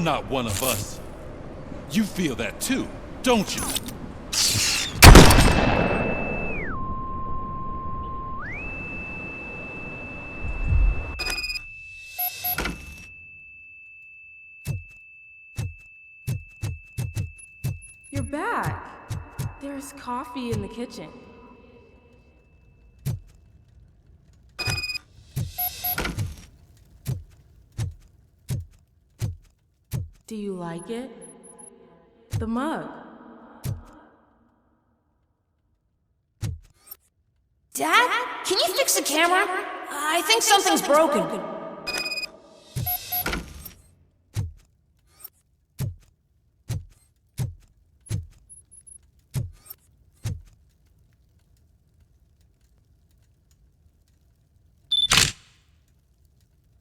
you're not one of us. You feel that too, don't you? You're back. There's coffee in the kitchen. Do you like it? The mug. Dad? Can you fix the camera? I think something's broken.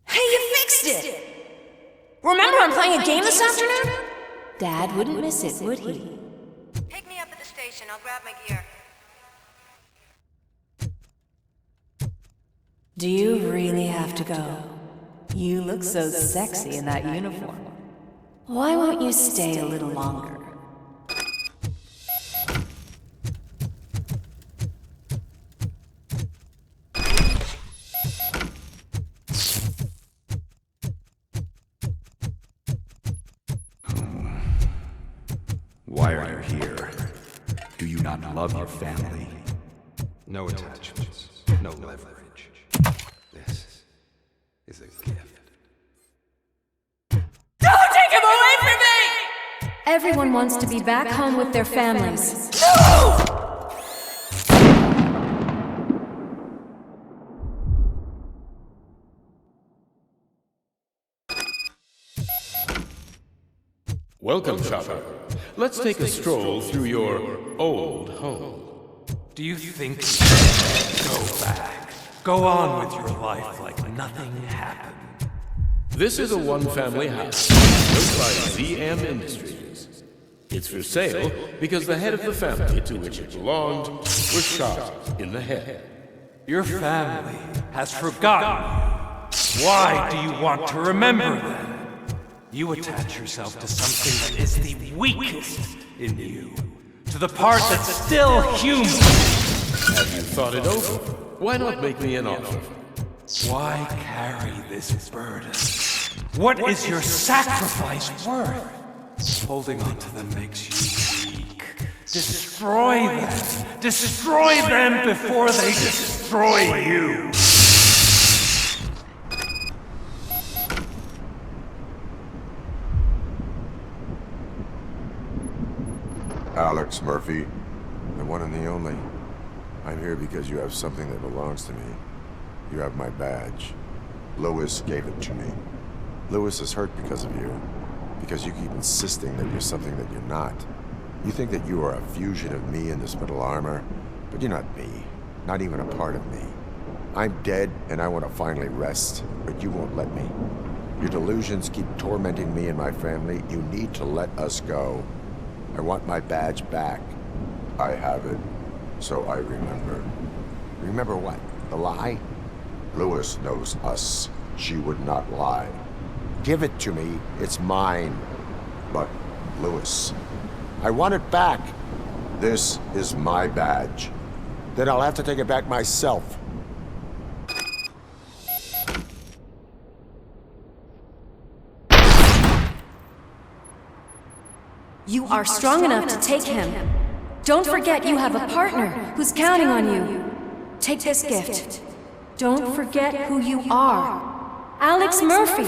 Hey, you fixed it! Remember I'm playing a game this afternoon? Dad wouldn't miss it, would he? Pick me up at the station. I'll grab my gear. Do you really have to go? You look so sexy in that uniform. Why won't you stay a little longer? Why are you here? Do you not love your family? No attachments, no leverage. This is a gift. Don't take him away from me! Everyone wants to be back home with their families. No! Welcome, Chopper. Let's take a stroll through your old home. Do you think go back? Go on with your life like nothing happened. This is a one-family house built by ZM Industries. It's for sale because the head of the family to which it belonged was shot in the head. Your family has forgotten you. Why do you want to remember them? You attach yourself to something that is the weakest in you. To the part that's still human. Have you thought it over? Why not make me an offer? Why carry this burden? What is your sacrifice worth? Holding on to them makes you weak. Destroy them! Destroy them before they destroy you! Alex Murphy, the one and the only. I'm here because you have something that belongs to me. You have my badge. Lewis gave it to me. Lewis is hurt because of you. Because you keep insisting that you're something that you're not. You think that you are a fusion of me in this metal armor, but you're not me. Not even a part of me. I'm dead, and I want to finally rest, but you won't let me. Your delusions keep tormenting me and my family. You need to let us go. I want my badge back. I have it, so I remember. Remember what? The lie? Lewis knows us. She would not lie. Give it to me. It's mine. But, Lewis, I want it back. This is my badge. Then I'll have to take it back myself. You are strong enough to take him. Don't forget you have a partner who's counting on you. Take this gift. Don't forget who you are. Alex Murphy.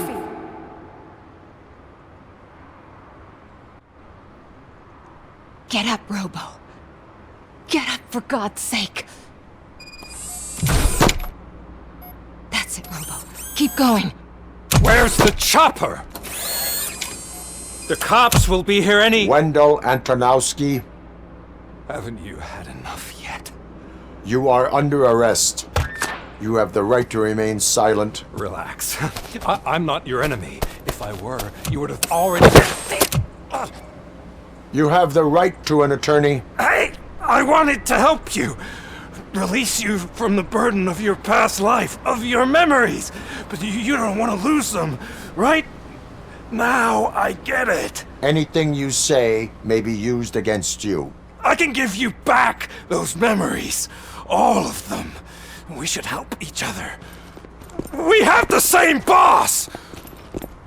Get up, Robo. Get up, for God's sake. That's it, Robo. Keep going. Where's the chopper? The cops will be here any— Wendell Antonowski. Haven't you had enough yet? You are under arrest. You have the right to remain silent. Relax. I'm not your enemy. If I were, you would have already— You have the right to an attorney. Hey! I wanted to help you. Release you from the burden of your past life, of your memories. But you don't want to lose them, right? Now I get it. Anything you say may be used against you. I can give you back those memories. All of them. We should help each other. We have the same boss!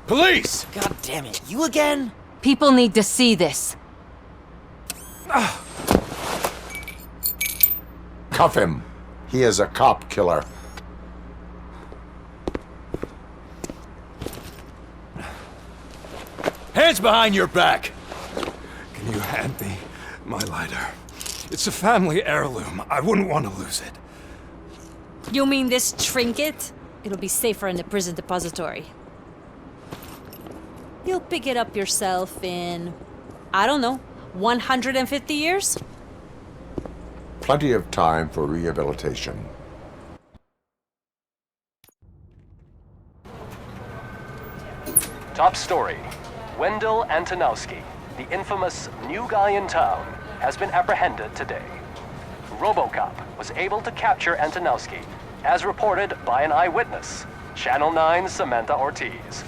Police! God damn it, you again? People need to see this. Cuff him. He is a cop killer. Hands behind your back! Can you hand me my lighter? It's a family heirloom. I wouldn't want to lose it. You mean this trinket? It'll be safer in the prison depository. You'll pick it up yourself in, I don't know, 150 years? Plenty of time for rehabilitation. Top story. Wendell Antonowski, the infamous new guy in town, has been apprehended today. RoboCop was able to capture Antonowski, as reported by an eyewitness, Channel 9's Samantha Ortiz.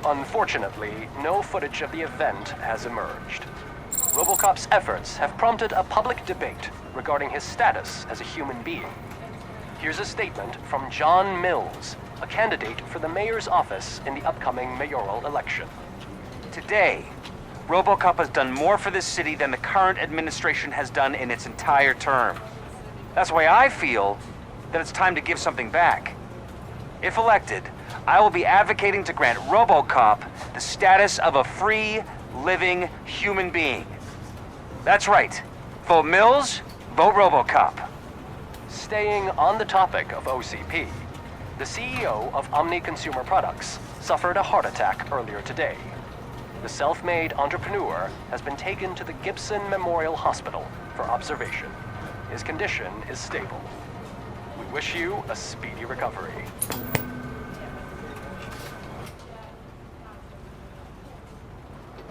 Unfortunately, no footage of the event has emerged. RoboCop's efforts have prompted a public debate regarding his status as a human being. Here's a statement from John Mills, a candidate for the mayor's office in the upcoming mayoral election. Today, RoboCop has done more for this city than the current administration has done in its entire term. That's why I feel that it's time to give something back. If elected, I will be advocating to grant RoboCop the status of a free, living human being. That's right. Vote Mills, vote RoboCop. Staying on the topic of OCP, the CEO of Omni Consumer Products suffered a heart attack earlier today. The self-made entrepreneur has been taken to the Gibson Memorial Hospital for observation. His condition is stable. We wish you a speedy recovery.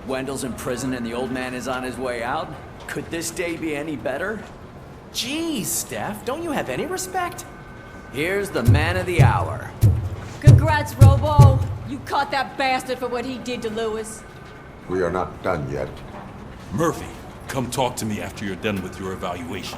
Wendell's in prison and the old man is on his way out? Could this day be any better? Geez, Steph, don't you have any respect? Here's the man of the hour. Congrats, Robo! You caught that bastard for what he did to Lewis. We are not done yet. Murphy, come talk to me after you're done with your evaluation.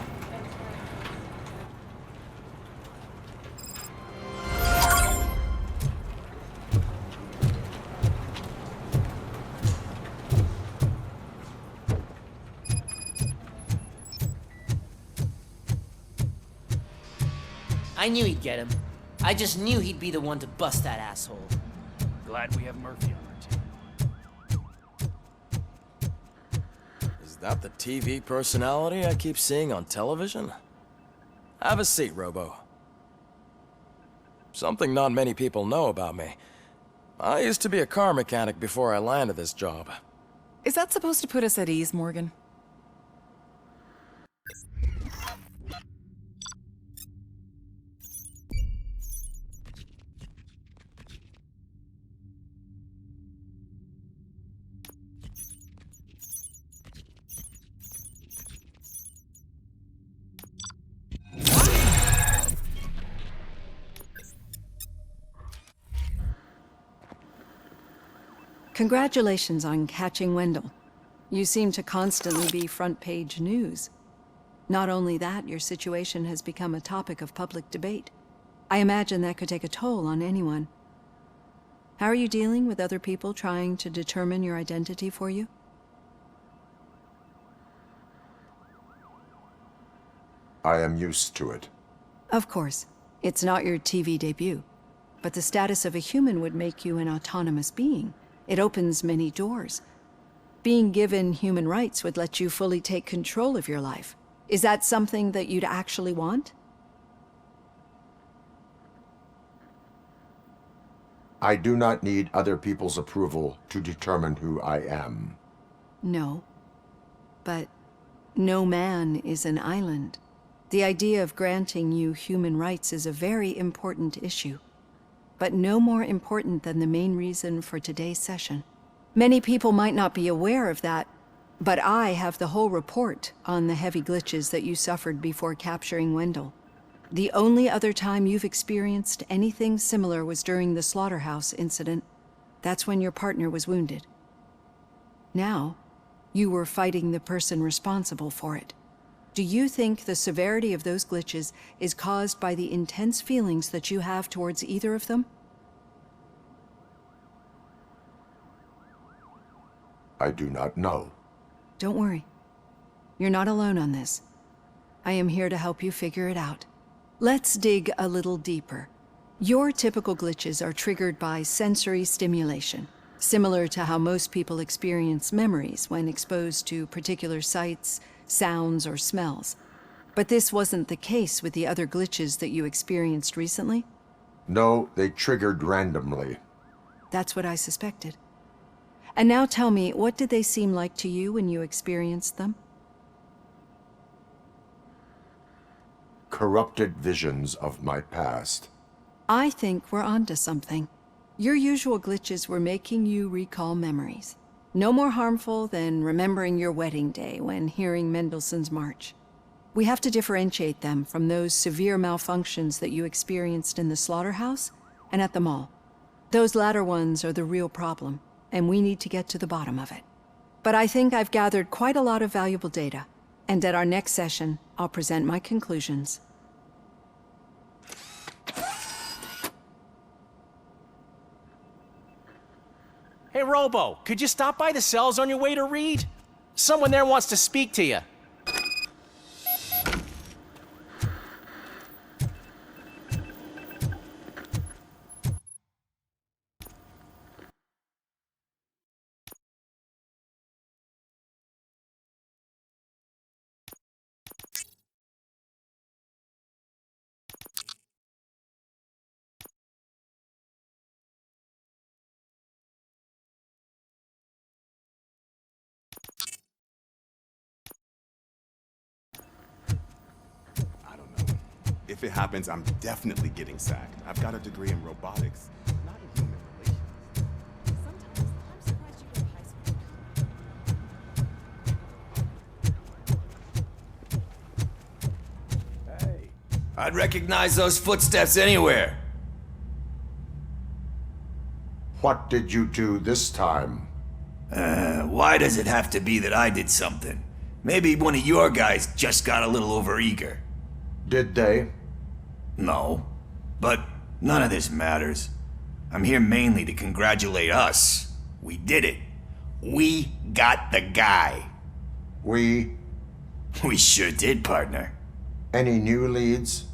I knew he'd get him. I just knew he'd be the one to bust that asshole. Glad we have Murphy on our team. Is that the TV personality I keep seeing on television? Have a seat, Robo. Something not many people know about me. I used to be a car mechanic before I landed this job. Is that supposed to put us at ease, Morgan? Congratulations on catching Wendell. You seem to constantly be front-page news. Not only that, your situation has become a topic of public debate. I imagine that could take a toll on anyone. How are you dealing with other people trying to determine your identity for you? I am used to it. Of course. It's not your TV debut. But the status of a human would make you an autonomous being. It opens many doors. Being given human rights would let you fully take control of your life. Is that something that you'd actually want? I do not need other people's approval to determine who I am. No. But no man is an island. The idea of granting you human rights is a very important issue. But no more important than the main reason for today's session. Many people might not be aware of that, but I have the whole report on the heavy glitches that you suffered before capturing Wendell. The only other time you've experienced anything similar was during the slaughterhouse incident. That's when your partner was wounded. Now, you were fighting the person responsible for it. Do you think the severity of those glitches is caused by the intense feelings that you have towards either of them? I do not know. Don't worry. You're not alone on this. I am here to help you figure it out. Let's dig a little deeper. Your typical glitches are triggered by sensory stimulation, similar to how most people experience memories when exposed to particular sights, sounds, or smells. But this wasn't the case with the other glitches that you experienced recently? No, they triggered randomly. That's what I suspected. And now tell me, what did they seem like to you when you experienced them? Corrupted visions of my past. I think we're onto something. Your usual glitches were making you recall memories. No more harmful than remembering your wedding day when hearing Mendelssohn's March. We have to differentiate them from those severe malfunctions that you experienced in the slaughterhouse and at the mall. Those latter ones are the real problem, and we need to get to the bottom of it. But I think I've gathered quite a lot of valuable data, and at our next session, I'll present my conclusions. Hey, Robo, could you stop by the cells on your way to Reed? Someone there wants to speak to you. If it happens, I'm definitely getting sacked. I've got a degree in robotics, not in human relations. Sometimes I'm surprised you go to high school. Hey. I'd recognize those footsteps anywhere. What did you do this time? Why does it have to be that I did something? Maybe one of your guys just got a little overeager. Did they? No, but none of this matters. I'm here mainly to congratulate us. We did it. We got the guy. We sure did, partner. Any new leads?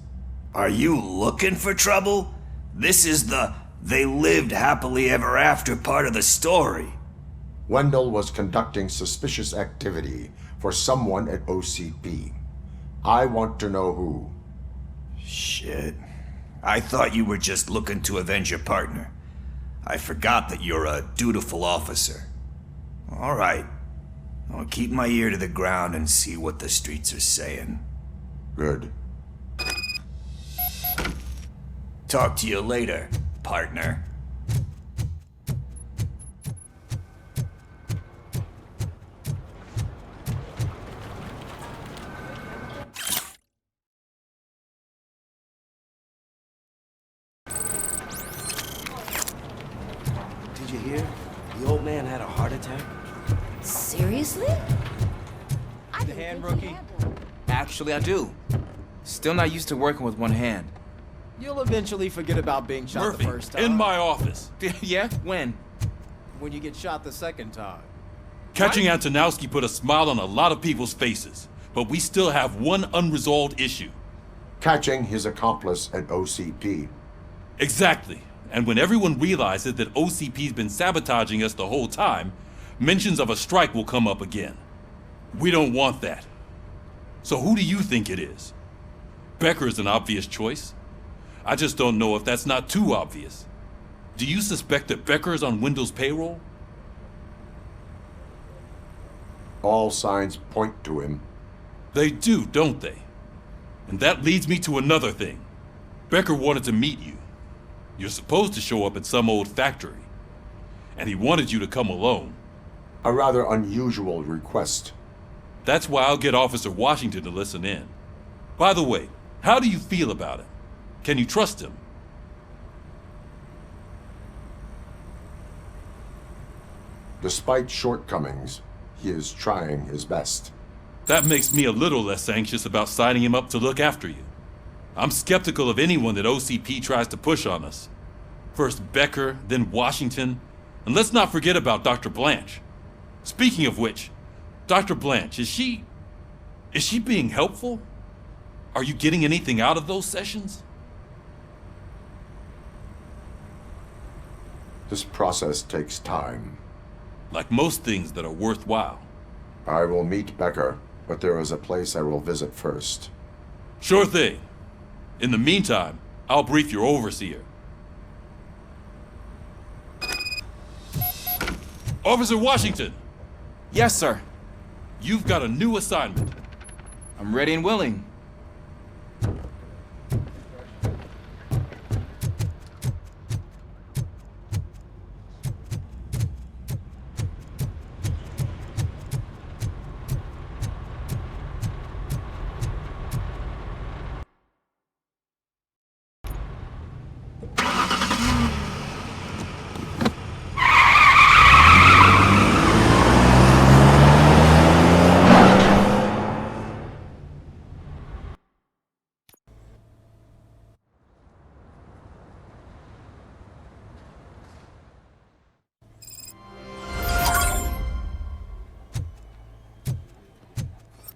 Are you looking for trouble? This is the they lived happily ever after part of the story. Wendell was conducting suspicious activity for someone at OCP. I want to know who. Shit. I thought you were just looking to avenge your partner. I forgot that you're a dutiful officer. All right. I'll keep my ear to the ground and see what the streets are saying. Good. Talk to you later, partner. Did you hear? The old man had a heart attack. Seriously? The hand, rookie? Actually, I do. Still not used to working with one hand. You'll eventually forget about being shot Murphy, the first time. in my office. Yeah? When? When you get shot the second time. Catching Antonowski put a smile on a lot of people's faces, but we still have one unresolved issue. Catching his accomplice at OCP. Exactly. And when everyone realizes that OCP's been sabotaging us the whole time, mentions of a strike will come up again. We don't want that. So who do you think it is? Becker is an obvious choice. I just don't know if that's not too obvious. Do you suspect that Becker is on Wendell's payroll? All signs point to him. They do, don't they? And that leads me to another thing. Becker wanted to meet you. You're supposed to show up at some old factory. And he wanted you to come alone. A rather unusual request. That's why I'll get Officer Washington to listen in. By the way, how do you feel about him? Can you trust him? Despite shortcomings, he is trying his best. That makes me a little less anxious about signing him up to look after you. I'm skeptical of anyone that OCP tries to push on us. First Becker, then Washington, and let's not forget about Dr. Blanche. Speaking of which, Dr. Blanche, is she being helpful? Are you getting anything out of those sessions? This process takes time. Like most things that are worthwhile. I will meet Becker, but there is a place I will visit first. Sure thing. In the meantime, I'll brief your overseer. Officer Washington! Yes, sir. You've got a new assignment. I'm ready and willing.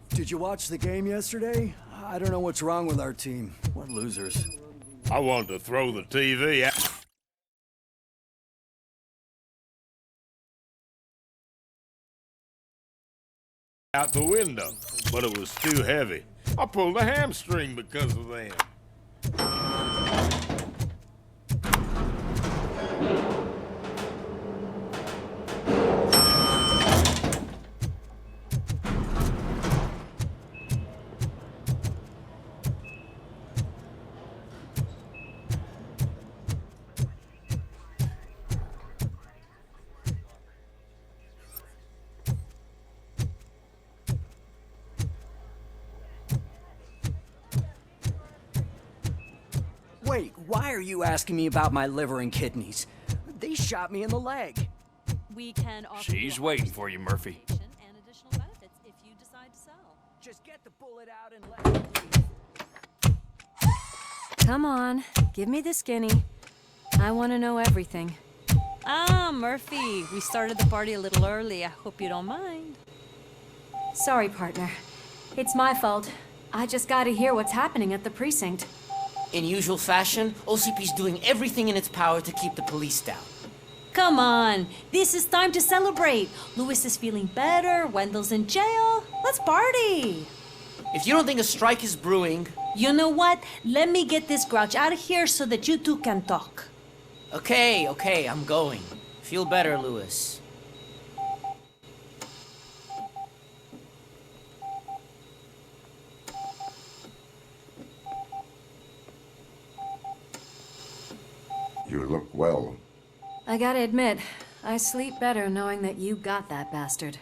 Did you watch the game yesterday? I don't know what's wrong with our team. What losers. I wanted to throw the TV out the window, but it was too heavy. I pulled a hamstring because of them. Wait, why are you asking me about my liver and kidneys? They shot me in the leg. We can offer She's waiting for you, Murphy. and additional benefits if you decide to sell. Just get the bullet out and let me leave. Come on, give me the skinny. I want to know everything. Ah, Murphy, we started the party a little early. I hope you don't mind. Sorry, partner. It's my fault. I just gotta hear what's happening at the precinct. In usual fashion, OCP's doing everything in its power to keep the police down. Come on, this is time to celebrate. Louis is feeling better, Wendell's in jail. Let's party. If you don't think a strike is brewing... You know what? Let me get this grouch out of here so that you two can talk. Okay, I'm going. Feel better, Louis. You look well. I gotta admit, I sleep better knowing that you got that bastard.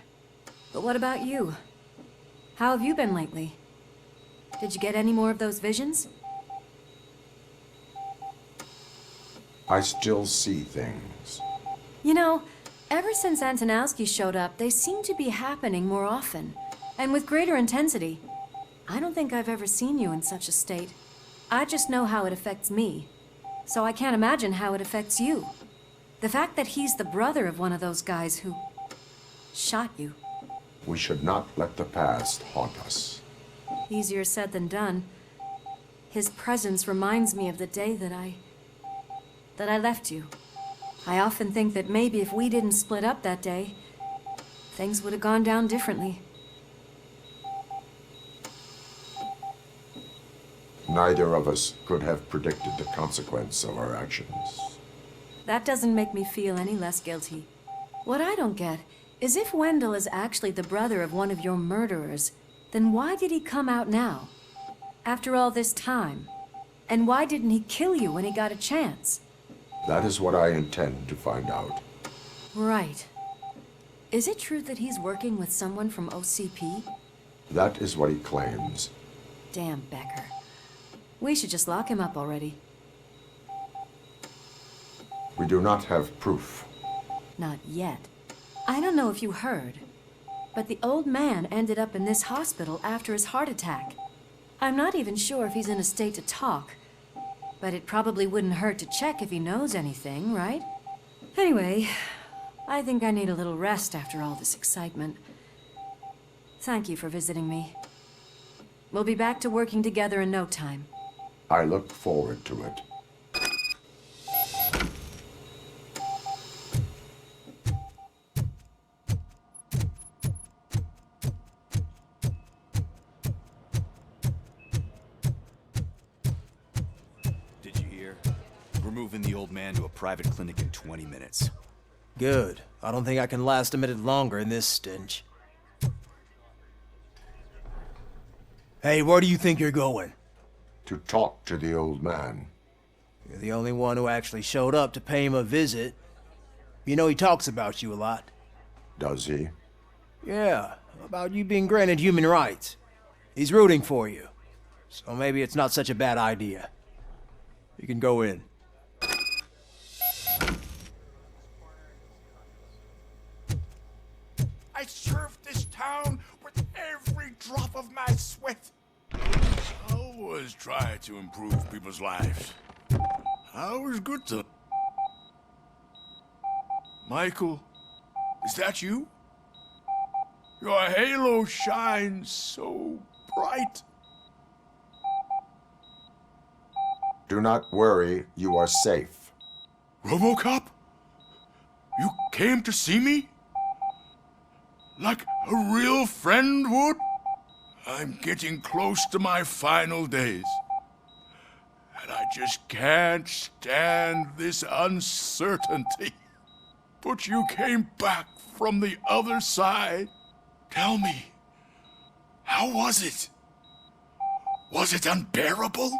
But what about you? How have you been lately? Did you get any more of those visions? I still see things. You know, ever since Antonowski showed up, they seem to be happening more often, and with greater intensity. I don't think I've ever seen you in such a state. I just know how it affects me, so I can't imagine how it affects you. The fact that he's the brother of one of those guys who shot you. We should not let the past haunt us. Easier said than done. His presence reminds me of the day that I left you. I often think that maybe if we didn't split up that day, things would have gone down differently. Neither of us could have predicted the consequence of our actions. That doesn't make me feel any less guilty. What I don't get is if Wendell is actually the brother of one of your murderers, then why did he come out now? After all this time? And why didn't he kill you when he got a chance? That is what I intend to find out. Right. Is it true that he's working with someone from OCP? That is what he claims. Damn Becker. We should just lock him up already. We do not have proof. Not yet. I don't know if you heard, but the old man ended up in this hospital after his heart attack. I'm not even sure if he's in a state to talk, but it probably wouldn't hurt to check if he knows anything, right? Anyway, I think I need a little rest after all this excitement. Thank you for visiting me. We'll be back to working together in no time. I look forward to it. Did you hear? We're moving the old man to a private clinic in 20 minutes. Good. I don't think I can last a minute longer in this stench. Hey, where do you think you're going? To talk to the old man. You're the only one who actually showed up to pay him a visit. You know he talks about you a lot. Does he? Yeah, about you being granted human rights. He's rooting for you. So maybe it's not such a bad idea. You can go in. I served this town with every drop of my sweat. I always try to improve people's lives. I always good to... Michael, is that you? Your halo shines so bright. Do not worry, you are safe. RoboCop? You came to see me? Like a real friend would? I'm getting close to my final days. And I just can't stand this uncertainty. But you came back from the other side. Tell me, how was it? Was it unbearable?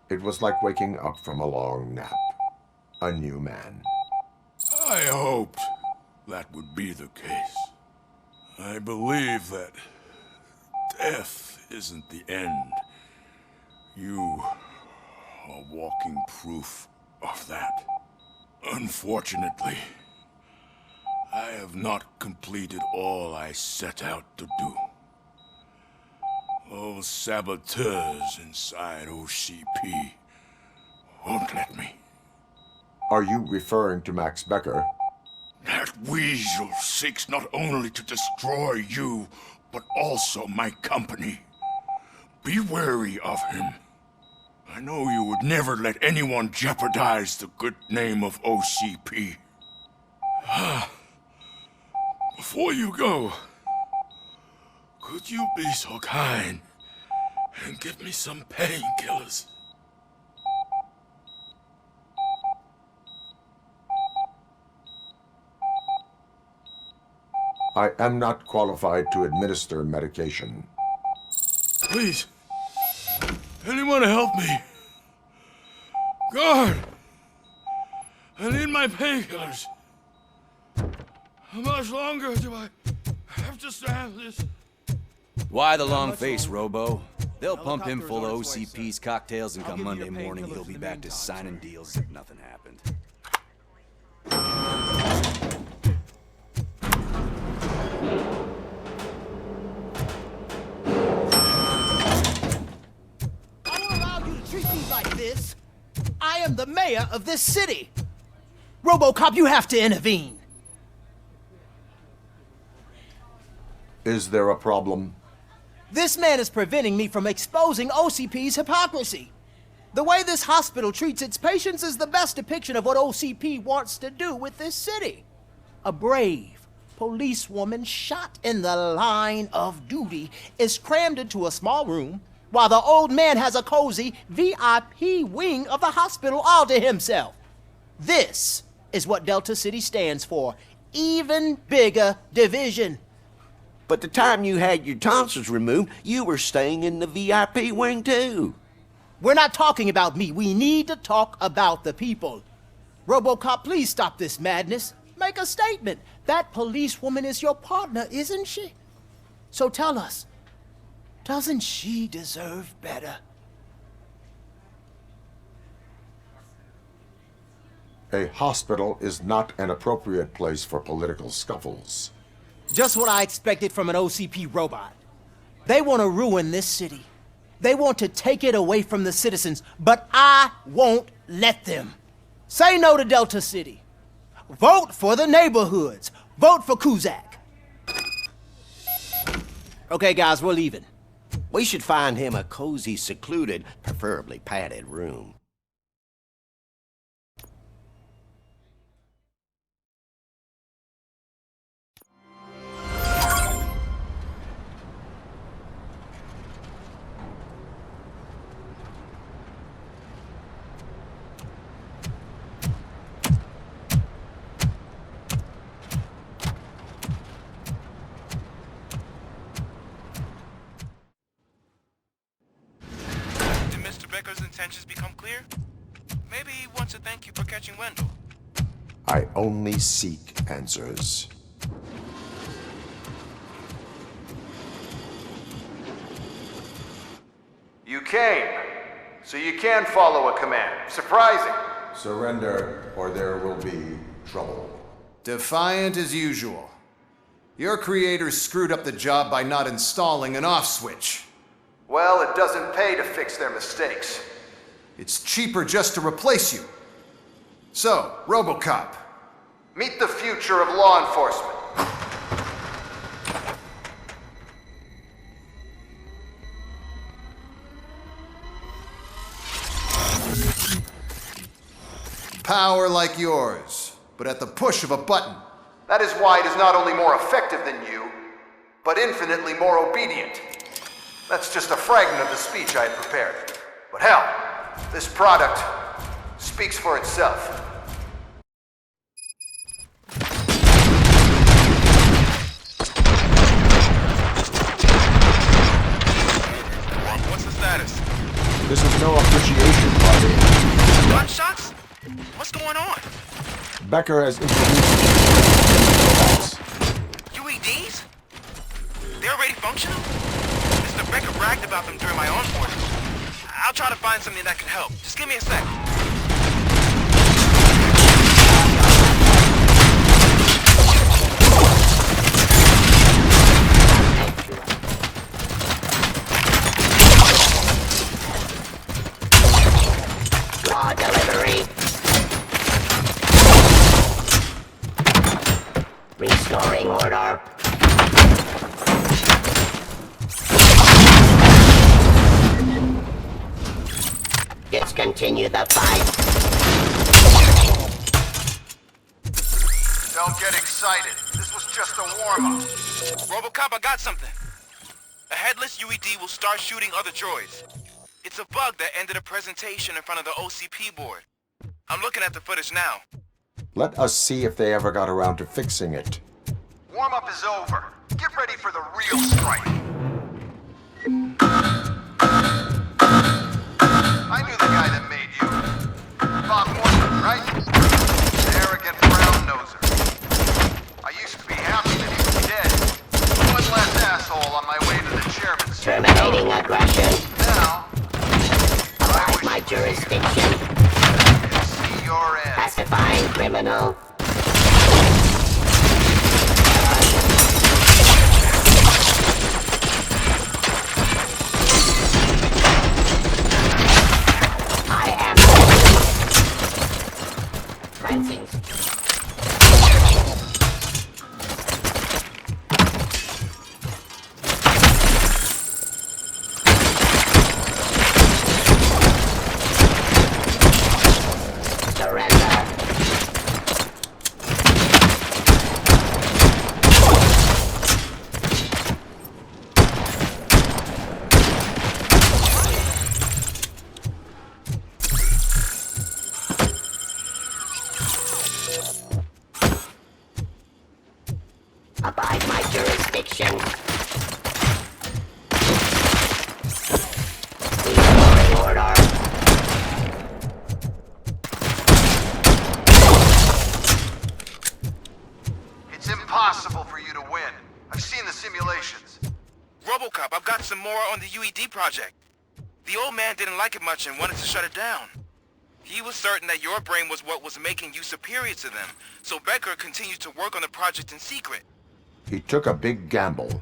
It was like waking up from a long nap. A new man. I hoped that would be the case. I believe that death isn't the end. You are walking proof of that. Unfortunately, I have not completed all I set out to do. Those saboteurs inside OCP won't let me. Are you referring to Max Becker? That weasel seeks not only to destroy you, but also my company. Be wary of him. I know you would never let anyone jeopardize the good name of OCP. Before you go, could you be so kind and give me some painkillers? I am not qualified to administer medication. Please, anyone help me? Guard! I need my painkillers. How much longer do I have to stand this? Why the long face, Robo? They'll pump him full of OCP's cocktails, and come Monday morning he'll be back to signing deals as if nothing happened. I don't allow you to treat me like this. I am the mayor of this city. RoboCop, you have to intervene. Is there a problem? This man is preventing me from exposing OCP's hypocrisy. The way this hospital treats its patients is the best depiction of what OCP wants to do with this city. A brave policewoman shot in the line of duty is crammed into a small room, while the old man has a cozy VIP wing of the hospital all to himself. This is what Delta City stands for. Even bigger division. But the time you had your tonsils removed, you were staying in the VIP wing too. We're not talking about me. We need to talk about the people. RoboCop, please stop this madness. Make a statement. That policewoman is your partner, isn't she? So tell us, doesn't she deserve better? A hospital is not an appropriate place for political scuffles. Just what I expected from an OCP robot. They want to ruin this city. They want to take it away from the citizens, but I won't let them. Say no to Delta City. Vote for the neighborhoods. Vote for Kuzak. Okay, guys, we're leaving. We should find him a cozy, secluded, preferably padded room. Intentions become clear? Maybe he wants to thank you for catching Wendell. I only seek answers. You came, so you can follow a command. Surprising. Surrender, or there will be trouble. Defiant as usual. Your creators screwed up the job by not installing an off switch. Well, it doesn't pay to fix their mistakes. It's cheaper just to replace you. So, RoboCop, meet the future of law enforcement. Power like yours, but at the push of a button. That is why it is not only more effective than you, but infinitely more obedient. That's just a fragment of the speech I had prepared. But hell, this product speaks for itself. What's the status? This is no appreciation party. Gunshots? What's going on? Becker has introduced UEDs? They're already functional? Mr. Becker bragged about them during my onboarding. I'll try to find something that can help. Just give me a sec. Law delivery. Restoring order. Discontinue the fight. Don't get excited. This was just a warm-up. RoboCop, I got something. A headless UED will start shooting other droids. It's a bug that ended a presentation in front of the OCP board. I'm looking at the footage now. Let us see if they ever got around to fixing it. Warm-up is over. Get ready for the real strike. I knew the guy that made you. Bob Morton, right? Arrogant brown-noser. I used to be happy that he was dead. One less asshole on my way to the chairman's seat. Terminating aggression. Now, Abide my jurisdiction. see your end. Pacifying criminal. I am cleansing. Surrender. Abide my jurisdiction. Restoring order. It's impossible for you to win. I've seen the simulations. RoboCop, I've got some more on the UED project. The old man didn't like it much and wanted to shut it down. He was certain that your brain was what was making you superior to them, so Becker continued to work on the project in secret. He took a big gamble.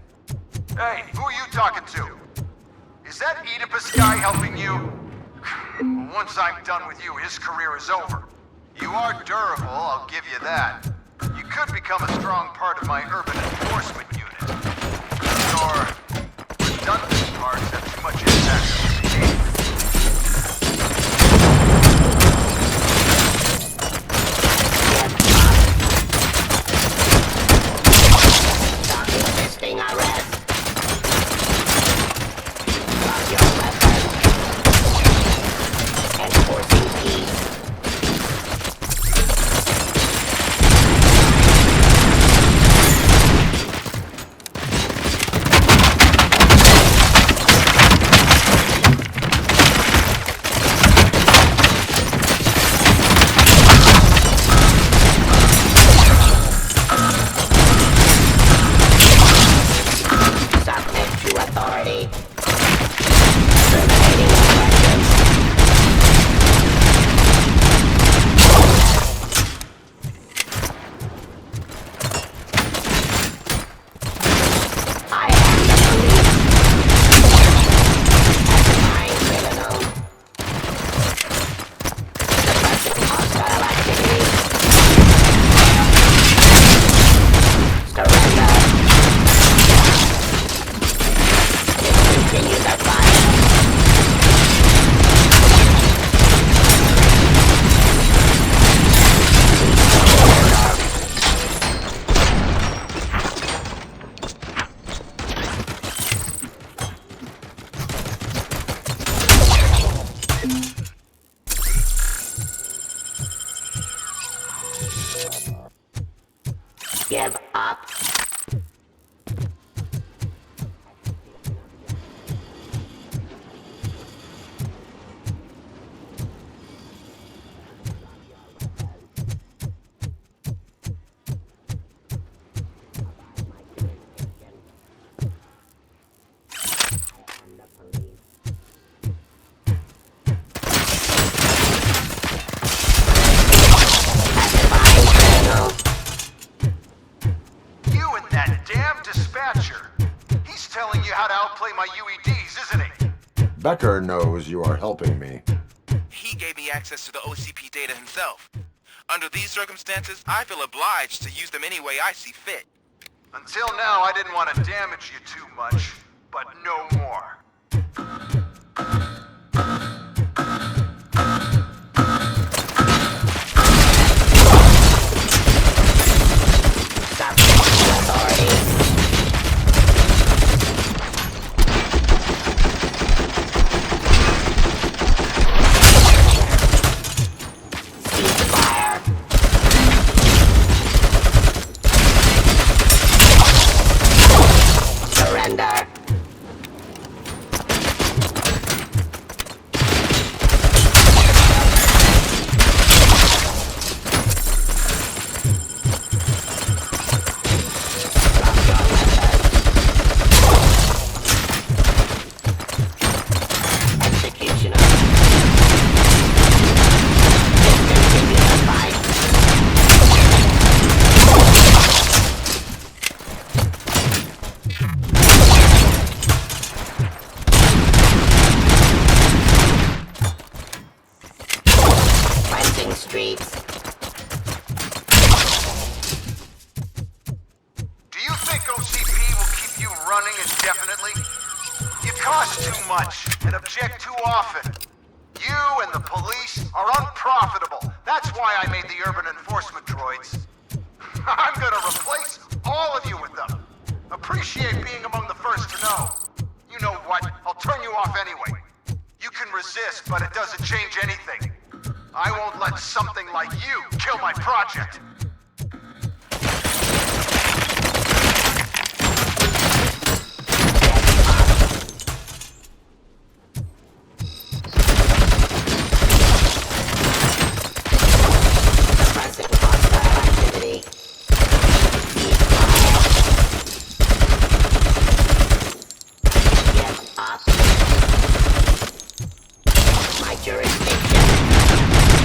Hey, who are you talking to? Is that Oedipus guy helping you? Once I'm done with you, his career is over. You are durable, I'll give you that. You could become a strong part of my urban enforcement unit. Your redundant parts have too much impact on the game. Resisting arrest. Drop your weapon. Enforcing peace. Give up. Becker knows you are helping me. He gave me access to the OCP data himself. Under these circumstances, I feel obliged to use them any way I see fit. Until now, I didn't want to damage you too much, but no more. Jurisdiction.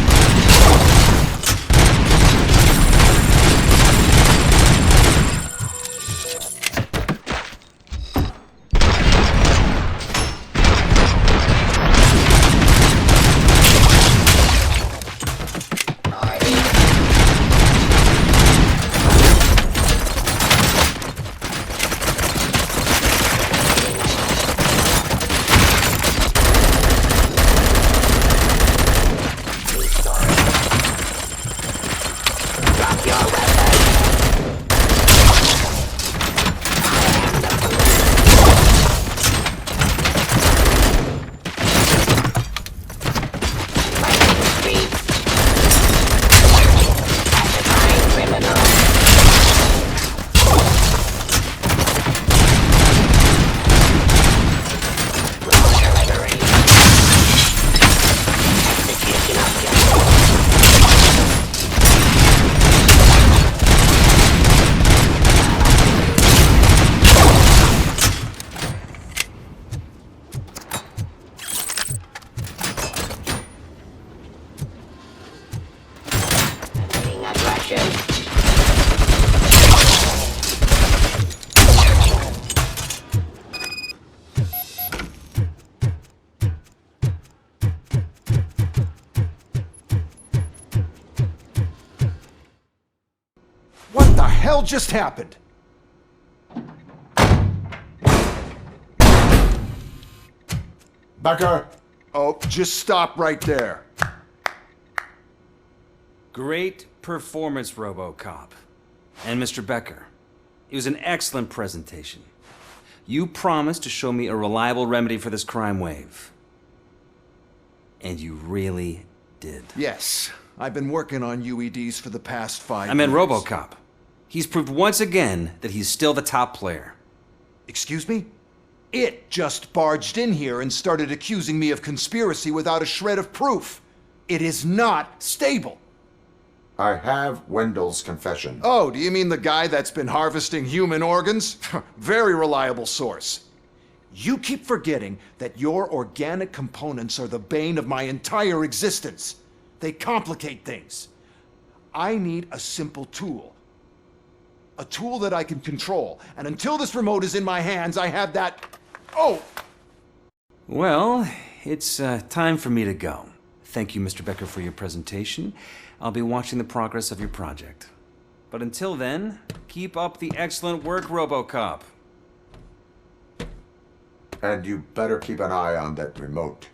hell just happened? Becker! Oh, just stop right there. Great performance, RoboCop. And Mr. Becker, it was an excellent presentation. You promised to show me a reliable remedy for this crime wave. And you really did. Yes, I've been working on UEDs for the past 5 years. I meant RoboCop. He's proved once again that he's still the top player. Excuse me? It just barged in here and started accusing me of conspiracy without a shred of proof. It is not stable. I have Wendell's confession. Oh, do you mean the guy that's been harvesting human organs? Very reliable source. You keep forgetting that your organic components are the bane of my entire existence. They complicate things. I need a simple tool. A tool that I can control. And until this remote is in my hands, I have that... Oh! Well, it's time for me to go. Thank you, Mr. Becker, for your presentation. I'll be watching the progress of your project. But until then, keep up the excellent work, RoboCop. And you better keep an eye on that remote.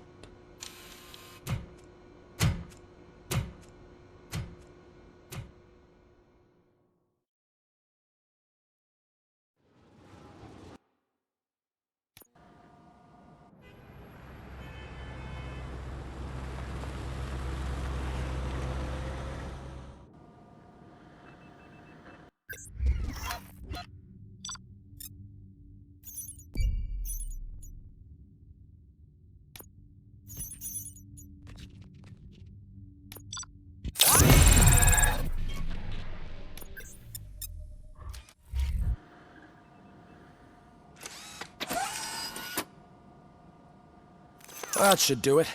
That should do it.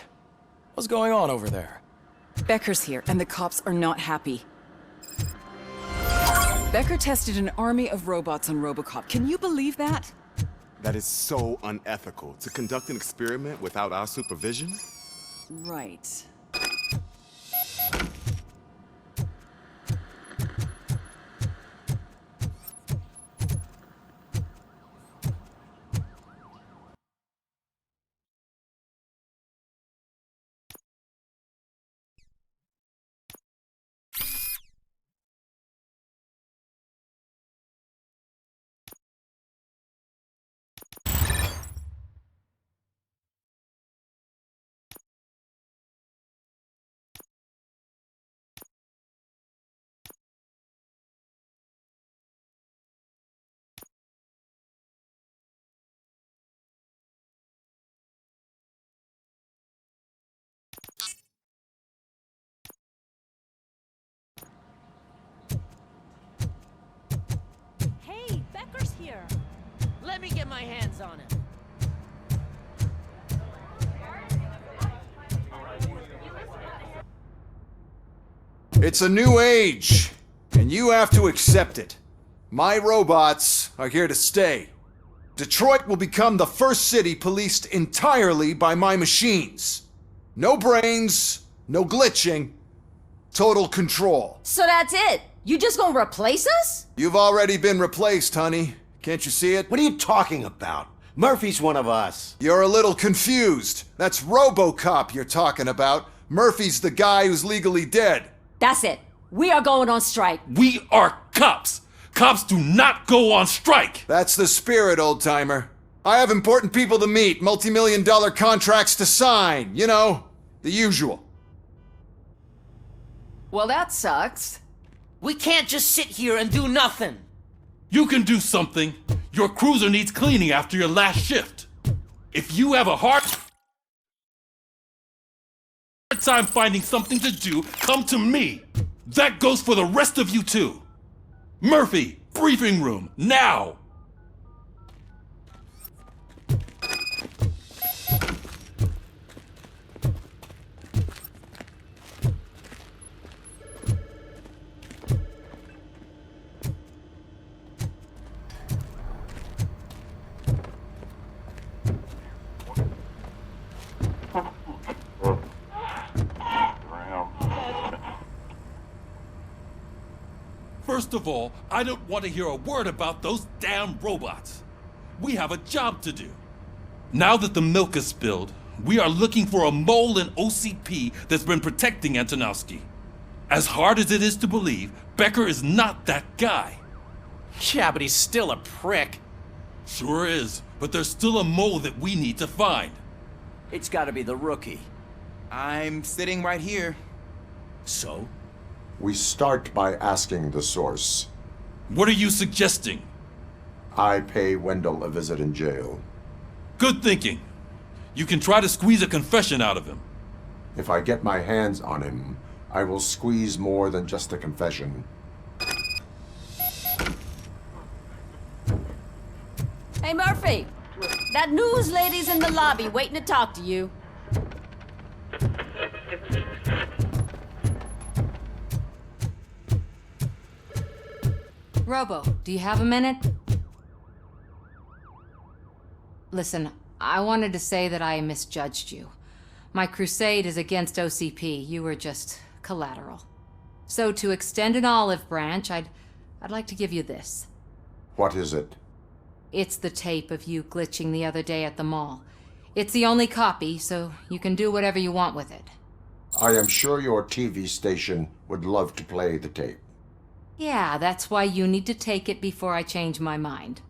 What's going on over there? Becker's here, and the cops are not happy. Becker tested an army of robots on RoboCop. Can you believe that? That is so unethical. To conduct an experiment without our supervision? Right. Hey, Becker's here. Let me get my hands on him. It's a new age, and you have to accept it. My robots are here to stay. Detroit will become the first city policed entirely by my machines. No brains, no glitching, total control. So that's it? You just gonna replace us? You've already been replaced, honey. Can't you see it? What are you talking about? Murphy's one of us. You're a little confused. That's RoboCop you're talking about. Murphy's the guy who's legally dead. That's it. We are going on strike. We are cops. Cops do not go on strike. That's the spirit, old-timer. I have important people to meet, multi-million-dollar contracts to sign. You know, the usual. Well, that sucks. We can't just sit here and do nothing. You can do something. Your cruiser needs cleaning after your last shift. If you have a hard time finding something to do, come to me. That goes for the rest of you too. Murphy, briefing room, now! First of all, I don't want to hear a word about those damn robots. We have a job to do. Now that the milk is spilled, we are looking for a mole in OCP that's been protecting Antonowski. As hard as it is to believe, Becker is not that guy. Yeah, but he's still a prick. Sure is, but there's still a mole that we need to find. It's gotta be the rookie. I'm sitting right here. So? We start by asking the source. What are you suggesting? I pay Wendell a visit in jail. Good thinking. You can try to squeeze a confession out of him. If I get my hands on him, I will squeeze more than just a confession. Hey, Murphy! That news lady's in the lobby waiting to talk to you. Robo, do you have a minute? Listen, I wanted to say that I misjudged you. My crusade is against OCP. You were just collateral. So to extend an olive branch, I'd like to give you this. What is it? It's the tape of you glitching the other day at the mall. It's the only copy, so you can do whatever you want with it. I am sure your TV station would love to play the tape. Yeah, that's why you need to take it before I change my mind.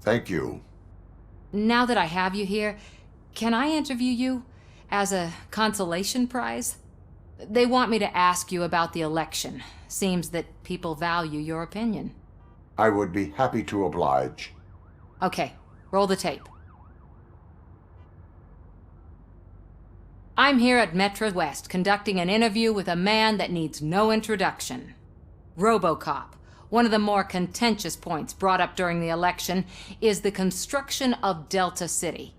Thank you. Now that I have you here, can I interview you as a consolation prize? They want me to ask you about the election. Seems that people value your opinion. I would be happy to oblige. Okay, roll the tape. I'm here at Metro West conducting an interview with a man that needs no introduction. RoboCop. One of the more contentious points brought up during the election is the construction of Delta City.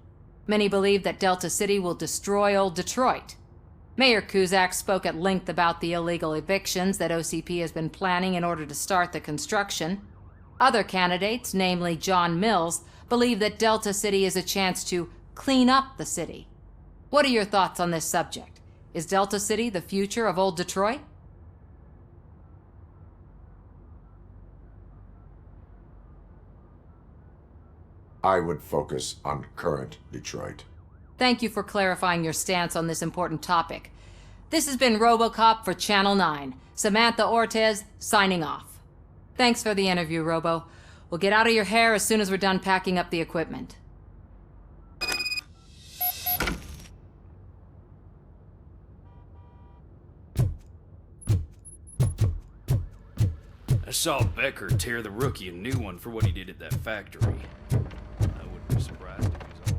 Many believe that Delta City will destroy old Detroit. Mayor Cusack spoke at length about the illegal evictions that OCP has been planning in order to start the construction. Other candidates, namely John Mills, believe that Delta City is a chance to clean up the city. What are your thoughts on this subject? Is Delta City the future of old Detroit? I would focus on current Detroit. Thank you for clarifying your stance on this important topic. This has been RoboCop for Channel 9. Samantha Ortez, signing off. Thanks for the interview, Robo. We'll get out of your hair as soon as we're done packing up the equipment. I saw Becker tear the rookie a new one for what he did at that factory. I wouldn't be surprised if he's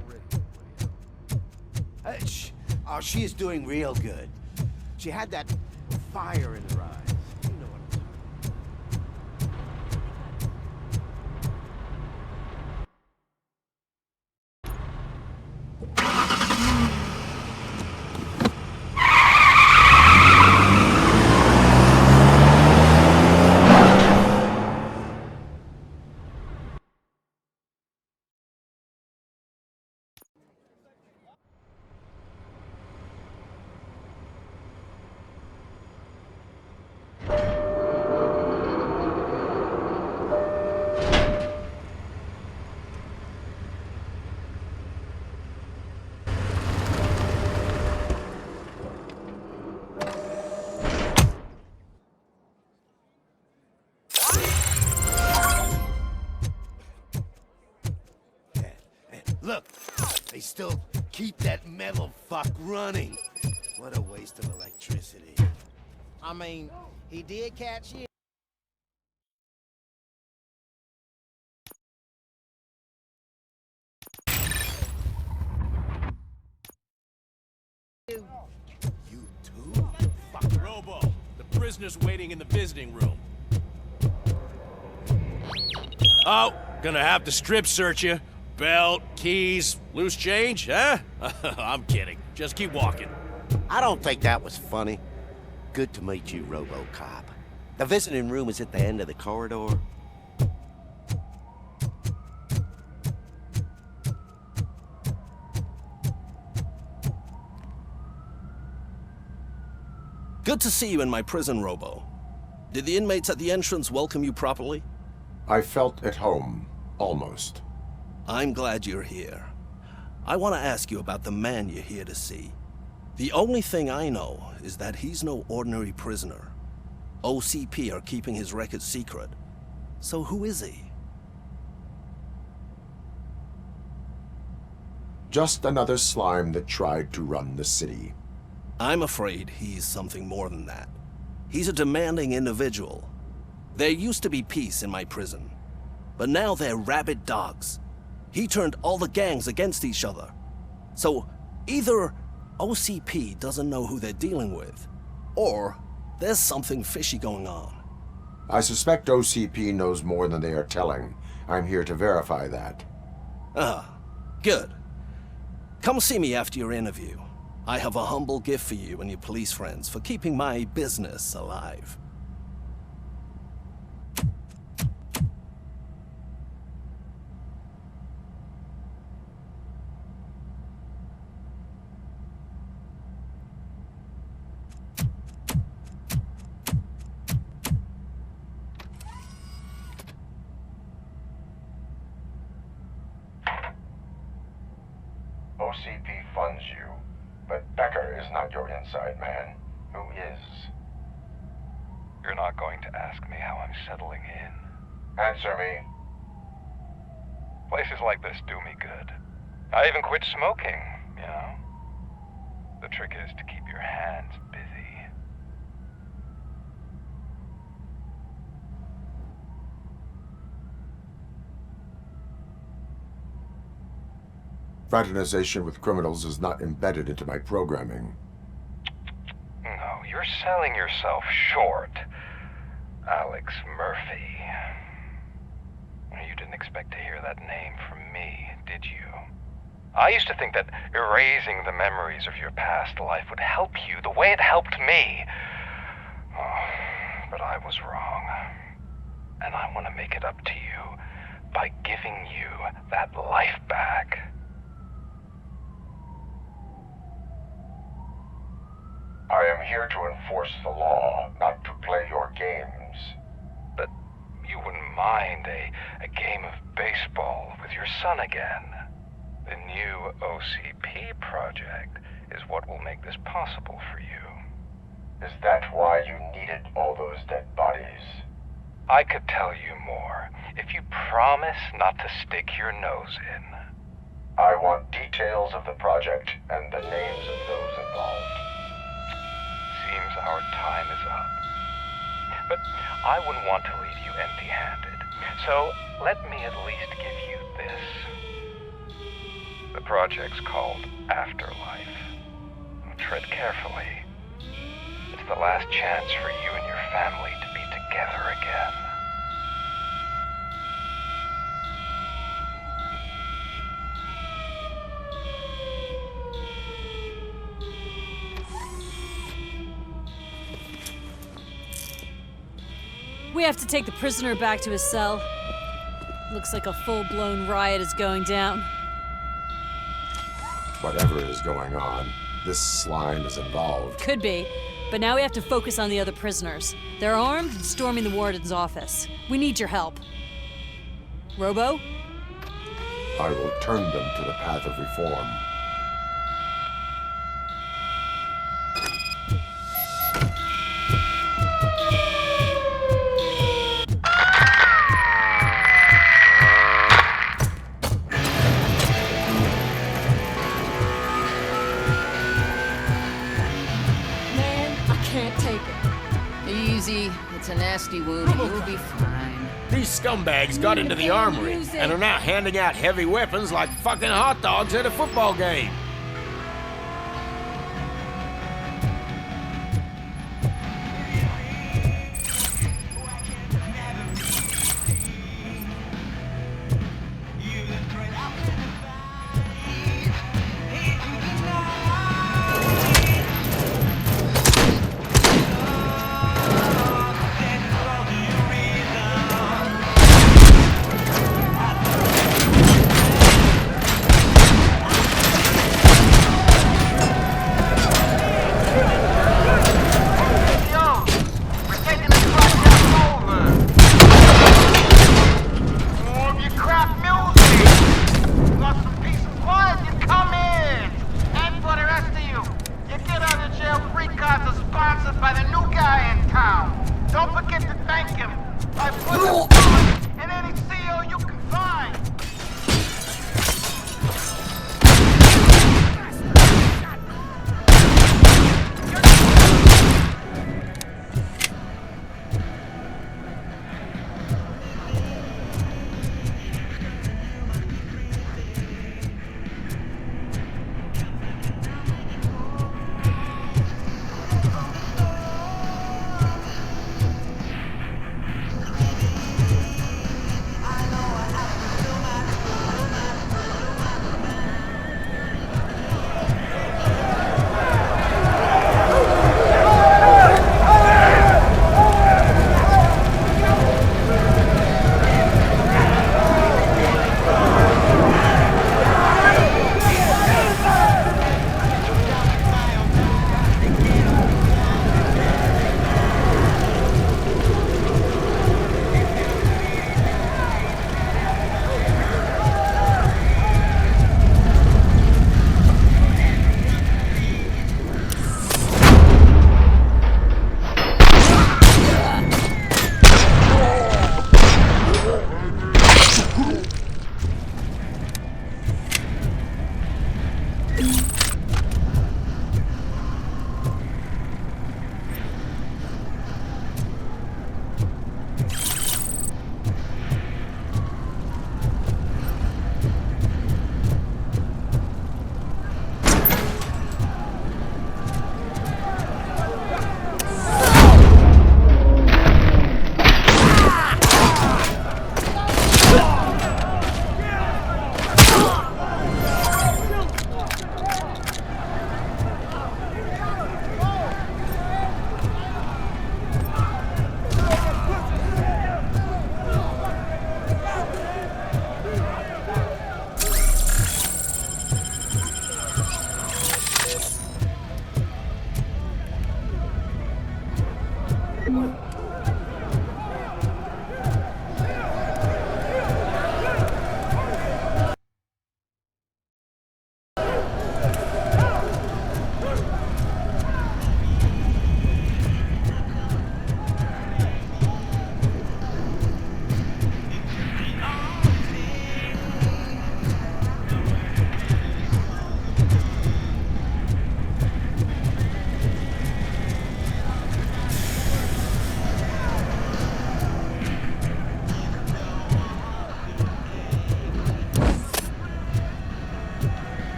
already. Oh, she is doing real good. She had that fire in her eyes. You know what I'm talking about. Look, they still keep that metal fuck running. What a waste of electricity. I mean, he did catch you. You too? Fuck Robo. The prisoner's waiting in the visiting room. Oh, gonna have to strip search you. Belt, keys, loose change, huh? I'm kidding. Just keep walking. I don't think that was funny. Good to meet you, RoboCop. The visiting room is at the end of the corridor. Good to see you in my prison, Robo. Did the inmates at the entrance welcome you properly? I felt at home, almost. I'm glad you're here. I want to ask you about the man you're here to see. The only thing I know is that he's no ordinary prisoner. OCP are keeping his record secret. So who is he? Just another slime that tried to run the city. I'm afraid he's something more than that. He's a demanding individual. There used to be peace in my prison, but now they're rabid dogs. He turned all the gangs against each other. So either OCP doesn't know who they're dealing with, or there's something fishy going on. I suspect OCP knows more than they are telling. I'm here to verify that. Ah, good. Come see me after your interview. I have a humble gift for you and your police friends for keeping my business alive. OCP funds you, but Becker is not your inside man. Who is? You're not going to ask me how I'm settling in. Answer me. Places like this do me good. I even quit smoking, you know. The trick is to keep your hands busy. Fraternization with criminals is not embedded into my programming. No, you're selling yourself short, Alex Murphy. You didn't expect to hear that name from me, did you? I used to think that erasing the memories of your past life would help you the way it helped me. Oh, but I was wrong. And I want to make it up to you by giving you that life back. I am here to enforce the law, not to play your games. But you wouldn't mind a game of baseball with your son again. The new OCP project is what will make this possible for you. Is that why you needed all those dead bodies? I could tell you more if you promise not to stick your nose in. I want details of the project and the names of those involved. Seems our time is up. But I wouldn't want to leave you empty-handed. So let me at least give you this. The project's called Afterlife. Tread carefully. It's the last chance for you and your family to be together again. We have to take the prisoner back to his cell. Looks like a full-blown riot is going down. Whatever is going on, this slime is involved. Could be, but now we have to focus on the other prisoners. They're armed and storming the warden's office. We need your help. Robo? I will turn them to the path of reform. It's a nasty wound. You'll be fine. These scumbags got into the armory and are now handing out heavy weapons like fucking hot dogs at a football game.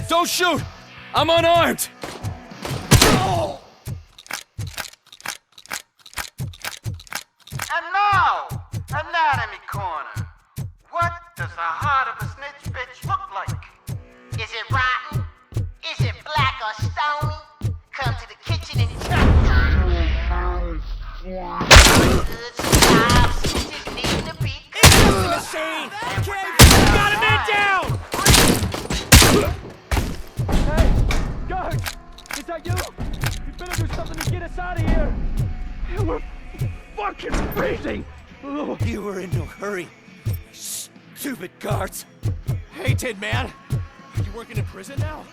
Don't shoot! I'm unarmed! And now, Anatomy Corner. What does the heart of a snitch bitch look like? Is it rotten? Is it black or stony? Come to the kitchen and good stuff. Snitches need to be good. Machine! Got a man down! Hey, guards! Is that you? You better do something to get us out of here. We're fucking freezing. You were in no hurry. Stupid guards. Hey, Tin Man. You working in prison now?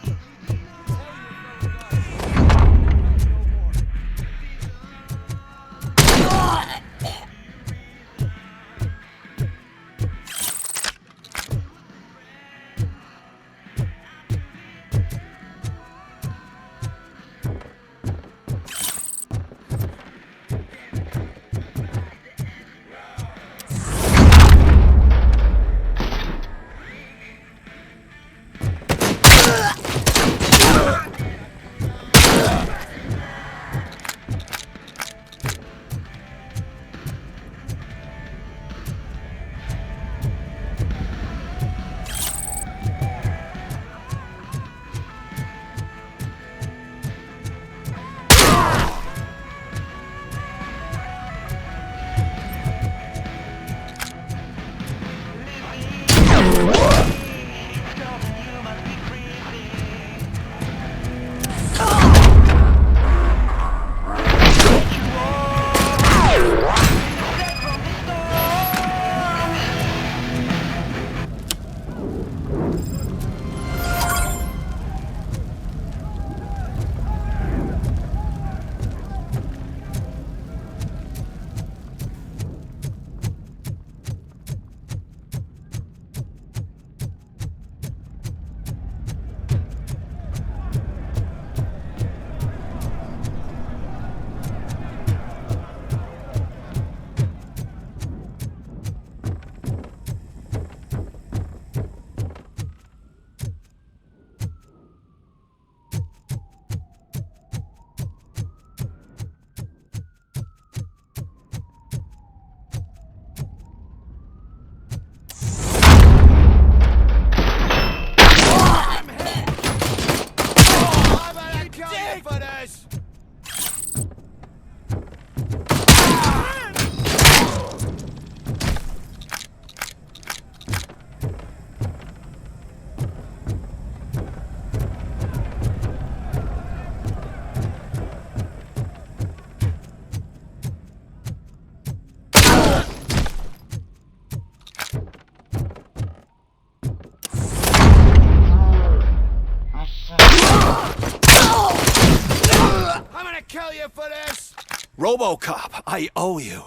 RoboCop, I owe you.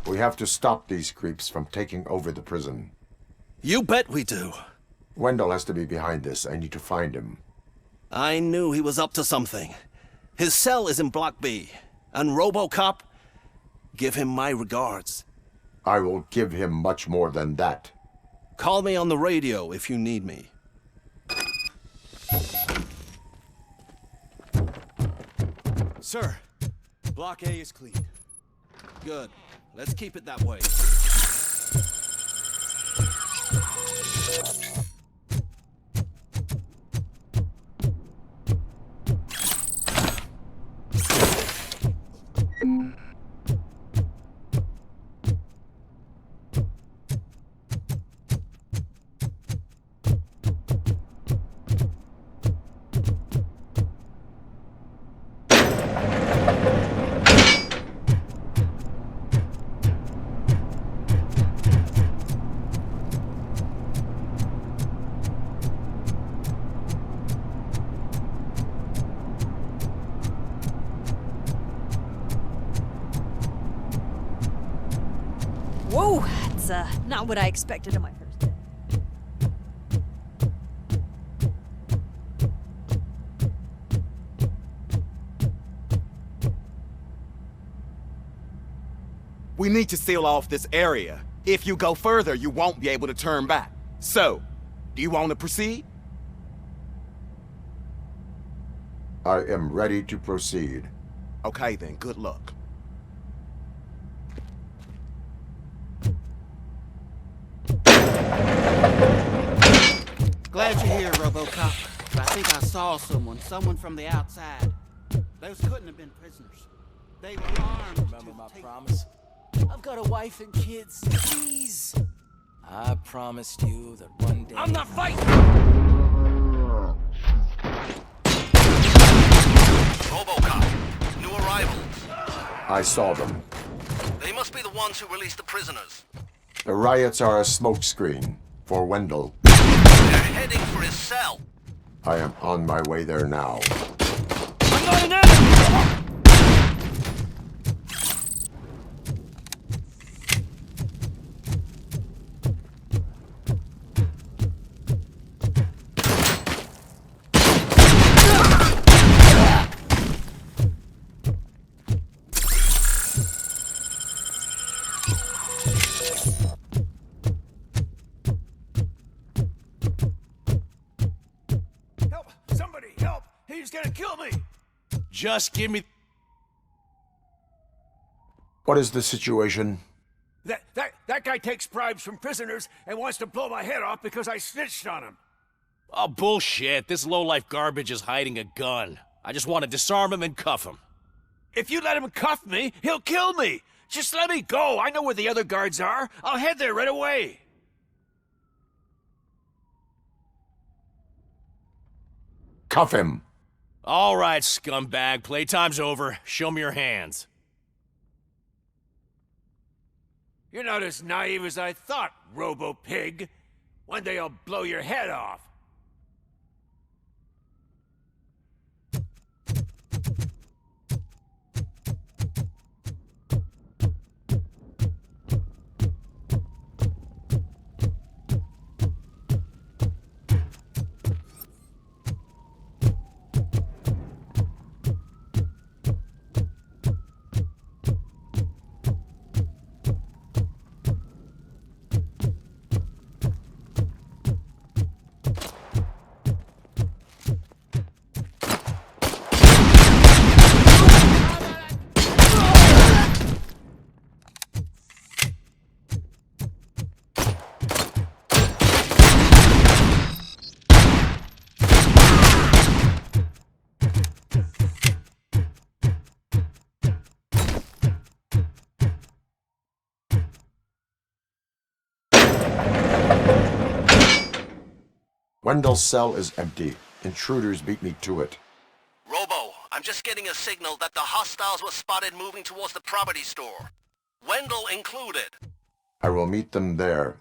We have to stop these creeps from taking over the prison. You bet we do. Wendell has to be behind this. I need to find him. I knew he was up to something. His cell is in Block B. And RoboCop, give him my regards. I will give him much more than that. Call me on the radio if you need me. Sir, Block A is clean. Good. Let's keep it that way. Whoa, that's not what I expected on my first day. We need to seal off this area. If you go further, you won't be able to turn back. So, do you want to proceed? I am ready to proceed. Okay then, good luck. Glad you're here, RoboCop. I think I saw someone from the outside. Those couldn't have been prisoners. They were armed. Remember my promise? I've got a wife and kids. Please. I promised you that one day... I'm not fighting! RoboCop, new arrivals. I saw them. They must be the ones who released the prisoners. The riots are a smokescreen for Wendell. They're heading for his cell. I am on my way there now. I'm not an enemy! Just give me... What is the situation? That guy takes bribes from prisoners and wants to blow my head off because I snitched on him. Oh, bullshit. This lowlife garbage is hiding a gun. I just want to disarm him and cuff him. If you let him cuff me, he'll kill me. Just let me go. I know where the other guards are. I'll head there right away. Cuff him. All right, scumbag. Playtime's over. Show me your hands. You're not as naive as I thought, Robo-Pig. One day I'll blow your head off. Wendell's cell is empty. Intruders beat me to it. Robo, I'm just getting a signal that the hostiles were spotted moving towards the property store. Wendell included. I will meet them there.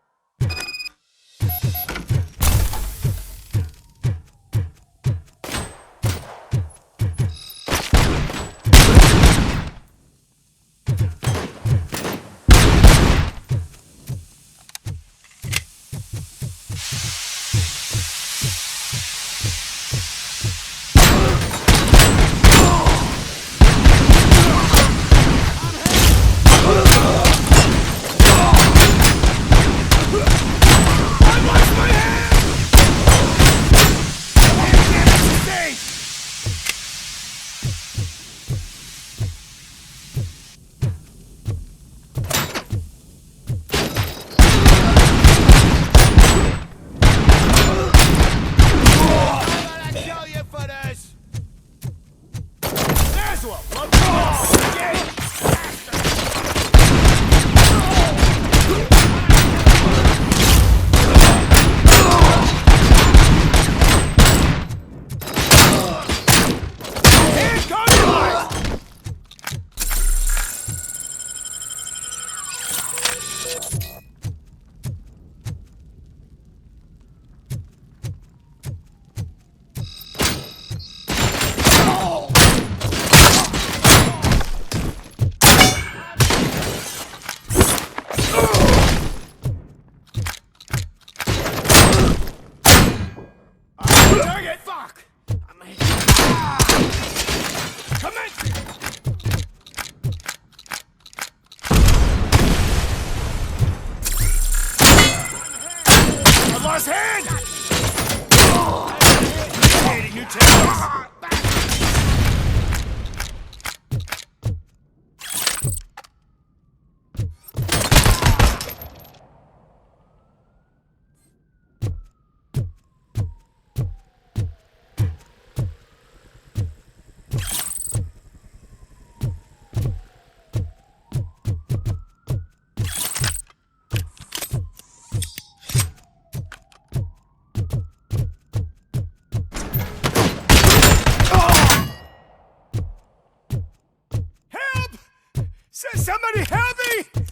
Somebody help me!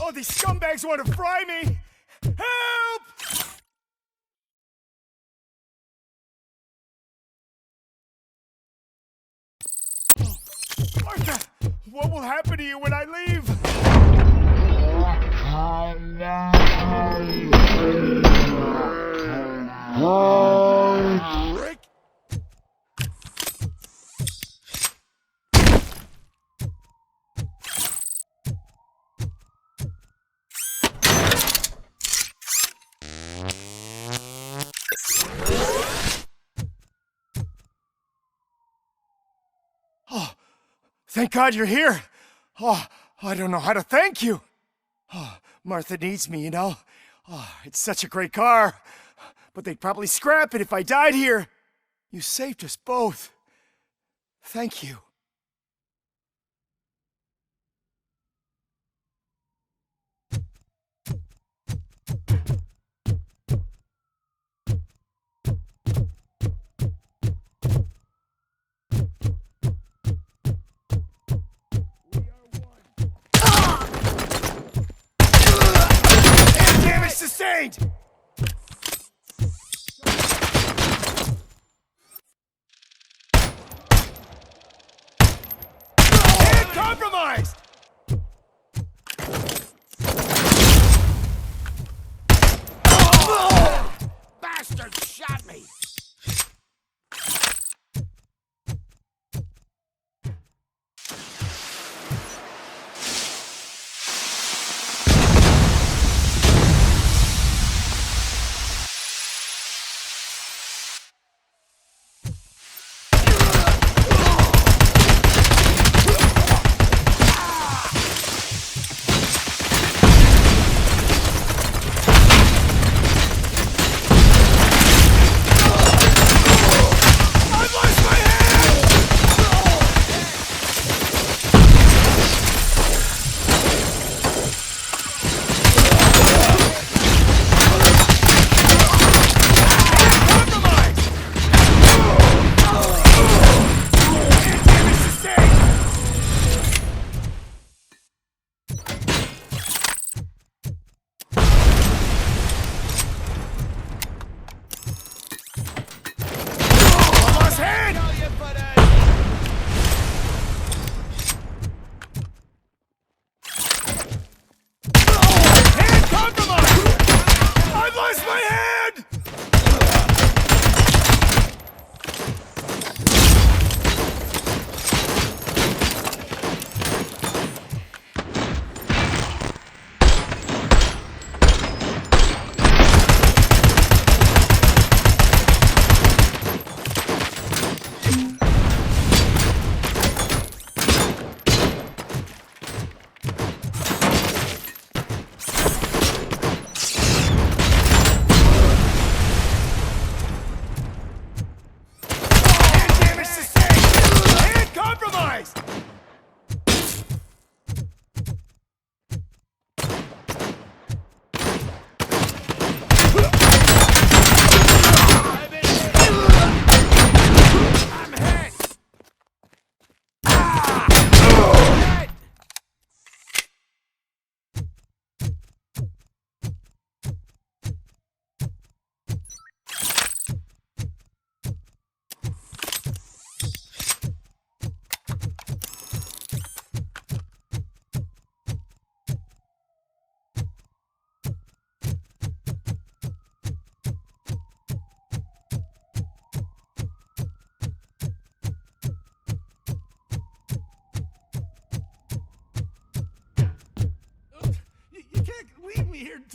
Oh, these scumbags want to fry me! Help! Martha, what will happen to you when I leave? Rick? Oh, thank God you're here. Oh, I don't know how to thank you. Oh, Martha needs me, you know. Oh, it's such a great car. But they'd probably scrap it if I died here. You saved us both. Thank you. Damage sustained! And compromised! Oh! Bastard shot me!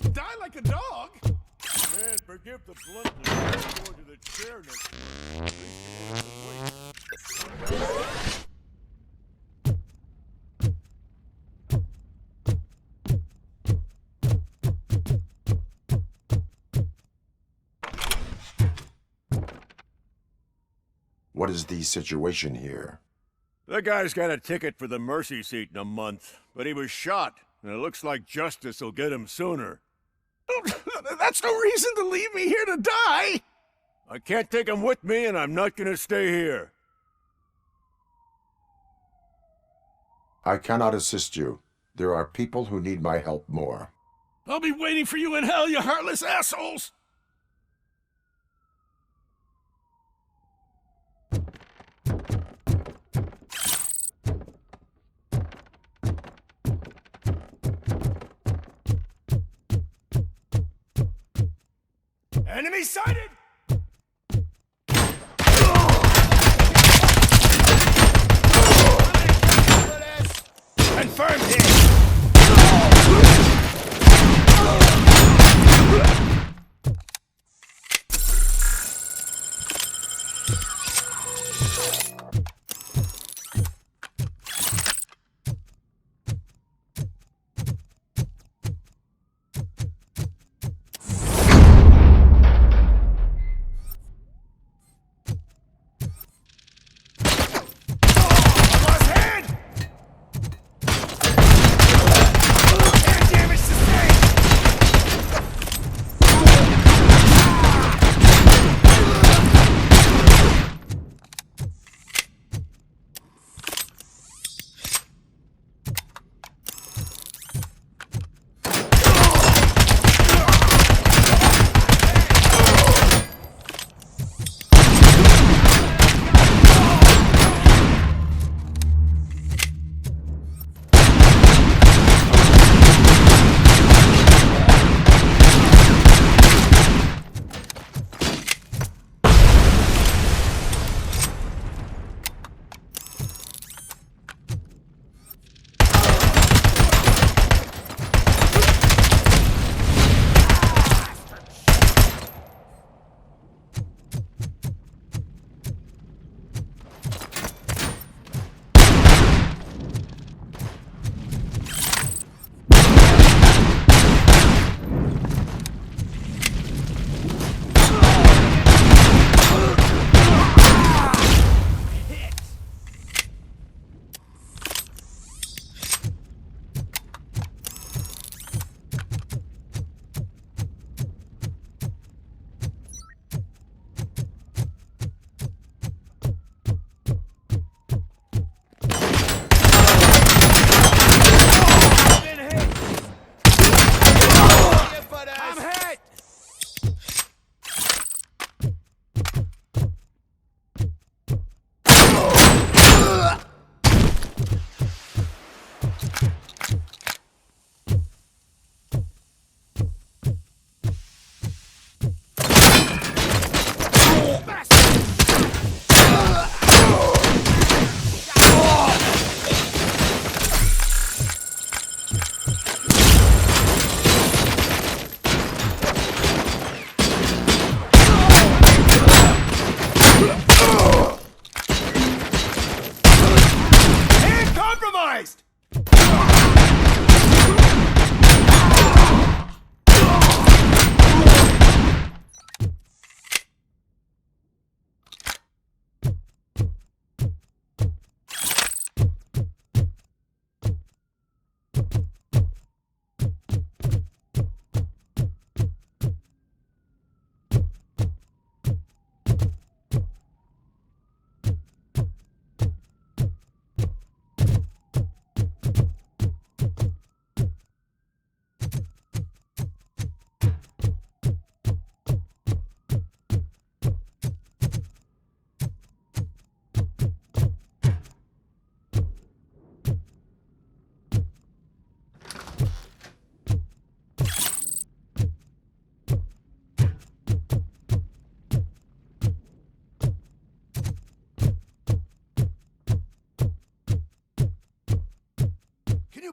To die like a dog? Man, forgive the bluntness. I'm going to the chair next time. At least you won't have to wait. What is the situation here? The guy's got a ticket for the mercy seat in a month, but he was shot, and it looks like justice will get him sooner. That's no reason to leave me here to die! I can't take him with me, and I'm not gonna stay here. I cannot assist you. There are people who need my help more. I'll be waiting for you in hell, you heartless assholes! Enemy sighted! Confirmed hit!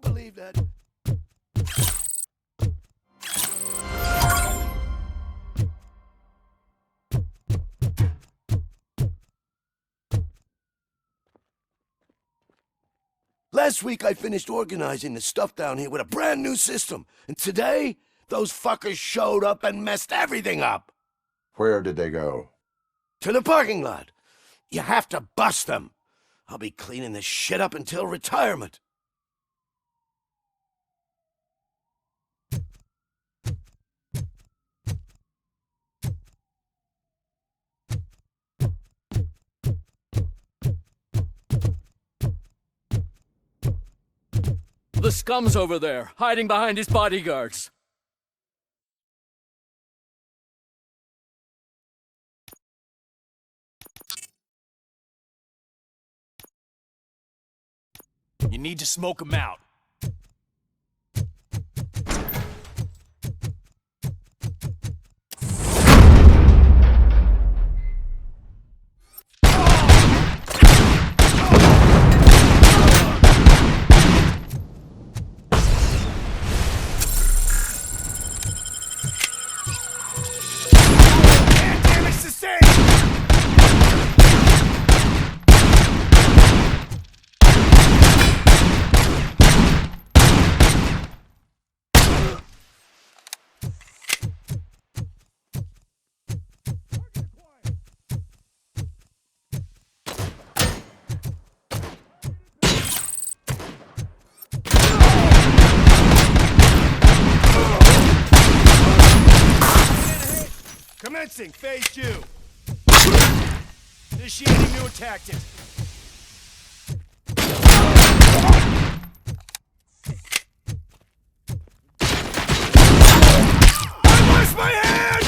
believe that? Last week I finished organizing the stuff down here with a brand new system. And today, those fuckers showed up and messed everything up. Where did they go? To the parking lot. You have to bust them. I'll be cleaning this shit up until retirement. the scum's over there, hiding behind his bodyguards. You need to smoke him out. Commencing phase 2. Initiating new tactic. I lost my hand!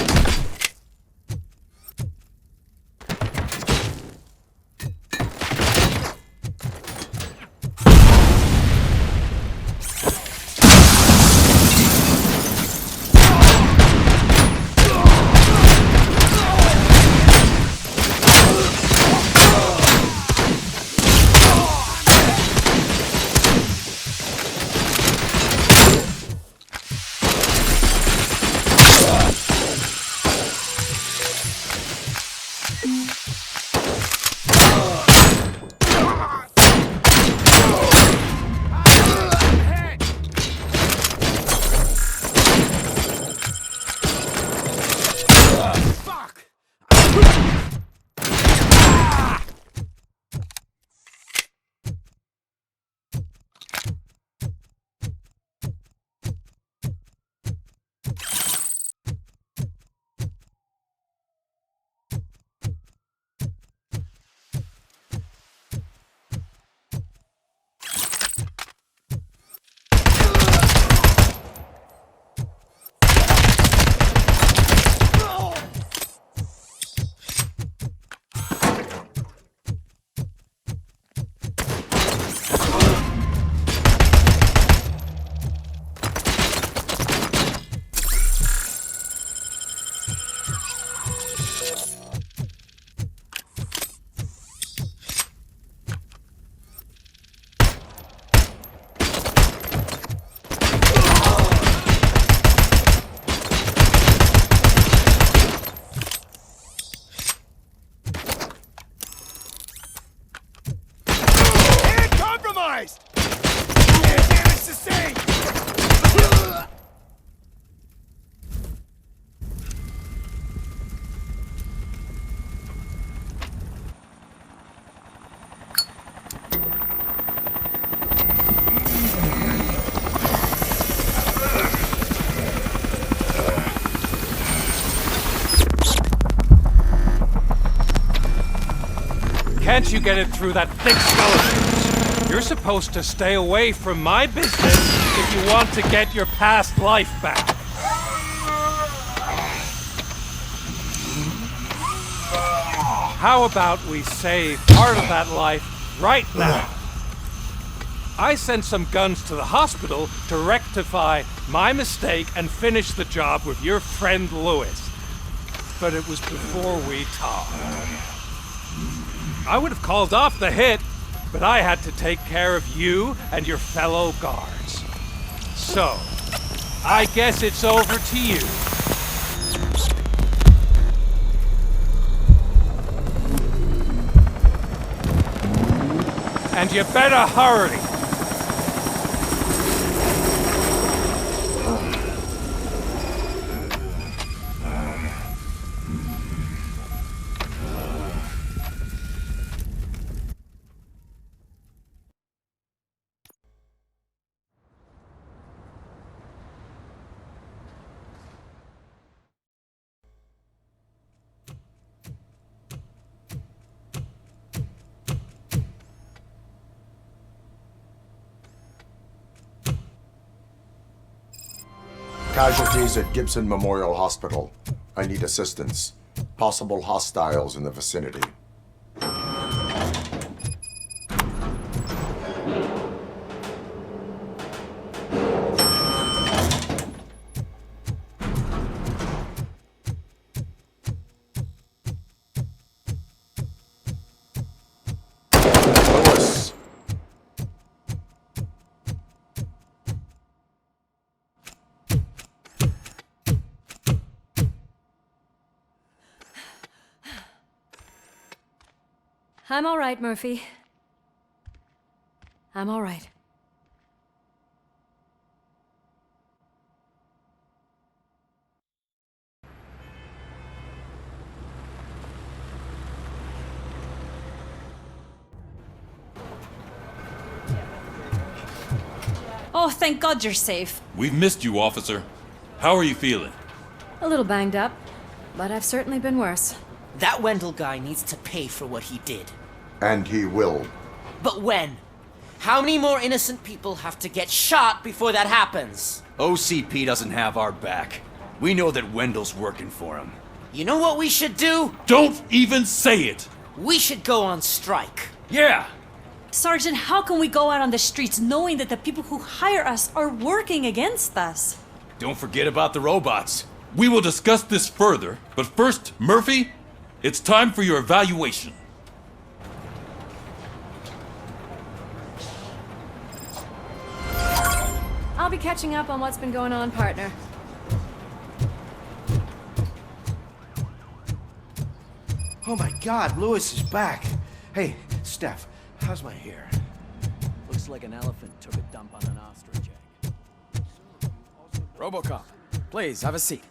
Damage sustained! Can't you get it through that thick skeleton? You're supposed to stay away from my business if you want to get your past life back. How about we save part of that life right now? I sent some guns to the hospital to rectify my mistake and finish the job with your friend Lewis. But it was before we talked. I would have called off the hit, but I had to take care of you and your fellow guards. So, I guess it's over to you. And you better hurry. Casualties at Gibson Memorial Hospital. I need assistance. Possible hostiles in the vicinity. I'm all right, Murphy. I'm all right. Oh, thank God you're safe. We've missed you, officer. How are you feeling? A little banged up, but I've certainly been worse. That Wendell guy needs to pay for what he did. And he will. But when? How many more innocent people have to get shot before that happens? OCP doesn't have our back. We know that Wendell's working for him. You know what we should do? Don't even say it! We should go on strike. Yeah! Sergeant, how can we go out on the streets knowing that the people who hire us are working against us? Don't forget about the robots. We will discuss this further, but first, Murphy, it's time for your evaluation. I'll be catching up on what's been going on, partner. Oh my God, Lewis is back. Hey, Steph, how's my hair? Looks like an elephant took a dump on an ostrich egg. RoboCop, please have a seat.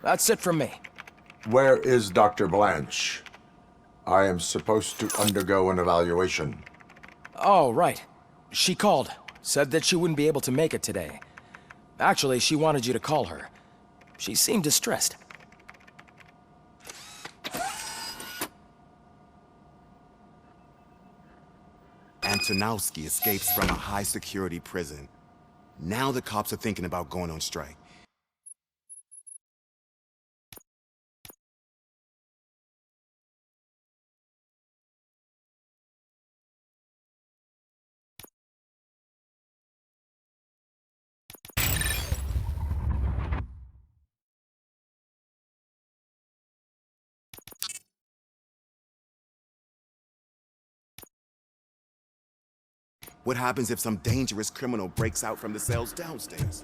That's it from me. Where is Dr. Blanche? I am supposed to undergo an evaluation. Oh, right. She called. Said that she wouldn't be able to make it today. Actually, she wanted you to call her. She seemed distressed. Antonowski escapes from a high-security prison. Now the cops are thinking about going on strike. What happens if some dangerous criminal breaks out from the cells downstairs?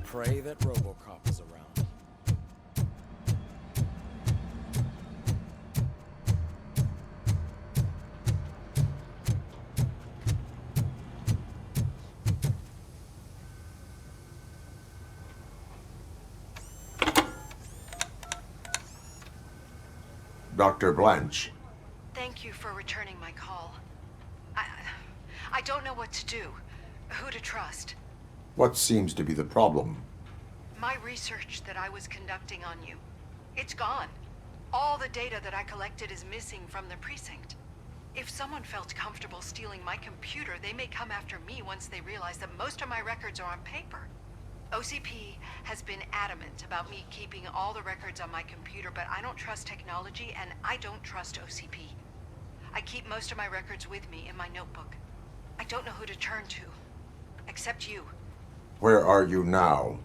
Pray that RoboCop is around. Dr. Blanche. Thank you for returning my call. I don't know what to do, who to trust. What seems to be the problem? My research that I was conducting on you, it's gone. All the data that I collected is missing from the precinct. If someone felt comfortable stealing my computer, they may come after me once they realize that most of my records are on paper. OCP has been adamant about me keeping all the records on my computer, but I don't trust technology and I don't trust OCP. I keep most of my records with me in my notebook. I don't know who to turn to, except you. Where are you now?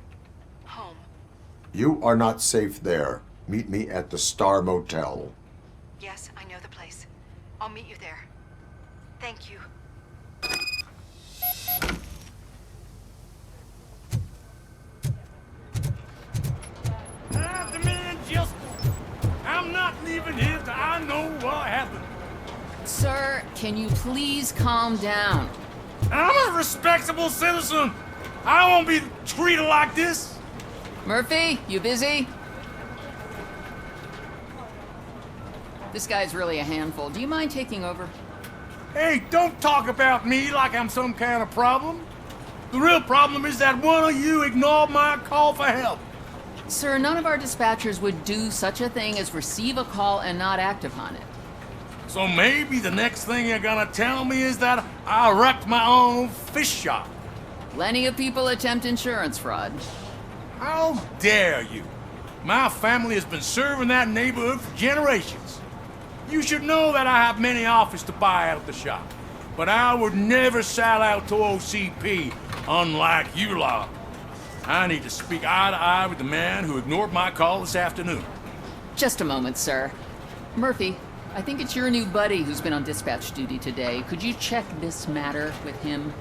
Home. You are not safe there. Meet me at the Star Motel. Yes, I know the place. I'll meet you there. Thank you. I demand justice. I'm not leaving here till I know what happened. Sir, can you please calm down? I'm a respectable citizen. I won't be treated like this. Murphy, you busy? This guy's really a handful. Do you mind taking over? Hey, don't talk about me like I'm some kind of problem. The real problem is that one of you ignored my call for help. Sir, none of our dispatchers would do such a thing as receive a call and not act upon it. So maybe the next thing you're gonna tell me is that I wrecked my own fish shop. Plenty of people attempt insurance fraud. How dare you? My family has been serving that neighborhood for generations. You should know that I have many offers to buy out of the shop. But I would never sell out to OCP, unlike you lot. I need to speak eye to eye with the man who ignored my call this afternoon. Just a moment, sir. Murphy, I think it's your new buddy who's been on dispatch duty today. Could you check this matter with him?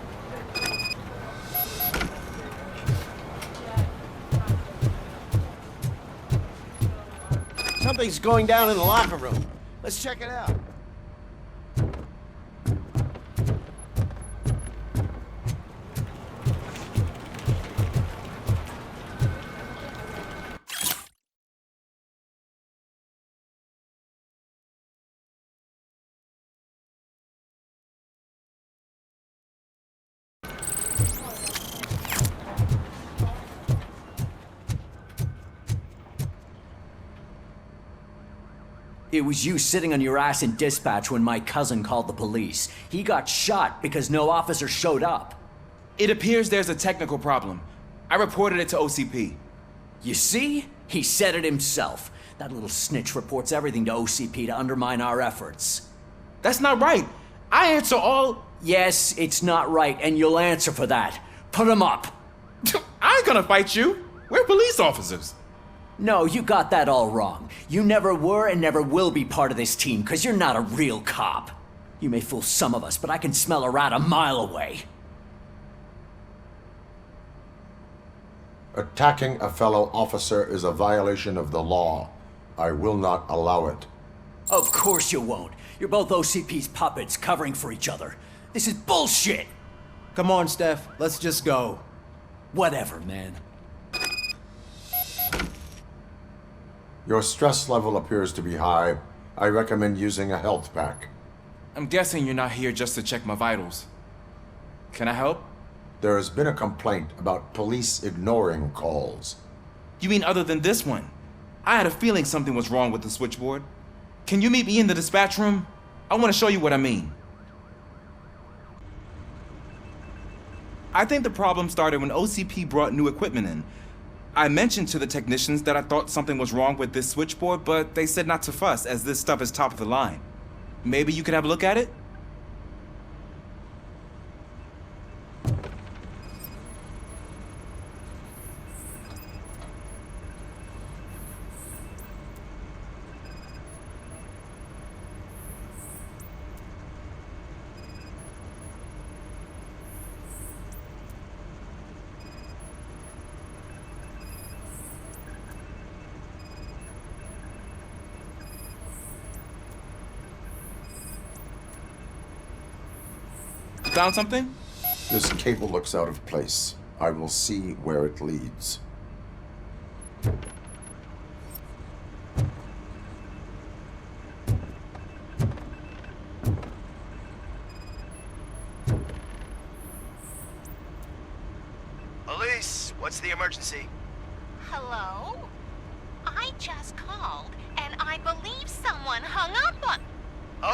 Something's going down in the locker room. Let's check it out. It was you sitting on your ass in dispatch when my cousin called the police. He got shot because no officer showed up. It appears there's a technical problem. I reported it to OCP. You see? He said it himself. That little snitch reports everything to OCP to undermine our efforts. That's not right. I answer all... Yes, it's not right, and you'll answer for that. Put him up. I ain't gonna fight you. We're police officers. No, you got that all wrong. You never were and never will be part of this team, because you're not a real cop. You may fool some of us, but I can smell a rat a mile away. Attacking a fellow officer is a violation of the law. I will not allow it. Of course you won't. You're both OCP's puppets covering for each other. This is bullshit! Come on, Steph. Let's just go. Whatever, man. Your stress level appears to be high. I recommend using a health pack. I'm guessing you're not here just to check my vitals. Can I help? There has been a complaint about police ignoring calls. You mean other than this one? I had a feeling something was wrong with the switchboard. Can you meet me in the dispatch room? I want to show you what I mean. I think the problem started when OCP brought new equipment in. I mentioned to the technicians that I thought something was wrong with this switchboard, but they said not to fuss, as this stuff is top of the line. Maybe you could have a look at it? Found something? This cable looks out of place. I will see where it leads. Elise, what's the emergency? Hello? I just called, and I believe someone hung up on...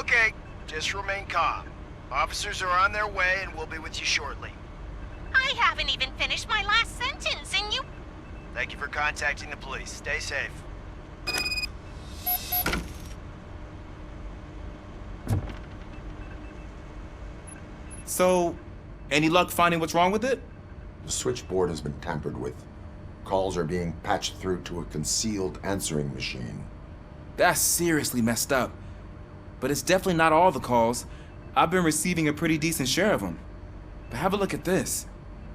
Okay, just remain calm. Officers are on their way and we'll be with you shortly. I haven't even finished my last sentence, and you... Thank you for contacting the police. Stay safe. So, any luck finding what's wrong with it? The switchboard has been tampered with. Calls are being patched through to a concealed answering machine. That's seriously messed up. But it's definitely not all the calls. I've been receiving a pretty decent share of them. But have a look at this.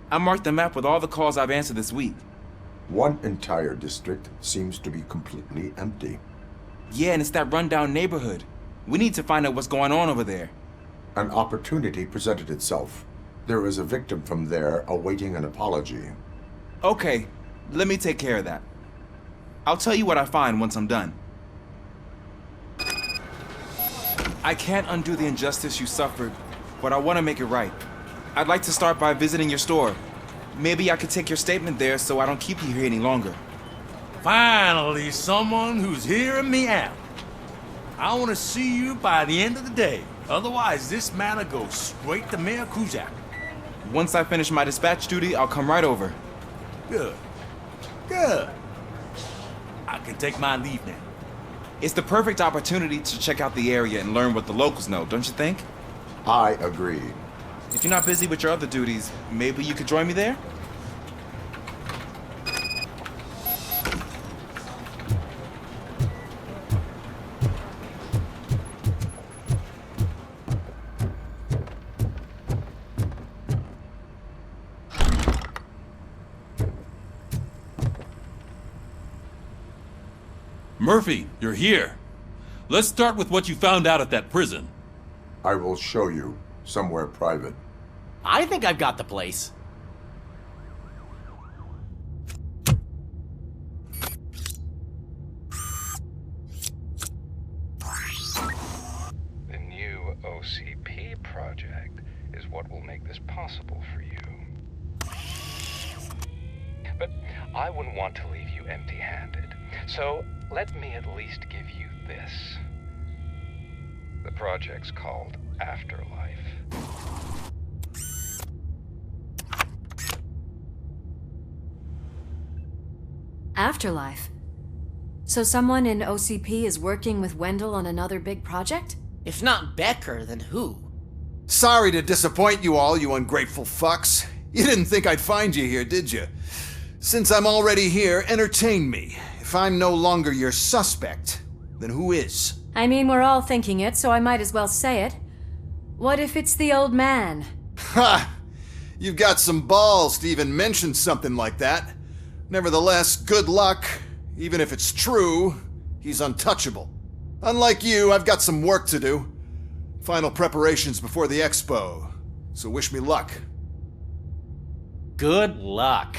I marked the map with all the calls I've answered this week. One entire district seems to be completely empty. Yeah, and it's that rundown neighborhood. We need to find out what's going on over there. An opportunity presented itself. There is a victim from there awaiting an apology. Okay, let me take care of that. I'll tell you what I find once I'm done. I can't undo the injustice you suffered, but I want to make it right. I'd like to start by visiting your store. Maybe I could take your statement there so I don't keep you here any longer. Finally, someone who's hearing me out. I want to see you by the end of the day. Otherwise, this matter goes straight to Mayor Kuzak. Once I finish my dispatch duty, I'll come right over. Good. Good. I can take my leave now. It's the perfect opportunity to check out the area and learn what the locals know, don't you think? I agree. If you're not busy with your other duties, maybe you could join me there? Murphy, you're here. Let's start with what you found out at that prison. I will show you, somewhere private. I think I've got the place. The new OCP project is what will make this possible for you. But I wouldn't want to leave you empty-handed, so let me at least give you this. The project's called Afterlife. Afterlife? So someone in OCP is working with Wendell on another big project? If not Becker, then who? Sorry to disappoint you all, you ungrateful fucks. You didn't think I'd find you here, did you? Since I'm already here, entertain me. If I'm no longer your suspect, then who is? I mean, we're all thinking it, so I might as well say it. What if it's the old man? Ha! You've got some balls to even mention something like that. Nevertheless, good luck. Even if it's true, he's untouchable. Unlike you, I've got some work to do. Final preparations before the expo. So wish me luck. Good luck.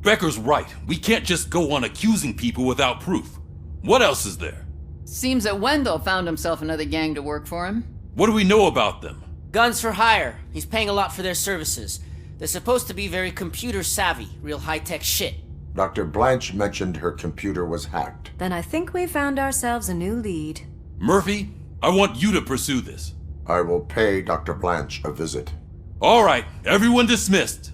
Becker's right. We can't just go on accusing people without proof. What else is there? Seems that Wendell found himself another gang to work for him. What do we know about them? Guns for hire. He's paying a lot for their services. They're supposed to be very computer savvy, real high-tech shit. Dr. Blanche mentioned her computer was hacked. Then I think we found ourselves a new lead. Murphy, I want you to pursue this. I will pay Dr. Blanche a visit. All right, everyone dismissed.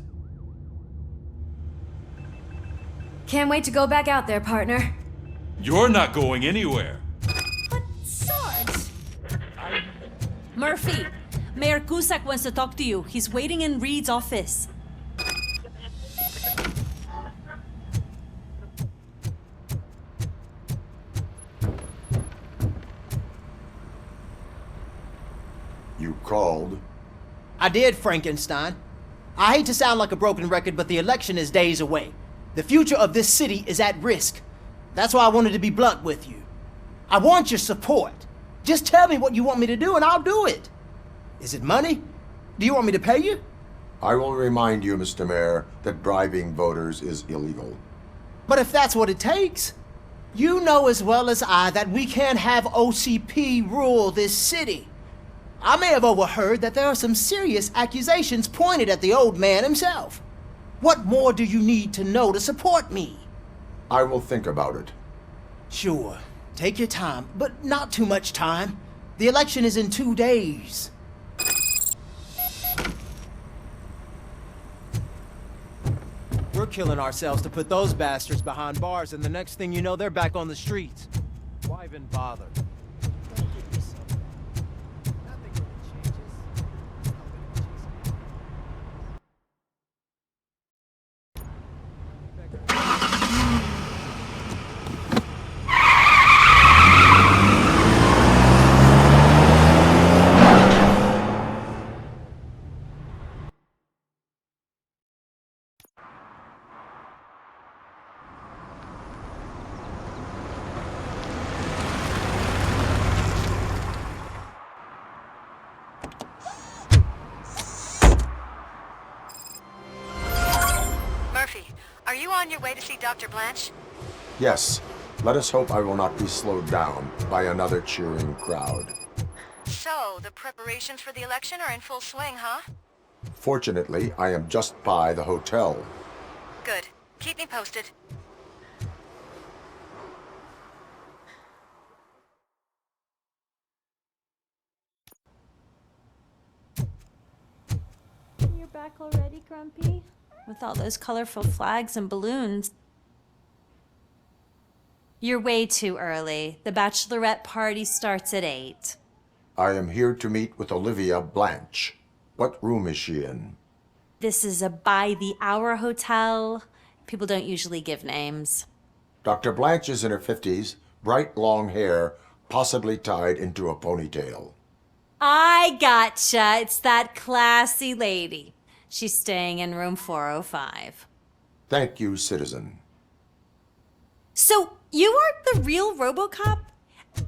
Can't wait to go back out there, partner. You're not going anywhere. Sarge! Murphy, Mayor Cusack wants to talk to you. He's waiting in Reed's office. You called? I did, Frankenstein. I hate to sound like a broken record, but the election is days away. The future of this city is at risk. That's why I wanted to be blunt with you. I want your support. Just tell me what you want me to do and I'll do it. Is it money? Do you want me to pay you? I will remind you, Mr. Mayor, that bribing voters is illegal. But if that's what it takes, you know as well as I that we can't have OCP rule this city. I may have overheard that there are some serious accusations pointed at the old man himself. What more do you need to know to support me? I will think about it. Sure. Take your time, but not too much time. The election is in 2 days. We're killing ourselves to put those bastards behind bars, and the next thing you know, they're back on the streets. Why even bother? Murphy, are you on your way to see Dr. Blanche? Yes. Let us hope I will not be slowed down by another cheering crowd. So, the preparations for the election are in full swing, huh? Fortunately, I am just by the hotel. Good. Keep me posted. You're back already, Grumpy? With all those colorful flags and balloons. You're way too early. The bachelorette party starts at 8. I am here to meet with Olivia Blanche. What room is she in? This is a by-the-hour hotel. People don't usually give names. Dr. Blanche is in her 50s, bright long hair, possibly tied into a ponytail. I gotcha. It's that classy lady. She's staying in room 405. Thank you, citizen. So, you are the real RoboCop?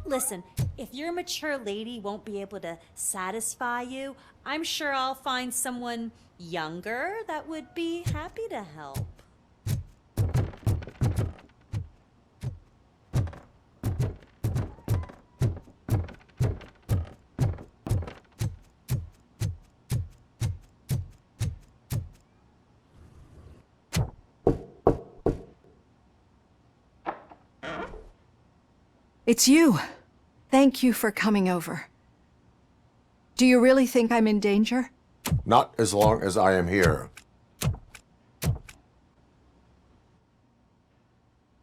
Listen, if your mature lady won't be able to satisfy you, I'm sure I'll find someone younger that would be happy to help. It's you. Thank you for coming over. Do you really think I'm in danger? Not as long as I am here.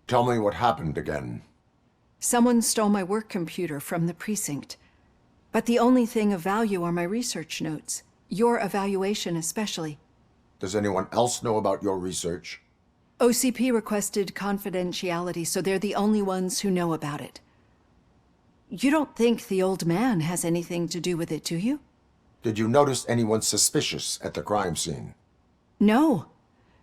Tell me what happened again. Someone stole my work computer from the precinct. But the only thing of value are my research notes. Your evaluation especially. Does anyone else know about your research? OCP requested confidentiality, so they're the only ones who know about it. You don't think the old man has anything to do with it, do you? Did you notice anyone suspicious at the crime scene? No.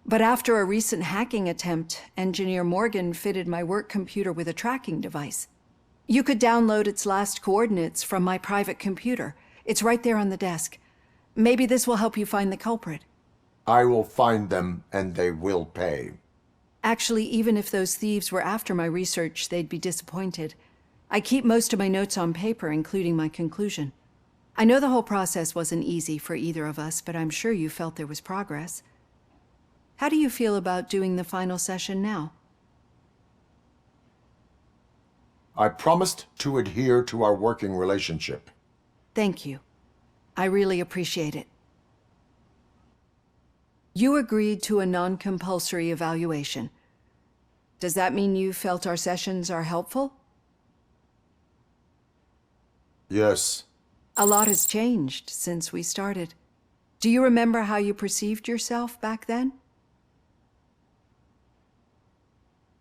But after a recent hacking attempt, Engineer Morgan fitted my work computer with a tracking device. You could download its last coordinates from my private computer. It's right there on the desk. Maybe this will help you find the culprit. I will find them, and they will pay. Actually, even if those thieves were after my research, they'd be disappointed. I keep most of my notes on paper, including my conclusion. I know the whole process wasn't easy for either of us, but I'm sure you felt there was progress. How do you feel about doing the final session now? I promised to adhere to our working relationship. Thank you. I really appreciate it. You agreed to a non-compulsory evaluation. Does that mean you felt our sessions are helpful? Yes. A lot has changed since we started. Do you remember how you perceived yourself back then?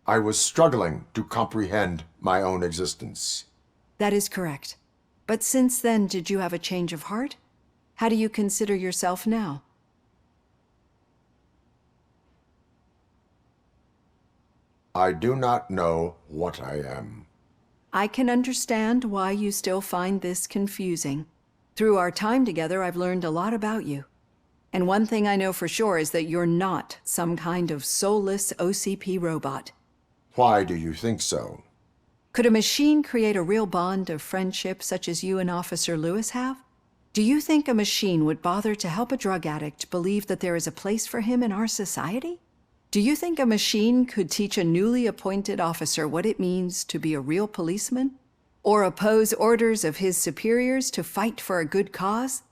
I was struggling to comprehend my own existence. That is correct. But since then, did you have a change of heart? How do you consider yourself now? I do not know what I am. I can understand why you still find this confusing. Through our time together, I've learned a lot about you. And one thing I know for sure is that you're not some kind of soulless OCP robot. Why do you think so? Could a machine create a real bond of friendship such as you and Officer Lewis have? Do you think a machine would bother to help a drug addict believe that there is a place for him in our society? Do you think a machine could teach a newly appointed officer what it means to be a real policeman? Or oppose orders of his superiors to fight for a good cause?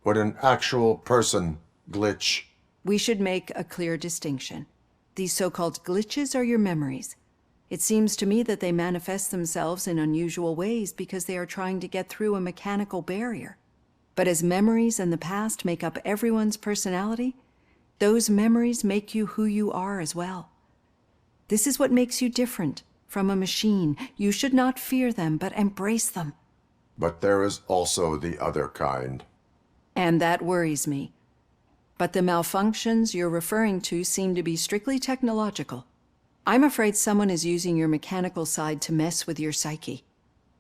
Would an actual person glitch? We should make a clear distinction. These so-called glitches are your memories. It seems to me that they manifest themselves in unusual ways because they are trying to get through a mechanical barrier. But as memories in the past make up everyone's personality, those memories make you who you are as well. This is what makes you different from a machine. You should not fear them, but embrace them. But there is also the other kind. And that worries me. But the malfunctions you're referring to seem to be strictly technological. I'm afraid someone is using your mechanical side to mess with your psyche.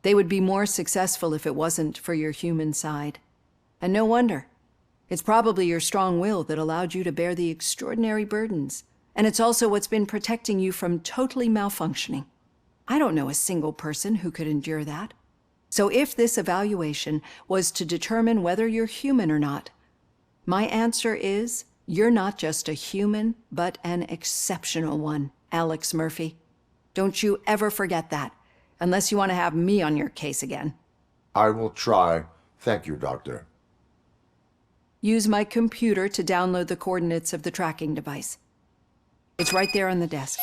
They would be more successful if it wasn't for your human side. And no wonder. It's probably your strong will that allowed you to bear the extraordinary burdens. And it's also what's been protecting you from totally malfunctioning. I don't know a single person who could endure that. So if this evaluation was to determine whether you're human or not, my answer is you're not just a human, but an exceptional one, Alex Murphy. Don't you ever forget that, unless you want to have me on your case again. I will try. Thank you, Doctor. Use my computer to download the coordinates of the tracking device. It's right there on the desk.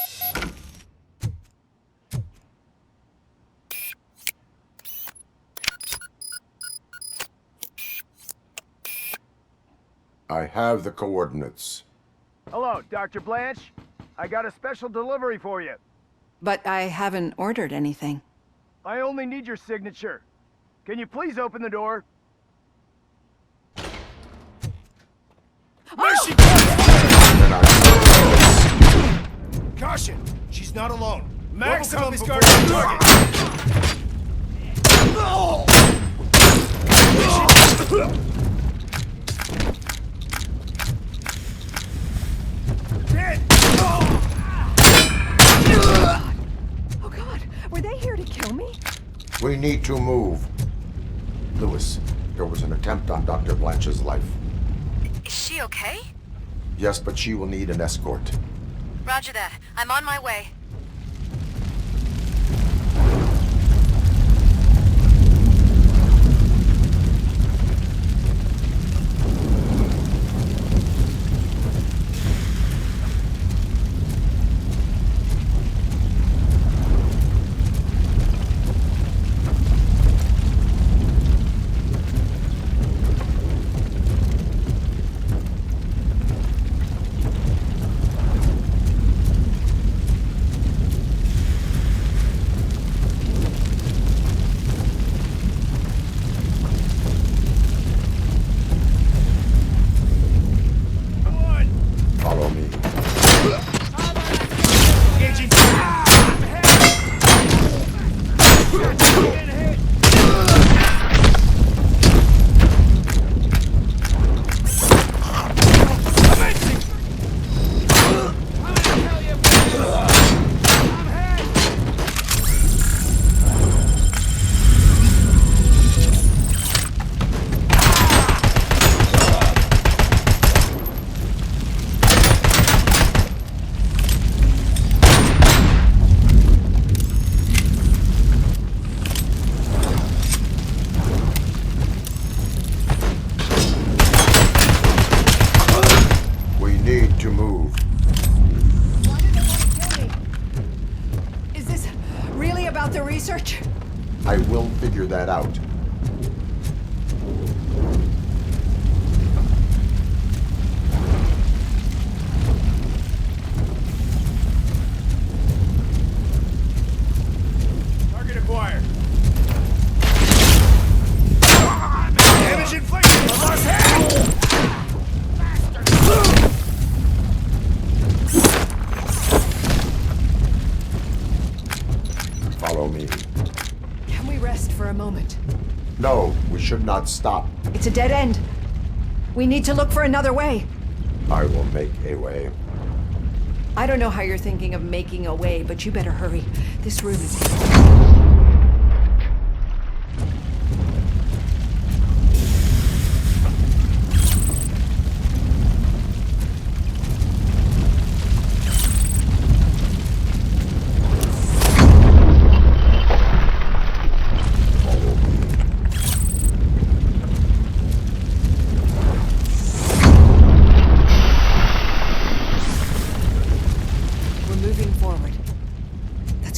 I have the coordinates. Hello, Dr. Blanche. I got a special delivery for you. But I haven't ordered anything. I only need your signature. Can you please open the door? Mercy! Caution! She's not alone. Maximum is guarding the target. Oh God, were they here to kill me? We need to move. Lewis, there was an attempt on Dr. Blanche's life. Is she okay? Yes, but she will need an escort. Roger that. I'm on my way. Follow me. Research? I will figure that out. Target acquired. Damage inflicted. Lost hand. Follow me. Can we rest for a moment? No, we should not stop. It's a dead end. We need to look for another way. I will make a way. I don't know how you're thinking of making a way, but you better hurry. This room is...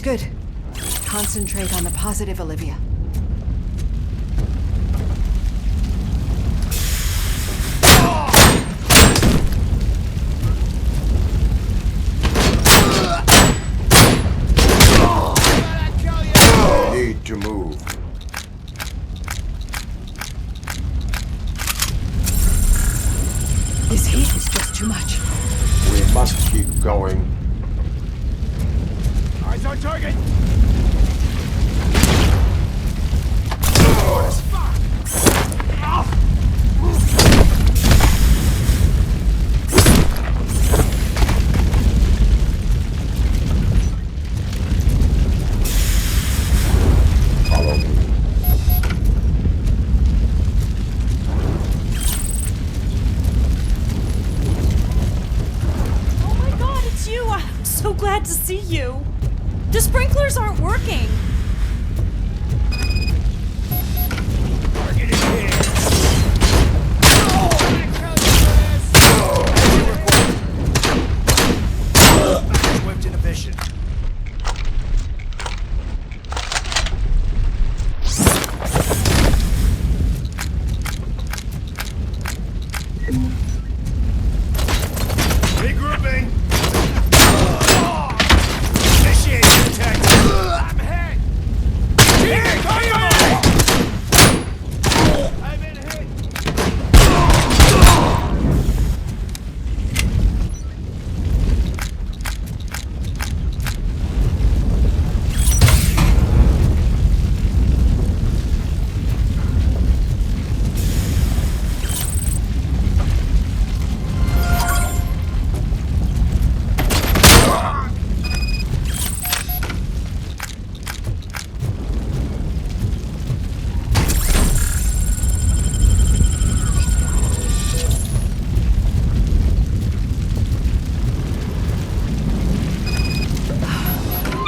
Good. Concentrate on the positive, Olivia. We need to move. This heat is just too much. We must keep going. Eyes on target!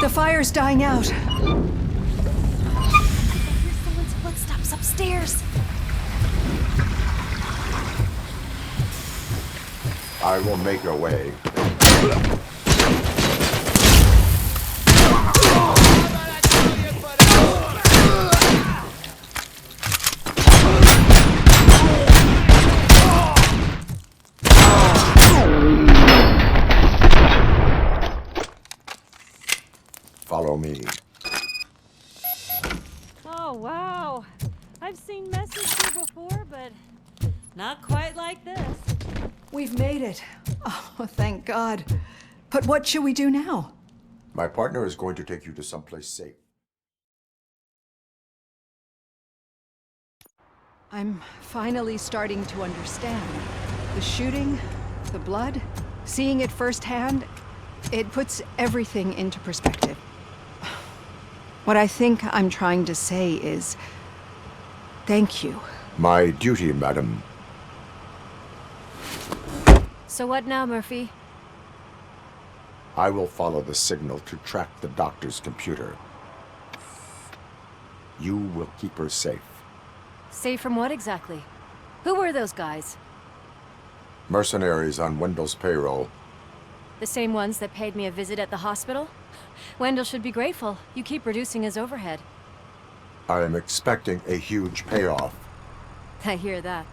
The fire's dying out. I hear someone's footsteps upstairs. I will make your way. Follow me. Oh, wow. I've seen messes here before, but not quite like this. We've made it. Oh, thank God. But what should we do now? My partner is going to take you to someplace safe. I'm finally starting to understand. The shooting, the blood, seeing it firsthand, it puts everything into perspective. What I think I'm trying to say is, thank you. My duty, madam. So what now, Murphy? I will follow the signal to track the doctor's computer. You will keep her safe. Safe from what exactly? Who were those guys? Mercenaries on Wendell's payroll. The same ones that paid me a visit at the hospital? Wendell should be grateful. You keep reducing his overhead. I am expecting a huge payoff. I hear that.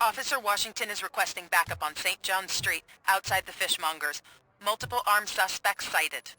Officer Washington is requesting backup on St. John's Street, outside the fishmongers. Multiple armed suspects sighted.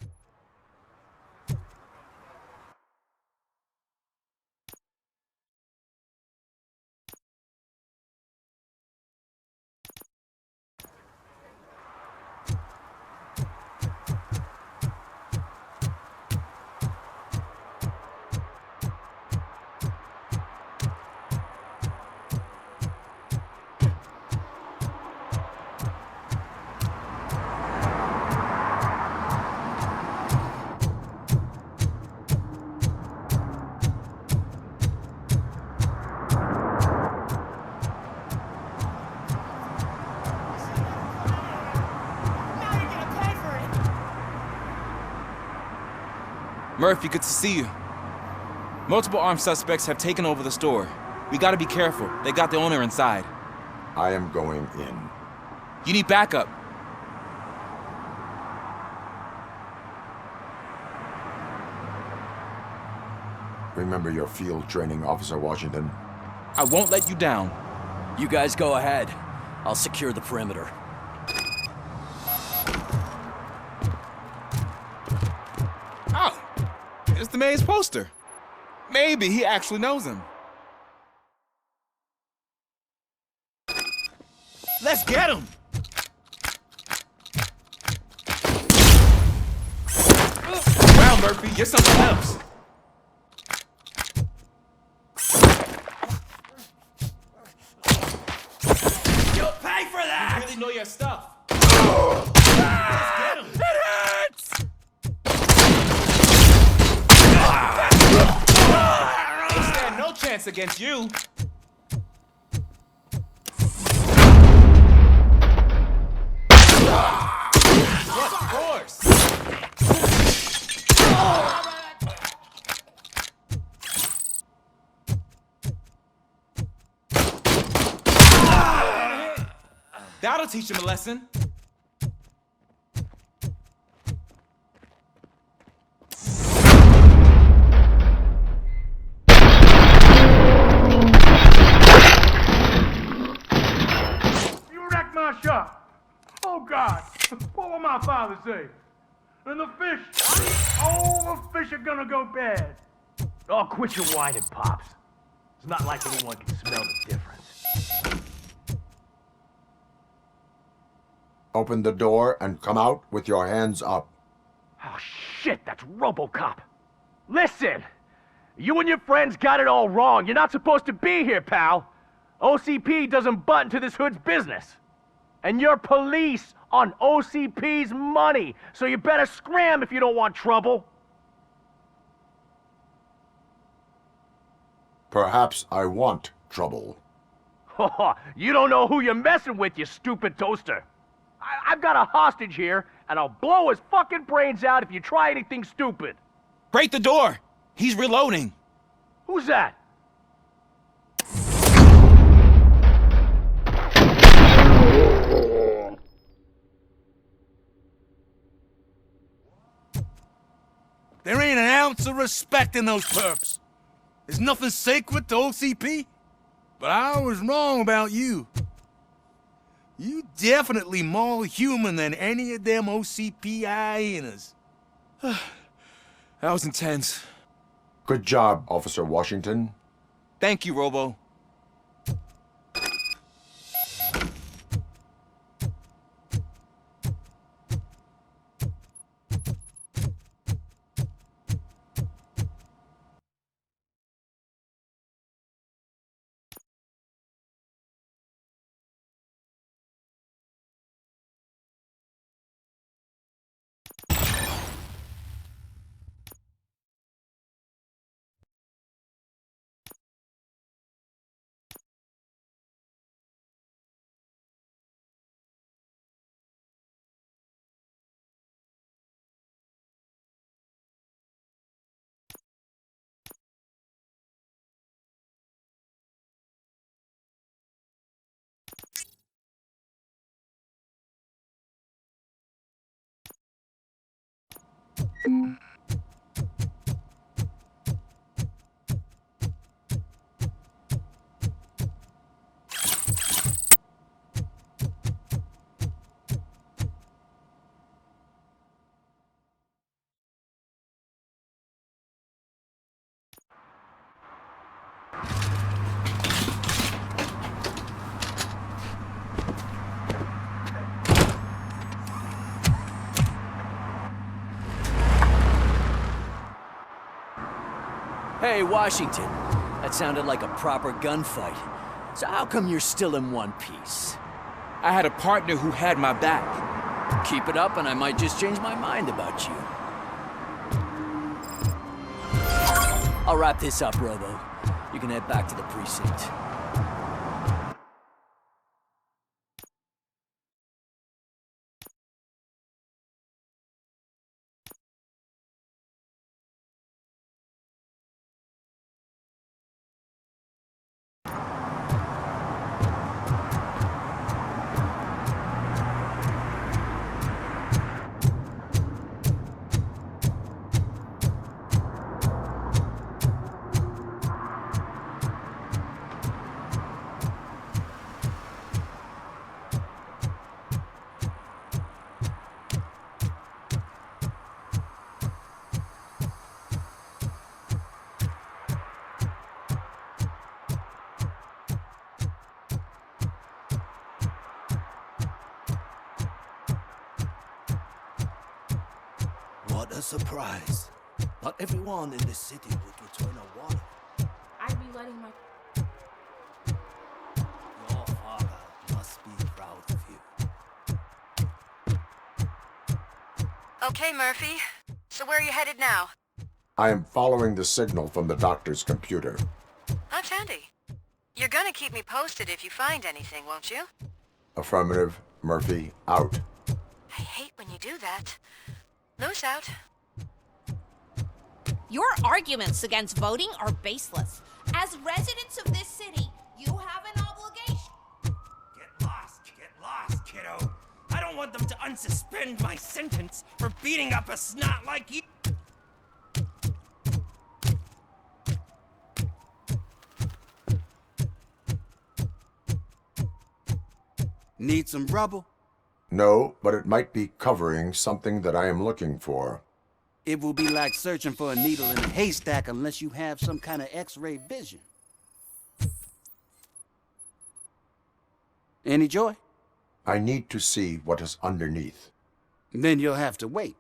Murphy, good to see you. Multiple armed suspects have taken over the store. We gotta be careful. They got the owner inside. I am going in. You need backup. Remember your field training, Officer Washington. I won't let you down. You guys go ahead. I'll secure the perimeter. Oh, it's the mayor's poster. Maybe he actually knows him. Let's get him! Wow, Murphy, you're something else. You'll pay for that! You really know your stuff. Let's get him! It hurts! They stand no chance against you. What force? That'll teach him a lesson. What will my father say? And the fish, all the fish are gonna go bad. Oh, quit your whining, Pops. It's not like anyone can smell the difference. Open the door and come out with your hands up. Oh, shit, that's RoboCop. Listen, you and your friends got it all wrong. You're not supposed to be here, pal. OCP doesn't butt into this hood's business. And you're police on OCP's money, so you better scram if you don't want trouble. Perhaps I want trouble. You don't know who you're messing with, you stupid toaster. I've got a hostage here, and I'll blow his fucking brains out if you try anything stupid. Break the door! He's reloading. Who's that? There ain't an ounce of respect in those perps. There's nothing sacred to OCP. But I was wrong about you. You definitely more human than any of them OCP hyenas. That was intense. Good job, Officer Washington. Thank you, Robo. Hey, Washington. That sounded like a proper gunfight. So how come you're still in one piece? I had a partner who had my back. Keep it up and I might just change my mind about you. I'll wrap this up, Robo. You can head back to the precinct. What a surprise. Not everyone in this city would return a water. I'd be letting my... Your father must be proud of you. Okay, Murphy. So where are you headed now? I am following the signal from the doctor's computer. That's handy. You're gonna keep me posted if you find anything, won't you? Affirmative. Murphy, out. I hate when you do that. Loose out. Your arguments against voting are baseless. As residents of this city, you have an obligation. Get lost, kiddo. I don't want them to unsuspend my sentence for beating up a snot like you. Need some rubble? No, but it might be covering something that I am looking for. It will be like searching for a needle in a haystack unless you have some kind of X-ray vision. Any joy? I need to see what is underneath. Then you'll have to wait.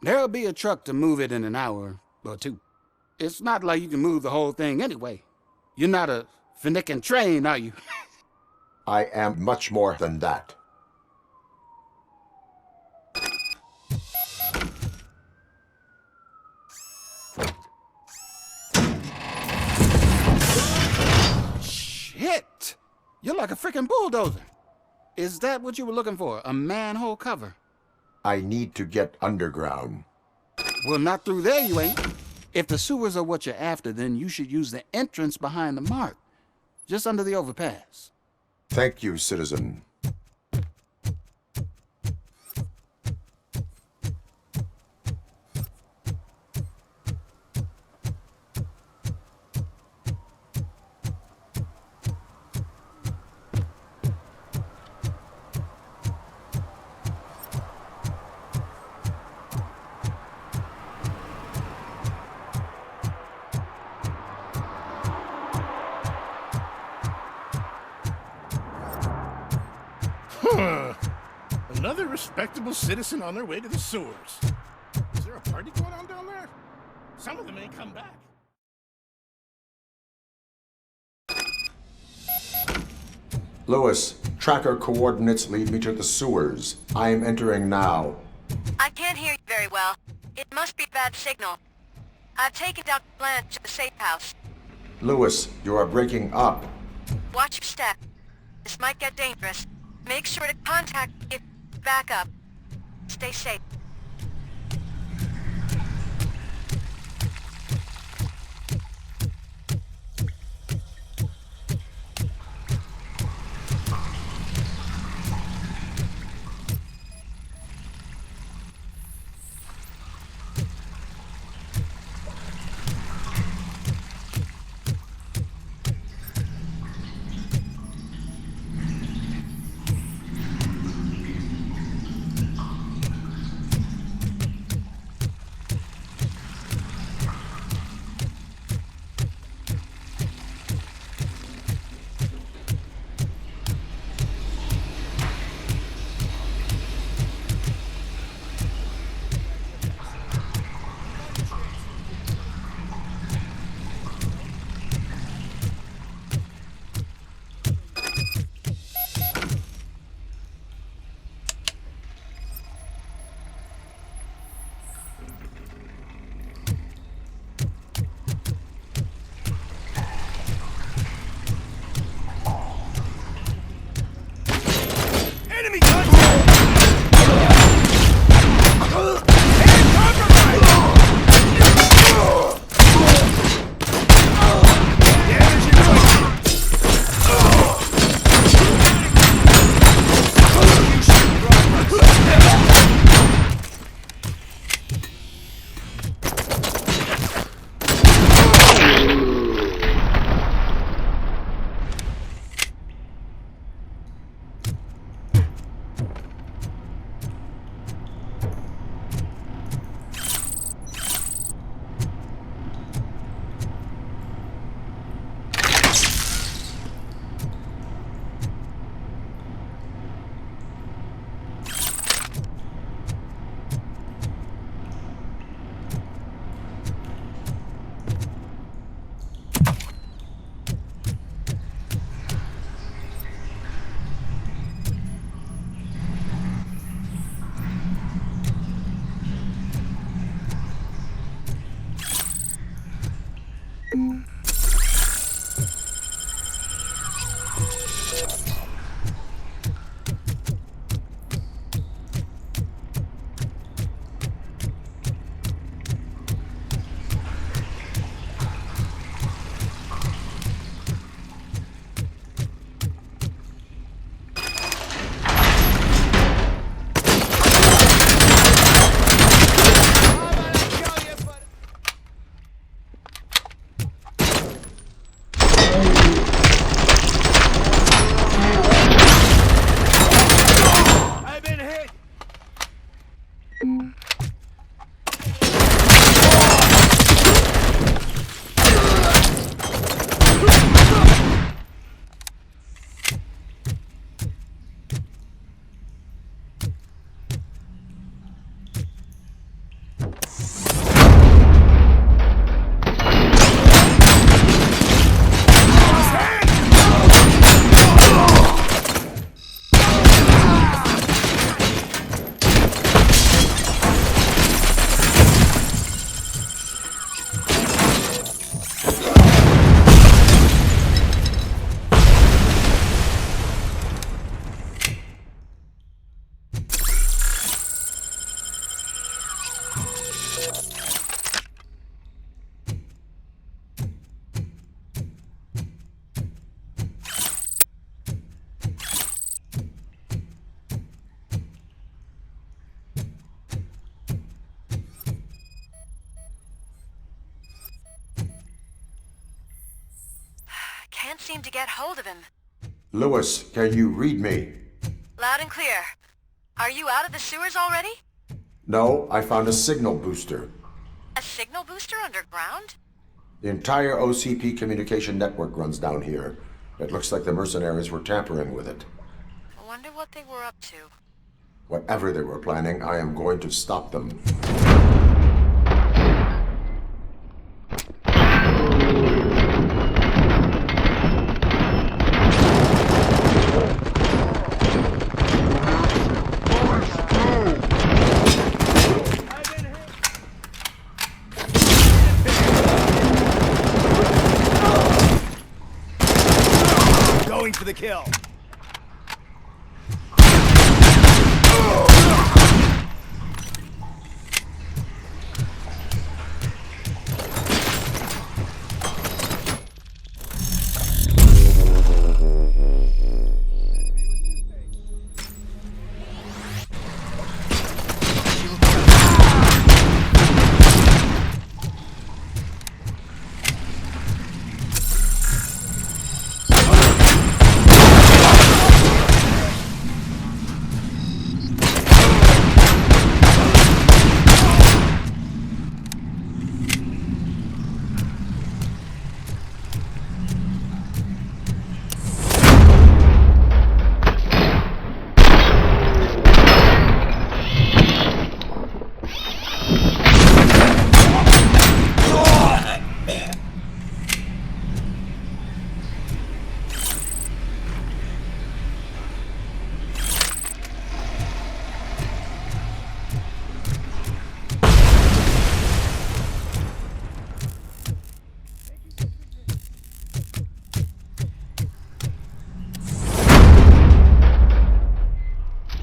There'll be a truck to move it in an hour or two. It's not like you can move the whole thing anyway. You're not a Finnegan train, are you? I am much more than that. Shit! You're like a freaking bulldozer. Is that what you were looking for? A manhole cover? I need to get underground. Well, not through there, you ain't. If the sewers are what you're after, then you should use the entrance behind the mark, just under the overpass. Thank you, citizen. Another respectable citizen on their way to the sewers. Is there a party going on down there? Some of them ain't come back. Lewis, tracker coordinates lead me to the sewers. I am entering now. I can't hear you very well. It must be bad signal. I've taken Dr. Blanche to the safe house. Lewis, you are breaking up. Watch your step. This might get dangerous. Make sure to contact if back up. Stay safe. seem to get hold of him. Lewis, can you read me? Loud and clear. Are you out of the sewers already? No, I found a signal booster. A signal booster underground? The entire OCP communication network runs down here. It looks like the mercenaries were tampering with it. I wonder what they were up to. Whatever they were planning, I am going to stop them. Going for the kill.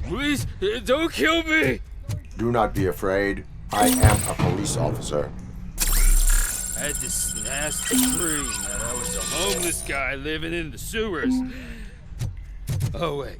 Please, don't kill me! Do not be afraid. I am a police officer. I had this nasty dream that I was a homeless guy living in the sewers. Oh, wait.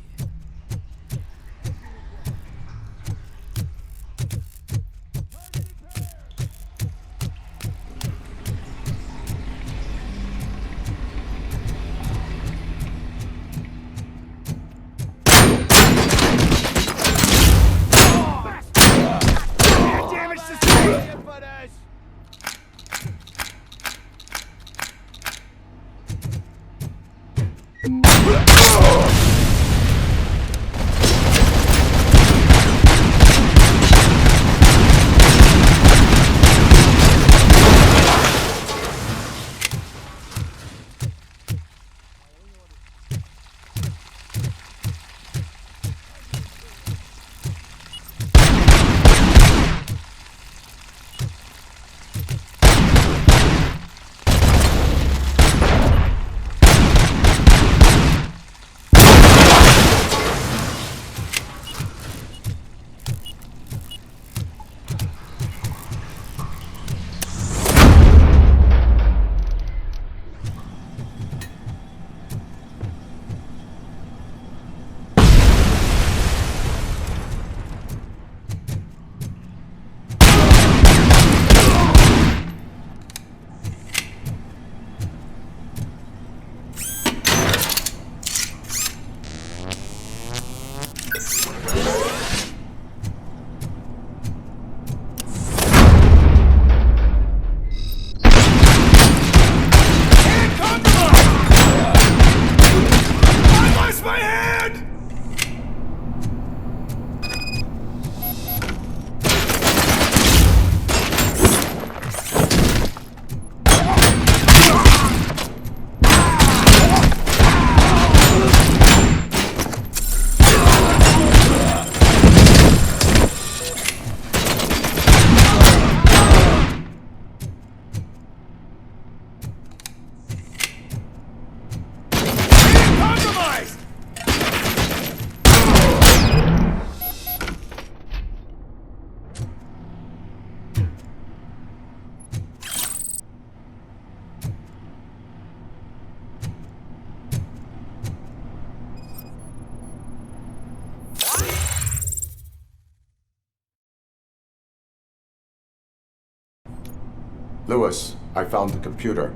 Lewis, I found the computer.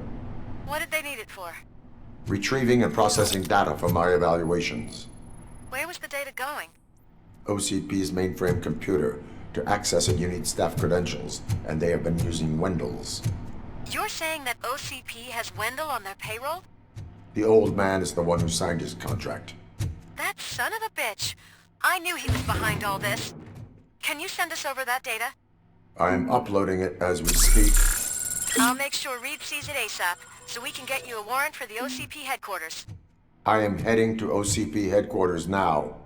What did they need it for? Retrieving and processing data from my evaluations. Where was the data going? OCP's mainframe computer. To access it, you need staff credentials, and they have been using Wendell's. You're saying that OCP has Wendell on their payroll? The old man is the one who signed his contract. That son of a bitch. I knew he was behind all this. Can you send us over that data? I am uploading it as we speak. I'll make sure Reed sees it ASAP, so we can get you a warrant for the OCP headquarters. I am heading to OCP headquarters now.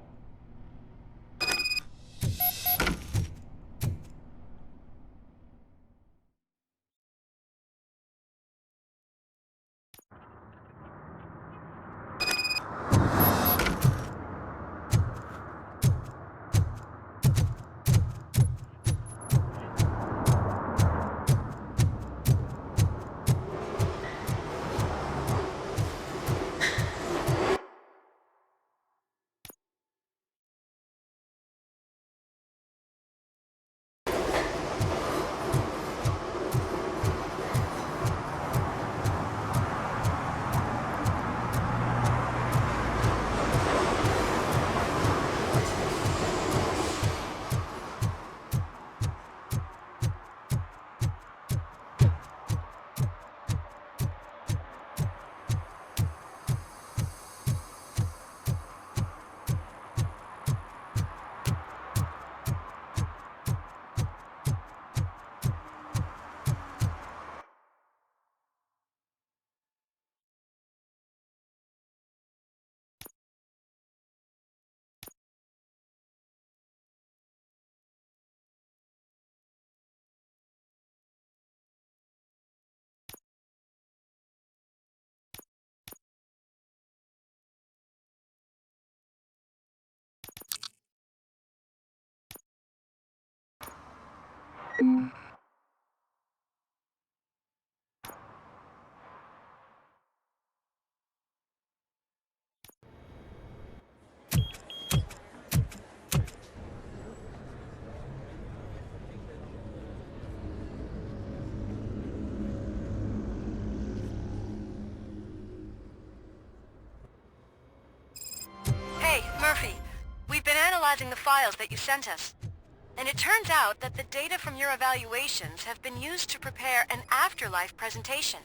Hey, Murphy. We've been analyzing the files that you sent us. And it turns out that the data from your evaluations have been used to prepare an afterlife presentation.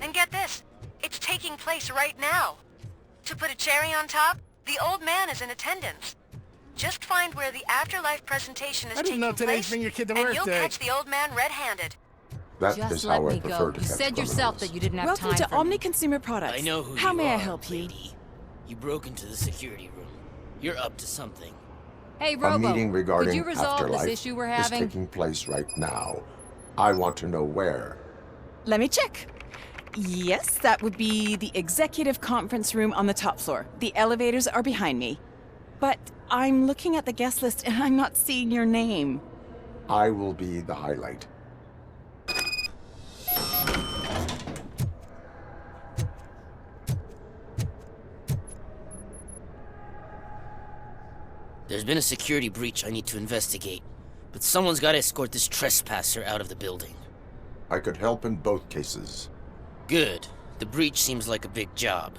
And get this, it's taking place right now. To put a cherry on top, the old man is in attendance. Just find where the afterlife presentation is I didn't taking know today's place, bring your kid to and work you'll day. catch the old man red-handed. That Just is let how I me prefer go. to You catch said yourself criminals. that you didn't have Welcome time to for Omni me. Consumer Products. I know who How you may I are, help you? lady. You broke into the security room. You're up to something. Hey, A Robo, meeting regarding could you resolve afterlife this issue we're is having? taking place right now. I want to know where. Let me check. Yes, that would be the executive conference room on the top floor. The elevators are behind me. But I'm looking at the guest list and I'm not seeing your name. I will be the highlight. There's been a security breach I need to investigate, but someone's got to escort this trespasser out of the building. I could help in both cases. Good. The breach seems like a big job.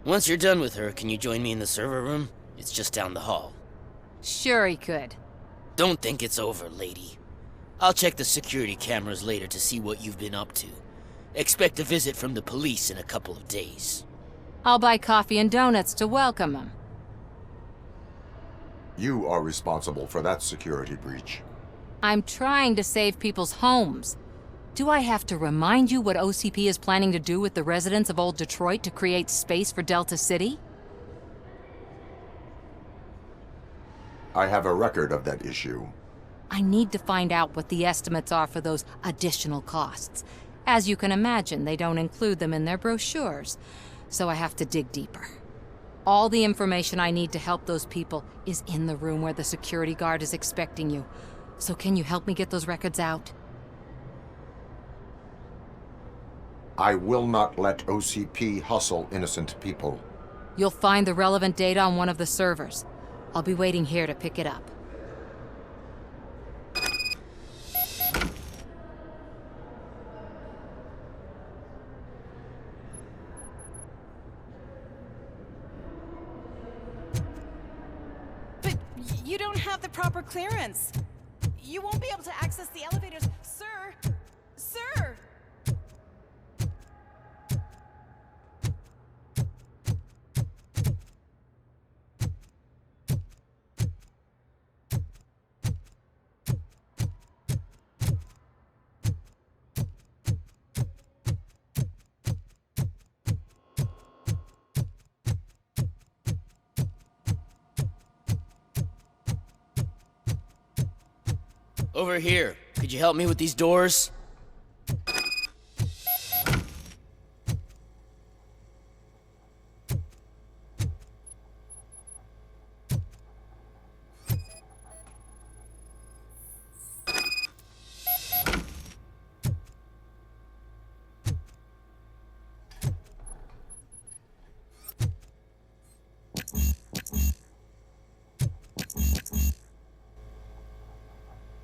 Once you're done with her, can you join me in the server room? It's just down the hall. Sure he could. Don't think it's over, lady. I'll check the security cameras later to see what you've been up to. Expect a visit from the police in a couple of days. I'll buy coffee and donuts to welcome him. You are responsible for that security breach. I'm trying to save people's homes. Do I have to remind you what OCP is planning to do with the residents of Old Detroit to create space for Delta City? I have a record of that issue. I need to find out what the estimates are for those additional costs. As you can imagine, they don't include them in their brochures, so I have to dig deeper. All the information I need to help those people is in the room where the security guard is expecting you. So can you help me get those records out? I will not let OCP hustle innocent people. You'll find the relevant data on one of the servers. I'll be waiting here to pick it up. You don't have the proper clearance. You won't be able to access the elevators, sir. Sir! Over here. Could you help me with these doors?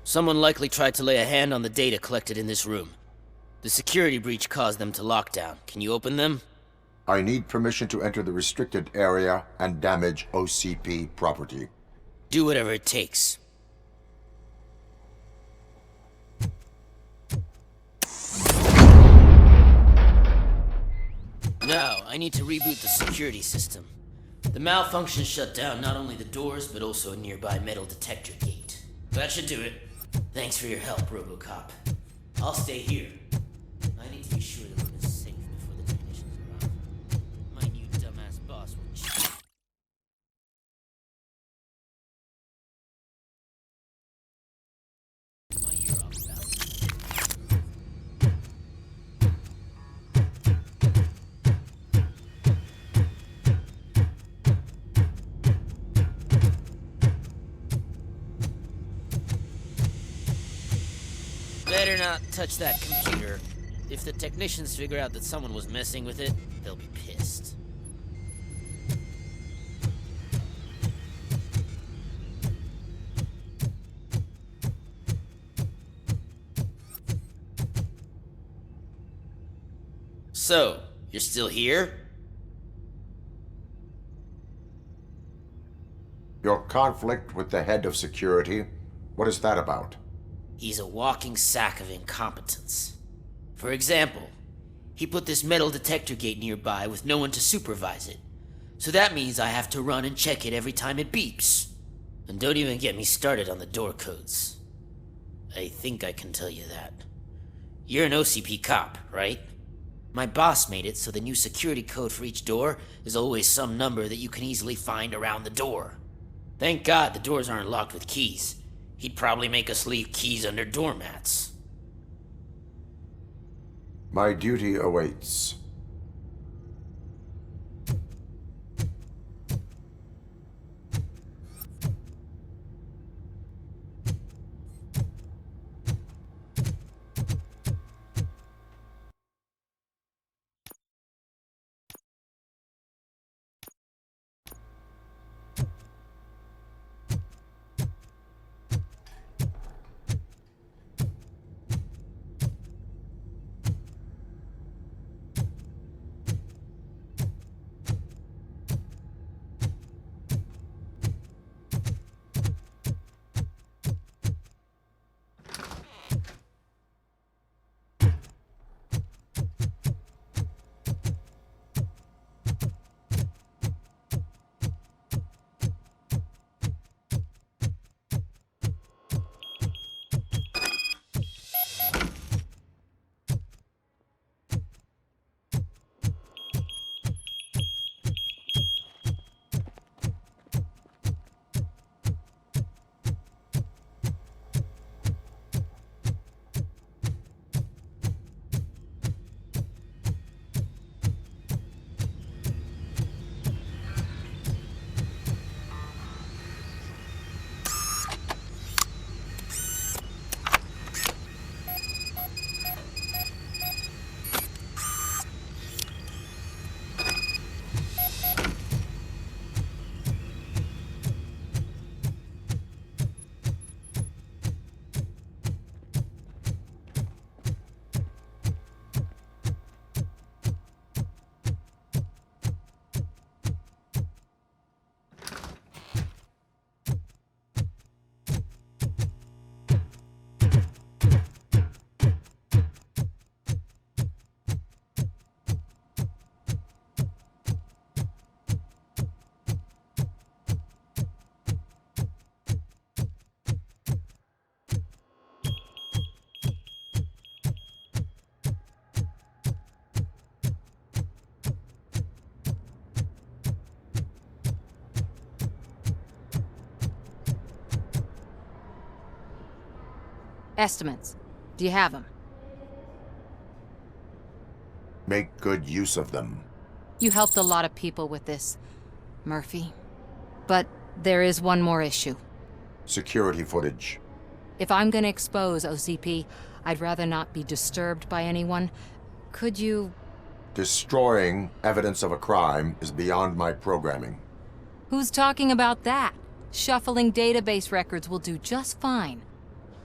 Someone likely tried to lay a hand on the data collected in this room. The security breach caused them to lock down. Can you open them? I need permission to enter the restricted area and damage OCP property. Do whatever it takes. Now, I need to reboot the security system. The malfunction shut down not only the doors, but also a nearby metal detector gate. That should do it. Thanks for your help, RoboCop. I'll stay here. I need to be sure the room is safe before the technicians arrive. My new dumbass boss will cheat. My ear off about. Better not touch that computer. If the technicians figure out that someone was messing with it, they'll be pissed. So, you're still here? Your conflict with the head of security, what is that about? He's a walking sack of incompetence. For example, he put this metal detector gate nearby with no one to supervise it. So that means I have to run and check it every time it beeps. And don't even get me started on the door codes. I think I can tell you that. You're an OCP cop, right? My boss made it so the new security code for each door is always some number that you can easily find around the door. Thank God the doors aren't locked with keys. He'd probably make us leave keys under doormats. My duty awaits. Estimates. Do you have them? Make good use of them. You helped a lot of people with this, Murphy. But there is one more issue. Security footage. If I'm gonna expose OCP, I'd rather not be disturbed by anyone. Could you... Destroying evidence of a crime is beyond my programming. Who's talking about that? Shuffling database records will do just fine.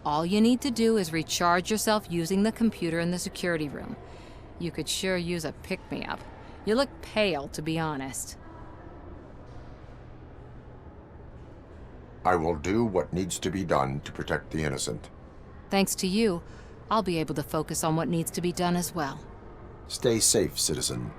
All you need to do is recharge yourself using the computer in the security room. You could sure use a pick-me-up. You look pale, to be honest. I will do what needs to be done to protect the innocent. Thanks to you, I'll be able to focus on what needs to be done as well. Stay safe, citizen.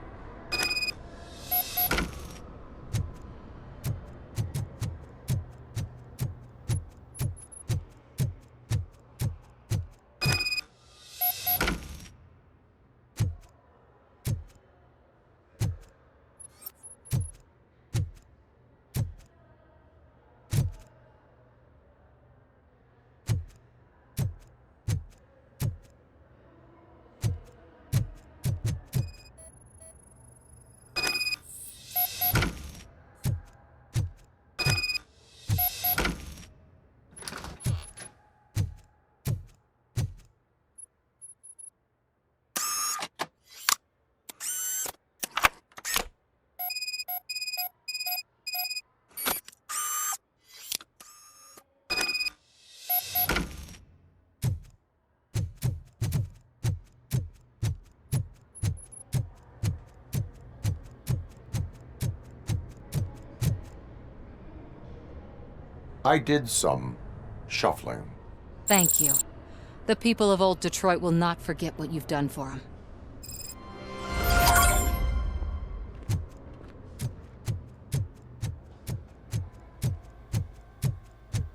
I did some shuffling. Thank you. The people of old Detroit will not forget what you've done for them.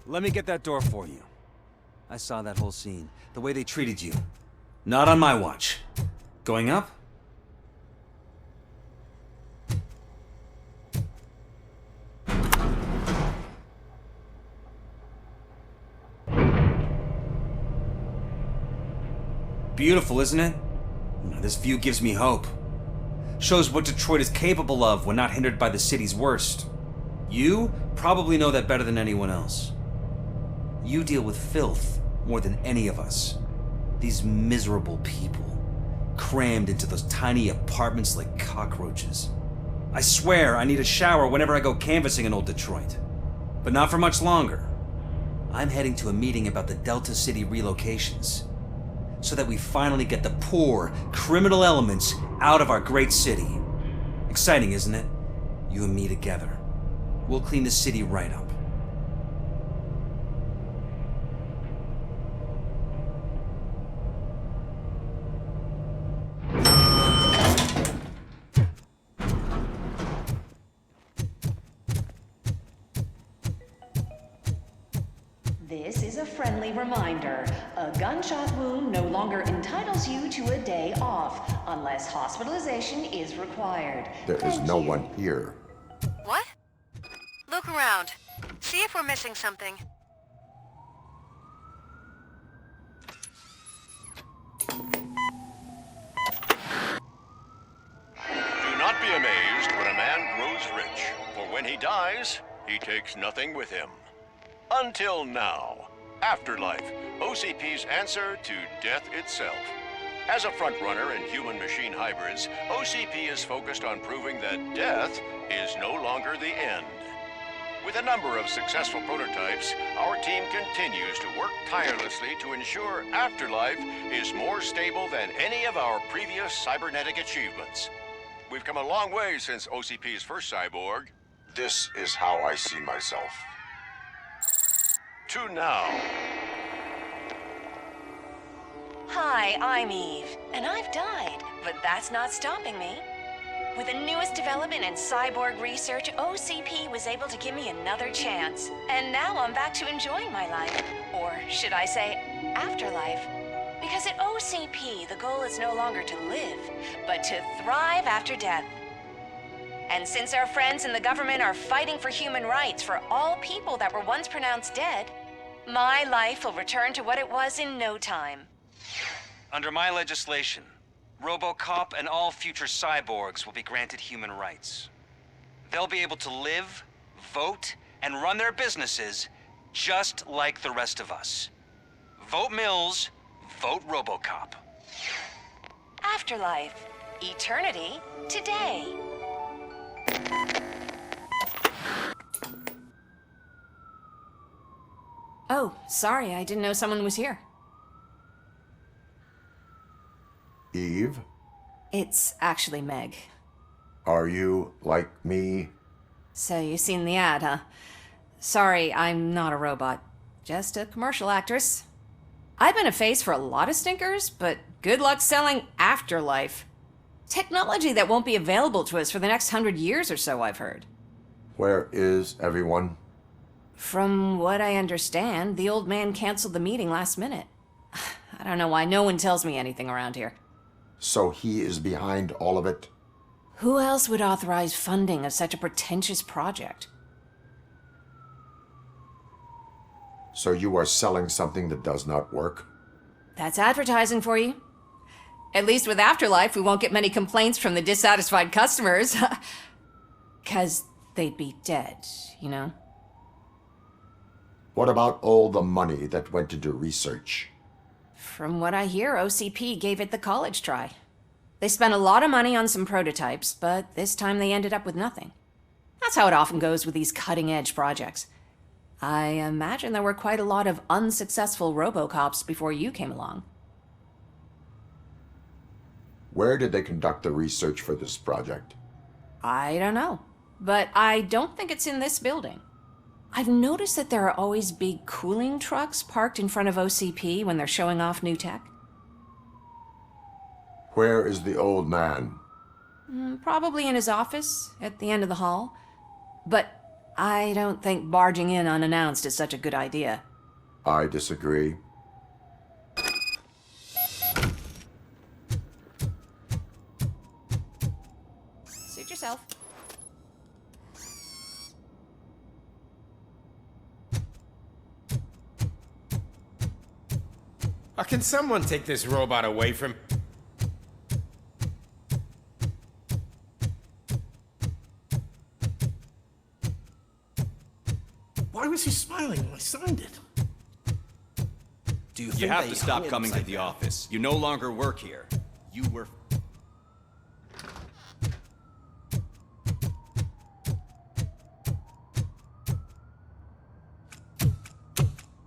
Let me get that door for you. I saw that whole scene. The way they treated you. Not on my watch. Going up? Beautiful, isn't it? This view gives me hope. Shows what Detroit is capable of when not hindered by the city's worst. You probably know that better than anyone else. You deal with filth more than any of us. These miserable people, crammed into those tiny apartments like cockroaches. I swear I need a shower whenever I go canvassing in old Detroit. But not for much longer. I'm heading to a meeting about the Delta City relocations, so that we finally get the poor, criminal elements out of our great city. Exciting, isn't it? You and me together. We'll clean the city right up. This is a friendly reminder. A gunshot wound no longer entitles you to a day off, unless hospitalization is required. There is no one here. What? Look around. See if we're missing something. Do not be amazed when a man grows rich, for when he dies, he takes nothing with him. Until now. Afterlife, OCP's answer to death itself. As a frontrunner in human-machine hybrids, OCP is focused on proving that death is no longer the end. With a number of successful prototypes, our team continues to work tirelessly to ensure Afterlife is more stable than any of our previous cybernetic achievements. We've come a long way since OCP's first cyborg. This is how I see myself. To now. Hi, I'm Eve, and I've died, but that's not stopping me. With the newest development in cyborg research, OCP was able to give me another chance. And now I'm back to enjoying my life. Or should I say, afterlife? Because at OCP, the goal is no longer to live, but to thrive after death. And since our friends in the government are fighting for human rights for all people that were once pronounced dead, My life will return to what it was in no time. Under my legislation, RoboCop and all future cyborgs will be granted human rights. They'll be able to live, vote, and run their businesses just like the rest of us. Vote Mills, vote RoboCop. Afterlife. Eternity. Today. Oh, sorry, I didn't know someone was here. Eve, It's actually Meg. are you like me? So you've seen the ad, huh? Sorry, I'm not a robot. Just a commercial actress. I've been a face for a lot of stinkers, but good luck selling Afterlife. Technology that won't be available to us for the next 100 years or so, I've heard. Where is everyone? From what I understand, the old man canceled the meeting last minute. I don't know why no one tells me anything around here. So he is behind all of it? Who else would authorize funding of such a pretentious project? So you are selling something that does not work? That's advertising for you. At least with Afterlife, we won't get many complaints from the dissatisfied customers. 'Cause they'd be dead, you know? What about all the money that went into research? From what I hear, OCP gave it the college try. They spent a lot of money on some prototypes, but this time they ended up with nothing. That's how it often goes with these cutting-edge projects. I imagine there were quite a lot of unsuccessful RoboCops before you came along. Where did they conduct the research for this project? I don't know, but I don't think it's in this building. I've noticed that there are always big cooling trucks parked in front of OCP when they're showing off new tech. Where is the old man? Probably in his office, at the end of the hall. But I don't think barging in unannounced is such a good idea. I disagree. Suit yourself. Can someone take this robot away from... Why was he smiling when I signed it? Do you You think have they to stop hung it coming to upside the down? office. You no longer work here. You were...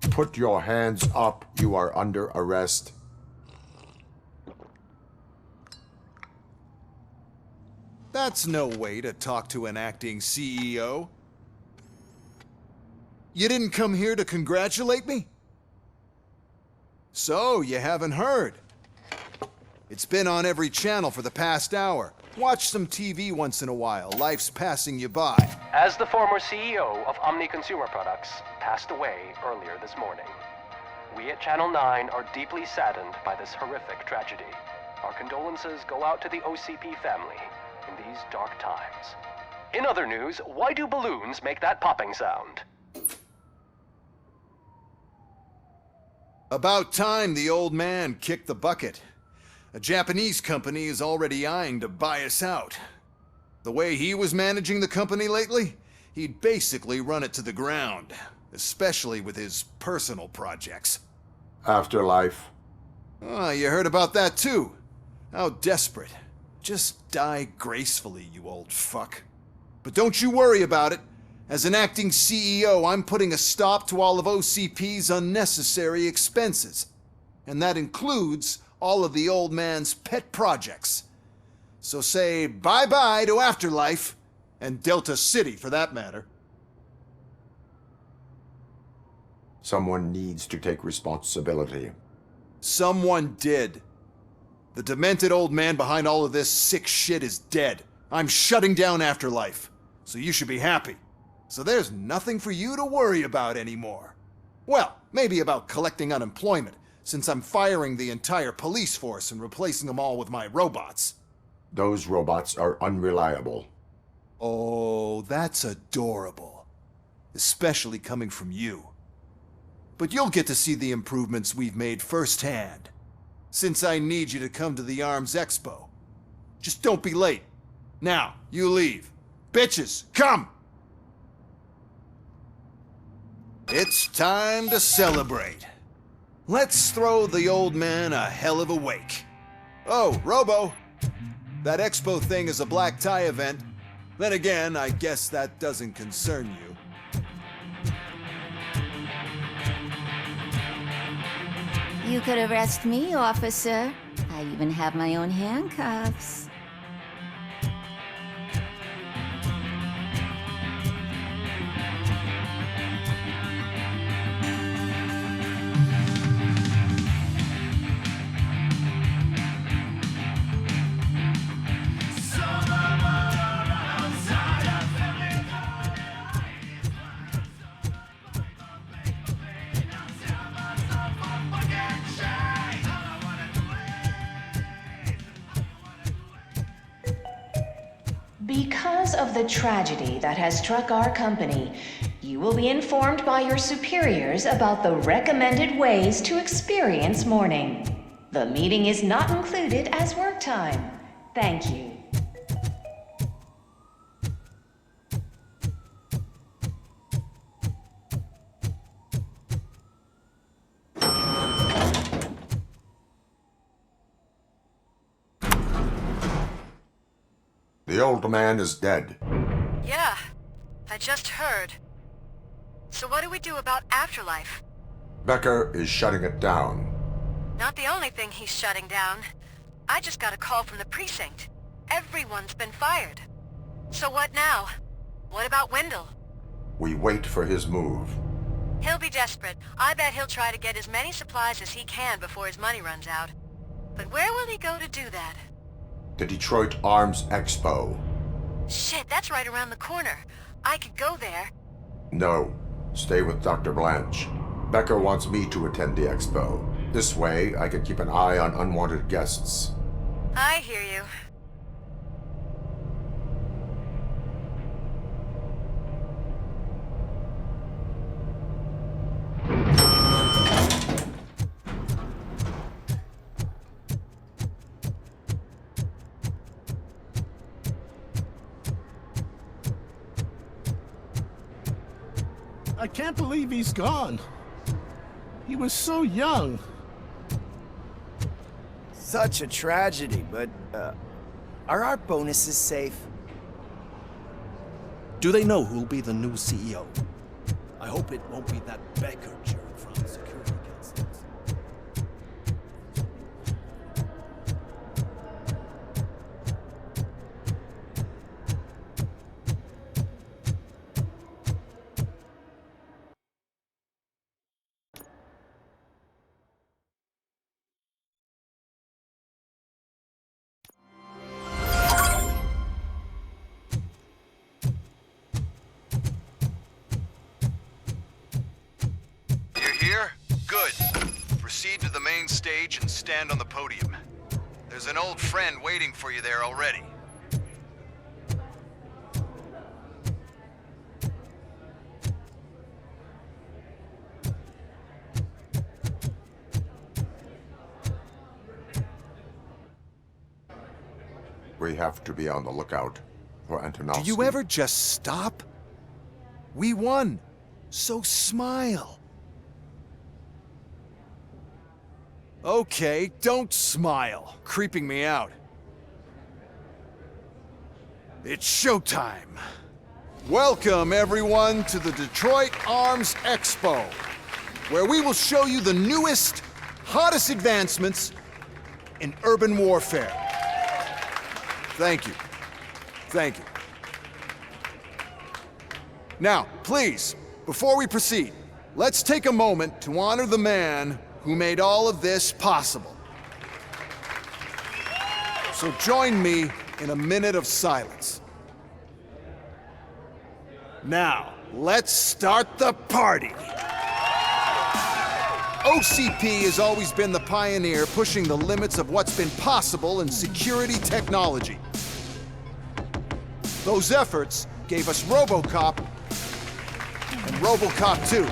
Put your hands up. You are under arrest. That's no way to talk to an acting CEO. You didn't come here to congratulate me? So, you haven't heard. It's been on every channel for the past hour. Watch some TV once in a while. Life's passing you by. As the former CEO of Omni Consumer Products passed away earlier this morning, we at Channel 9 are deeply saddened by this horrific tragedy. Our condolences go out to the OCP family in these dark times. In other news, why do balloons make that popping sound? About time the old man kicked the bucket. A Japanese company is already eyeing to buy us out. The way he was managing the company lately, he'd basically run it to the ground, especially with his personal projects. Afterlife. Oh, you heard about that too? How desperate. Just die gracefully, you old fuck. But don't you worry about it. As an acting CEO, I'm putting a stop to all of OCP's unnecessary expenses. And that includes all of the old man's pet projects. So say bye-bye to Afterlife, and Delta City for that matter. Someone needs to take responsibility. Someone did. The demented old man behind all of this sick shit is dead. I'm shutting down Afterlife, so you should be happy. So there's nothing for you to worry about anymore. Well, maybe about collecting unemployment, since I'm firing the entire police force and replacing them all with my robots. Those robots are unreliable. Oh, that's adorable. Especially coming from you. but you'll get to see the improvements we've made firsthand. Since I need you to come to the Arms Expo. Just don't be late. Now, you leave. Bitches, come! It's time to celebrate. Let's throw the old man a hell of a wake. Oh, Robo! That expo thing is a black tie event. Then again, I guess that doesn't concern you. You could arrest me, officer. I even have my own handcuffs. Because of the tragedy that has struck our company, you will be informed by your superiors about the recommended ways to experience mourning. The meeting is not included as work time. Thank you. The old man is dead. Yeah, I just heard. So what do we do about afterlife? Becker is shutting it down. Not the only thing he's shutting down. I just got a call from the precinct. Everyone's been fired. So what now? What about Wendell? We wait for his move. He'll be desperate. I bet he'll try to get as many supplies as he can before his money runs out. But where will he go to do that? The Detroit Arms Expo. Shit, that's right around the corner. I could go there. No, stay with Dr. Blanche. Becker wants me to attend the expo. This way, I can keep an eye on unwanted guests. I hear you. I can't believe he's gone. He was so young. Such a tragedy, but, are our bonuses safe? Do they know who'll be the new CEO? I hope it won't be that Becker jerk from security gets this. Here? Good. Proceed to the main stage and stand on the podium. There's an old friend waiting for you there already. We have to be on the lookout for Antonovsky. Do you ever just stop? We won, so smile. Okay, don't smile. Creeping me out. It's showtime. Welcome, everyone, to the Detroit Arms Expo, where we will show you the newest, hottest advancements in urban warfare. Thank you. Thank you. Now, please, before we proceed, let's take a moment to honor the man who made all of this possible. So join me in a minute of silence. Now, let's start the party. OCP has always been the pioneer pushing the limits of what's been possible in security technology. Those efforts gave us RoboCop and RoboCop 2.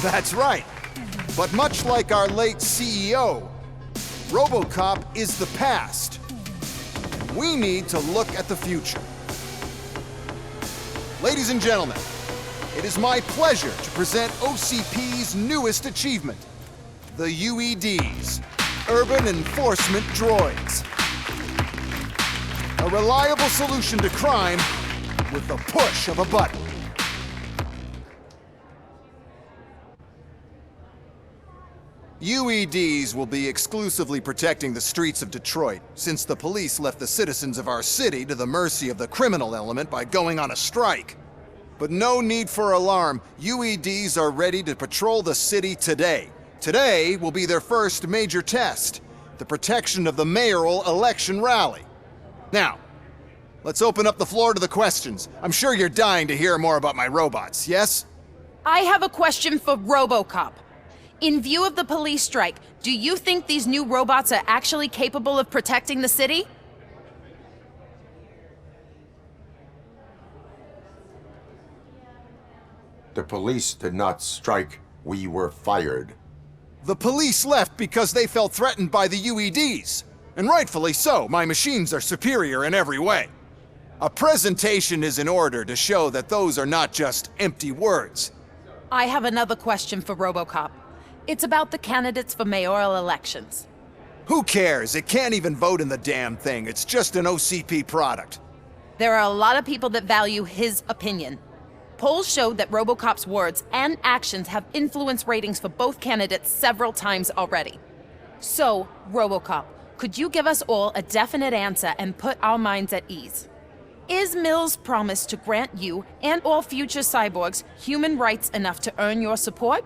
That's right. But much like our late CEO, RoboCop is the past. We need to look at the future. Ladies and gentlemen, it is my pleasure to present OCP's newest achievement, the UEDs, Urban Enforcement Droids. A reliable solution to crime with the push of a button. UEDs will be exclusively protecting the streets of Detroit, since the police left the citizens of our city to the mercy of the criminal element by going on a strike. But no need for alarm. UEDs are ready to patrol the city today. Today will be their first major test, the protection of the mayoral election rally. Now, let's open up the floor to the questions. I'm sure you're dying to hear more about my robots, yes? I have a question for RoboCop. In view of the police strike, do you think these new robots are actually capable of protecting the city? The police did not strike. We were fired. The police left because they felt threatened by the UEDs. And rightfully so. My machines are superior in every way. A presentation is in order to show that those are not just empty words. I have another question for RoboCop. It's about the candidates for mayoral elections. Who cares? It can't even vote in the damn thing. It's just an OCP product. There are a lot of people that value his opinion. Polls showed that RoboCop's words and actions have influenced ratings for both candidates several times already. So, RoboCop, could you give us all a definite answer and put our minds at ease? Is Mills' promise to grant you and all future cyborgs human rights enough to earn your support?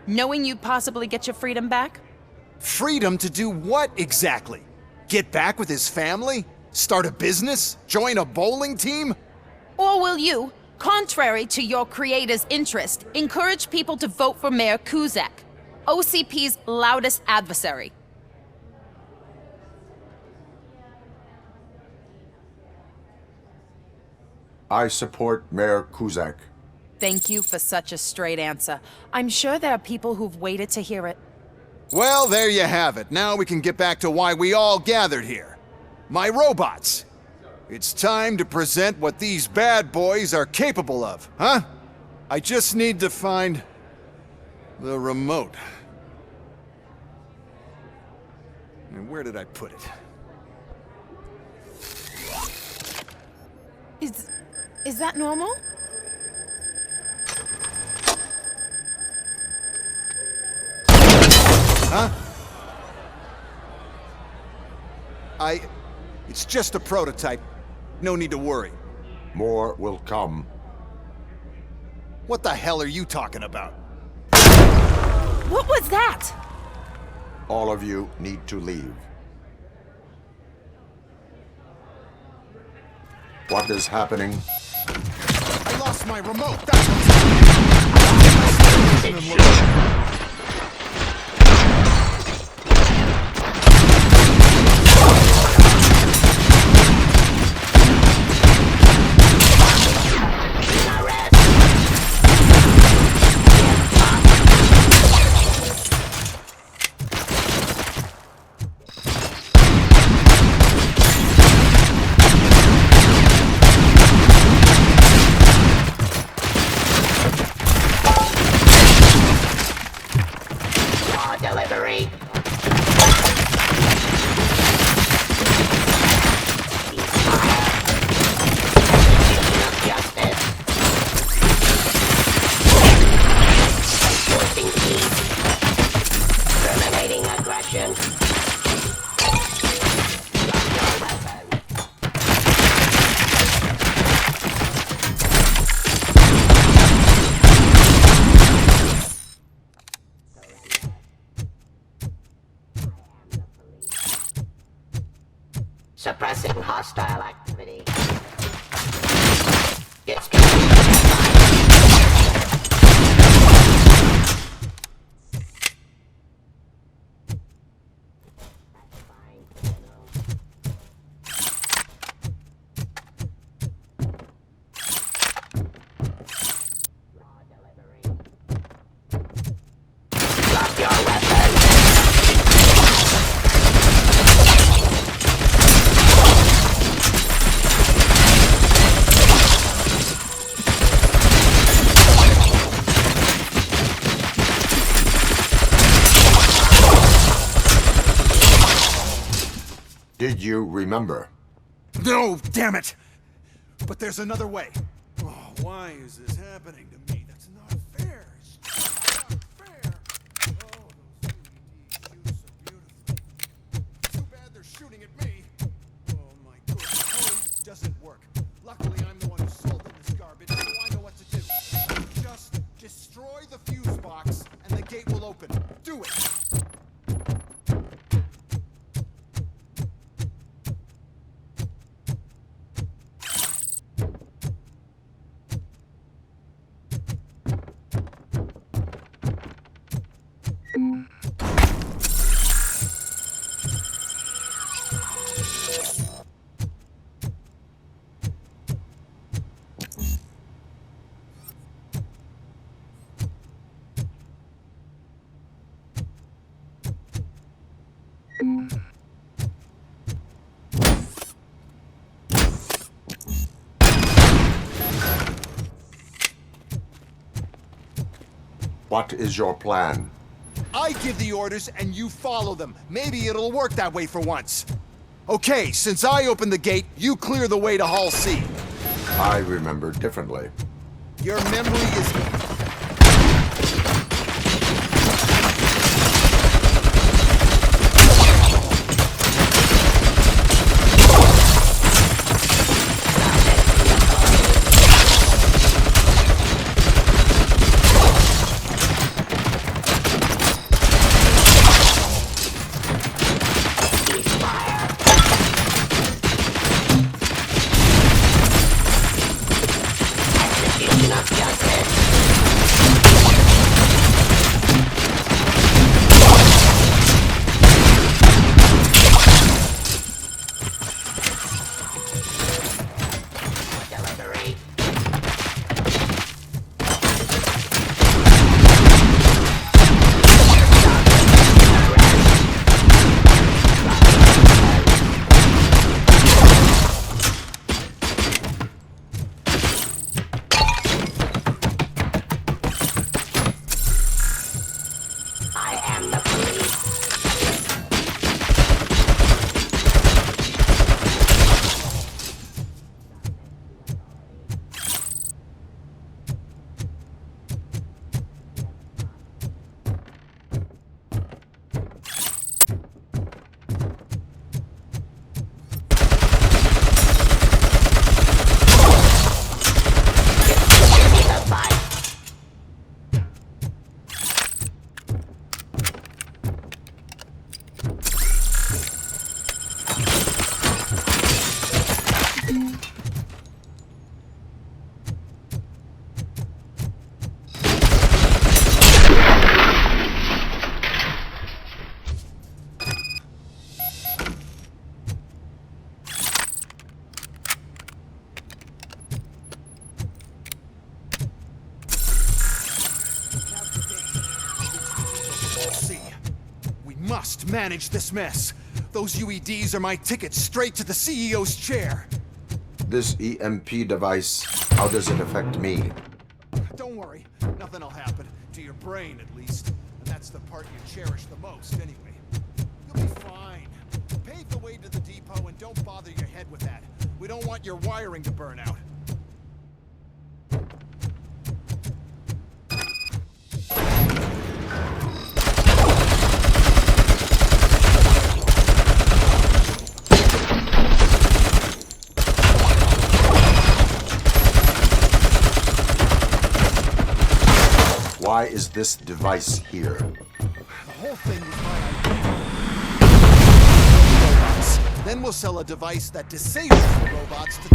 Knowing you'd possibly get your freedom back? Freedom to do what exactly? Get back with his family? Start a business? Join a bowling team? Or will you, contrary to your creator's interest, encourage people to vote for Mayor Kuzak, OCP's loudest adversary? I support Mayor Kuzak. Thank you for such a straight answer. I'm sure there are people who've waited to hear it. Well, there you have it. Now we can get back to why we all gathered here. My robots. It's time to present what these bad boys are capable of, huh? I just need to find the remote. And where did I put it? Is that normal? Huh? It's just a prototype. No need to worry. More will come. What the hell are you talking about? What was that? All of you need to leave. What is happening? I lost my remote. That's what's Suppressing hostile activity. Did you remember? No, damn it! But there's another way. Oh, why is this happening to me? That's not fair. It's just not fair. Oh, those UEDs shoot so beautifully. Too bad they're shooting at me. Oh my good code doesn't work. Luckily, I'm the one who sold them this garbage, so I know what to do. Just destroy the fuse box, and the gate will open. Do it! What is your plan? I give the orders and you follow them. Maybe it'll work that way for once. Okay, since I opened the gate, you clear the way to Hall C. I remember differently. Your memory is... must manage this mess. Those UEDs are my ticket straight to the CEO's chair. This EMP device, how does it affect me? Don't worry, nothing'll happen. To your brain, at least. And that's the part you cherish the most, anyway. You'll be fine. Pave the way to the depot and don't bother your head with that. We don't want your wiring to burn out. Why is this device here? The whole thing was my idea. Robots. Then we'll sell a device that disables the robots to...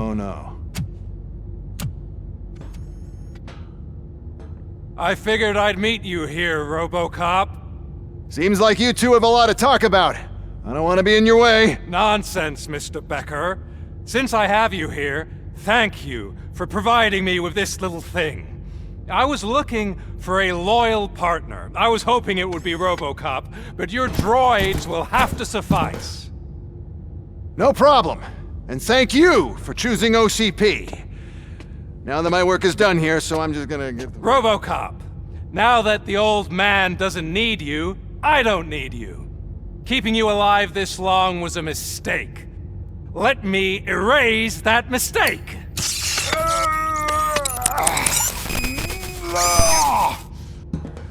Oh no. I figured I'd meet you here, RoboCop. Seems like you two have a lot to talk about. I don't want to be in your way. Nonsense, Mr. Becker. Since I have you here, thank you for providing me with this little thing. I was looking for a loyal partner. I was hoping it would be RoboCop, but your droids will have to suffice. No problem. And thank you for choosing OCP. Now that my work is done here, so I'm just gonna give... RoboCop, now that the old man doesn't need you, I don't need you. Keeping you alive this long was a mistake. Let me erase that mistake!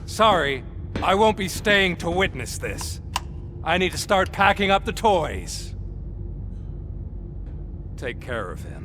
Sorry, I won't be staying to witness this. I need to start packing up the toys. Take care of him.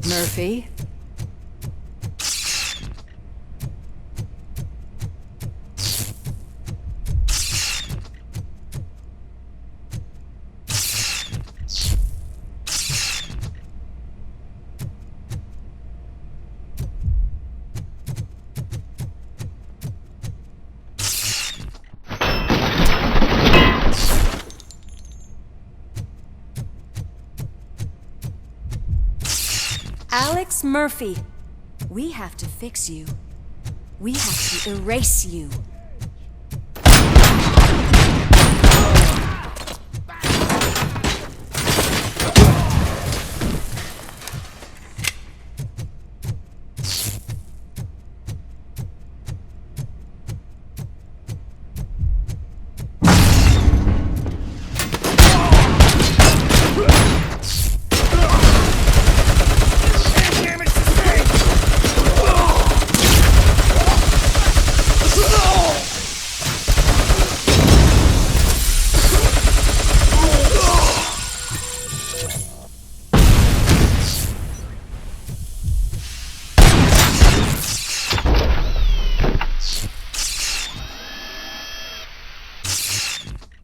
Murphy? Alex Murphy, we have to fix you. We have to erase you.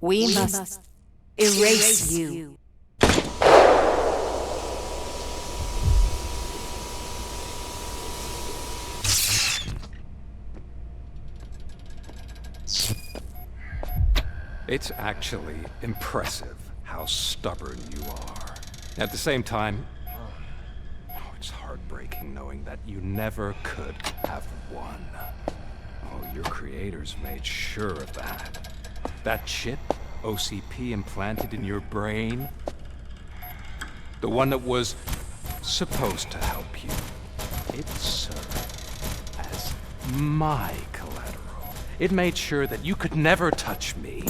We must erase you. It's actually impressive how stubborn you are. At the same time, it's heartbreaking knowing that you never could have won. Oh, your creators made sure of that. That chip OCP implanted in your brain, the one that was supposed to help you, it served as my collateral. It made sure that you could never touch me.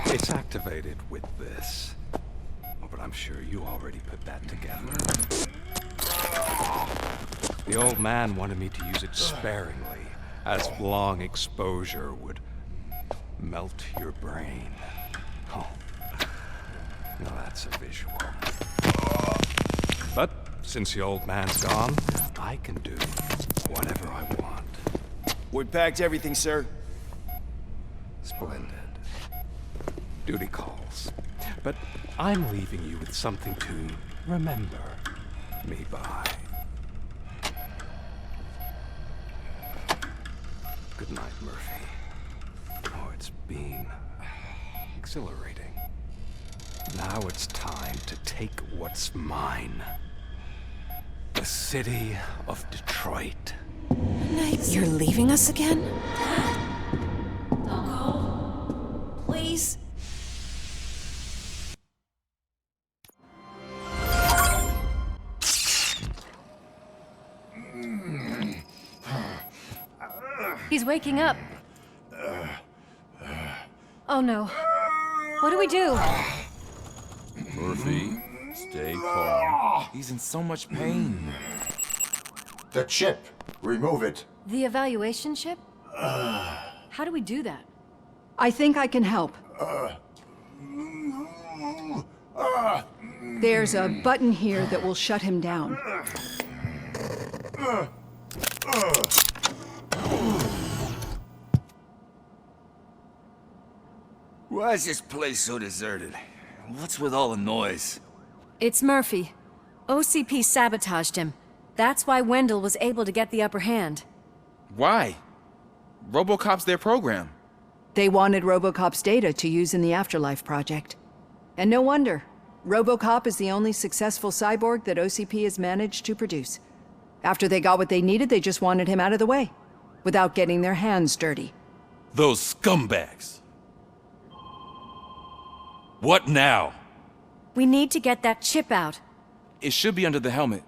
It's activated with this. Oh, but I'm sure you already put that together. The old man wanted me to use it sparingly, as long exposure would melt your brain. Oh, now that's a visual. But since the old man's gone, I can do whatever I want. We packed everything, sir. Splendid. Duty calls. But I'm leaving you with something to remember me by. Good night, Murphy. Oh, it's been exhilarating. Now it's time to take what's mine. The city of Detroit. You're leaving us again? Don't go. Please. He's waking up. Oh no. What do we do? Murphy, stay calm. He's in so much pain. The chip. Remove it. The evaluation chip? How do we do that? I think I can help. There's a button here that will shut him down. Why is this place so deserted? What's with all the noise? It's Murphy. OCP sabotaged him. That's why Wendell was able to get the upper hand. Why? RoboCop's their program. They wanted RoboCop's data to use in the Afterlife project. And no wonder. RoboCop is the only successful cyborg that OCP has managed to produce. After they got what they needed, they just wanted him out of the way, without getting their hands dirty. Those scumbags. What now? We need to get that chip out. It should be under the helmet.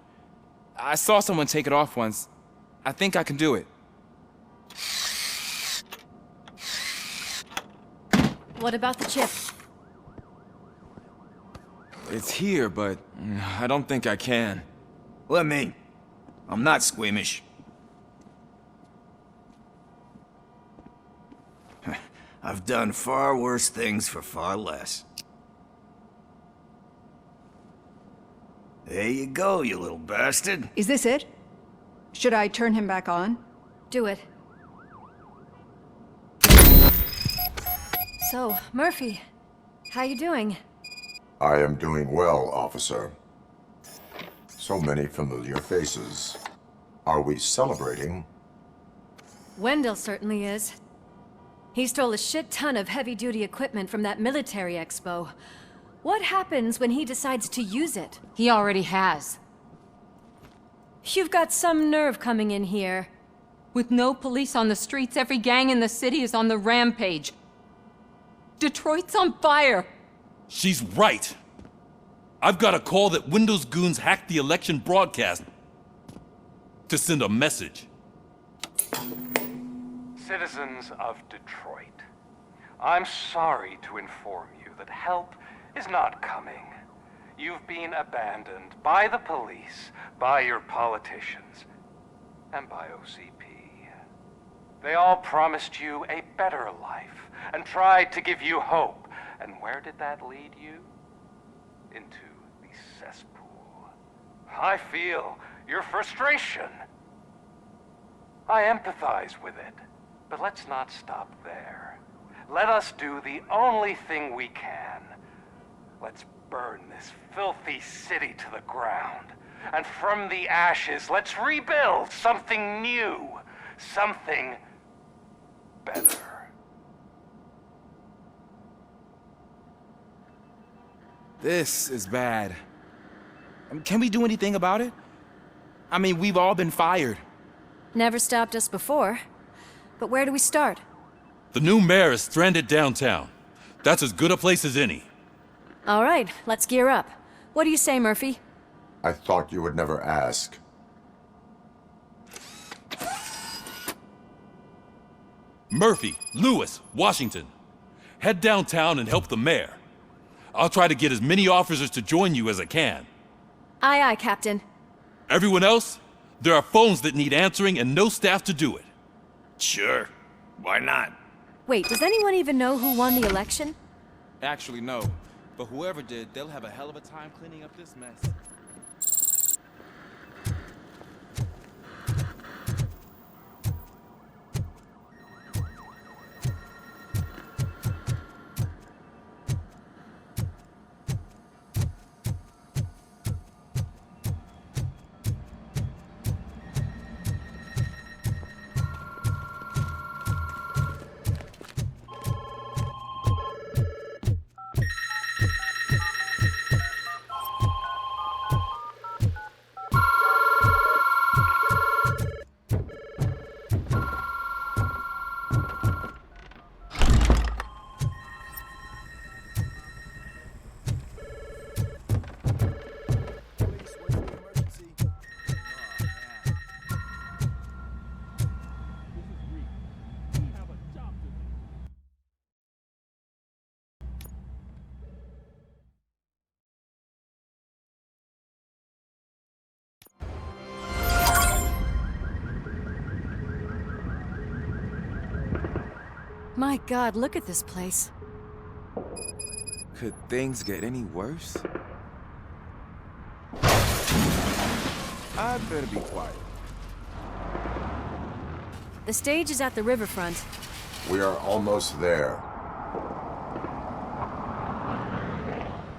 I saw someone take it off once. I think I can do it. What about the chip? It's here, but I don't think I can. Let me. I'm not squeamish. I've done far worse things for far less. There you go, you little bastard. Is this it? Should I turn him back on? Do it. So, Murphy, how you doing? I am doing well, officer. So many familiar faces. Are we celebrating? Wendell certainly is. He stole a shit ton of heavy-duty equipment from that military expo. What happens when he decides to use it? He already has. You've got some nerve coming in here. With no police on the streets, every gang in the city is on the rampage. Detroit's on fire! She's right! I've got a call that Windows goons hacked the election broadcast to send a message. Citizens of Detroit, I'm sorry to inform you that help is not coming. You've been abandoned by the police, by your politicians, and by OCP. They all promised you a better life and tried to give you hope. And where did that lead you? Into the cesspool. I feel your frustration. I empathize with it, but let's not stop there. Let us do the only thing we can. Let's burn this filthy city to the ground. And from the ashes, let's rebuild something new. Something better. This is bad. Can we do anything about it? I mean, we've all been fired. Never stopped us before. But where do we start? The new mayor is stranded downtown. That's as good a place as any. All right, let's gear up. What do you say, Murphy? I thought you would never ask. Murphy, Lewis, Washington. Head downtown and help the mayor. I'll try to get as many officers to join you as I can. Aye, aye, Captain. Everyone else, There are phones that need answering and no staff to do it. Sure. Why not? Wait, does anyone even know who won the election? Actually, no. But whoever did, they'll have a hell of a time cleaning up this mess. My God, look at this place. Could things get any worse? I'd better be quiet. The stage is at the riverfront. We are almost there.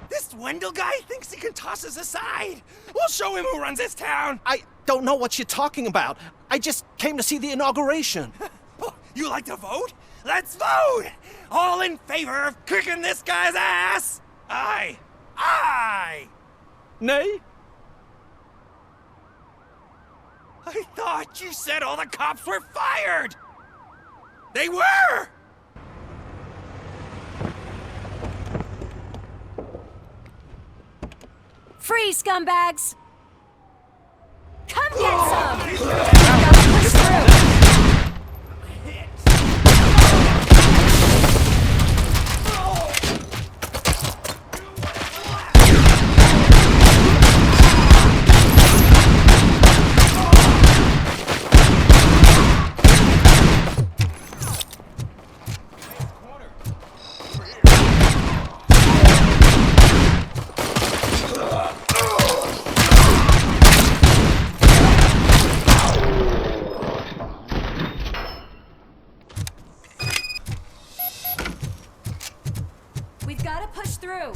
This Wendell guy thinks he can toss us aside. We'll show him who runs this town. I don't know what you're talking about. I just came to see the inauguration. Oh, you like to vote? Let's vote! All in favor of kicking this guy's ass? Aye. Aye! Nay? I thought you said all the cops were fired! They were! Free, scumbags! Come get some! Push through! We've got to push through.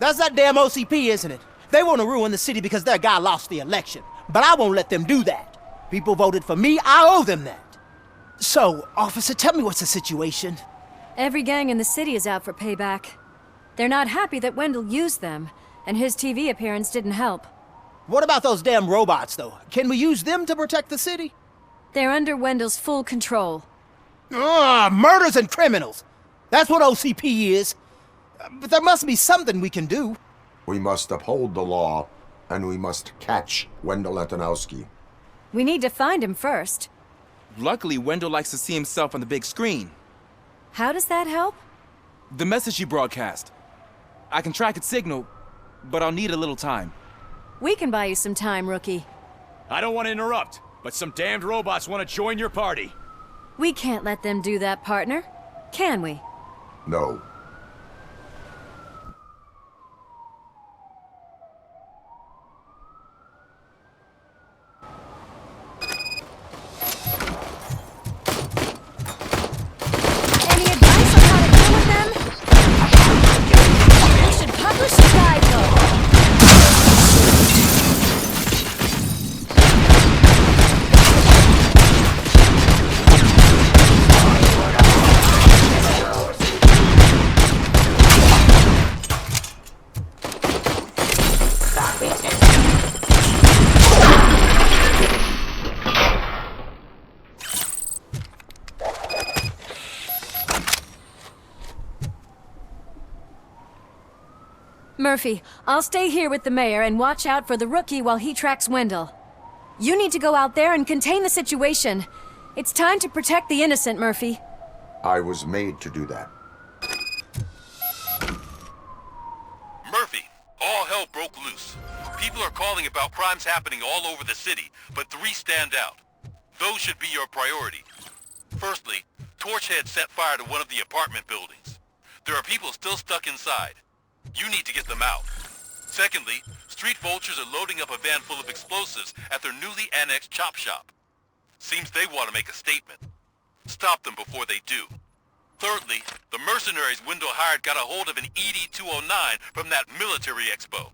That's that damn OCP, isn't it? They want to ruin the city because their guy lost the election. But I won't let them do that. People voted for me, I owe them that. So, officer, tell me what's the situation. Every gang in the city is out for payback. They're not happy that Wendell used them, and his TV appearance didn't help. What about those damn robots, though? Can we use them to protect the city? They're under Wendell's full control. Murders and criminals! That's what OCP is. But there must be something we can do. We must uphold the law, and we must catch Wendell Antonowski. We need to find him first. Luckily, Wendell likes to see himself on the big screen. How does that help? The message you broadcast. I can track its signal, but I'll need a little time. We can buy you some time, rookie. I don't want to interrupt, but some damned robots want to join your party. We can't let them do that, partner. Can we? No. Any advice on how to deal with them? We should publish a guidebook. Murphy, I'll stay here with the mayor and watch out for the rookie while he tracks Wendell. You need to go out there and contain the situation. It's time to protect the innocent, Murphy. I was made to do that. Murphy, all hell broke loose. People are calling about crimes happening all over the city, but 3 stand out. Those should be your priority. Firstly, Torchhead set fire to one of the apartment buildings. There are people still stuck inside. You need to get them out. Secondly, street vultures are loading up a van full of explosives at their newly annexed chop shop. Seems they want to make a statement. Stop them before they do. Thirdly, the mercenaries Wendell hired got a hold of an ED-209 from that military expo.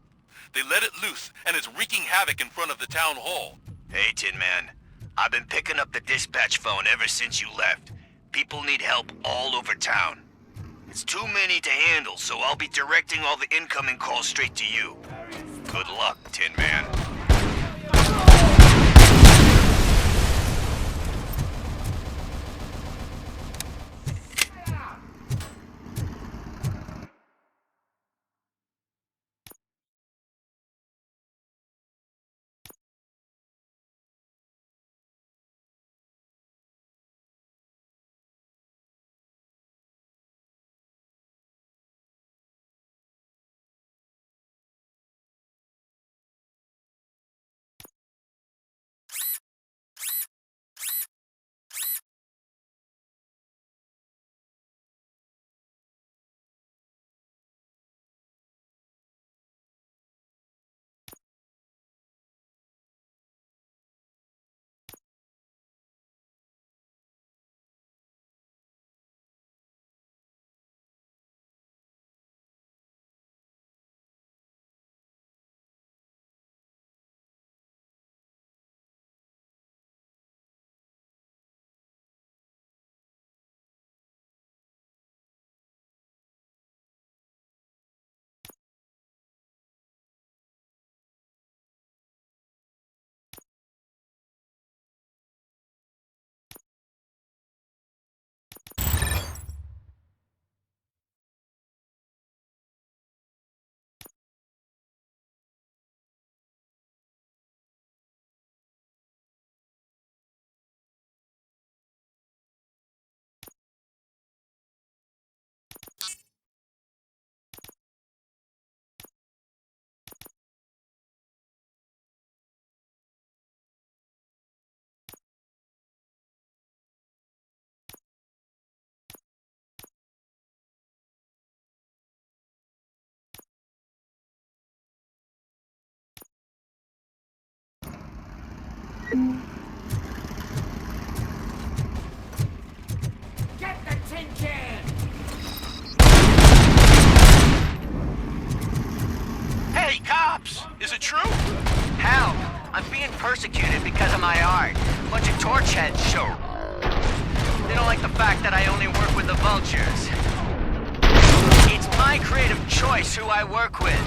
They let it loose, and it's wreaking havoc in front of the town hall. Hey, Tin Man. I've been picking up the dispatch phone ever since you left. People need help all over town. It's too many to handle, so I'll be directing all the incoming calls straight to you. Good luck, Tin Man. Get the tin can! Hey, cops! Is it true? Hell, I'm being persecuted because of my art. Bunch of torchheads show. They don't like the fact that I only work with the vultures. It's my creative choice who I work with.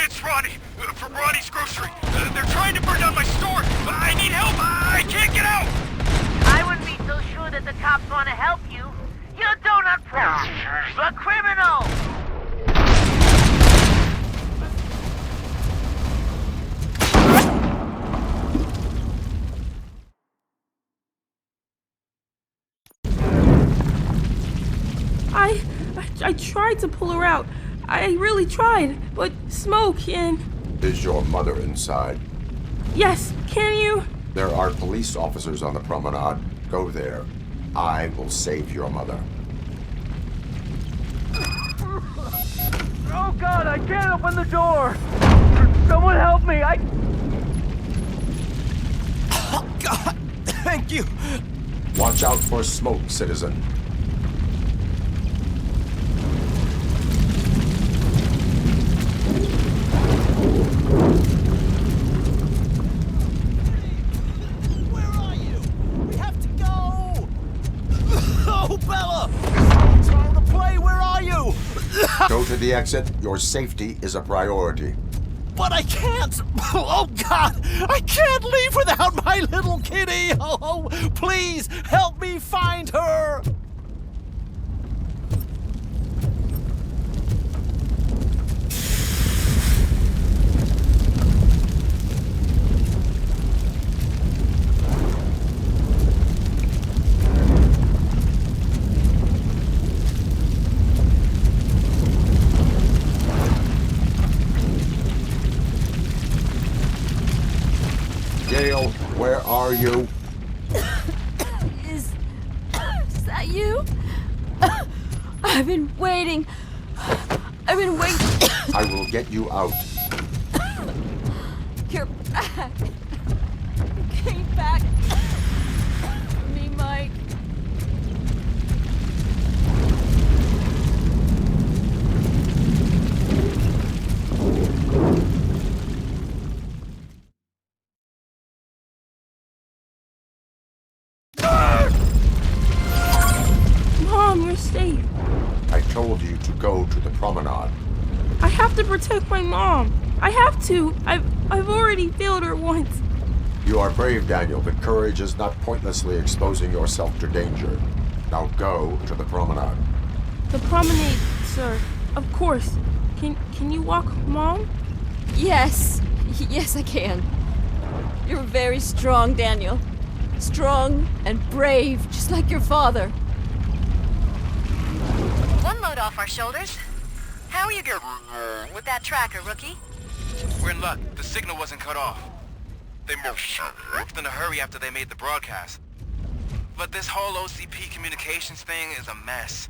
It's Ronnie, from Ronnie's Grocery. They're trying to burn down my store. I need help. I can't get out. I wouldn't be so sure that the cops want to help you. You're a donut processor, a criminal. I tried to pull her out. I really tried, but smoke and... Is your mother inside? Yes, can you? There are police officers on the promenade. Go there. I will save your mother. Oh God, I can't open the door! Someone help me, Oh God, thank you! Watch out for smoke, citizen. Oh, Bella! Time to play, where are you? Go to the exit. Your safety is a priority. But I can't! Oh, God! I can't leave without my little kitty! Oh, please, help me find her! Gail, where are you? Is that you? I've been waiting. I've been waiting. I will get you out. You're back. You came back for me, Mike. Mom, you're safe. I told you to go to the promenade. I have to protect my mom. I have to. I've already failed her once. You are brave, Daniel, but courage is not pointlessly exposing yourself to danger. Now go to the promenade. The promenade, sir. Of course. Can you walk, Mom? Yes. Yes, I can. You're very strong, Daniel. Strong and brave, just like your father. One load off our shoulders. How are you doing with that tracker, rookie? We're in luck. The signal wasn't cut off. They moved in a hurry after they made the broadcast. But this whole OCP communications thing is a mess.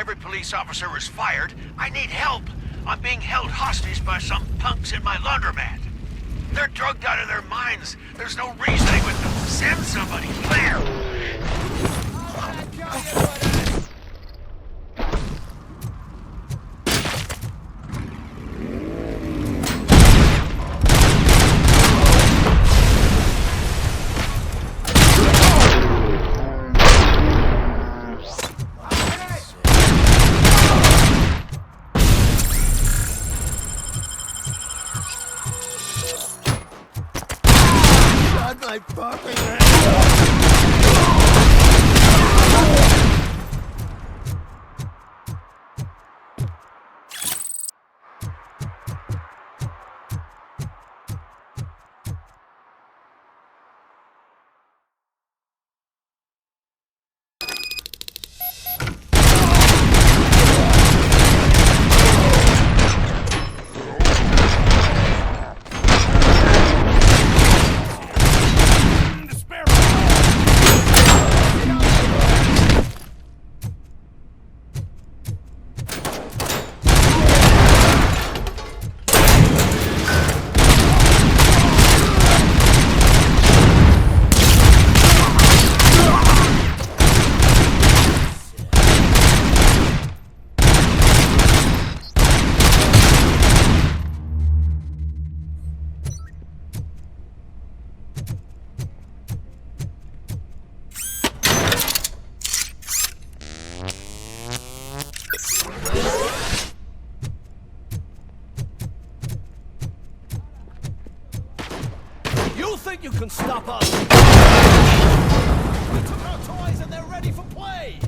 every police officer is fired, I need help. I'm being held hostage by some punks in my laundromat. They're drugged out of their minds. There's no reason they would send somebody there. My fucking think you can stop us? We took our toys and they're ready for play!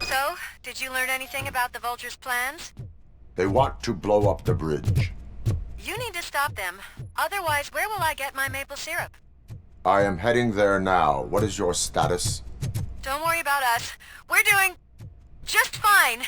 So, did you learn anything about the Vulture's plans? They want to blow up the bridge. You need to stop them. Otherwise, where will I get my maple syrup? I am heading there now. What is your status? Don't worry about us. We're doing just fine.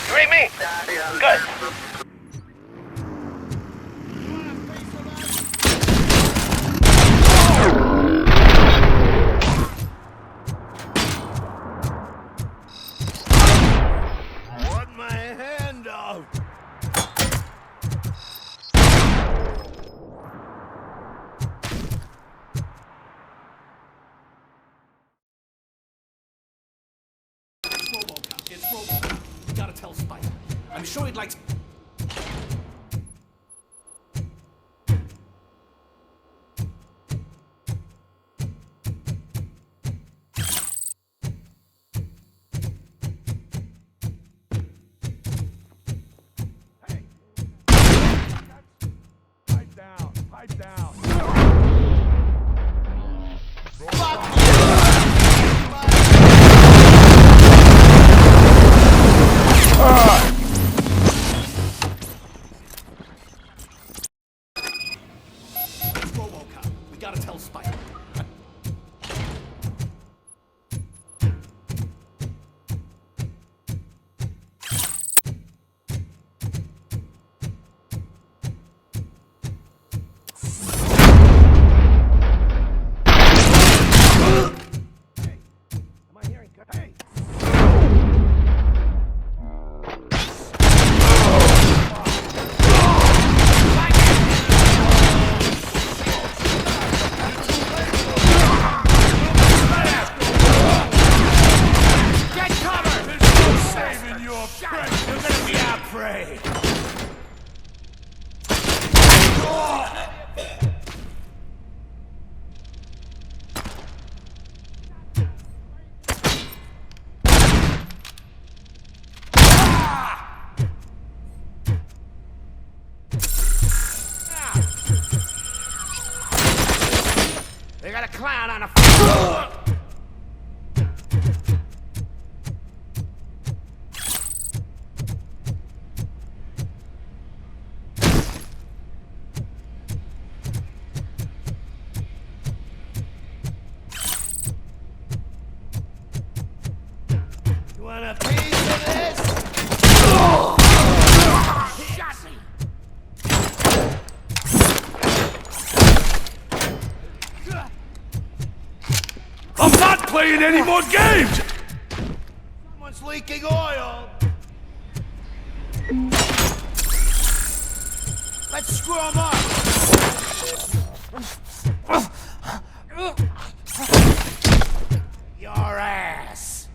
You read me? Good. It's RoboCop. We gotta tell Spike. I'm sure he'd like to... Pipe down. It's RoboCop. We gotta tell Spike. They got a clown on the floor! You want a piece of this? Shot me! I'm not playing any more games! Someone's leaking oil! Let's screw him up! Your ass!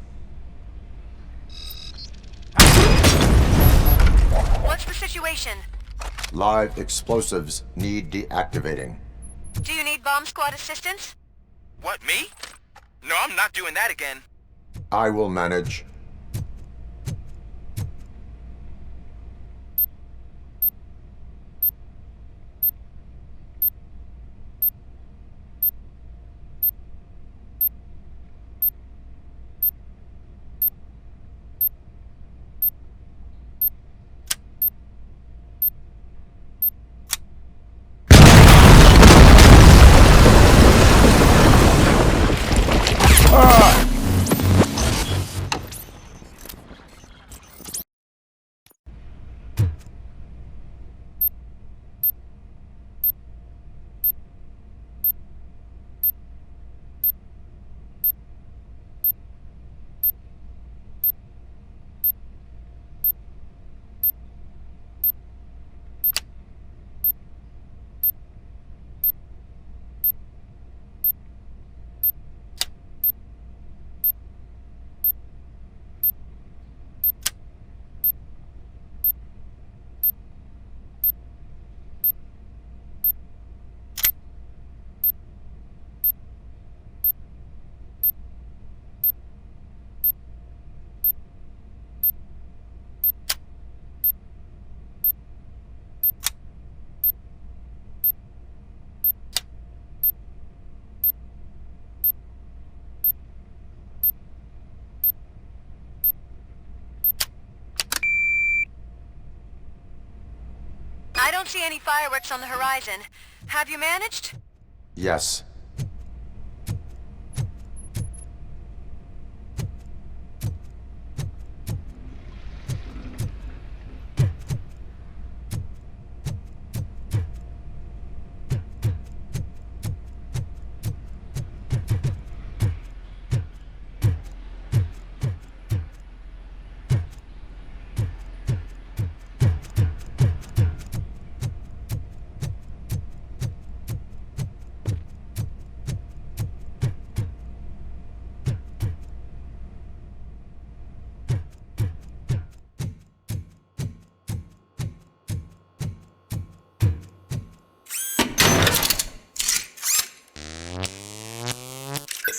What's the situation? Live explosives need deactivating. Do you need bomb squad assistance? What, me? No, I'm not doing that again. I will manage. I don't see any fireworks on the horizon. Have you managed? Yes. You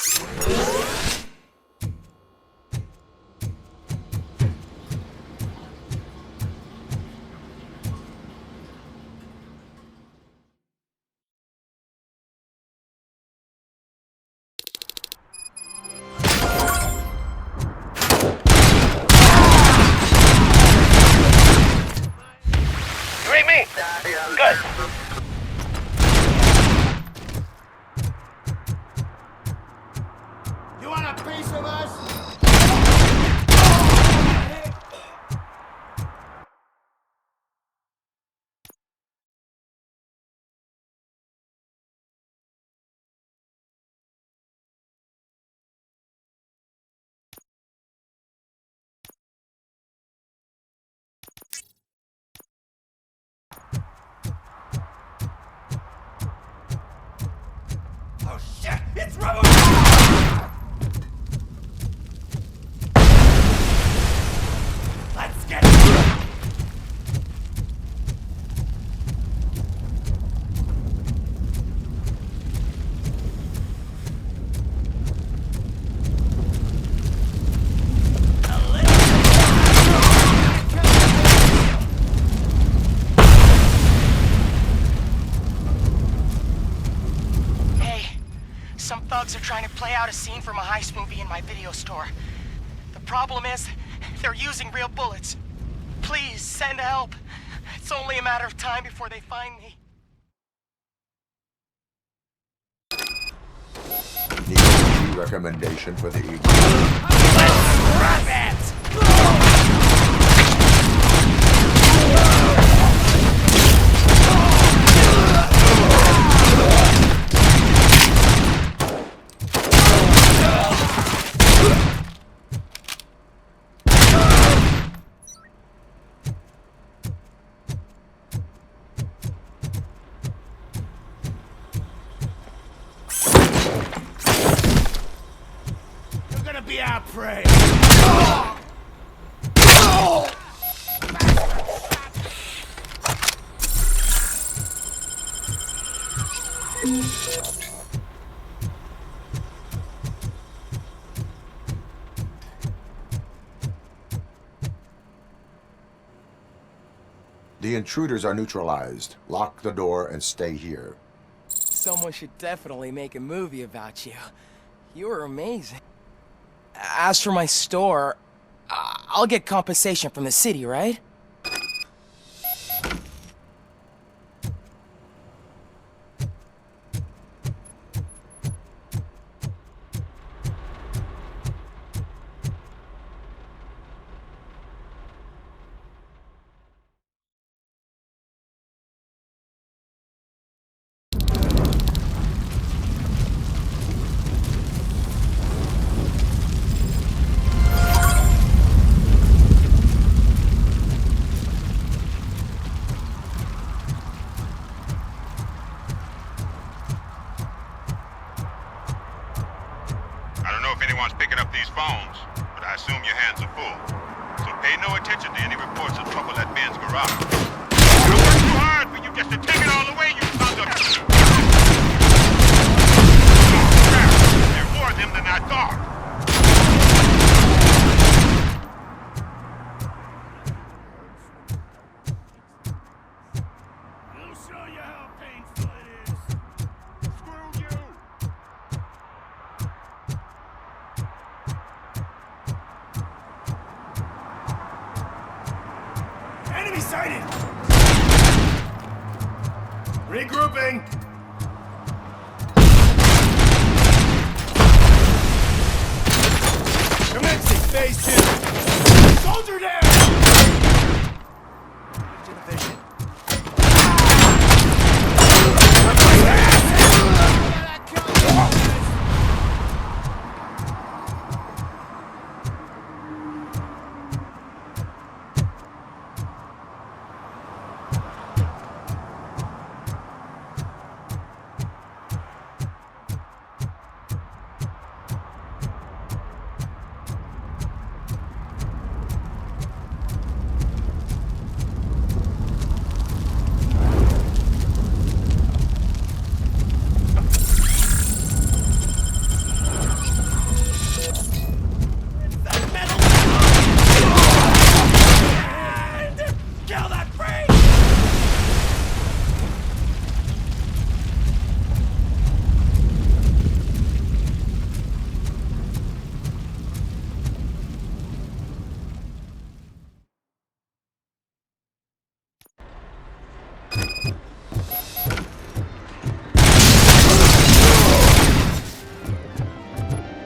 read me? Good. You want a piece of us? Oh shit! It's RoboCop! Let's get Some thugs are trying to play out a scene from a heist movie in my video store. The problem is, they're using real bullets. Please, send help. It's only a matter of time before they find me. Need a key recommendation for the evening. Let's grab it! You're gonna be our prey. The intruders are neutralized. Lock the door and stay here. Someone should definitely make a movie about you. You were amazing. As for my store, I'll get compensation from the city, right? Anyone's picking up these phones, but I assume your hands are full. So pay no attention to any reports of trouble at Ben's garage. I worked too hard for you just to take it all away, you sons of... There are more of them than I thought. We'll show you how painful it is. Screw you! Enemy sighted! Regrouping! Commencing phase 2! Soldier down! To the vision.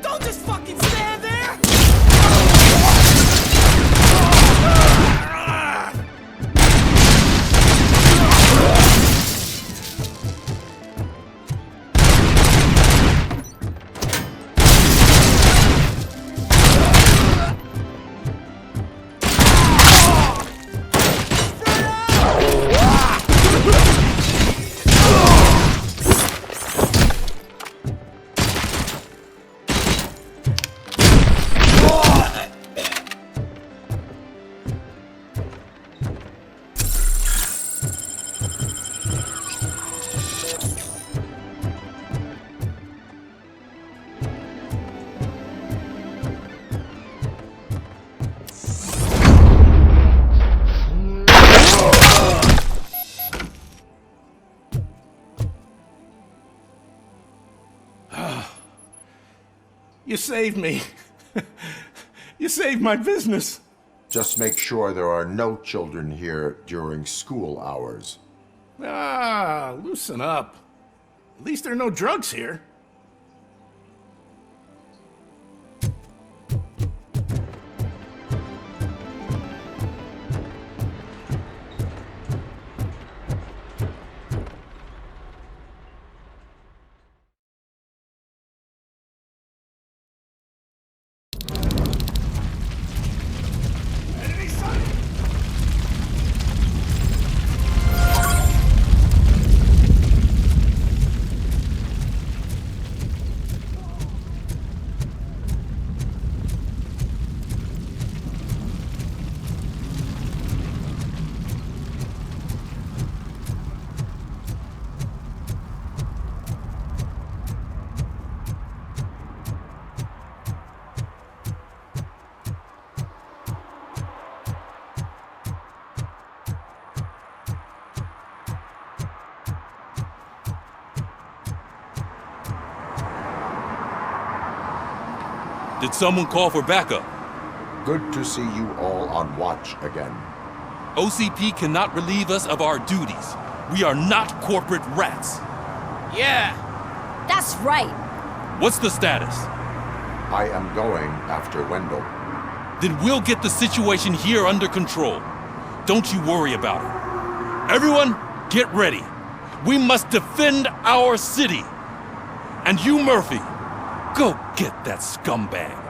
Don't just fucking stand there! You saved me. You saved my business. Just make sure there are no children here during school hours. Ah, loosen up. At least there are no drugs here. Did someone call for backup? Good to see you all on watch again. OCP cannot relieve us of our duties. We are not corporate rats. Yeah. That's right. What's the status? I am going after Wendell. Then we'll get the situation here under control. Don't you worry about it. Everyone, get ready. We must defend our city. And you, Murphy, go get that scumbag.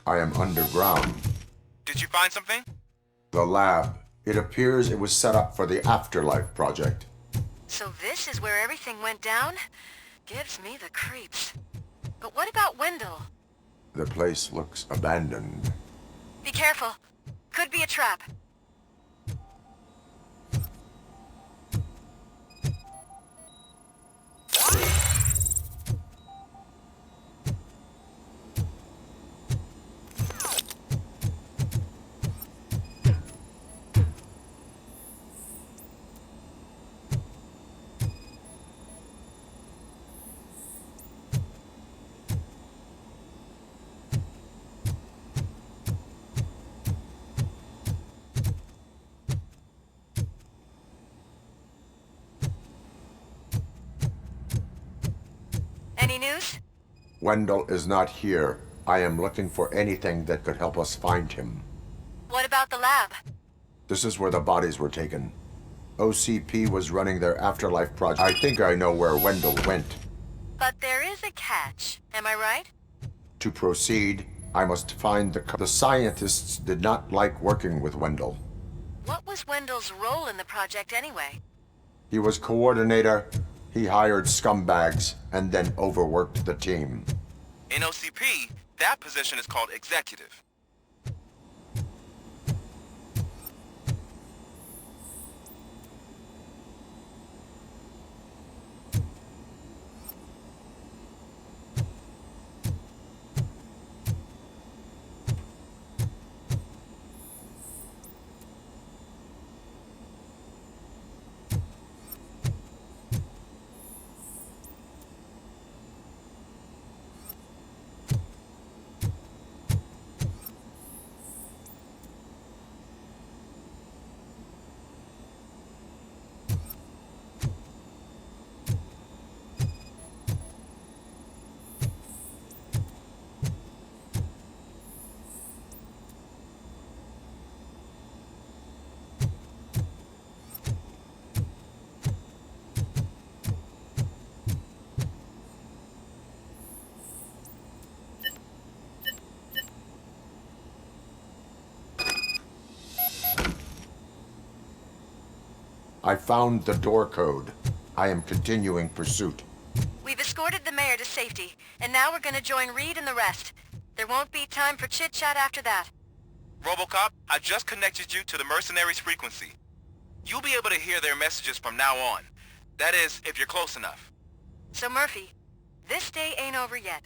I am underground. Did you find something? The lab. It appears it was set up for the Afterlife project. So this is where everything went down? Gives me the creeps. But what about Wendell? The place looks abandoned. Be careful. Could be a trap. Any news? Wendell is not here. I am looking for anything that could help us find him. What about the lab? This is where the bodies were taken. OCP was running their Afterlife project. I think I know where Wendell went. But there is a catch. Am I right? To proceed, I must find the scientists did not like working with Wendell. What was Wendell's role in the project anyway? He was coordinator, he hired scumbags, and then overworked the team. In OCP, that position is called executive. I found the door code. I am continuing pursuit. We've escorted the mayor to safety, and now we're gonna join Reed and the rest. There won't be time for chit-chat after that. RoboCop, I just connected you to the mercenaries' frequency. You'll be able to hear their messages from now on. That is, if you're close enough. So Murphy, this day ain't over yet.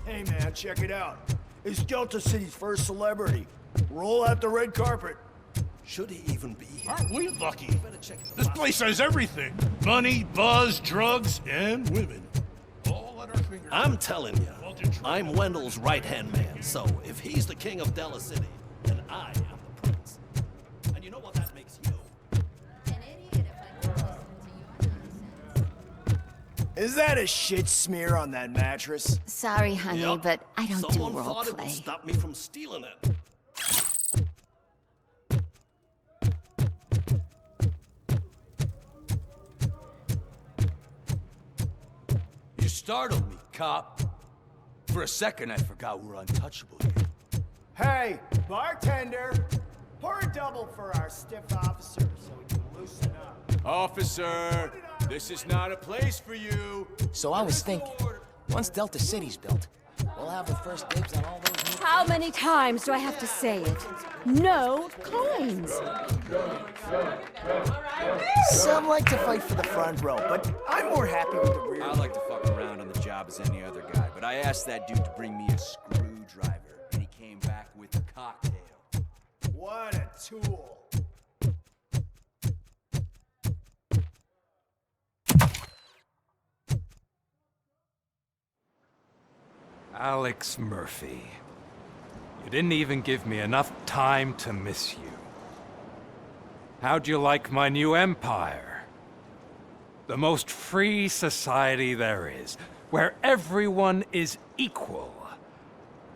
Hey man, check it out. It's Delta City's first celebrity. Roll out the red carpet. Should he even be here? Aren't we lucky? This place has everything. Money, buzz, drugs, and women. All at our fingers. I'm telling you, I'm Wendell's right-hand man, so if he's the king of Della City, then I am the prince. And you know what that makes you? Is that a shit smear on that mattress? Sorry, honey, Yep. but I don't Someone do role thought it would play. stop me from stealing it. You startled me, cop. For a second, I forgot we're untouchable here. Hey, bartender! Pour a double for our stiff officer so we can loosen up. Officer, this is not a place for you. So I was thinking, once Delta City's built, we'll have the first dibs on all those new... How many times do I have to say it? No coins. Some like to fight for the front row, but I'm more happy with the rear. I like to fuck around on the job as any other guy, but I asked that dude to bring me a screwdriver, and he came back with a cocktail. What a tool. Alex Murphy. You didn't even give me enough time to miss you. How'd you like my new empire? The most free society there is, where everyone is equal,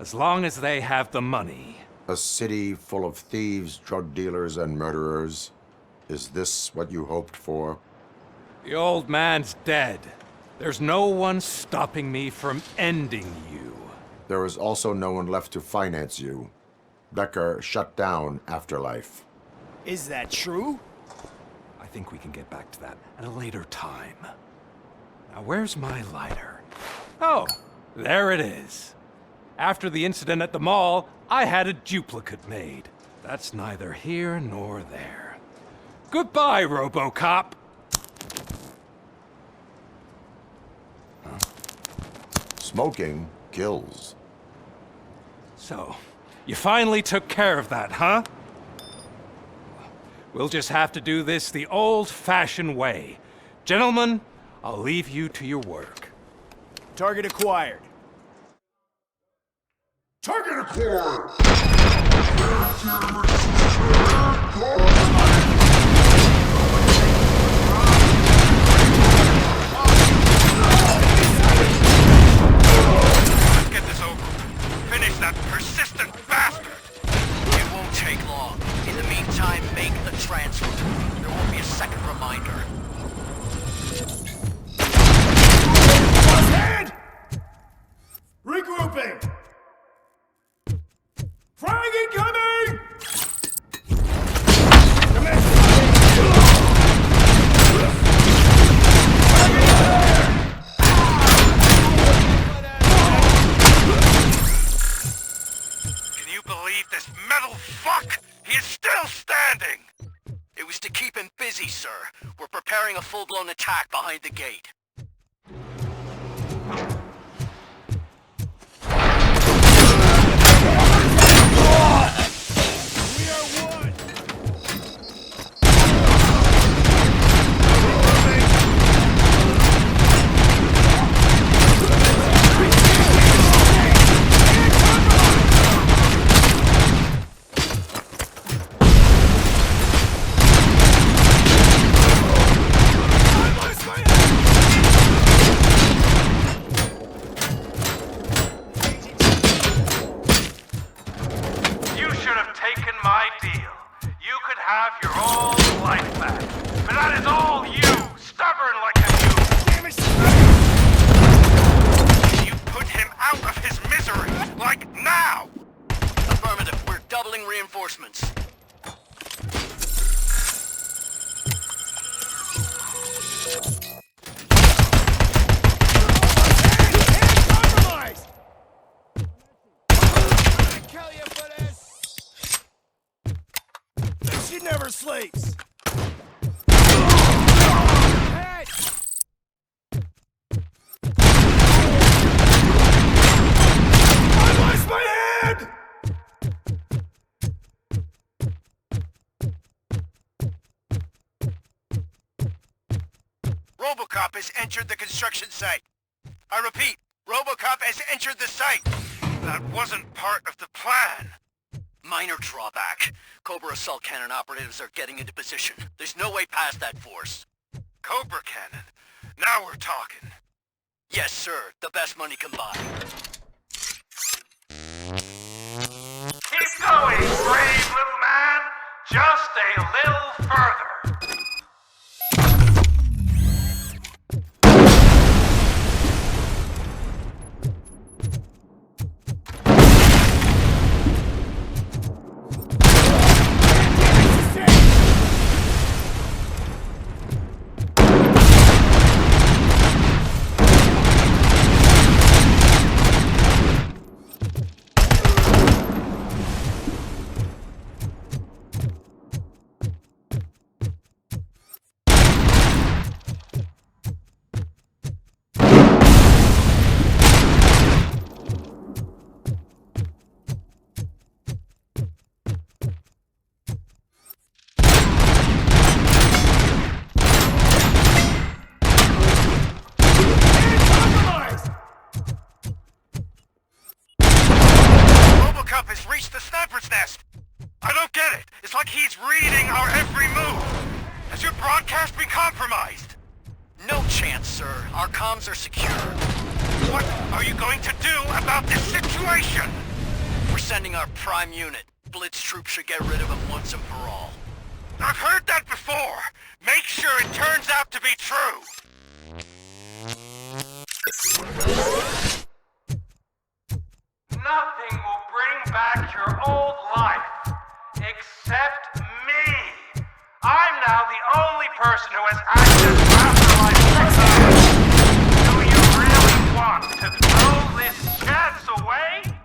as long as they have the money. A city full of thieves, drug dealers, and murderers. Is this what you hoped for? The old man's dead. There's no one stopping me from ending you. There is also no one left to finance you. Becker shut down Afterlife. Is that true? I think we can get back to that at a later time. Now, where's my lighter? Oh, there it is. After the incident at the mall, I had a duplicate made. That's neither here nor there. Goodbye, RoboCop! Smoking kills. So, you finally took care of that, huh? We'll just have to do this the old-fashioned way. Gentlemen, I'll leave you to your work. Target acquired. Target acquired! Let's get this over. Finish that persistent bastard! It won't take long. In the meantime, make the transfer. There won't be a second reminder. Boss head! Regrouping! Frag incoming! Can you believe this metal fuck? He is still standing! It was to keep him busy, sir. We're preparing a full-blown attack behind the gate. You should have taken my deal. You could have your old life back. But that is all you, stubborn like a you. You put him out of his misery, like now! Affirmative. We're doubling reinforcements. She never sleeps! Head! I lost my head! RoboCop has entered the construction site. I repeat, RoboCop has entered the site. That wasn't part of the plan. Minor drawback. Cobra assault cannon operatives are getting into position. There's no way past that force. Cobra cannon. Now we're talking. Yes, sir. The best money can buy. Keep going, brave little man. Just a little further. RoboCop has reached the sniper's nest. I don't get it. It's like he's reading our every move. Has your broadcast been compromised? No chance, sir. Our comms are secure. What are you going to do about this situation? We're sending our prime unit. Blitz troops should get rid of him once and for all. I've heard that before. Make sure it turns out to be true. Nothing will bring back your old life, except me. now the only person who has access to afterlife technology. Do you really want to throw this chance away?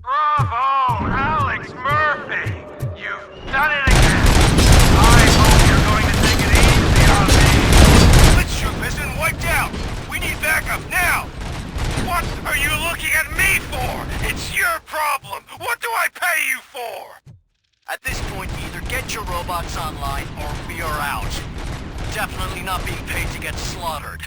Bravo, Alex Murphy! You've done it again! I hope you're going to take it easy on me! Blitzshoop has been wiped out! We need backup now! What are you looking at me for? It's your problem! What do I pay you for? At this point, either get your robots online or we are out. Definitely not being paid to get slaughtered.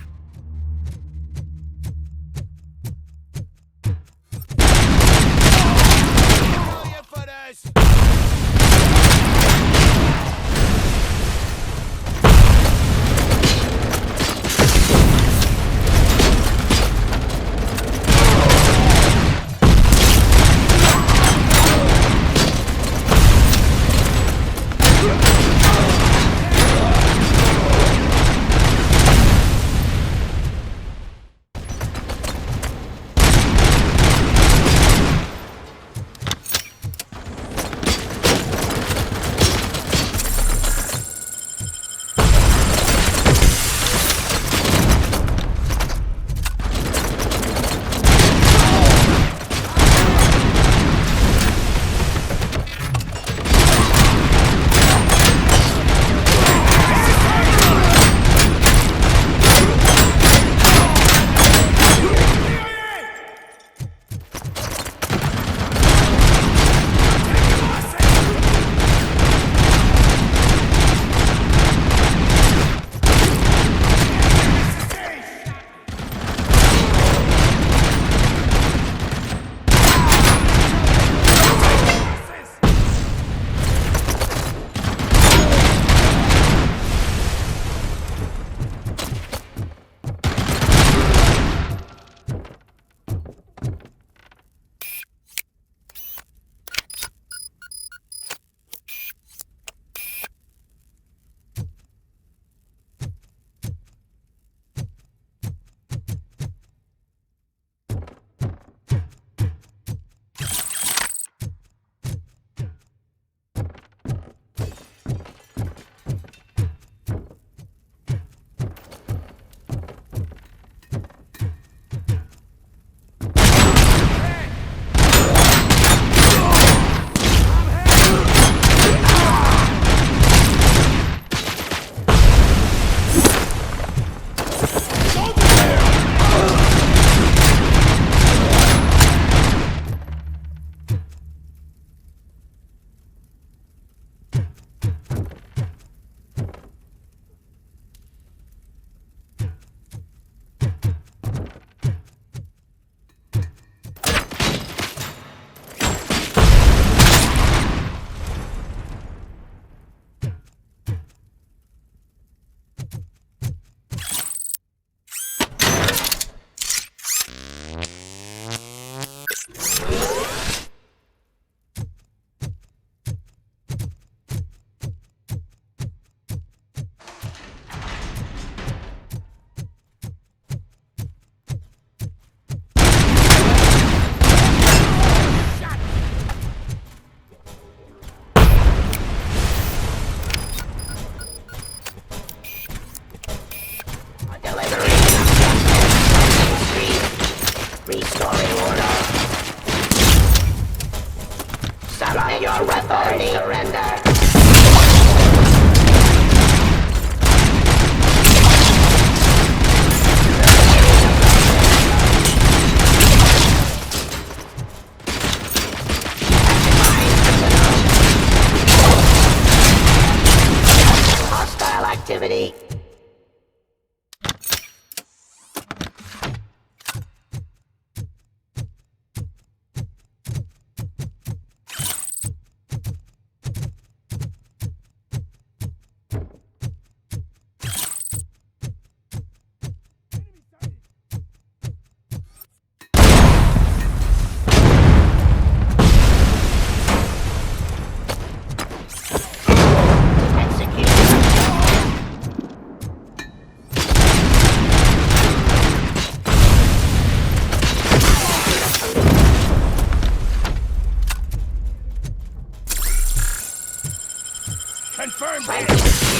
Confirmed, bitch!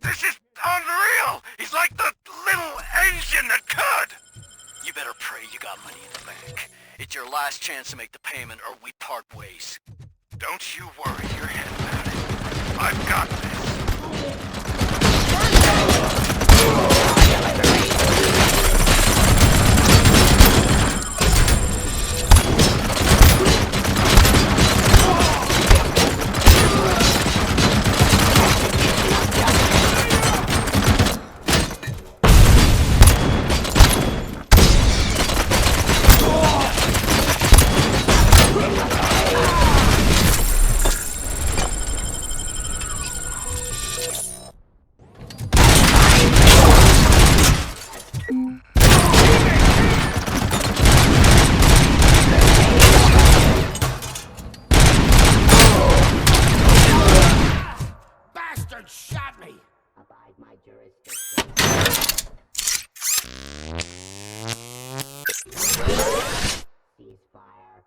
This is unreal! He's like the little engine that could! You better pray you got money in the bank. It's your last chance to make the payment or we part ways. Don't you worry your head about it. I've got this. Bastard shot me! Abide my jurisdiction. Ceasefire.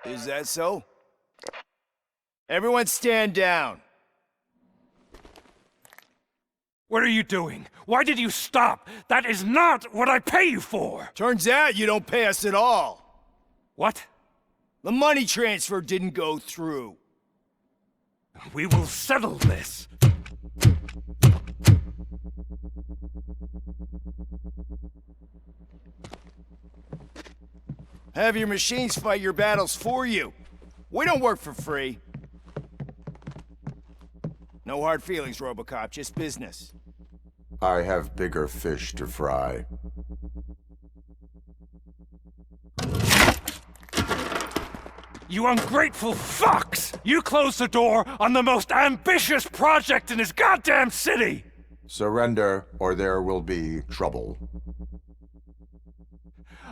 Is that so? Everyone stand down. What are you doing? Why did you stop? That is not what I pay you for! Turns out you don't pay us at all. What? The money transfer didn't go through. We will settle this. Have your machines fight your battles for you. We don't work for free. No hard feelings, RoboCop, just business. I have bigger fish to fry. You ungrateful fucks! You closed the door on the most ambitious project in this goddamn city! Surrender, or there will be trouble.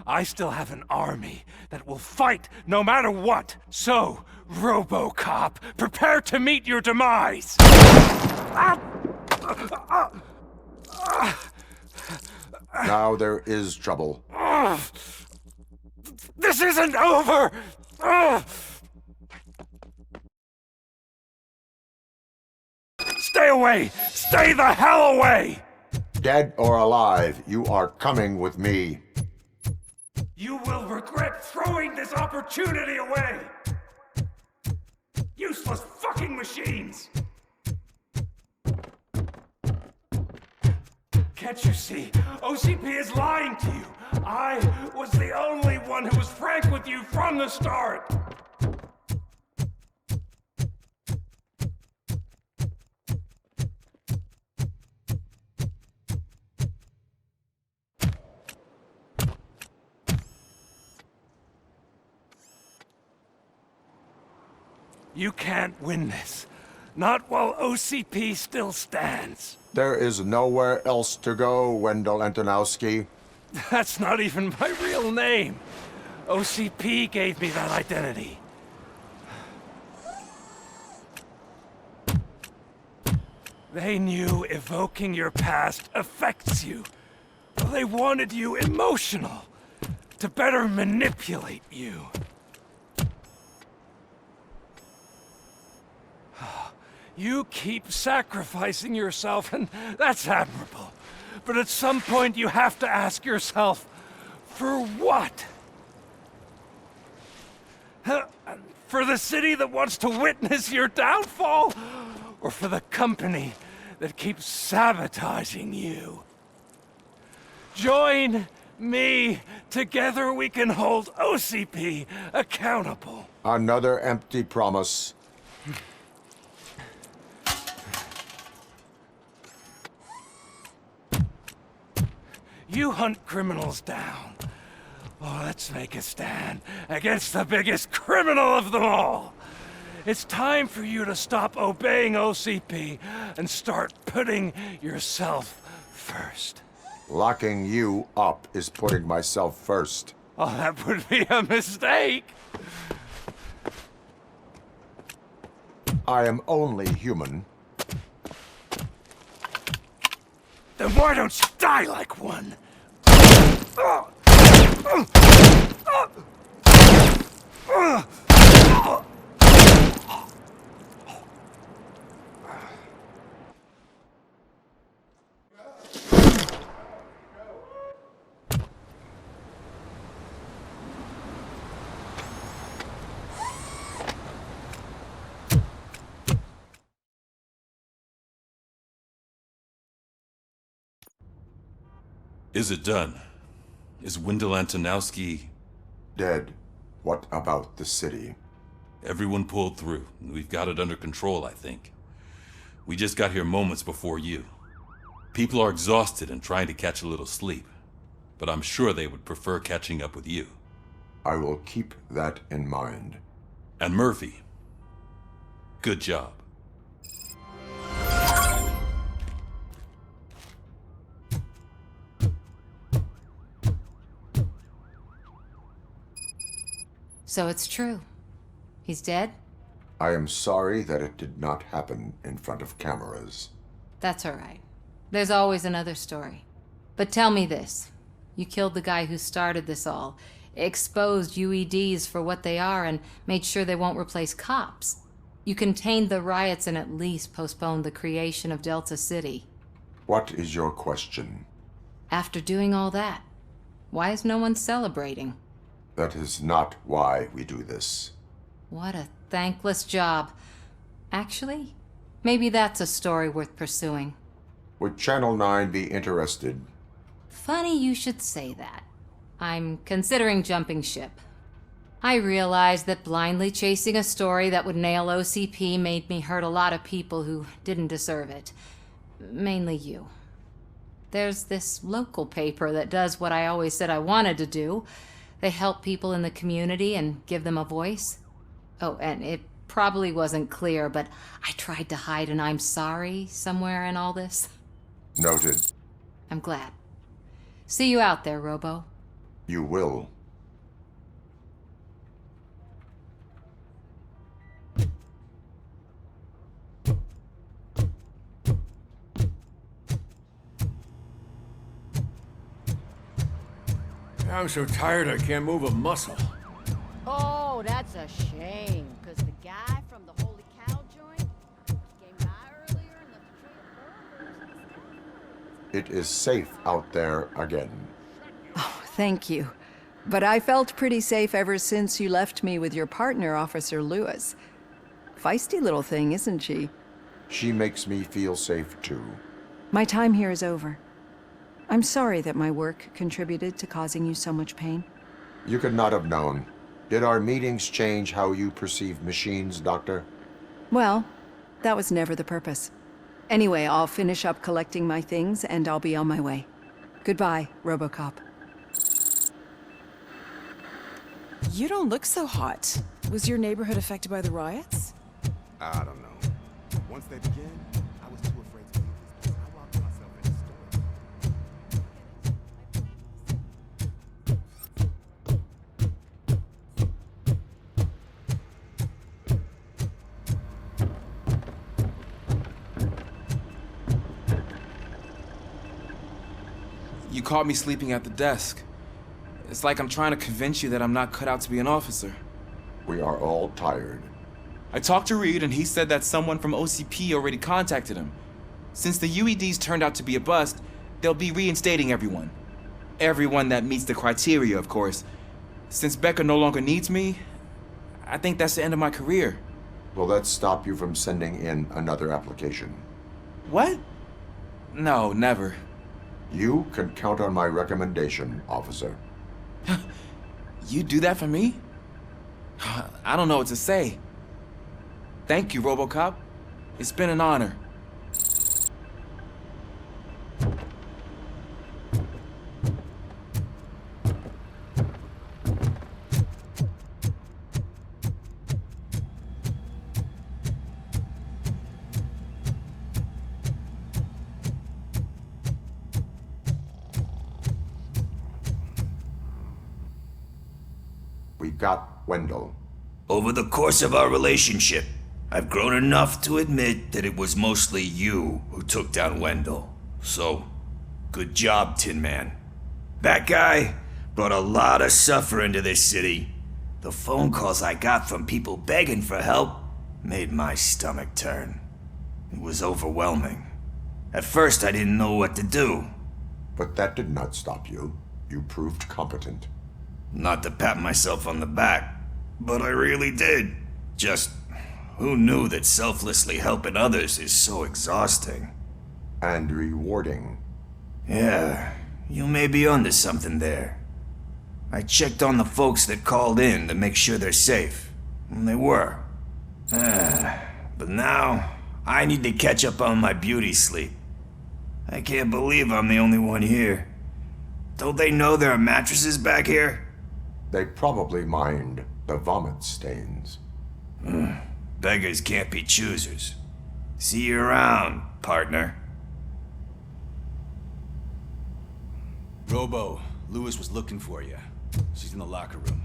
I still have an army that will fight no matter what. So, RoboCop, prepare to meet your demise! Now there is trouble. This isn't over! Stay away! Stay the hell away! Dead or alive, you are coming with me. You will regret throwing this opportunity away! Useless fucking machines! Can't you see? OCP is lying to you! I was the only one who was frank with you from the start! You can't win this. Not while OCP still stands. There is nowhere else to go, Wendell Antonowski. That's not even my real name. OCP gave me that identity. They knew evoking your past affects you. They wanted you emotional, to better manipulate you. You keep sacrificing yourself, and that's admirable. But at some point you have to ask yourself, for what? For the city that wants to witness your downfall? Or for the company that keeps sabotaging you? Join me. Together we can hold OCP accountable. Another empty promise. You hunt criminals down. Oh, let's make a stand against the biggest criminal of them all. It's time for you to stop obeying OCP and start putting yourself first. Locking you up is putting myself first. Oh, that would be a mistake. I am only human. Then why don't you die like one? Is it done? Is Wendell Antonowski... dead? What about the city? Everyone pulled through. We've got it under control, I think. We just got here moments before you. People are exhausted and trying to catch a little sleep. But I'm sure they would prefer catching up with you. I will keep that in mind. And Murphy, good job. So it's true. He's dead? I am sorry that it did not happen in front of cameras. That's all right. There's always another story. But tell me this. You killed the guy who started this all, exposed UEDs for what they are, and made sure they won't replace cops. You contained the riots and at least postponed the creation of Delta City. What is your question? After doing all that, why is no one celebrating? That is not why we do this. What a thankless job. Actually, maybe that's a story worth pursuing. Would Channel 9 be interested? Funny you should say that. I'm considering jumping ship. I realized that blindly chasing a story that would nail OCP made me hurt a lot of people who didn't deserve it. Mainly you. There's this local paper that does what I always said I wanted to do. They help people in the community and give them a voice. Oh, and it probably wasn't clear, but I tried to hide an I'm sorry somewhere in all this. Noted. I'm glad. See you out there, Robo. You will. I'm so tired I can't move a muscle. Oh, that's a shame, because the guy from the Holy Cow joint came by earlier and left a trail of burgers. It is safe out there again. Oh, thank you. But I felt pretty safe ever since you left me with your partner, Officer Lewis. Feisty little thing, isn't she? She makes me feel safe too. My time here is over. I'm sorry that my work contributed to causing you so much pain. You could not have known. Did our meetings change how you perceive machines, Doctor? Well, that was never the purpose. Anyway, I'll finish up collecting my things and I'll be on my way. Goodbye, RoboCop. You don't look so hot. Was your neighborhood affected by the riots? I don't know. Once they begin, I was too afraid to leave this place. I locked myself in a store. You caught me sleeping at the desk. It's like I'm trying to convince you that I'm not cut out to be an officer. We are all tired. I talked to Reed and he said that someone from OCP already contacted him. Since the UEDs turned out to be a bust, they'll be reinstating everyone. Everyone that meets the criteria, of course. Since Becca no longer needs me, I think that's the end of my career. Will that stop you from sending in another application? What? No, never. You can count on my recommendation, officer. You do that for me? I don't know what to say. Thank you, RoboCop. It's been an honor. We got Wendell. Over the course of our relationship, I've grown enough to admit that it was mostly you who took down Wendell. So, good job, Tin Man. That guy brought a lot of suffering to this city. The phone calls I got from people begging for help made my stomach turn. It was overwhelming. At first, I didn't know what to do. But that did not stop you. You proved competent. Not to pat myself on the back, but I really did. Just, who knew that selflessly helping others is so exhausting? And rewarding. Yeah, you may be onto something there. I checked on the folks that called in to make sure they're safe, and they were. But now, I need to catch up on my beauty sleep. I can't believe I'm the only one here. Don't they know there are mattresses back here? They probably mind the vomit stains. Beggars can't be choosers. See you around, partner. Robo, Lewis was looking for you. She's in the locker room.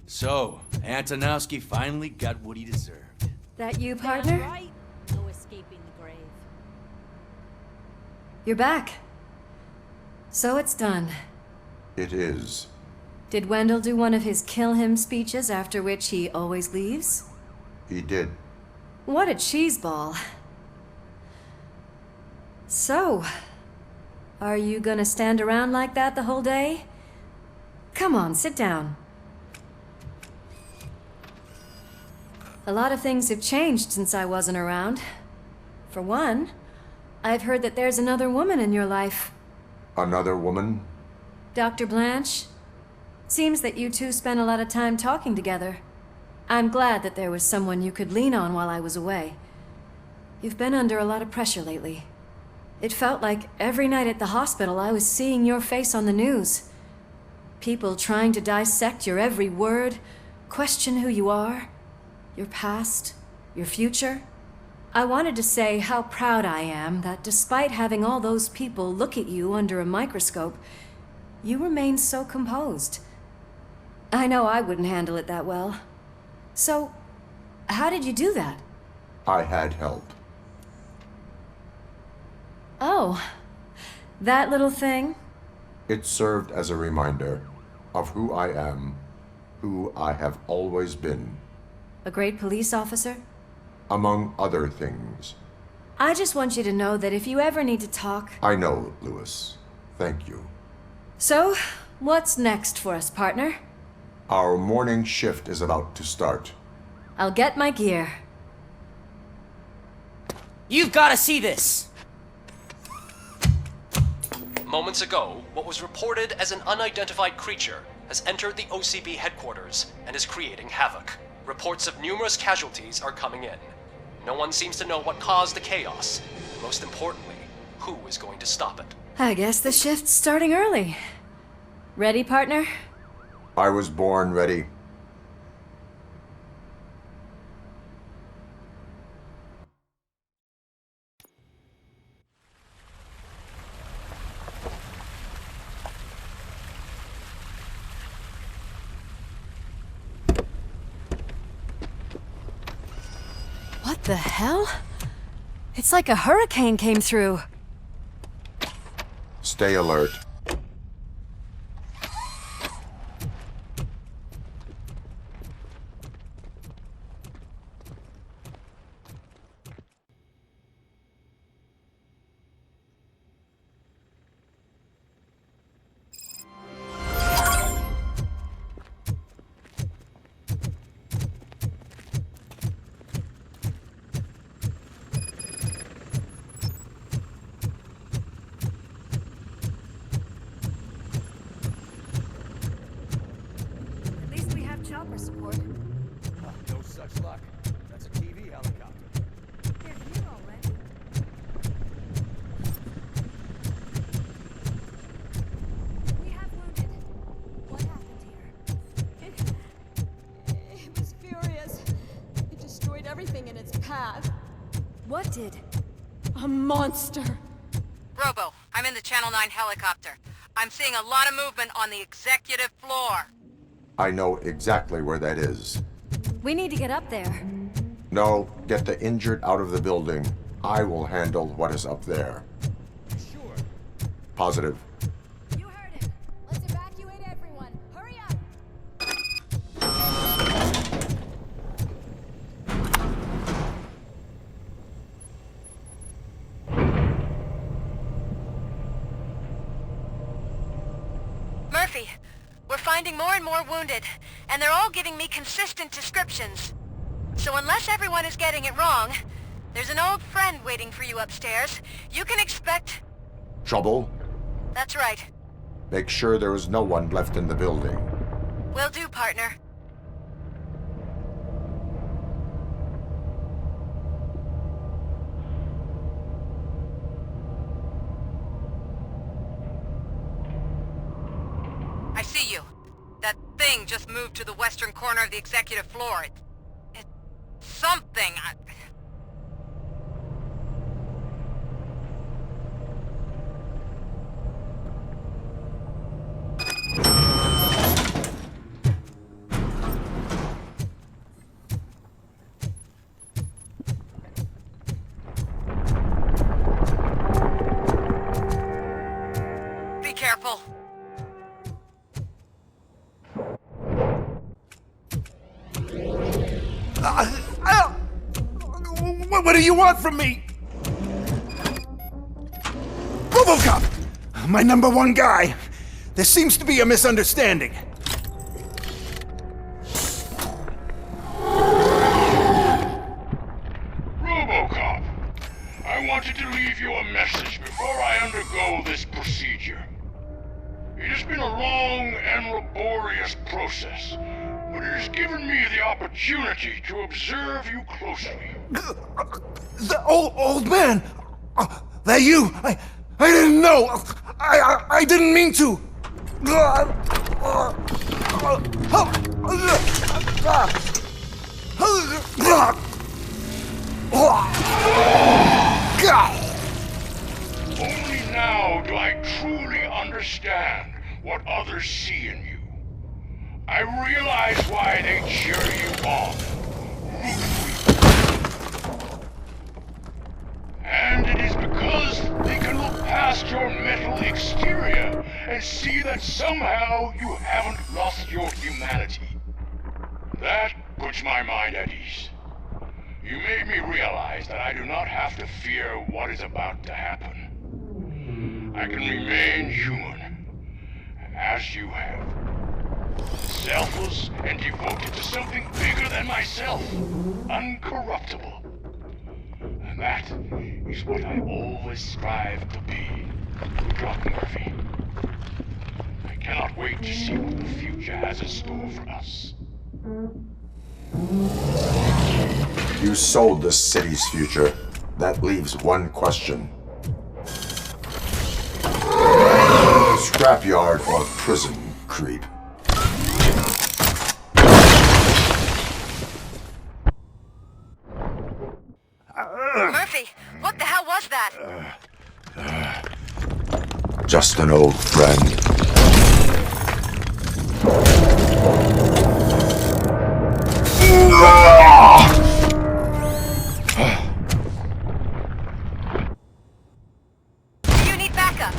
So, Antonowski finally got what he deserved. That you, partner? Right. No escaping the grave. You're back. So it's done. It is. Did Wendell do one of his kill him speeches after which he always leaves? He did. What a cheeseball. So, are you gonna stand around like that the whole day? Come on, sit down. A lot of things have changed since I wasn't around. For one, I've heard that there's another woman in your life. Another woman? Dr. Blanche? Seems that you two spent a lot of time talking together. I'm glad that there was someone you could lean on while I was away. You've been under a lot of pressure lately. It felt like every night at the hospital I was seeing your face on the news. People trying to dissect your every word, question who you are, your past, your future. I wanted to say how proud I am that despite having all those people look at you under a microscope, you remained so composed. I know I wouldn't handle it that well. So, how did you do that? I had help. Oh, that little thing? It served as a reminder of who I am, who I have always been. A great police officer? Among other things. I just want you to know that if you ever need to talk... I know, Lewis. Thank you. So, what's next for us, partner? Our morning shift is about to start. I'll get my gear. You've got to see this! Moments ago, what was reported as an unidentified creature has entered the OCB headquarters and is creating havoc. Reports of numerous casualties are coming in. No one seems to know what caused the chaos. Most importantly, who is going to stop it? I guess the shift's starting early. Ready, partner? I was born ready. What the hell? It's like a hurricane came through. Stay alert. Chopper support. No such luck. That's a TV helicopter. They're here already. We have wounded. What happened here? It was furious. It destroyed everything in its path. What did? A monster. Robo, I'm in the Channel 9 helicopter. I'm seeing a lot of movement on the executive floor. I know exactly where that is. We need to get up there. No, get the injured out of the building. I will handle what is up there. Sure. Positive. You heard him. Let's evacuate everyone. Hurry up. Murphy, we're finding more and more wounded, and they're all giving me consistent descriptions. So unless everyone is getting it wrong, there's an old friend waiting for you upstairs. You can expect... Trouble? That's right. Make sure there is no one left in the building. Will do, partner. I see you. That thing just moved to the western corner of the executive floor. It's something. Be careful. What do you want from me? RoboCop! My #1 guy. There seems to be a misunderstanding. RoboCop! I I wanted to leave you a message before I undergo this procedure. It has been a long and laborious process, but it has given me the opportunity to observe you closely. The old man! That you! I didn't know! I didn't mean to! Only now do I truly understand what others see in you. I realize why they cheer you on, root for you. And it is because they can look past your metal exterior and see that somehow you haven't lost your humanity. That puts my mind at ease. You made me realize that I do not have to fear what is about to happen. I can remain human, as you have. Selfless and devoted to something bigger than myself, uncorruptible. And that is what I always strive to be, Doc Murphy. I cannot wait to see what the future has in store for us. You sold this city's future. That leaves one question. Scrapyard or prison, creep? Murphy, what the hell was that? Just an old friend. Do you need backup?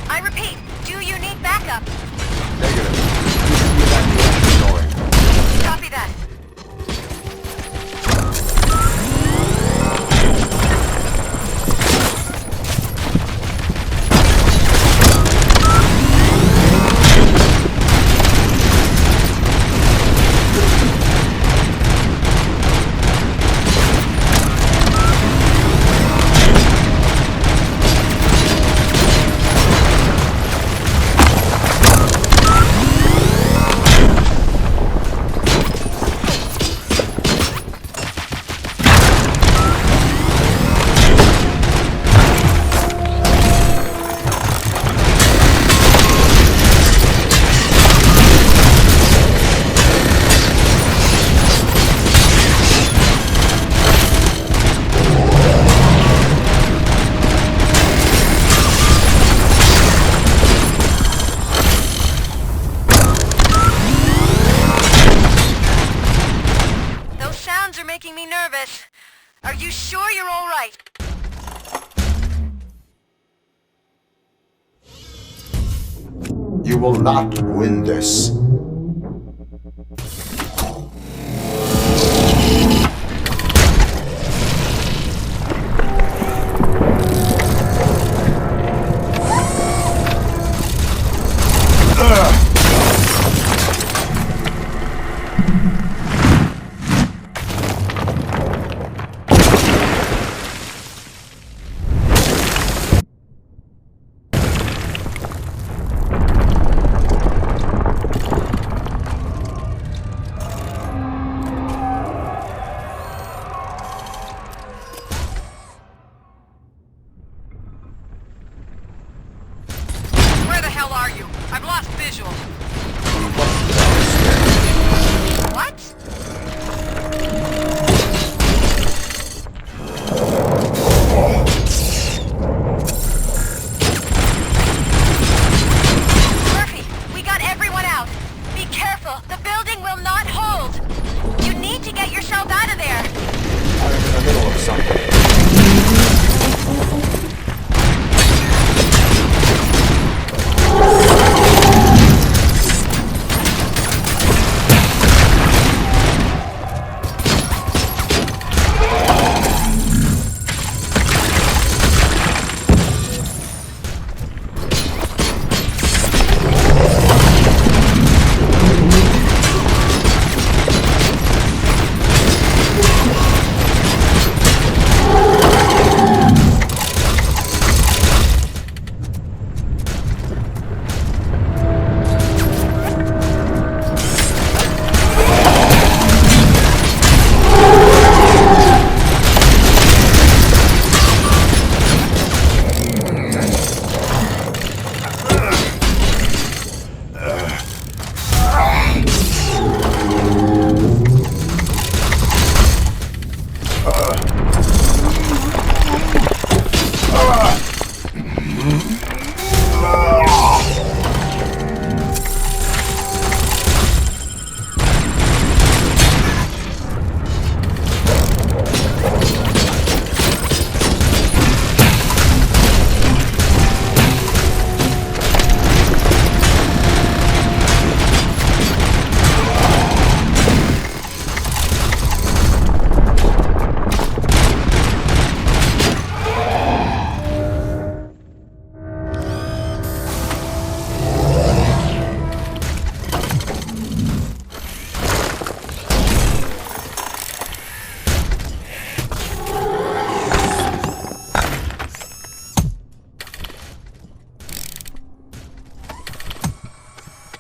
I repeat, do you need backup? Negative. Copy that. Making me nervous. Are you sure you're all right? You will not win this.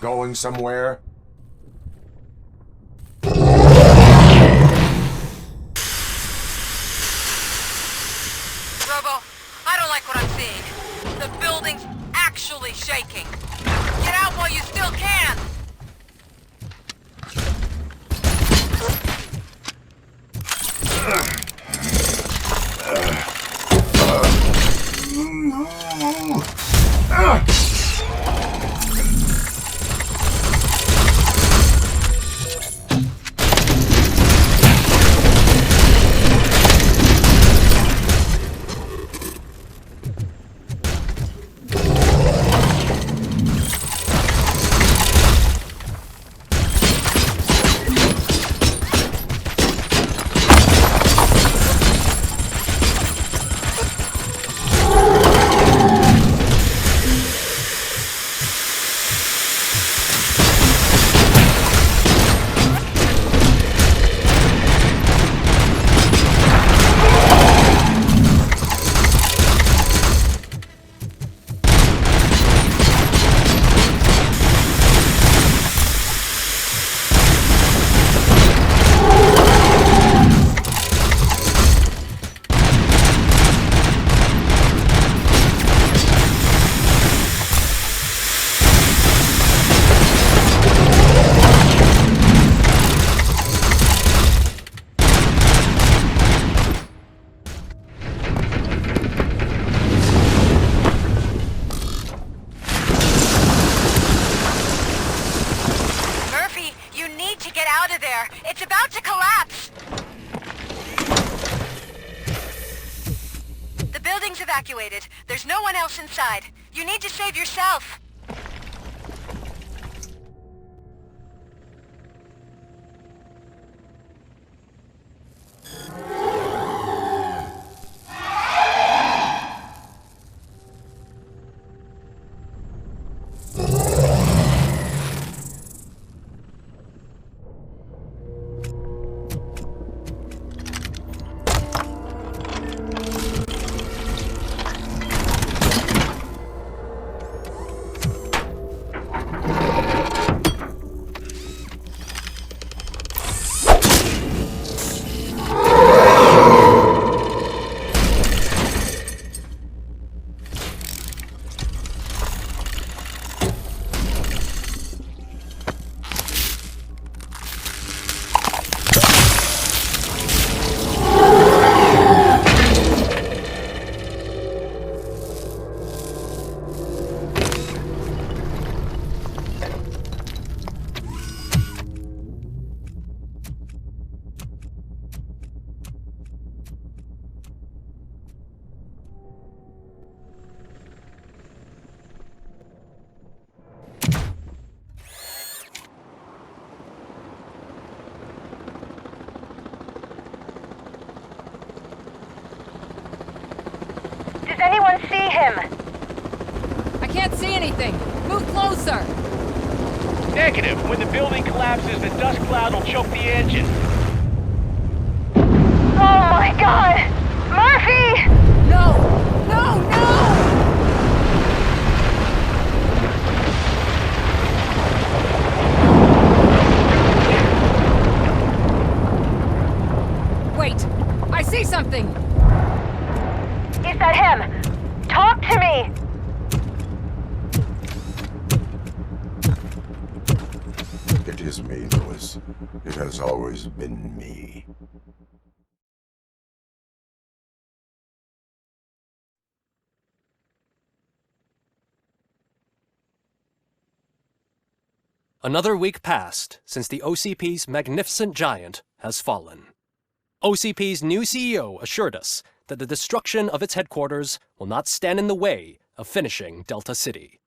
going somewhere? Robo, I don't like what I'm seeing. The building's actually shaking. Get out while you still can! It's about to collapse! The building's evacuated. There's no one else inside. You need to save yourself. Anyone see him? I can't see anything. Move closer. Negative. When the building collapses, the dust cloud will choke the engine. Oh my God! Murphy! No! No! No! Wait! I see something! Is that him? Talk to me! It is me, Lewis. It has always been me. Another week passed since the OCP's magnificent giant has fallen. OCP's new CEO assured us that the destruction of its headquarters will not stand in the way of finishing Delta City.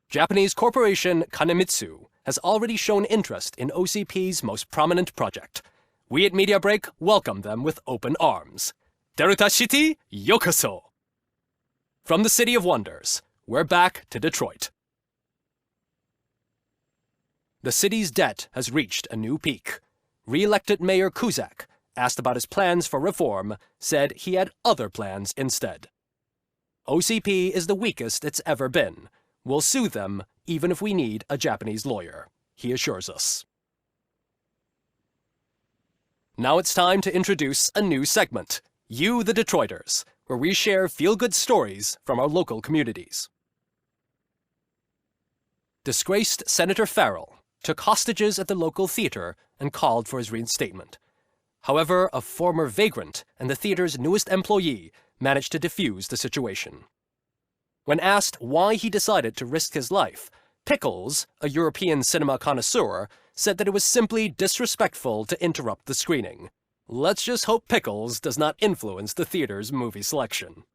Japanese corporation Kanemitsu has already shown interest in OCP's most prominent project. We at Media Break welcome them with open arms. Delta City, yokoso! From the City of Wonders, we're back to Detroit. The city's debt has reached a new peak. Re-elected Mayor Kuzak, asked about his plans for reform, said he had other plans instead. OCP is the weakest it's ever been, We'll sue them, even if we need a Japanese lawyer, he assures us. Now it's time to introduce a new segment, You the Detroiters, where we share feel-good stories from our local communities. Disgraced Senator Farrell took hostages at the local theater and called for his reinstatement. However, a former vagrant and the theater's newest employee managed to defuse the situation. When asked why he decided to risk his life, Pickles, a European cinema connoisseur, said that it was simply disrespectful to interrupt the screening. Let's just hope Pickles does not influence the theater's movie selection.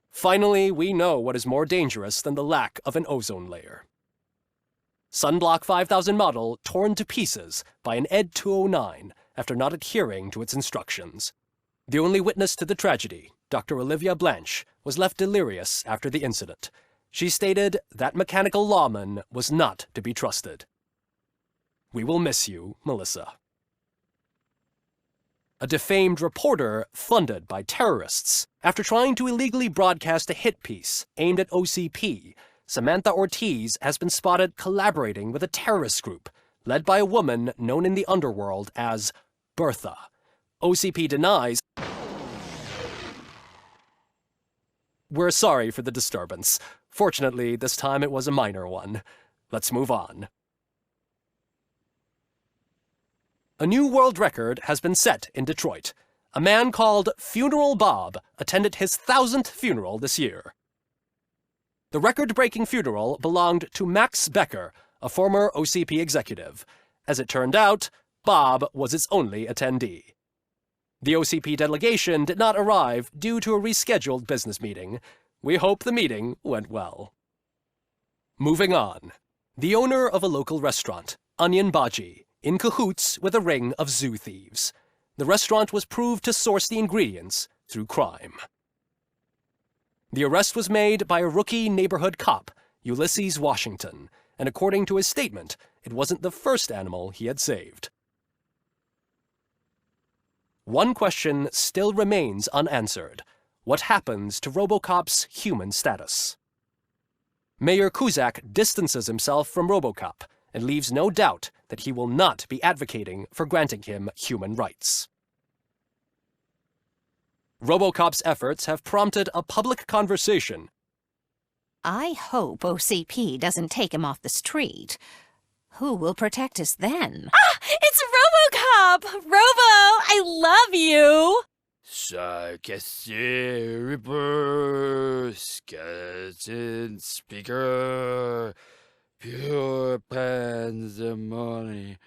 Finally, we know what is more dangerous than the lack of an ozone layer. Sunblock 5000 model torn to pieces by an Ed 209 after not adhering to its instructions. The only witness to the tragedy, Dr. Olivia Blanche, was left delirious after the incident. She stated that mechanical lawman was not to be trusted. We will miss you, Melissa. A defamed reporter funded by terrorists. After trying to illegally broadcast a hit piece aimed at OCP, Samantha Ortiz has been spotted collaborating with a terrorist group led by a woman known in the underworld as Bertha. OCP denies. We're sorry for the disturbance. Fortunately, this time it was a minor one. Let's move on. A new world record has been set in Detroit. A man called Funeral Bob attended his 1000th funeral this year. The record-breaking funeral belonged to Max Becker, a former OCP executive. As it turned out, Bob was its only attendee. The OCP delegation did not arrive due to a rescheduled business meeting. We hope the meeting went well. Moving on. The owner of a local restaurant, Onion Baji, in cahoots with a ring of zoo thieves. The restaurant was proved to source the ingredients through crime. The arrest was made by a rookie neighborhood cop, Ulysses Washington, and according to his statement, it wasn't the first animal he had saved. One question still remains unanswered. What happens to RoboCop's human status? Mayor Cusack distances himself from RoboCop and leaves no doubt that he will not be advocating for granting him human rights. RoboCop's efforts have prompted a public conversation. I hope OCP doesn't take him off the street. Who will protect us then? Ah! It's RoboCop! Robo, I love you! Sarcastic Reaper, skeleton speaker, pure pandemonium.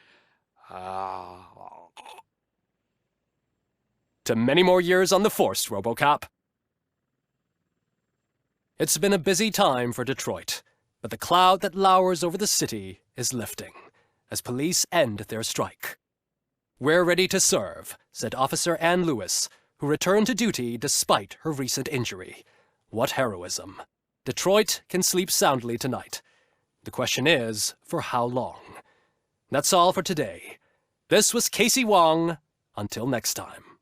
To many more years on the force, RoboCop. It's been a busy time for Detroit, but the cloud that lowers over the city is lifting as police end their strike. We're ready to serve, said Officer Ann Lewis, who returned to duty despite her recent injury. What heroism. Detroit can sleep soundly tonight. The question is, for how long? That's all for today. This was Casey Wong. Until next time.